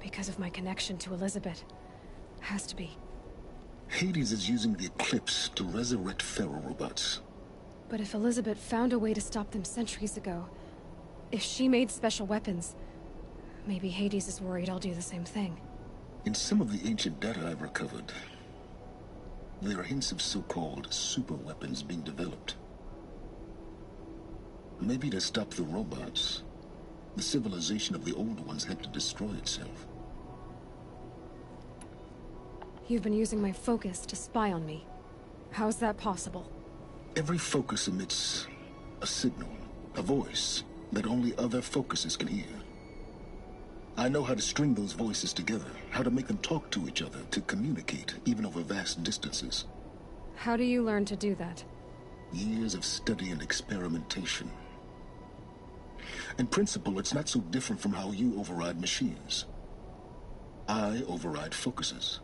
S18: Because of my connection to Elizabeth. Has to be.
S6: Hades is using the Eclipse to resurrect feral robots.
S18: But if Elizabeth found a way to stop them centuries ago, if she made special weapons, maybe Hades is worried I'll do the same thing.
S6: In some of the ancient data I've recovered, there are hints of so-called super weapons being developed. Maybe to stop the robots, the civilization of the old ones had to destroy itself.
S18: You've been using my focus to spy on me. How's that possible?
S6: Every focus emits a signal, a voice, that only other focuses can hear. I know how to string those voices together, how to make them talk to each other, to communicate, even over vast distances.
S18: How do you learn to do that?
S6: Years of study and experimentation. In principle, it's not so different from how you override machines. I override focuses.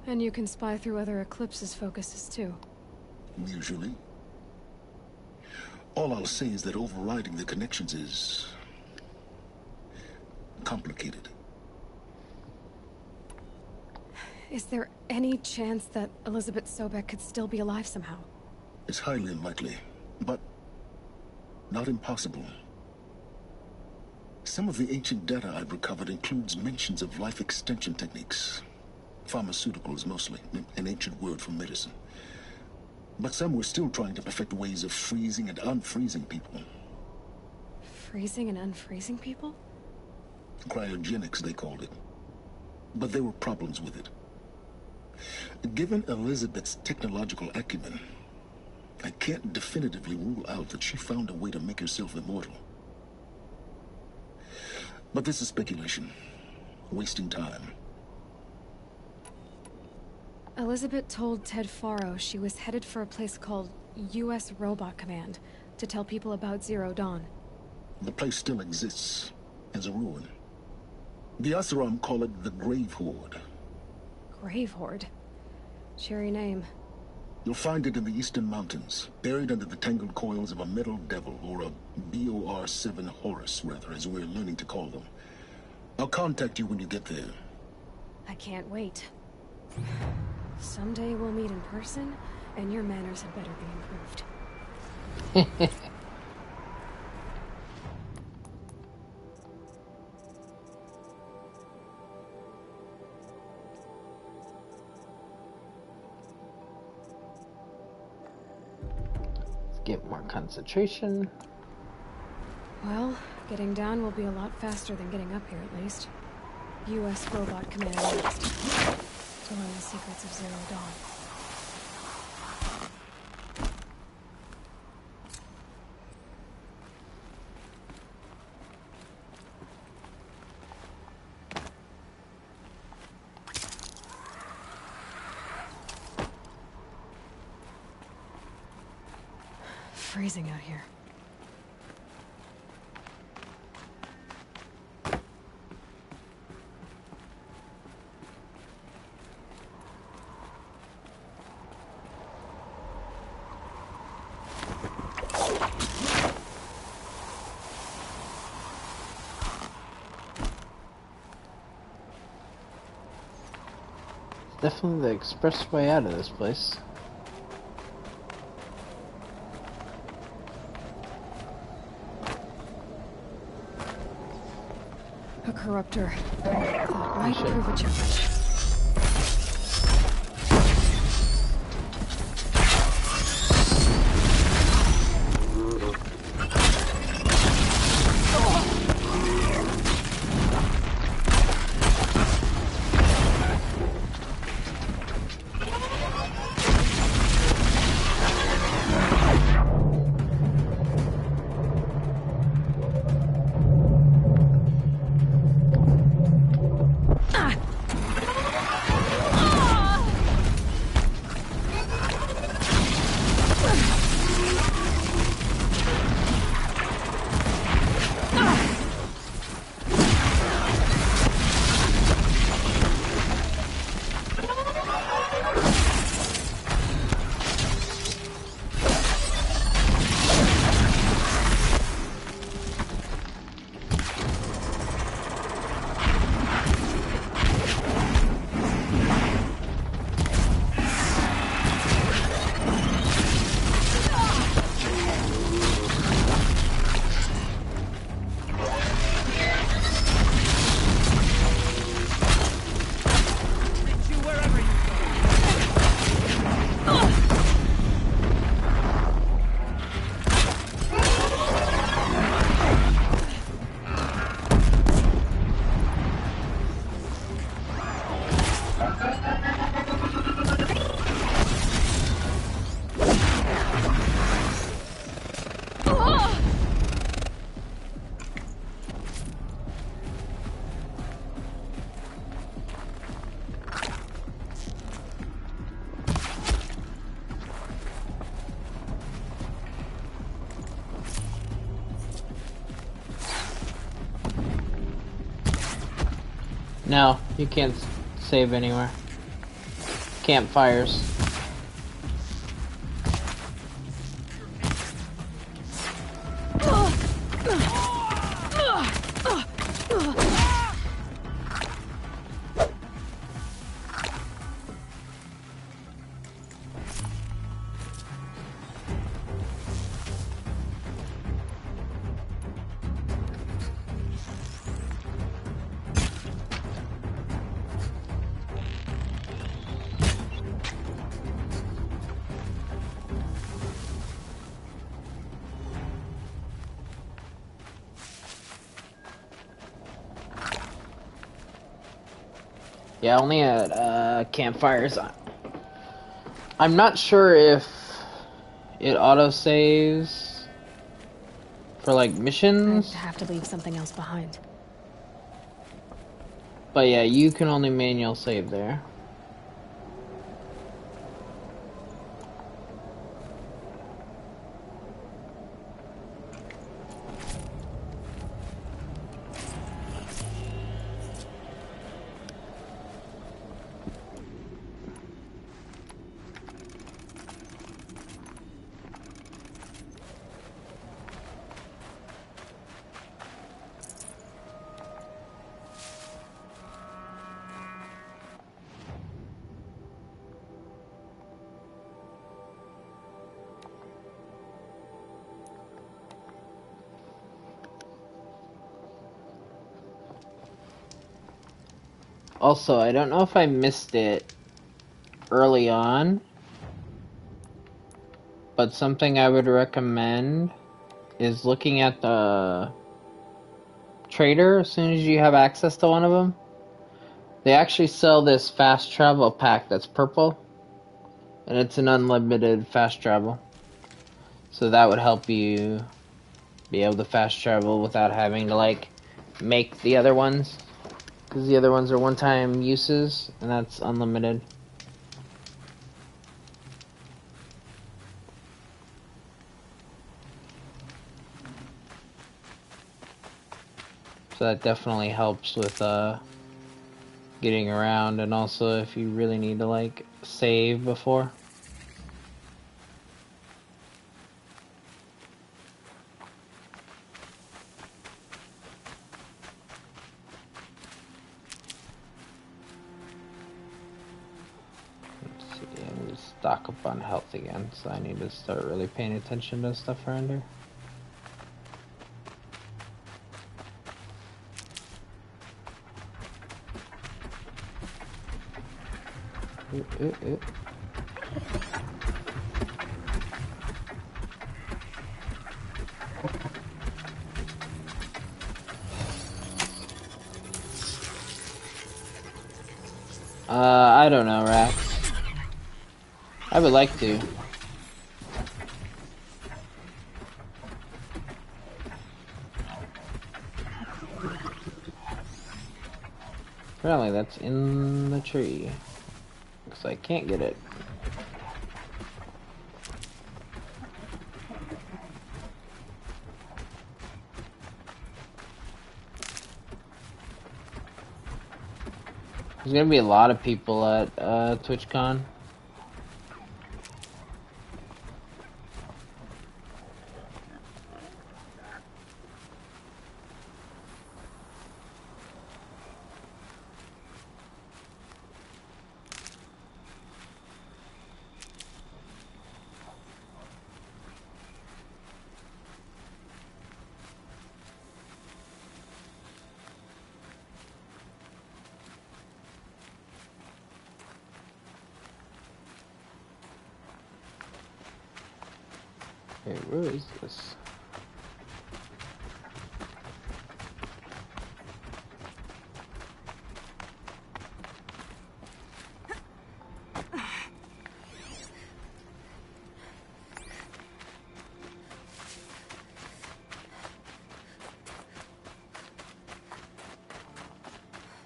S18: And you can spy through other Eclipse's focuses too.
S6: Usually. All I'll say is that overriding the connections is complicated.
S18: Is there any chance that Elizabeth Sobek could still be alive somehow?
S6: It's highly unlikely, but not impossible. Some of the ancient data I've recovered includes mentions of life extension techniques. Pharmaceuticals mostly, an ancient word for medicine. But some were still trying to perfect ways of freezing and unfreezing people.
S18: Freezing and unfreezing people?
S6: Cryogenics, they called it. But there were problems with it. Given Elizabeth's technological acumen, I can't definitively rule out that she found a way to make herself immortal. But this is speculation. Wasting time.
S18: Elizabeth told Ted Faro she was headed for a place called U.S. Robot Command to tell people about Zero Dawn.
S6: The place still exists, as a ruin. The Asuram call it the Grave Horde.
S18: Grave Horde? Cheery name.
S6: You'll find it in the Eastern Mountains, buried under the tangled coils of a metal devil, or a BOR-7 Horus, rather, as we're learning to call them. I'll contact you when you get there.
S18: I can't wait. Someday we'll meet in person, and your manners had better be improved.
S1: Let's get more concentration.
S18: Well, getting down will be a lot faster than getting up here, at least. U.S. Robot Command next. To learn the secrets of Zero Dawn. Freezing out here.
S1: definitely the expressway out of this place.
S18: A corruptor. That might prove a challenge.
S1: No, you can't save anywhere. Campfires. Yeah, only at campfires. I'm not sure if it auto-saves for like missions.
S18: I'd have to leave something else behind.
S1: But yeah, you can only manual save there. Also, I don't know if I missed it early on, but something I would recommend is looking at the trader as soon as you have access to one of them. They actually sell this fast travel pack that's purple, and it's an unlimited fast travel. So that would help you be able to fast travel without having to like make the other ones. Because the other ones are one-time uses, and that's unlimited. So that definitely helps with getting around, and also if you really need to like save before. stock up on health again, so I need to start really paying attention to stuff around here. Ooh. I don't know, Rax. I would like to. Apparently that's in the tree. Because I can't get it. There's gonna be a lot of people at TwitchCon. Okay, where is this?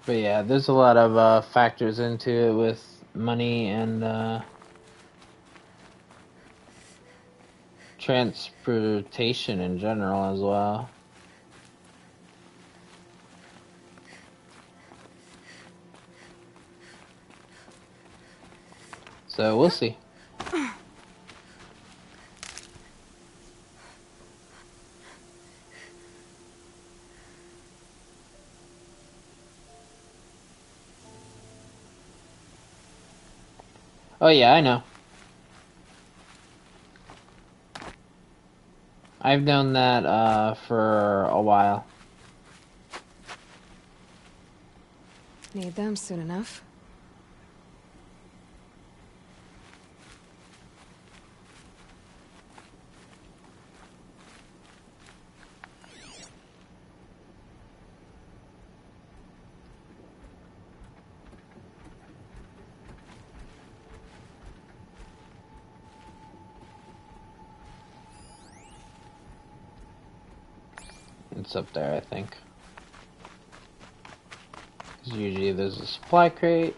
S1: But yeah, there's a lot of factors into it with money and transportation in general as well. So we'll see. Oh yeah, I know. I've known that for a while.
S18: Need them soon enough.
S1: It's up there, I think. 'Cause usually there's a supply crate.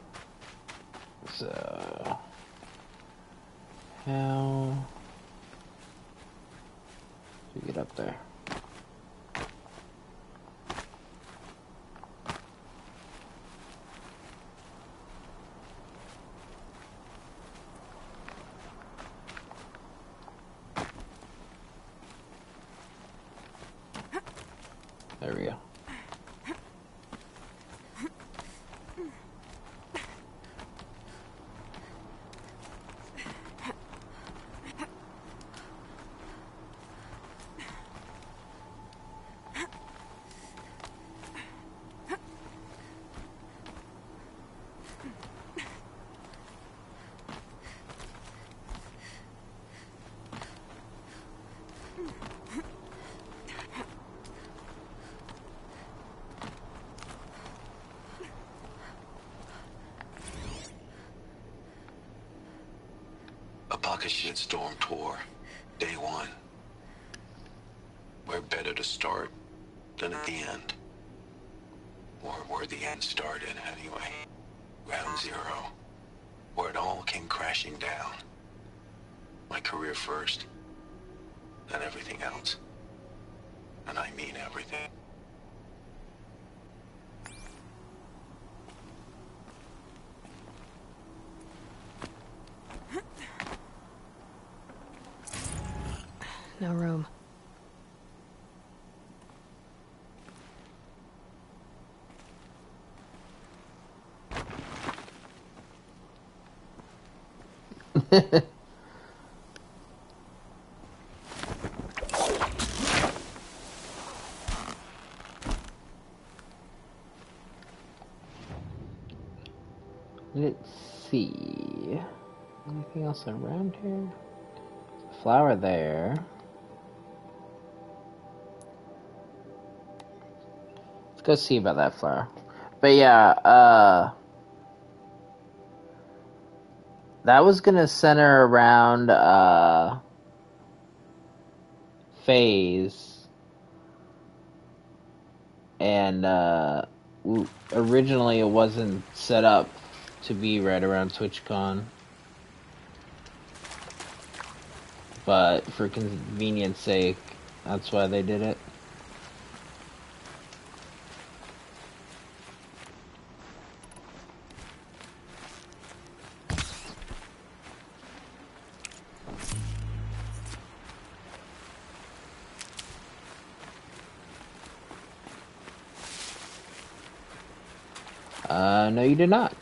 S1: So how do you get up there? There we go.
S19: A pocket shitstorm tour, day one. Where better to start than at the end? Or where the end started, anyway. Ground zero. Where it all came crashing down. My career first, then everything else. And I mean everything.
S18: No room.
S1: Let's see. Anything else around here? Flower there. Let's go see about that flower. But yeah, that was gonna center around Phase, and originally it wasn't set up to be right around TwitchCon, but for convenience sake, that's why they did it. No, you did not.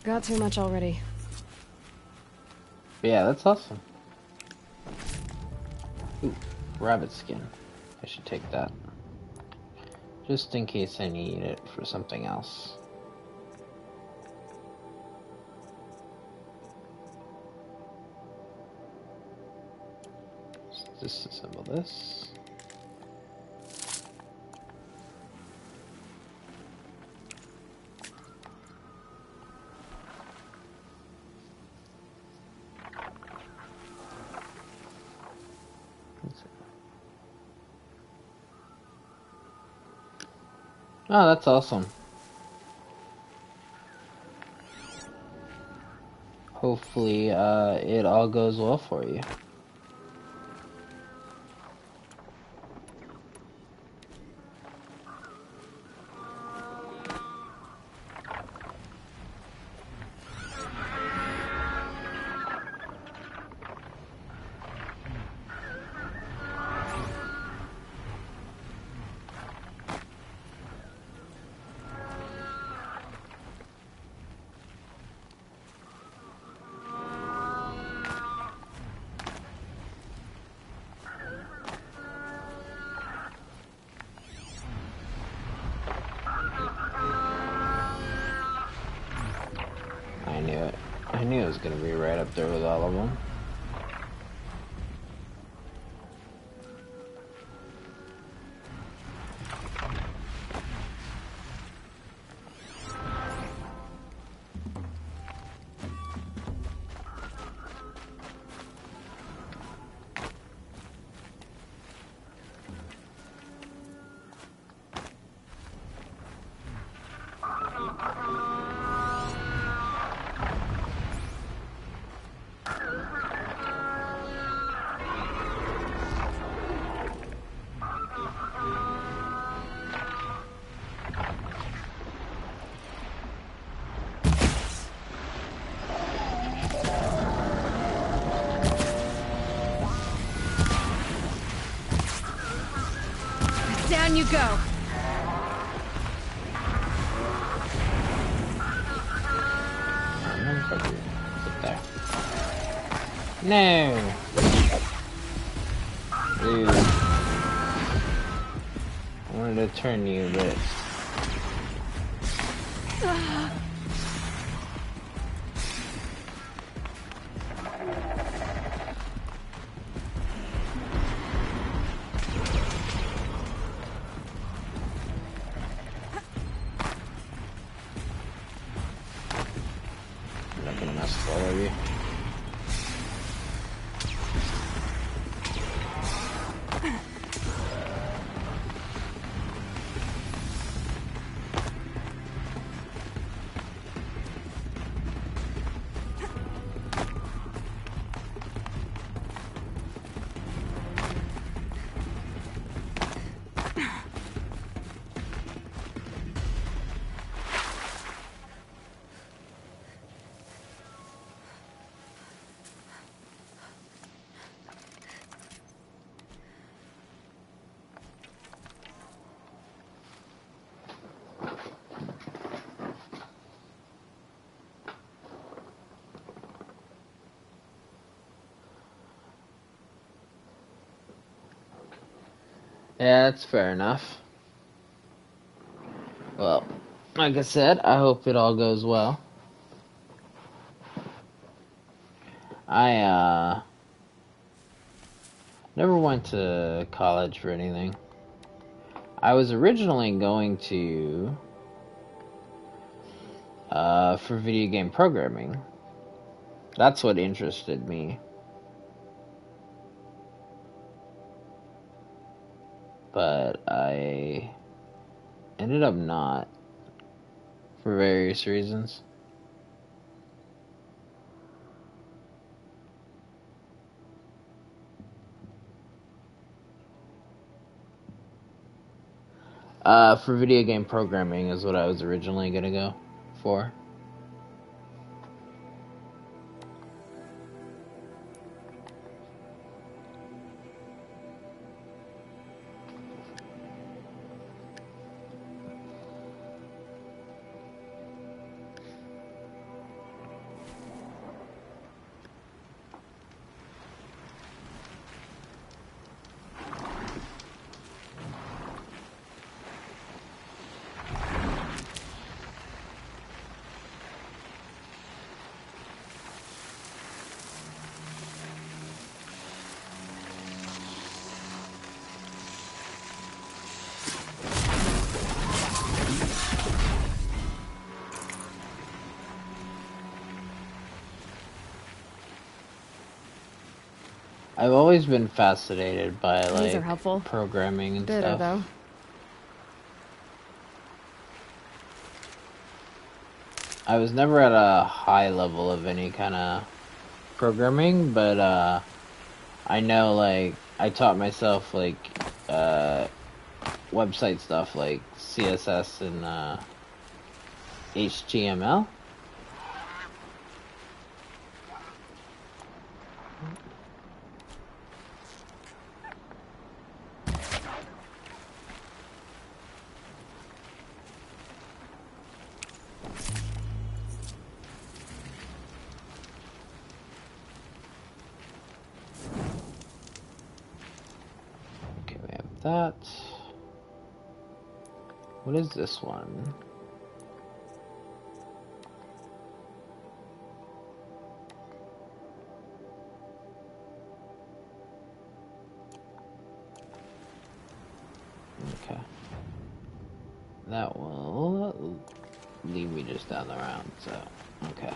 S18: Got too much already.
S1: Yeah, that's awesome. Ooh, rabbit skin. I should take that. Just in case I need it for something else. Disassemble this. Oh, that's awesome. Hopefully, it all goes well for you. I knew it was gonna be right up there with all of them.
S18: Down you go.
S1: No. Dude. I wanted to turn you, but I'm not gonna mess with all of you. Yeah, that's fair enough. Well, like I said, I hope it all goes well. I never went to college for anything. I was originally going to for video game programming. That's what interested me. But I ended up not, for various reasons. For video game programming is what I was originally gonna go for. I've always been fascinated by
S18: These are
S1: like
S18: helpful.
S1: programming and
S18: Bitter,
S1: stuff.
S18: though.
S1: I was never at a high level of any kind of programming, but I know like I taught myself like website stuff like CSS and HTML. Okay, we have that. What is this one? Okay. That will lead me just down the round, so, okay.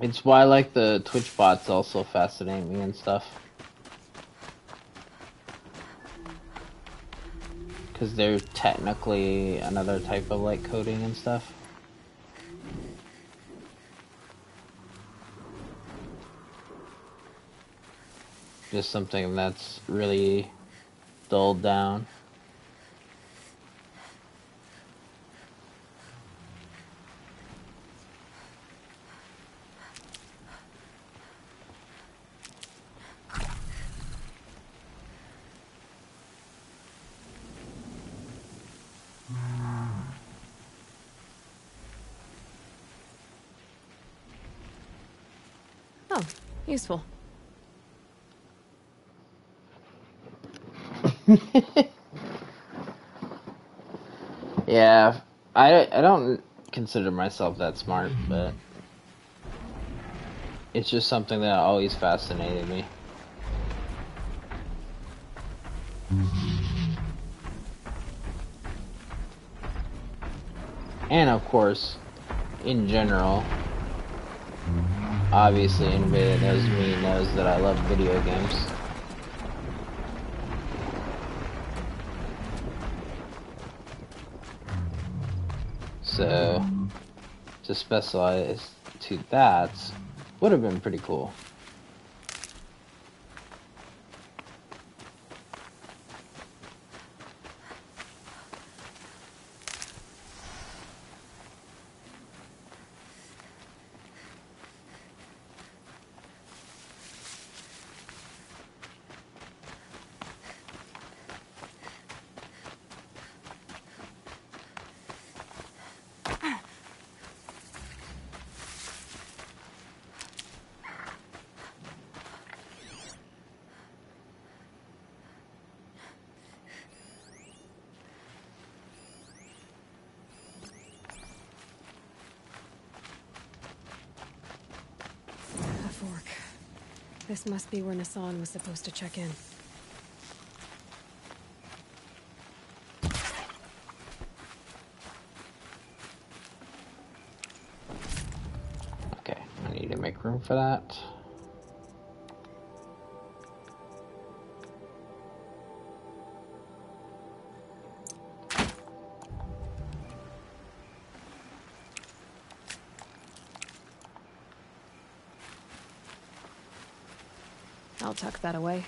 S1: It's why, like, the Twitch bots also fascinate me and stuff. Because they're technically another type of, like, coding and stuff. Just something that's really dulled down.
S18: Oh, useful.
S1: Yeah, I don't consider myself that smart, but it's just something that always fascinated me. And of course, in general, obviously anybody that knows me knows that I love video games. So, to specialize to that would have been pretty cool.
S18: This must be where Nassan was supposed to check in.
S1: Okay, I need to make room for that.
S18: I'll tuck that away.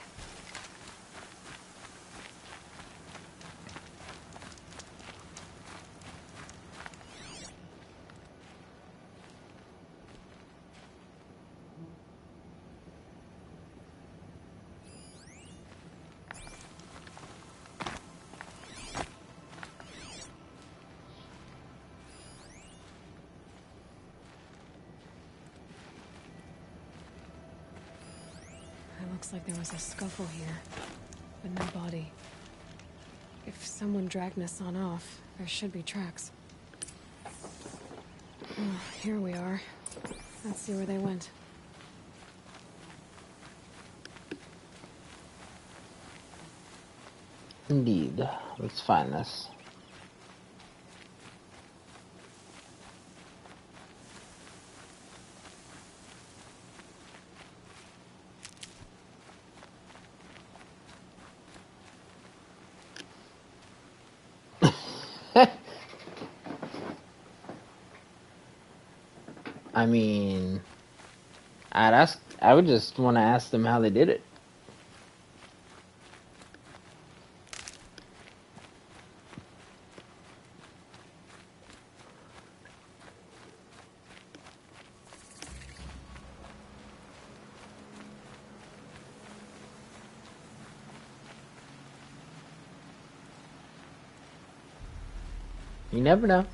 S18: Looks like there was a scuffle here, but no body. If someone dragged Nassan off, there should be tracks. Oh, here we are. Let's see where they went.
S1: Indeed. Let's find this. I mean, I would just want to ask them how they did it. You never know.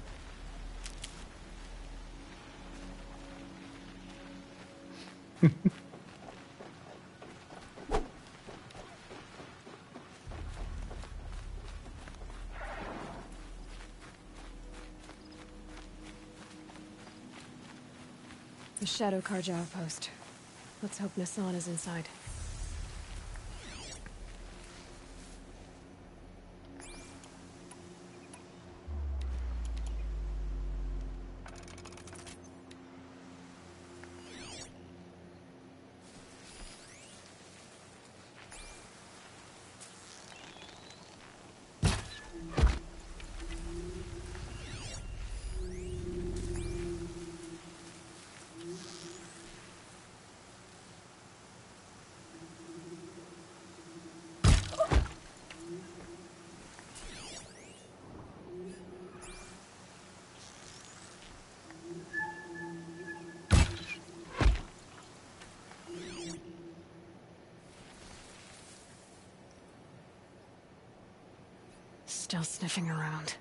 S18: The Shadow Karja outpost. Let's hope Nassan is inside. Still sniffing around.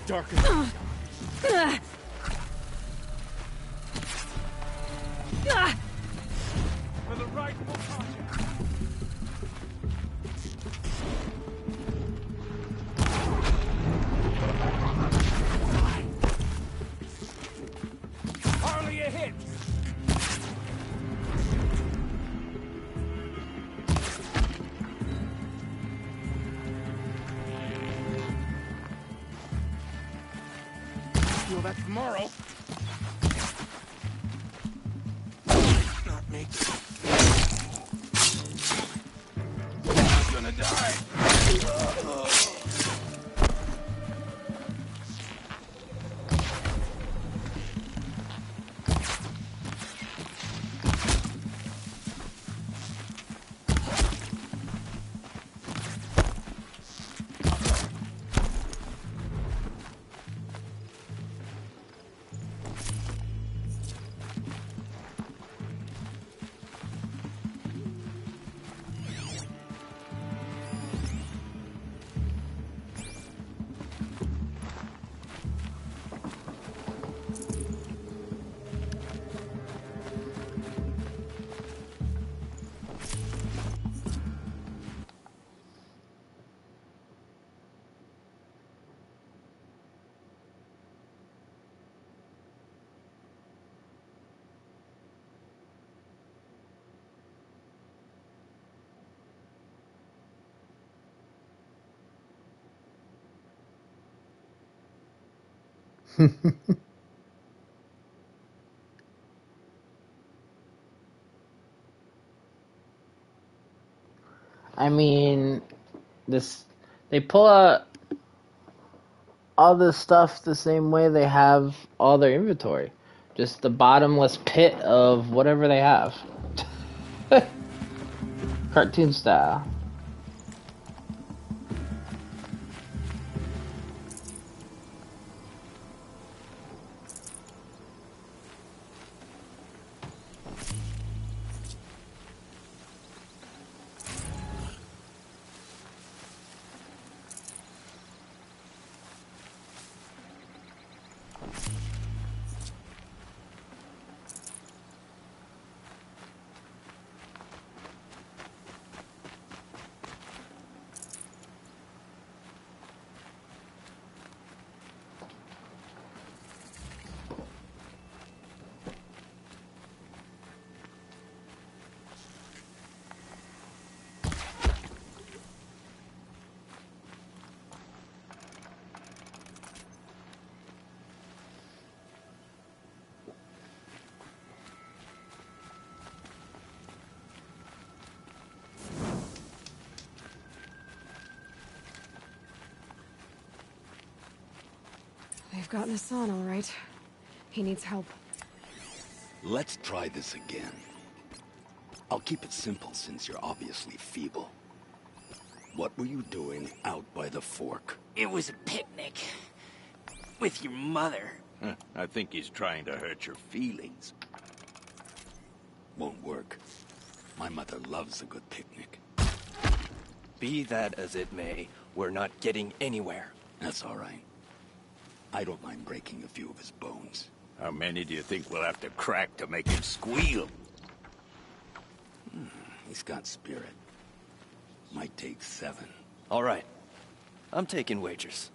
S9: Darker. For the rightful project. Hardly a hit. Feel that tomorrow. Not me. I'm gonna die.
S1: I mean, they pull out all this stuff the same way they have all their inventory. Just the bottomless pit of whatever they have. Cartoon style.
S18: They've gotten Hassan, all right. He needs help.
S13: Let's try this again. I'll keep it simple since you're obviously feeble. What were you doing out by the fork?
S11: It was a picnic. With your mother.
S9: I think he's trying to hurt your feelings.
S13: Won't work. My mother loves a good picnic.
S11: Be that as it may, we're not getting anywhere.
S13: That's all right. I don't mind breaking a few of his bones.
S9: How many do you think we'll have to crack to make him squeal?
S13: He's got spirit. Might take 7.
S11: All right. I'm taking wagers.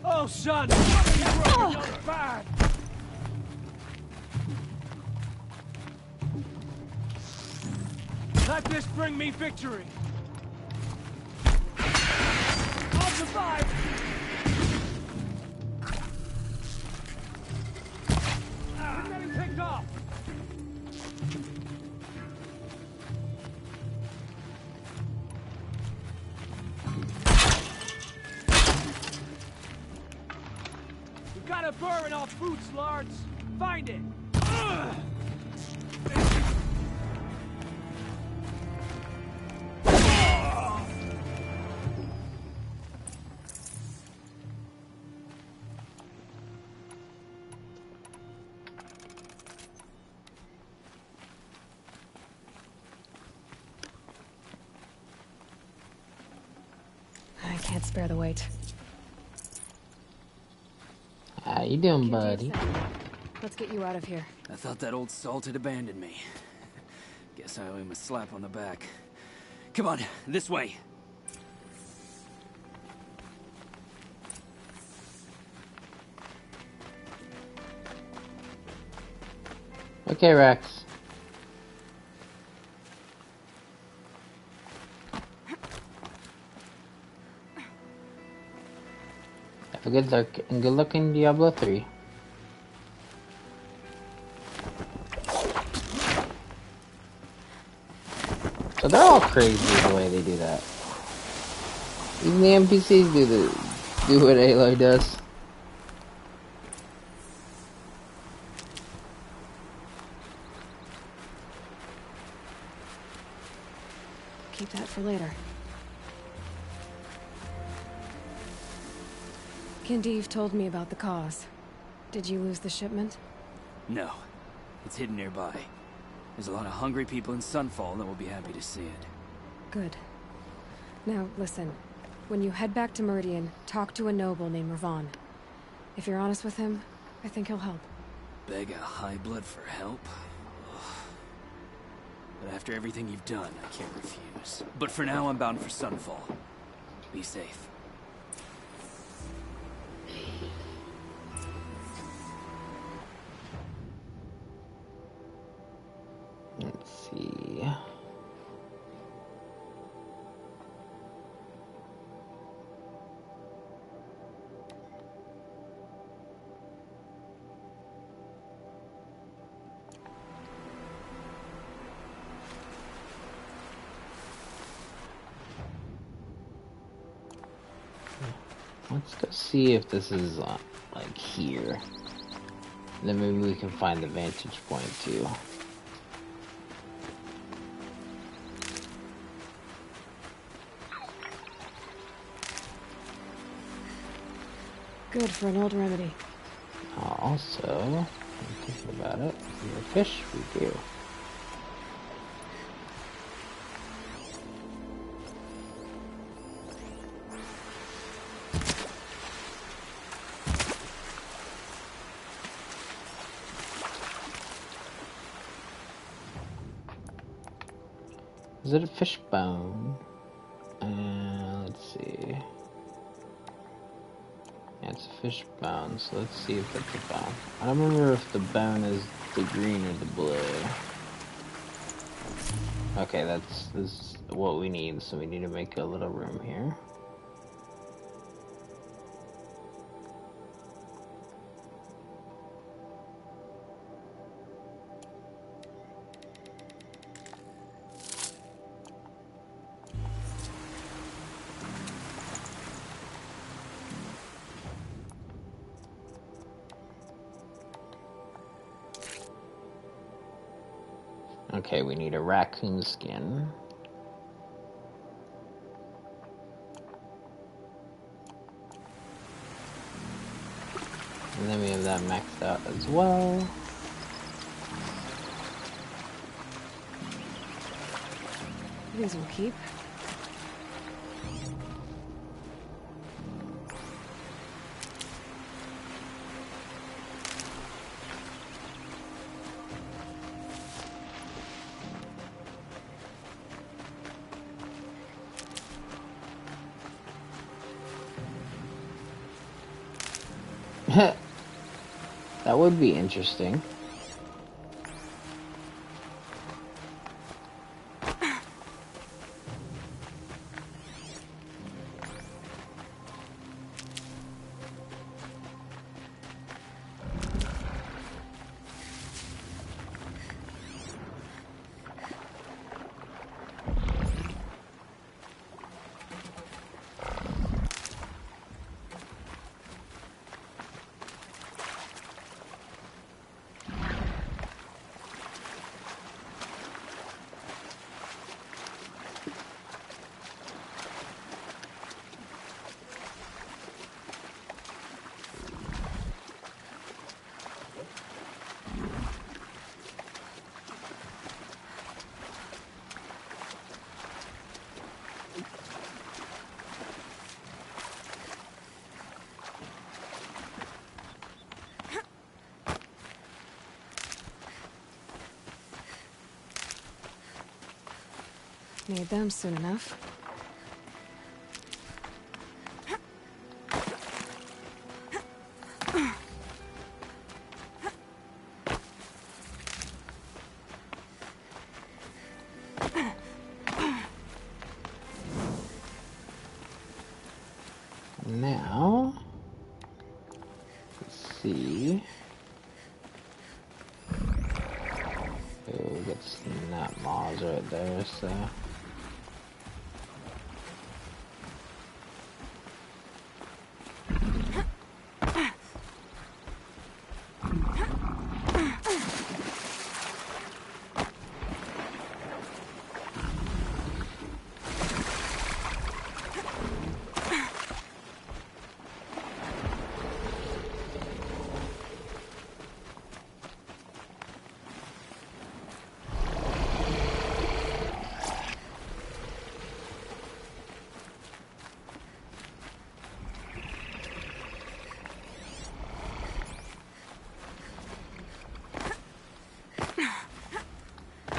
S12: Oh, son! Bad! Let this bring me victory! I'll survive! We're getting picked off! We got a burr in our boots, Lards! Find it!
S18: I can't spare the weight.
S1: How you doing, buddy?
S18: Let's get you out of here.
S11: I thought that old salt had abandoned me. Guess I owe him a slap on the back. Come on, this way.
S1: Okay, Rex. Have a good luck and good luck in Diablo 3. So they're all crazy the way they do that. Even the NPCs do what Aloy does.
S18: Keep that for later. Kindev told me about the cause. Did you lose the shipment?
S11: No. It's hidden nearby. There's a lot of hungry people in Sunfall that will be happy to see it.
S18: Good. Now, listen. When you head back to Meridian, talk to a noble named Ravon. If you're honest with him, I think he'll help.
S11: Beg a high blood for help? Ugh. But after everything you've done, I can't refuse. But for now, I'm bound for Sunfall. Be safe.
S1: Let's go see if this is like here. And then maybe we can find the vantage point too.
S18: Good for an old remedy.
S1: Also, thinking about it, the fish we do. Is it a fish bone? Let's see. Yeah, it's a fish bone, so let's see if it's a bone. I don't remember if the bone is the green or the blue. Okay, this is what we need, so we need to make a little room here. Okay, we need a raccoon skin. And then we have that maxed out as well.
S18: These will keep.
S1: That would be interesting.
S18: Need them soon enough.
S1: Now, let's see. Oh, we got snap maws right there, so.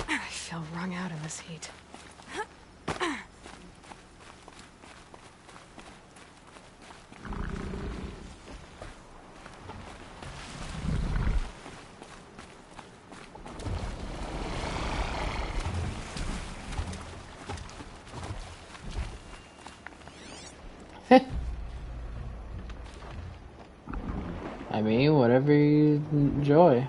S18: I feel wrung out in this heat.
S1: I mean, whatever you enjoy.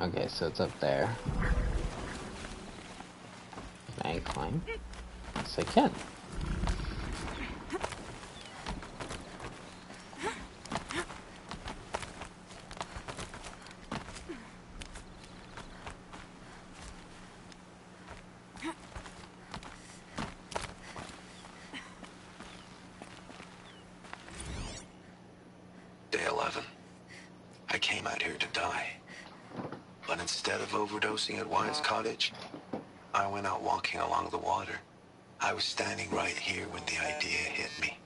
S1: Okay, so it's up there. Can I climb? Yes, I can.
S19: Day 11. I came out here to die. But instead of overdosing at Wyatt's cottage, I went out walking along the water. I was standing right here when the idea hit me.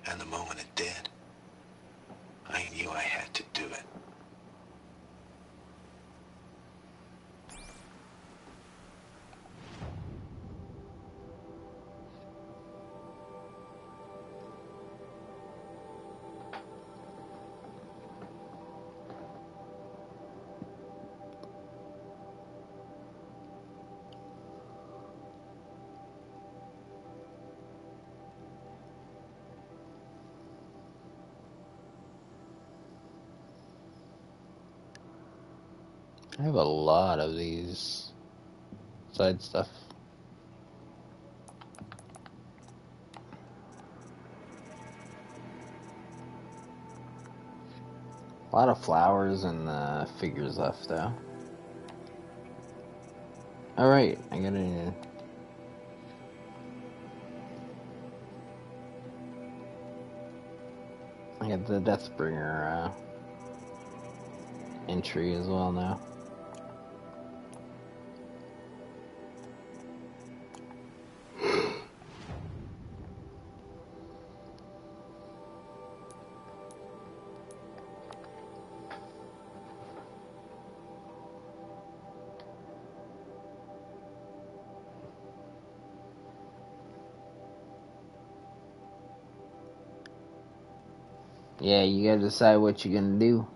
S19: And the moment it did, I knew I had to do it.
S1: I have a lot of these side stuff. A lot of flowers and figures left, though. Alright, I gotta... I got the Deathbringer entry as well now. Yeah, you gotta decide what you're gonna do.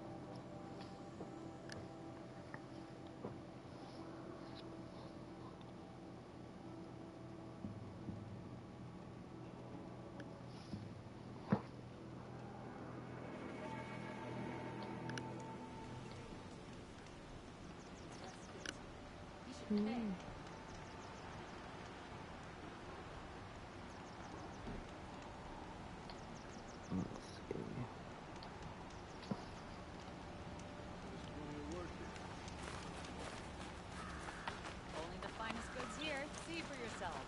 S5: Only the finest goods here. See for yourself.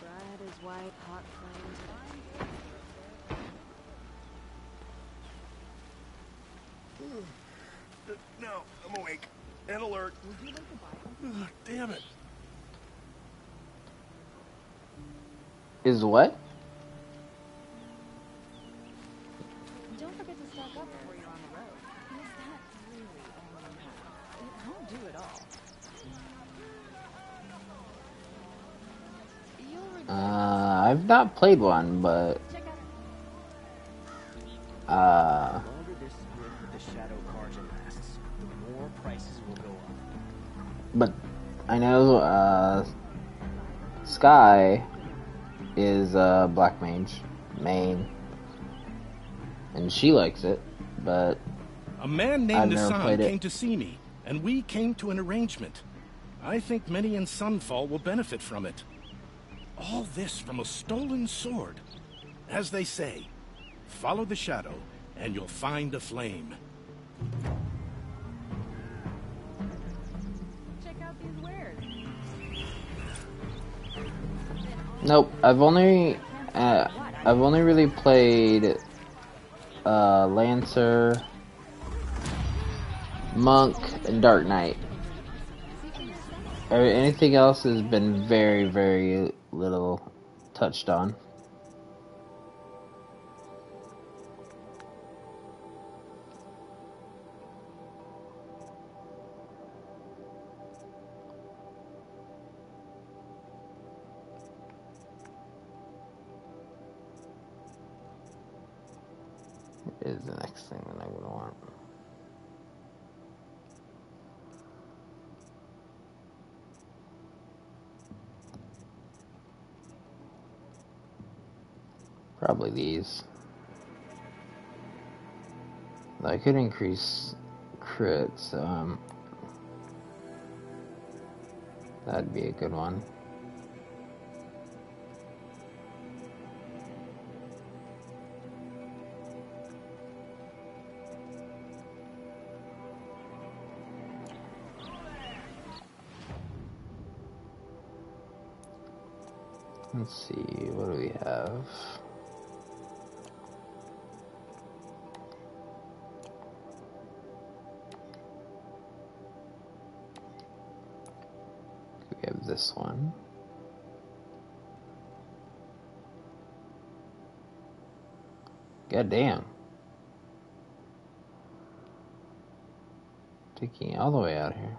S5: Bread is white, hot flames.
S9: No, I'm awake and alert.
S5: Would you like to buy them?
S9: Damn it.
S1: Is what?
S5: Don't forget to stock up before you're on the road. Is that really all you have? It won't do it all.
S1: I've not played one, but
S9: The longer this split with the shadow carja lasts, the more prices will go up.
S1: but I know Sky is Black Mage main, and she likes it, but
S3: a man
S1: I've
S3: named
S1: never
S3: Hassan
S1: played it.
S3: came to see me, and we came to an arrangement. I think many in Sunfall will benefit from it. All this from a stolen sword. As they say, follow the shadow, and you'll find a flame.
S5: Check out these wares.
S1: Nope. I've only really played Lancer, Monk, and Dark Knight. Anything else has been very, very little touched on. Is the next thing that I would want. Probably these. I could increase crits, that'd be a good one. Let's see, what do we have? We have this one. God damn. Taking it all the way out here.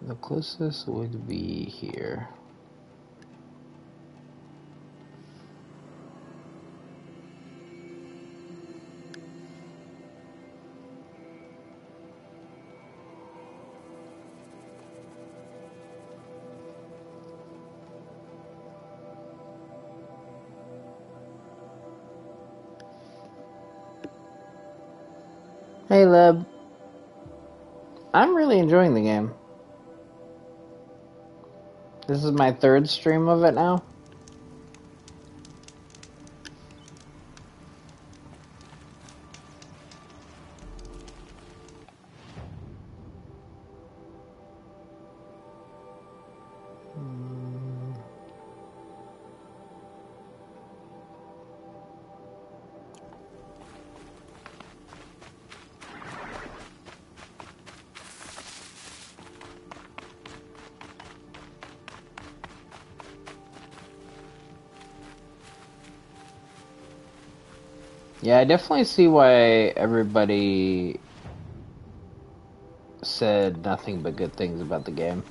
S1: The closest would be here. Hey, Leb. I'm really enjoying the game. This is my third stream of it now. Yeah, I definitely see why everybody said nothing but good things about the game.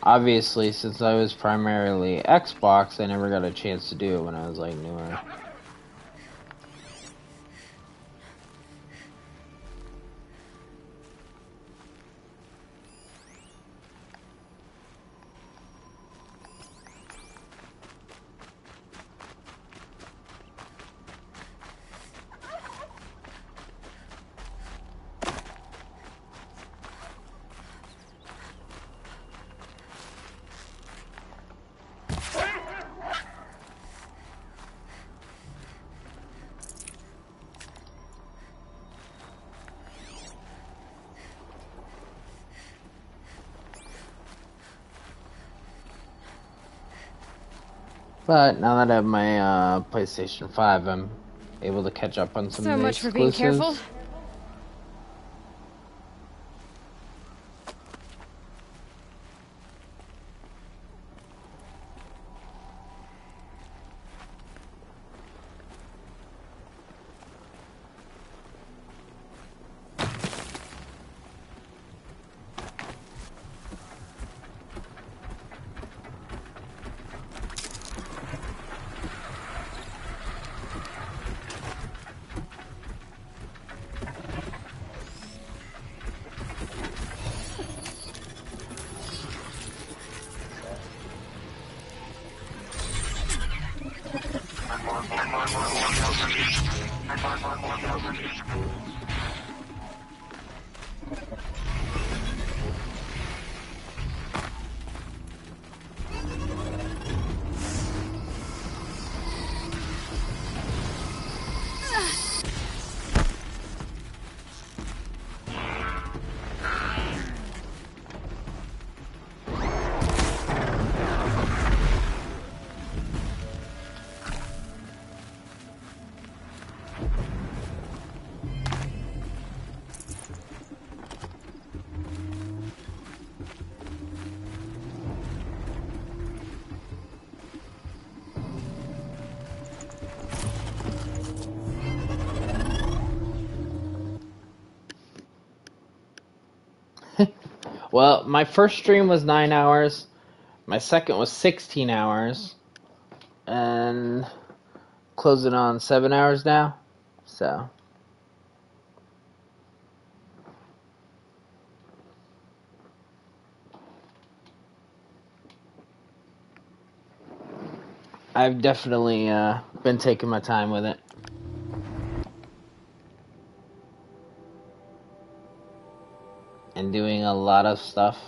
S1: Obviously, since I was primarily Xbox, I never got a chance to do it when I was like newer. But now that I have my PlayStation 5, I'm able to catch up on some of the
S18: So much for being
S1: exclusives.
S18: careful.
S1: Well, my first stream was 9 hours. My second was 16 hours. And closing on 7 hours now. So. I've definitely been taking my time with it. And doing a lot of stuff.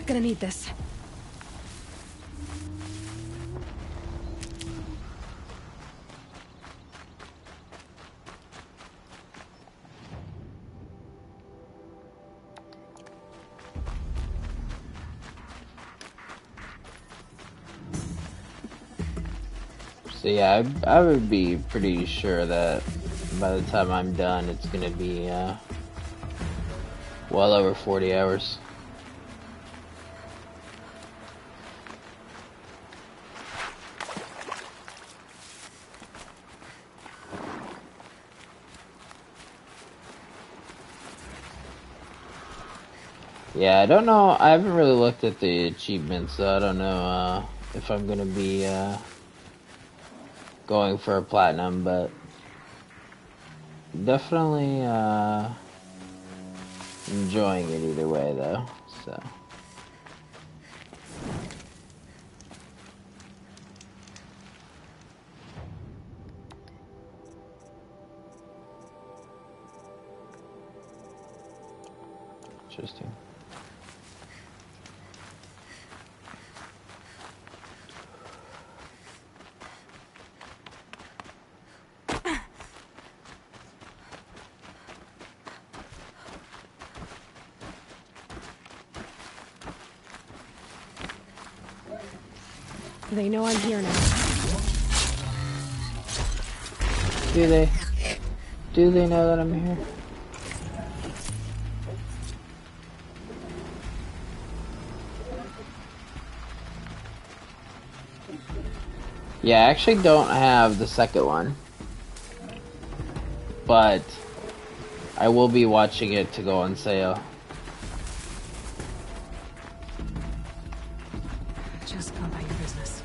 S18: Gonna need this.
S1: So yeah, I would be pretty sure that by the time I'm done, it's gonna be well over 40 hours. Yeah, I don't know. I haven't really looked at the achievements, so I don't know if I'm gonna be going for a platinum, but definitely enjoying it either way, though. So. Interesting.
S18: They know I'm here now.
S1: Do they? Do they know that I'm here? Yeah, I actually don't have the second one. But I will be watching it to go on sale.
S18: Just go about your business.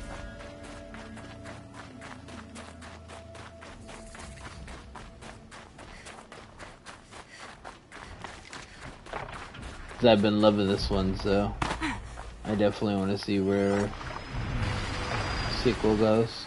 S1: Cause I've been loving this one, so I definitely want to see where the sequel goes.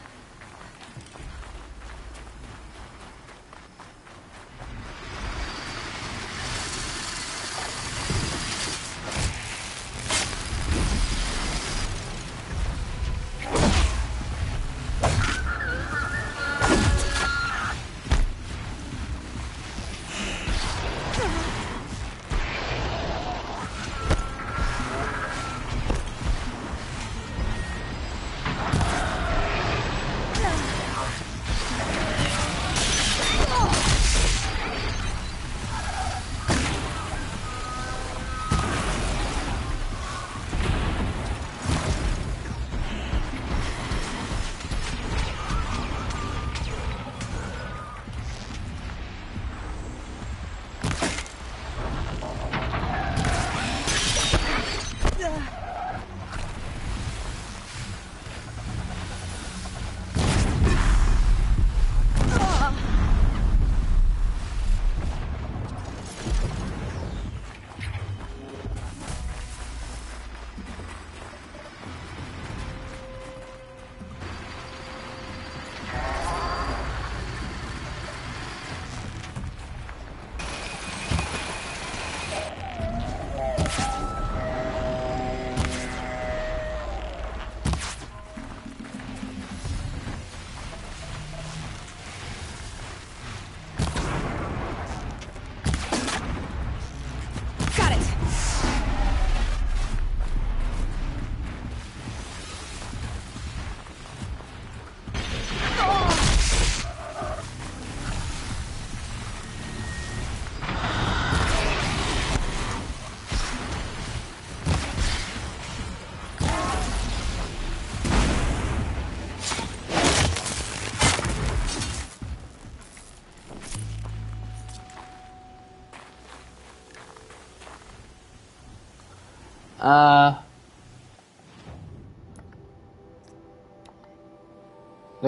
S1: The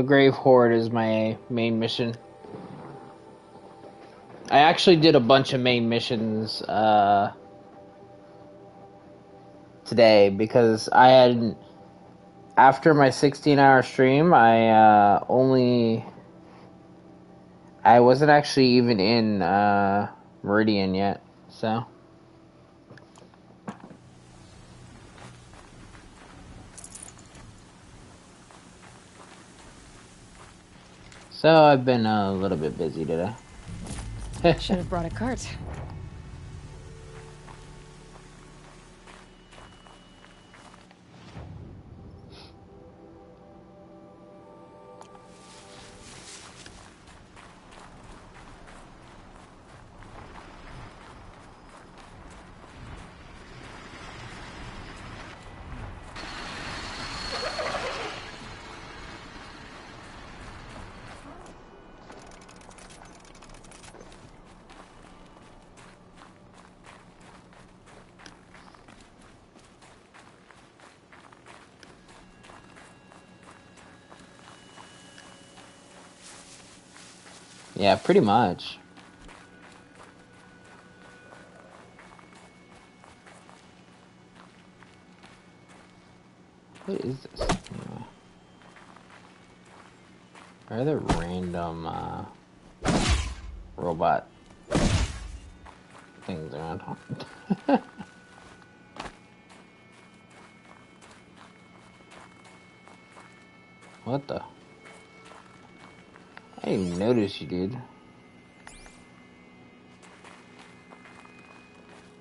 S1: Grave Horde is my main mission. I actually did a bunch of main missions today because I had, after my 16-hour stream, I wasn't actually even in Meridian yet, so. So I've been a little bit busy today.
S18: Should have brought a cart.
S1: Yeah, pretty much. What is this? Anyway? Where are the random robot things around? What the? I didn't even notice you, dude.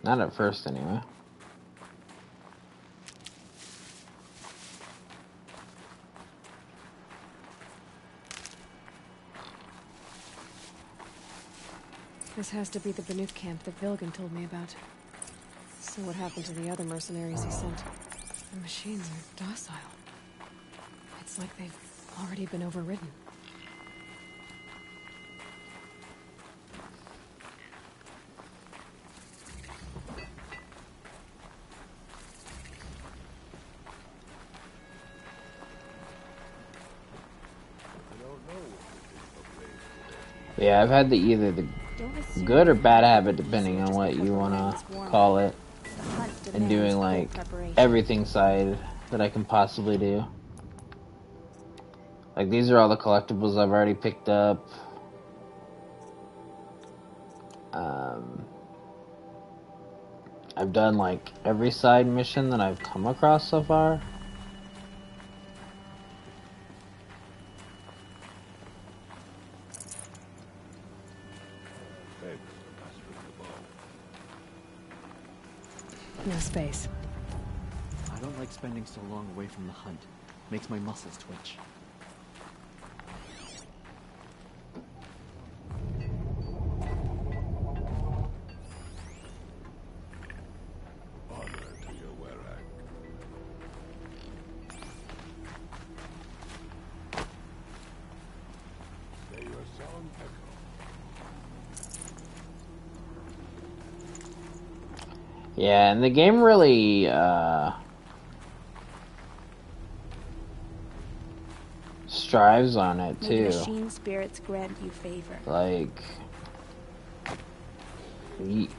S1: Not at first, anyway.
S18: This has to be the Banuk camp that Vilgan told me about. So what happened to the other mercenaries he sent? The machines are docile. It's like they've already been overridden.
S1: Yeah, I've had either the good or bad habit, depending on what you want to call it, and doing like everything side that I can possibly do. Like, these are all the collectibles I've already picked up. I've done like every side mission that I've come across so far.
S18: No space.
S4: I don't like spending so long away from the hunt. Makes my muscles twitch.
S1: Yeah, and the game really strives on it
S15: May
S1: too.
S15: the machine spirits grant you favor.
S1: Like,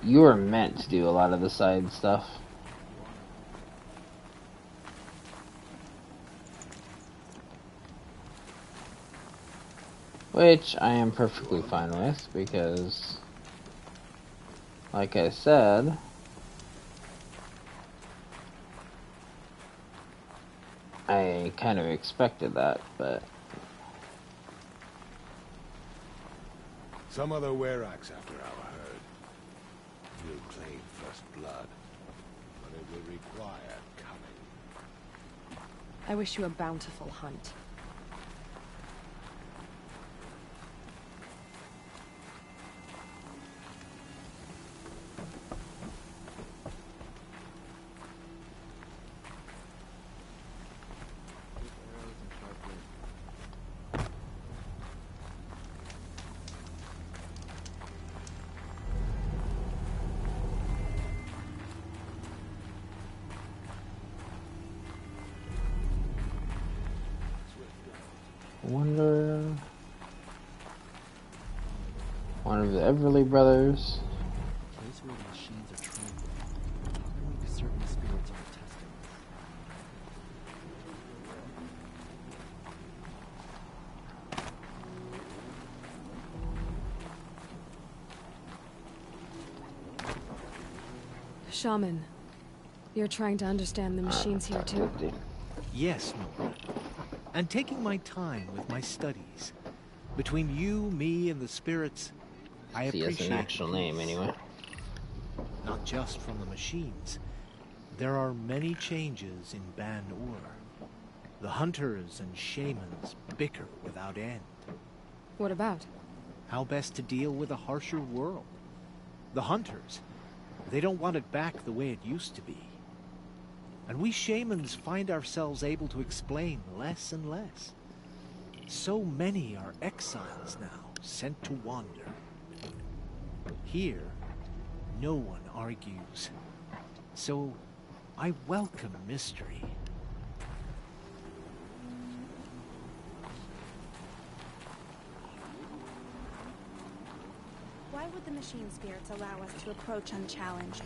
S1: you were meant to do a lot of the side stuff. Which I am perfectly fine with, because, like I said, I kind of expected that, but...
S17: Some other Werax after our herd. We'll claim first blood, but it will require cunning.
S18: I wish you a bountiful hunt.
S1: wonder. One of the Everly brothers.
S4: Place where the machines are trained. How can we be certain the spirits aren't testing
S18: us? Shaman, you're trying to understand the machines here too?
S23: Yes, Nora. And taking my time with my studies. Between you, me, and the spirits, I
S1: See,
S23: appreciate
S1: it's an actual name anyway.
S23: Not just from the machines. There are many changes in Ban-Ur. The hunters and shamans bicker without end.
S18: What about?
S23: How best to deal with a harsher world. The hunters, they don't want it back the way it used to be. And we shamans find ourselves able to explain less and less. So many are exiles now, sent to wander. Here, no one argues. So, I welcome mystery.
S15: Why would the machine spirits allow us to approach unchallenged?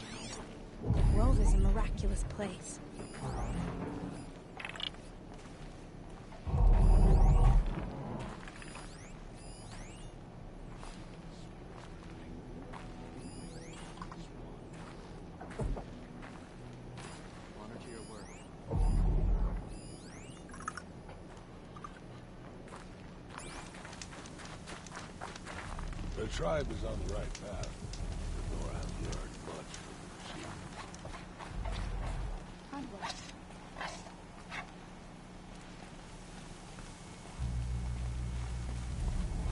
S15: The world is a miraculous place.
S17: The tribe is on the right path. Nor have learned much from the machine.
S15: Onward.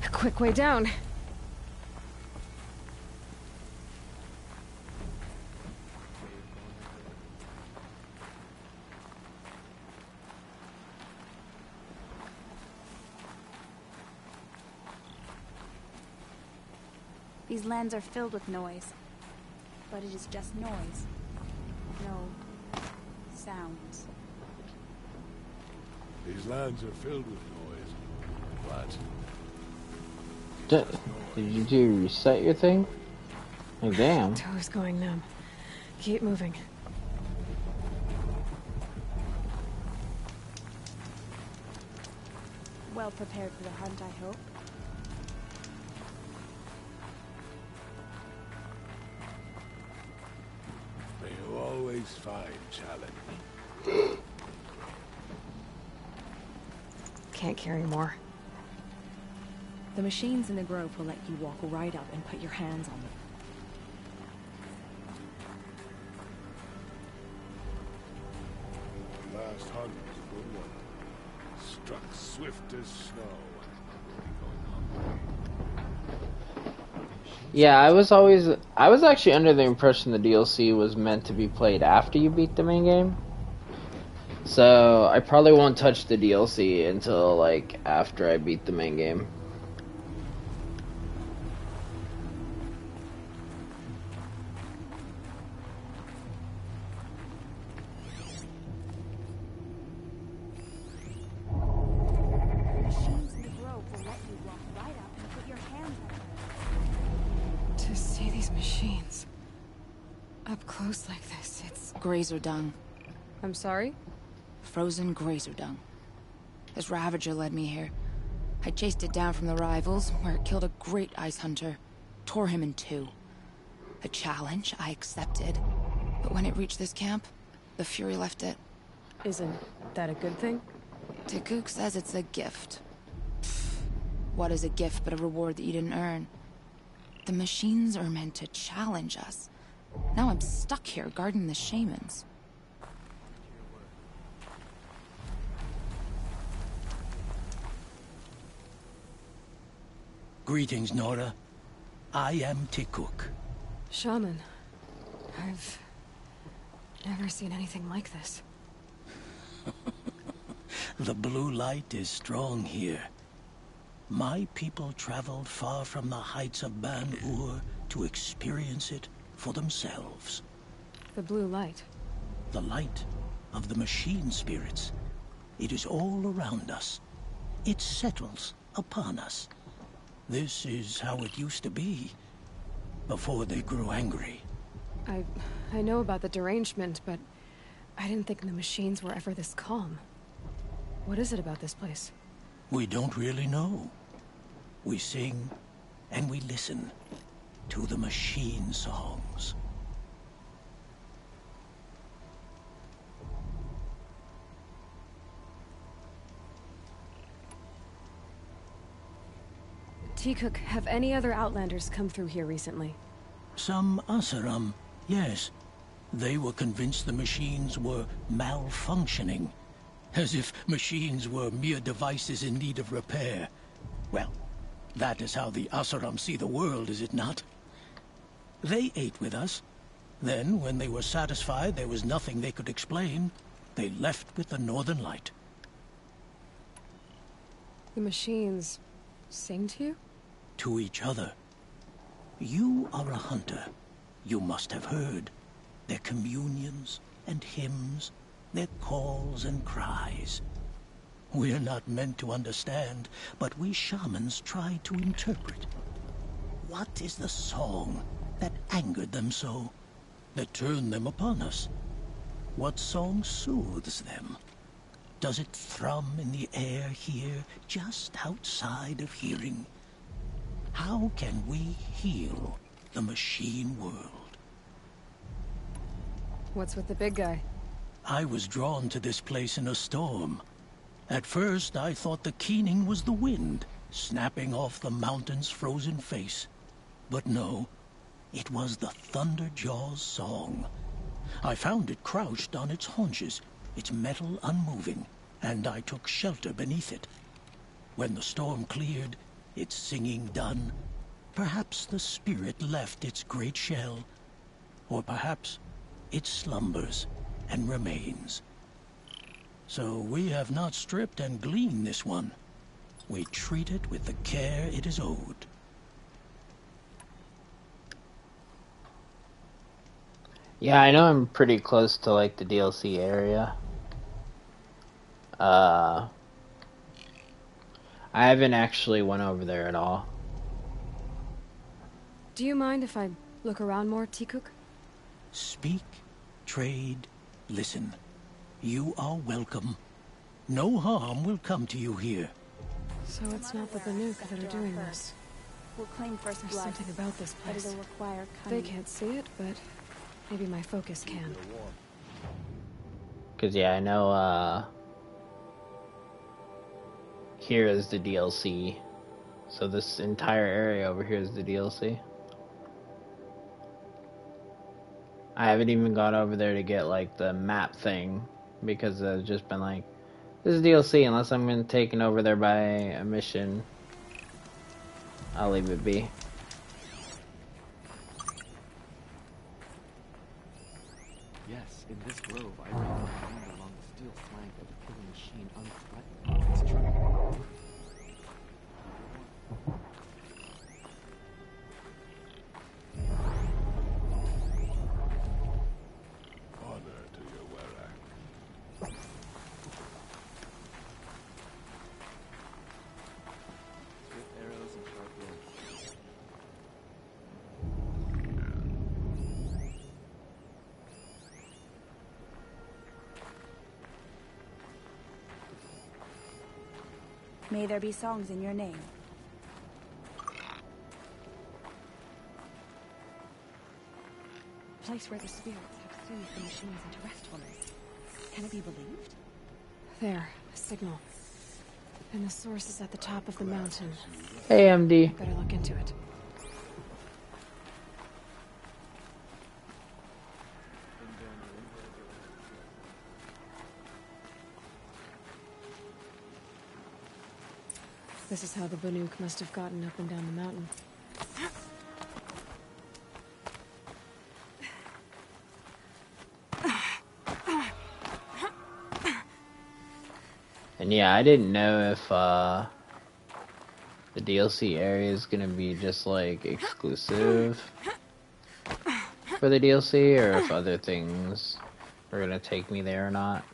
S18: A quick way down.
S15: These lands are filled with noise. But it is just noise. No sounds.
S17: These lands are filled with noise. But
S1: Did you reset your thing? Like, damn.
S18: Toe's going numb. Keep moving.
S15: Well prepared for the hunt, I hope.
S17: may you always find challenge.
S18: Can't carry more.
S5: The machines in the grove will let you walk right up and put your hands on them.
S17: The last hunt was a good one. Struck swift as snow.
S1: Yeah, I was actually under the impression the DLC was meant to be played after you beat the main game. So I probably won't touch the DLC until like after I beat the main game.
S15: Machines in the grove will let you walk right up and put your hands on them.
S18: To see these machines up close like this, it's...
S14: Grazer dung.
S18: I'm sorry?
S14: Frozen grazer dung. This Ravager led me here. I chased it down from the rivals, where it killed a great ice hunter. Tore him in two. A challenge I accepted. But when it reached this camp, the Fury left it.
S18: Isn't that a good thing?
S14: Tikuk says it's a gift. Pfft, what is a gift but a reward that you didn't earn? The machines are meant to challenge us. Now I'm stuck here guarding the shamans.
S16: Greetings, Nora. I am Tikuk.
S18: Shaman, I've never seen anything like this.
S16: The blue light is strong here. My people traveled far from the heights of Ban-Ur to experience it for themselves.
S18: The blue light.
S16: The light of the machine spirits. It is all around us. it settles upon us. This is how it used to be, before they grew angry.
S18: I know about the derangement, but I didn't think the machines were ever this calm. What is it about this place?
S16: We don't really know. We sing and we listen to the machine songs.
S18: T-Cook, have any other Outlanders come through here recently?
S16: Some Asaram, yes. They were convinced the machines were malfunctioning. As if machines were mere devices in need of repair. Well, that is how the Asaram see the world, is it not? They ate with us. Then, when they were satisfied there was nothing they could explain, they left with the Northern Light.
S18: The machines sing to you?
S16: To each other. You are a hunter. You must have heard their communions and hymns, their calls and cries. We're not meant to understand, but we shamans try to interpret. What is the song that angered them so, that turned them upon us? What song soothes them? Does it thrum in the air here, just outside of hearing? How can we heal the machine world?
S18: What's with the big guy?
S16: I was drawn to this place in a storm. At first, I thought the keening was the wind, snapping off the mountain's frozen face. But no, it was the Thunderjaw's song. I found it crouched on its haunches, its metal unmoving, and I took shelter beneath it. When the storm cleared, its singing done, perhaps the spirit left its great shell, or perhaps it slumbers and remains. So we have not stripped and gleaned this one. We treat it with the care it is owed.
S1: Yeah, I know I'm pretty close to like the DLC area. I haven't actually went over there at all.
S18: Do you mind if I look around more, T-Cook?
S16: Speak, trade, listen. You are welcome. No harm will come to you here.
S18: So it's not the Banuk that are doing this.
S15: We'll claim first
S18: There's
S15: blood,
S18: something about this
S15: but
S18: place.
S15: it'll require
S18: They
S15: cunning.
S18: can't see it, but maybe my focus can.
S1: Cause yeah, I know here is the DLC. So this entire area over here is the DLC. I haven't even gone over there to get like the map thing because I've just been like, this is DLC, unless I'm getting taken over there by a mission, I'll leave it be.
S4: Yes, in this grove, I ran along the steel flank of the killing machine unthreatened. It's true.
S17: Honor to your wearer.
S4: Swift arrows and sharp words.
S15: May there be songs in your name.
S5: Place where the spirits have soothed the machines into restfulness. Can it be believed?
S18: There, a signal. And the source is at the top of the mountain.
S1: Hey, MD.
S18: Better look into it. This is how the Banuk must have gotten up and down the mountain.
S1: And yeah, I didn't know if the DLC area is gonna be just like exclusive for the DLC, or if other things are gonna take me there or not.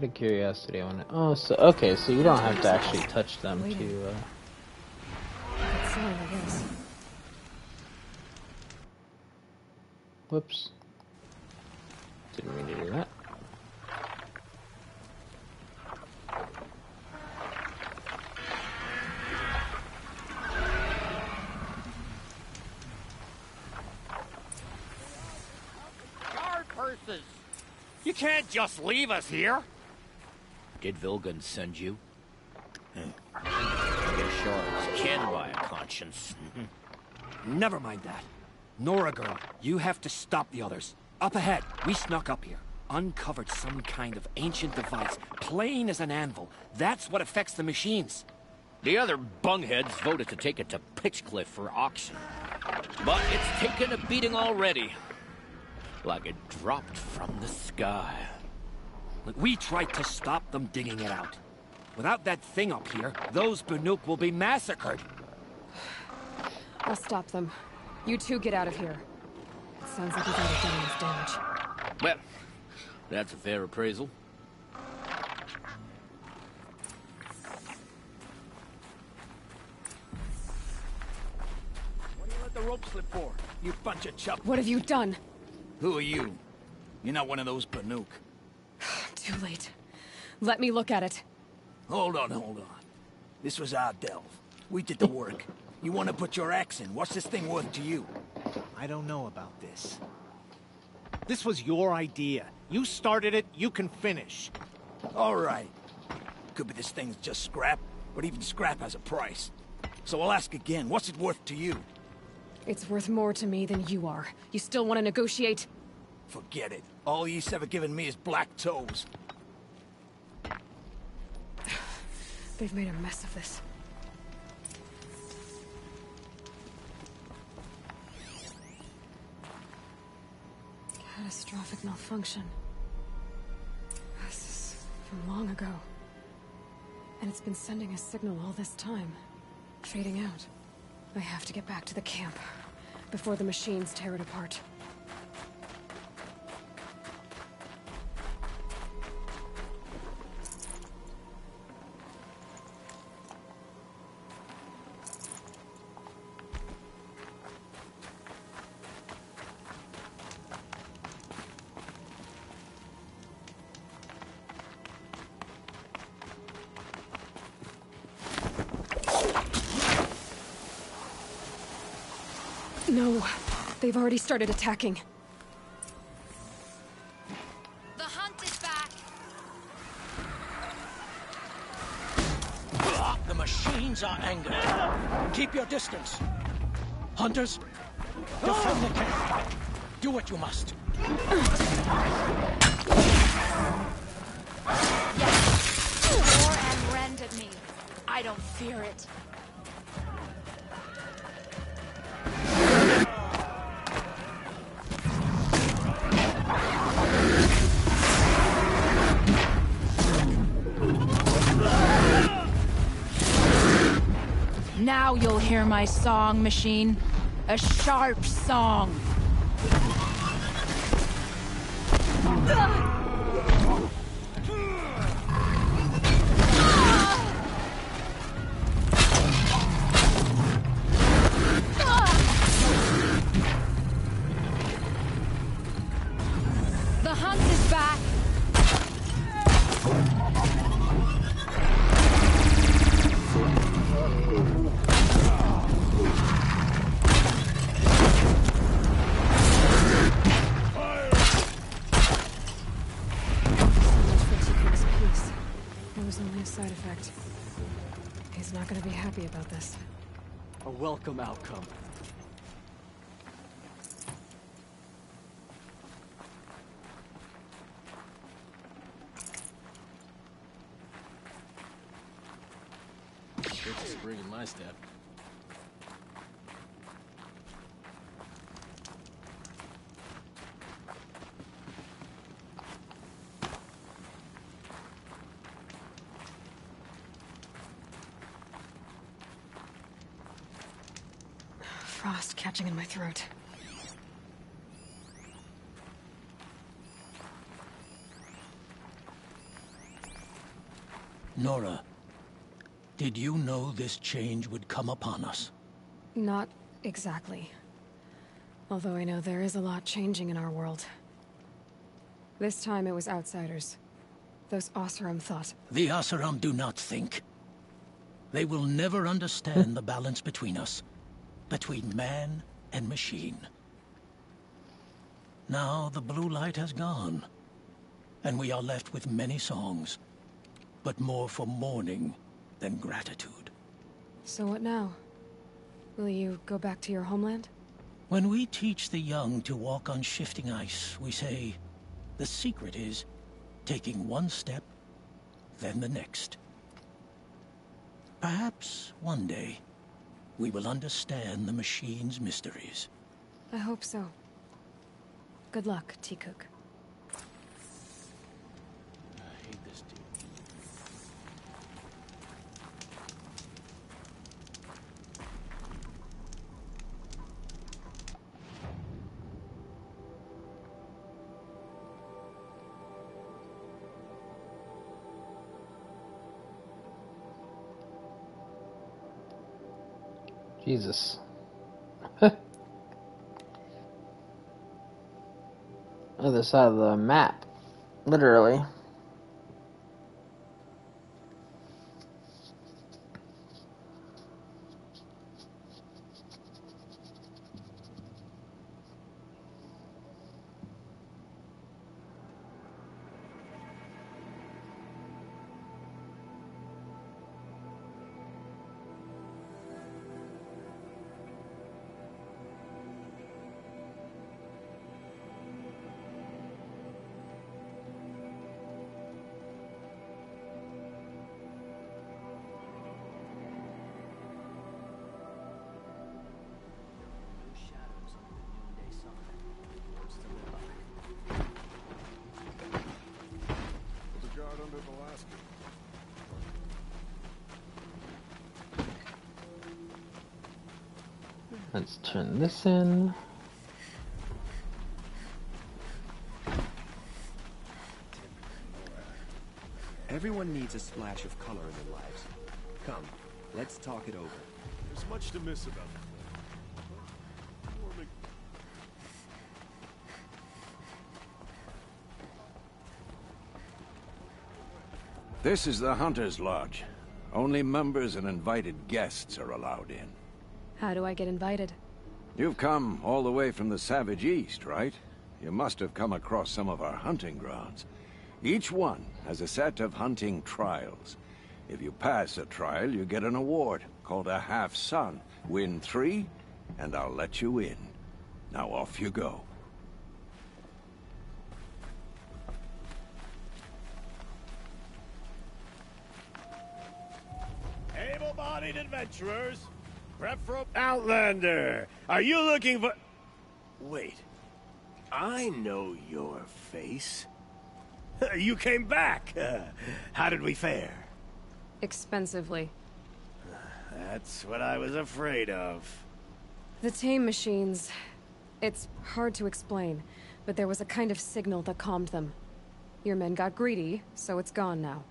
S1: out of curiosity, I want to. Oh, so okay, so you don't have to actually touch them to.
S18: That's fine, I guess.
S1: Whoops. Didn't mean to do that.
S2: Guard purses! You can't just leave us here! Did Vilgan send you? I get shards can buy a conscience.
S10: Never mind that. Nora girl, you have to stop the others. Up ahead, we snuck up here. Uncovered some kind of ancient device, plain as an anvil. That's what affects the machines.
S2: The other bungheads voted to take it to Pitchcliff for auction. But it's taken a beating already. Like it dropped from the sky.
S10: Look, we tried to stop them digging it out. Without that thing up here, those Banuk will be massacred.
S18: I'll stop them. You two get out of here. It sounds like you've already done enough damage.
S2: Well, that's a fair appraisal.
S10: What do you let the rope slip for? You bunch of chuck.
S18: What have you done?
S10: Who are you? You're not one of those Banuk.
S18: Too late. Let me look at it.
S10: Hold on. This was our delve. We did the work. You want to put your axe in? What's this thing worth to you?
S23: I don't know about this. This was your idea. You started it, you can finish.
S10: All right. Could be this thing's just scrap, but even scrap has a price. So I'll ask again, what's it worth to you?
S18: It's worth more to me than you are. You still want to negotiate?
S10: Forget it. All you've ever given me is black toes.
S18: They've made a mess of this. Catastrophic malfunction. This is from long ago. And it's been sending a signal all this time. Fading out. I have to get back to the camp before the machines tear it apart. No, they've already started attacking.
S5: The hunt is back.
S16: The machines are angry. Keep your distance. Hunters, defend the camp. Do what you must.
S5: Yes. Roar and rend at me. I don't fear it.
S14: Now you'll hear my song, machine. A sharp song.
S5: The hunt is back.
S18: Side effect. He's not going to be happy about this.
S4: A welcome outcome.
S11: It's a spring in my step.
S18: Frost catching in my throat.
S16: Nora, did you know this change would come upon us?
S18: Not exactly. Although I know there is a lot changing in our world. This time it was outsiders. Those Oseram thought.
S16: The Oseram do not think. They will never understand the balance between us. Between man and machine. Now the blue light has gone. And we are left with many songs. But more for mourning than gratitude.
S18: So what now? Will you go back to your homeland?
S16: When we teach the young to walk on shifting ice, we say, the secret is taking one step, then the next. Perhaps one day, we will understand the machine's mysteries.
S18: I hope so. Good luck, T-Cook.
S23: I hate this dude.
S1: Jesus. Other side of the map. Literally. Let's turn this in.
S4: Everyone needs a splash of color in their lives. Come, let's talk it over.
S17: There's much to miss about it.
S20: This is the Hunter's Lodge. Only members and invited guests are allowed in.
S18: How do I get invited?
S20: You've come all the way from the Savage East, right? You must have come across some of our hunting grounds. Each one has a set of hunting trials. If you pass a trial, you get an award called a half-sun. Win 3, and I'll let you in. Now off you go.
S9: Able-bodied adventurers, prep for Outlander. Are you looking for... Wait. I know your face. You came back. How did we fare?
S18: Expensively.
S9: That's what I was afraid of.
S18: The tame machines... It's hard to explain, but there was a kind of signal that calmed them. Your men got greedy, so it's gone now.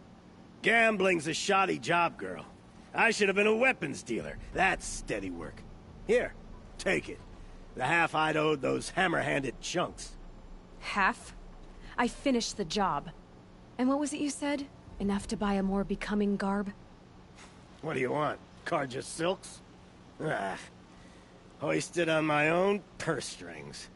S9: Gambling's a shoddy job, girl. I should have been a weapons dealer. That's steady work. Here, take it. The half I'd owed those hammer-handed chunks.
S18: Half? I finished the job. And what was it you said? Enough to buy a more becoming garb?
S9: What do you want? Carja silks? Ah, hoisted on my own purse strings.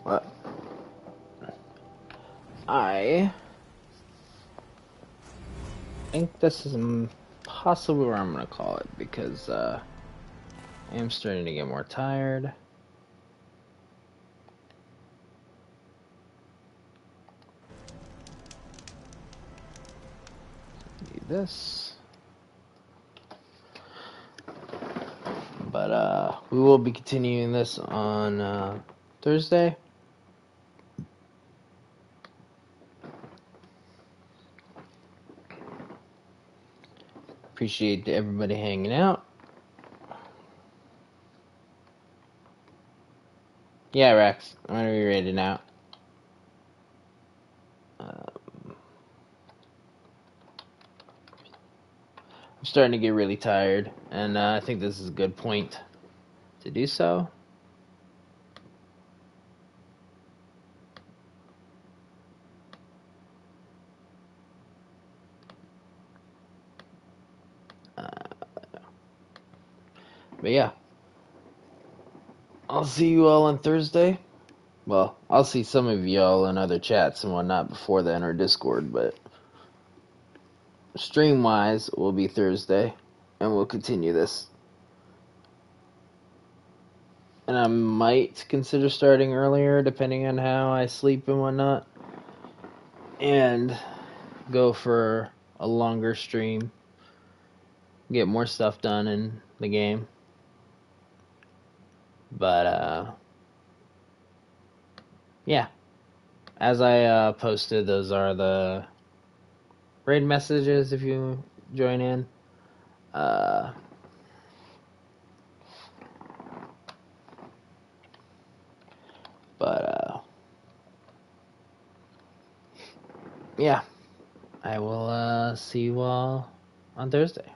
S1: What? I think this is possibly where I'm gonna call it, because I am starting to get more tired. Do this. But we will be continuing this on Thursday. Appreciate everybody hanging out. Yeah, Rex, I'm gonna be ready now. I'm starting to get really tired, and I think this is a good point to do so. But yeah, I'll see you all on Thursday. Well, I'll see some of y'all in other chats and whatnot before then, or Discord, but stream-wise, it will be Thursday, and we'll continue this. And I might consider starting earlier, depending on how I sleep and whatnot, and go for a longer stream, get more stuff done in the game. But, yeah. As I posted, those are the raid messages if you join in. Yeah. I will see you all on Thursday.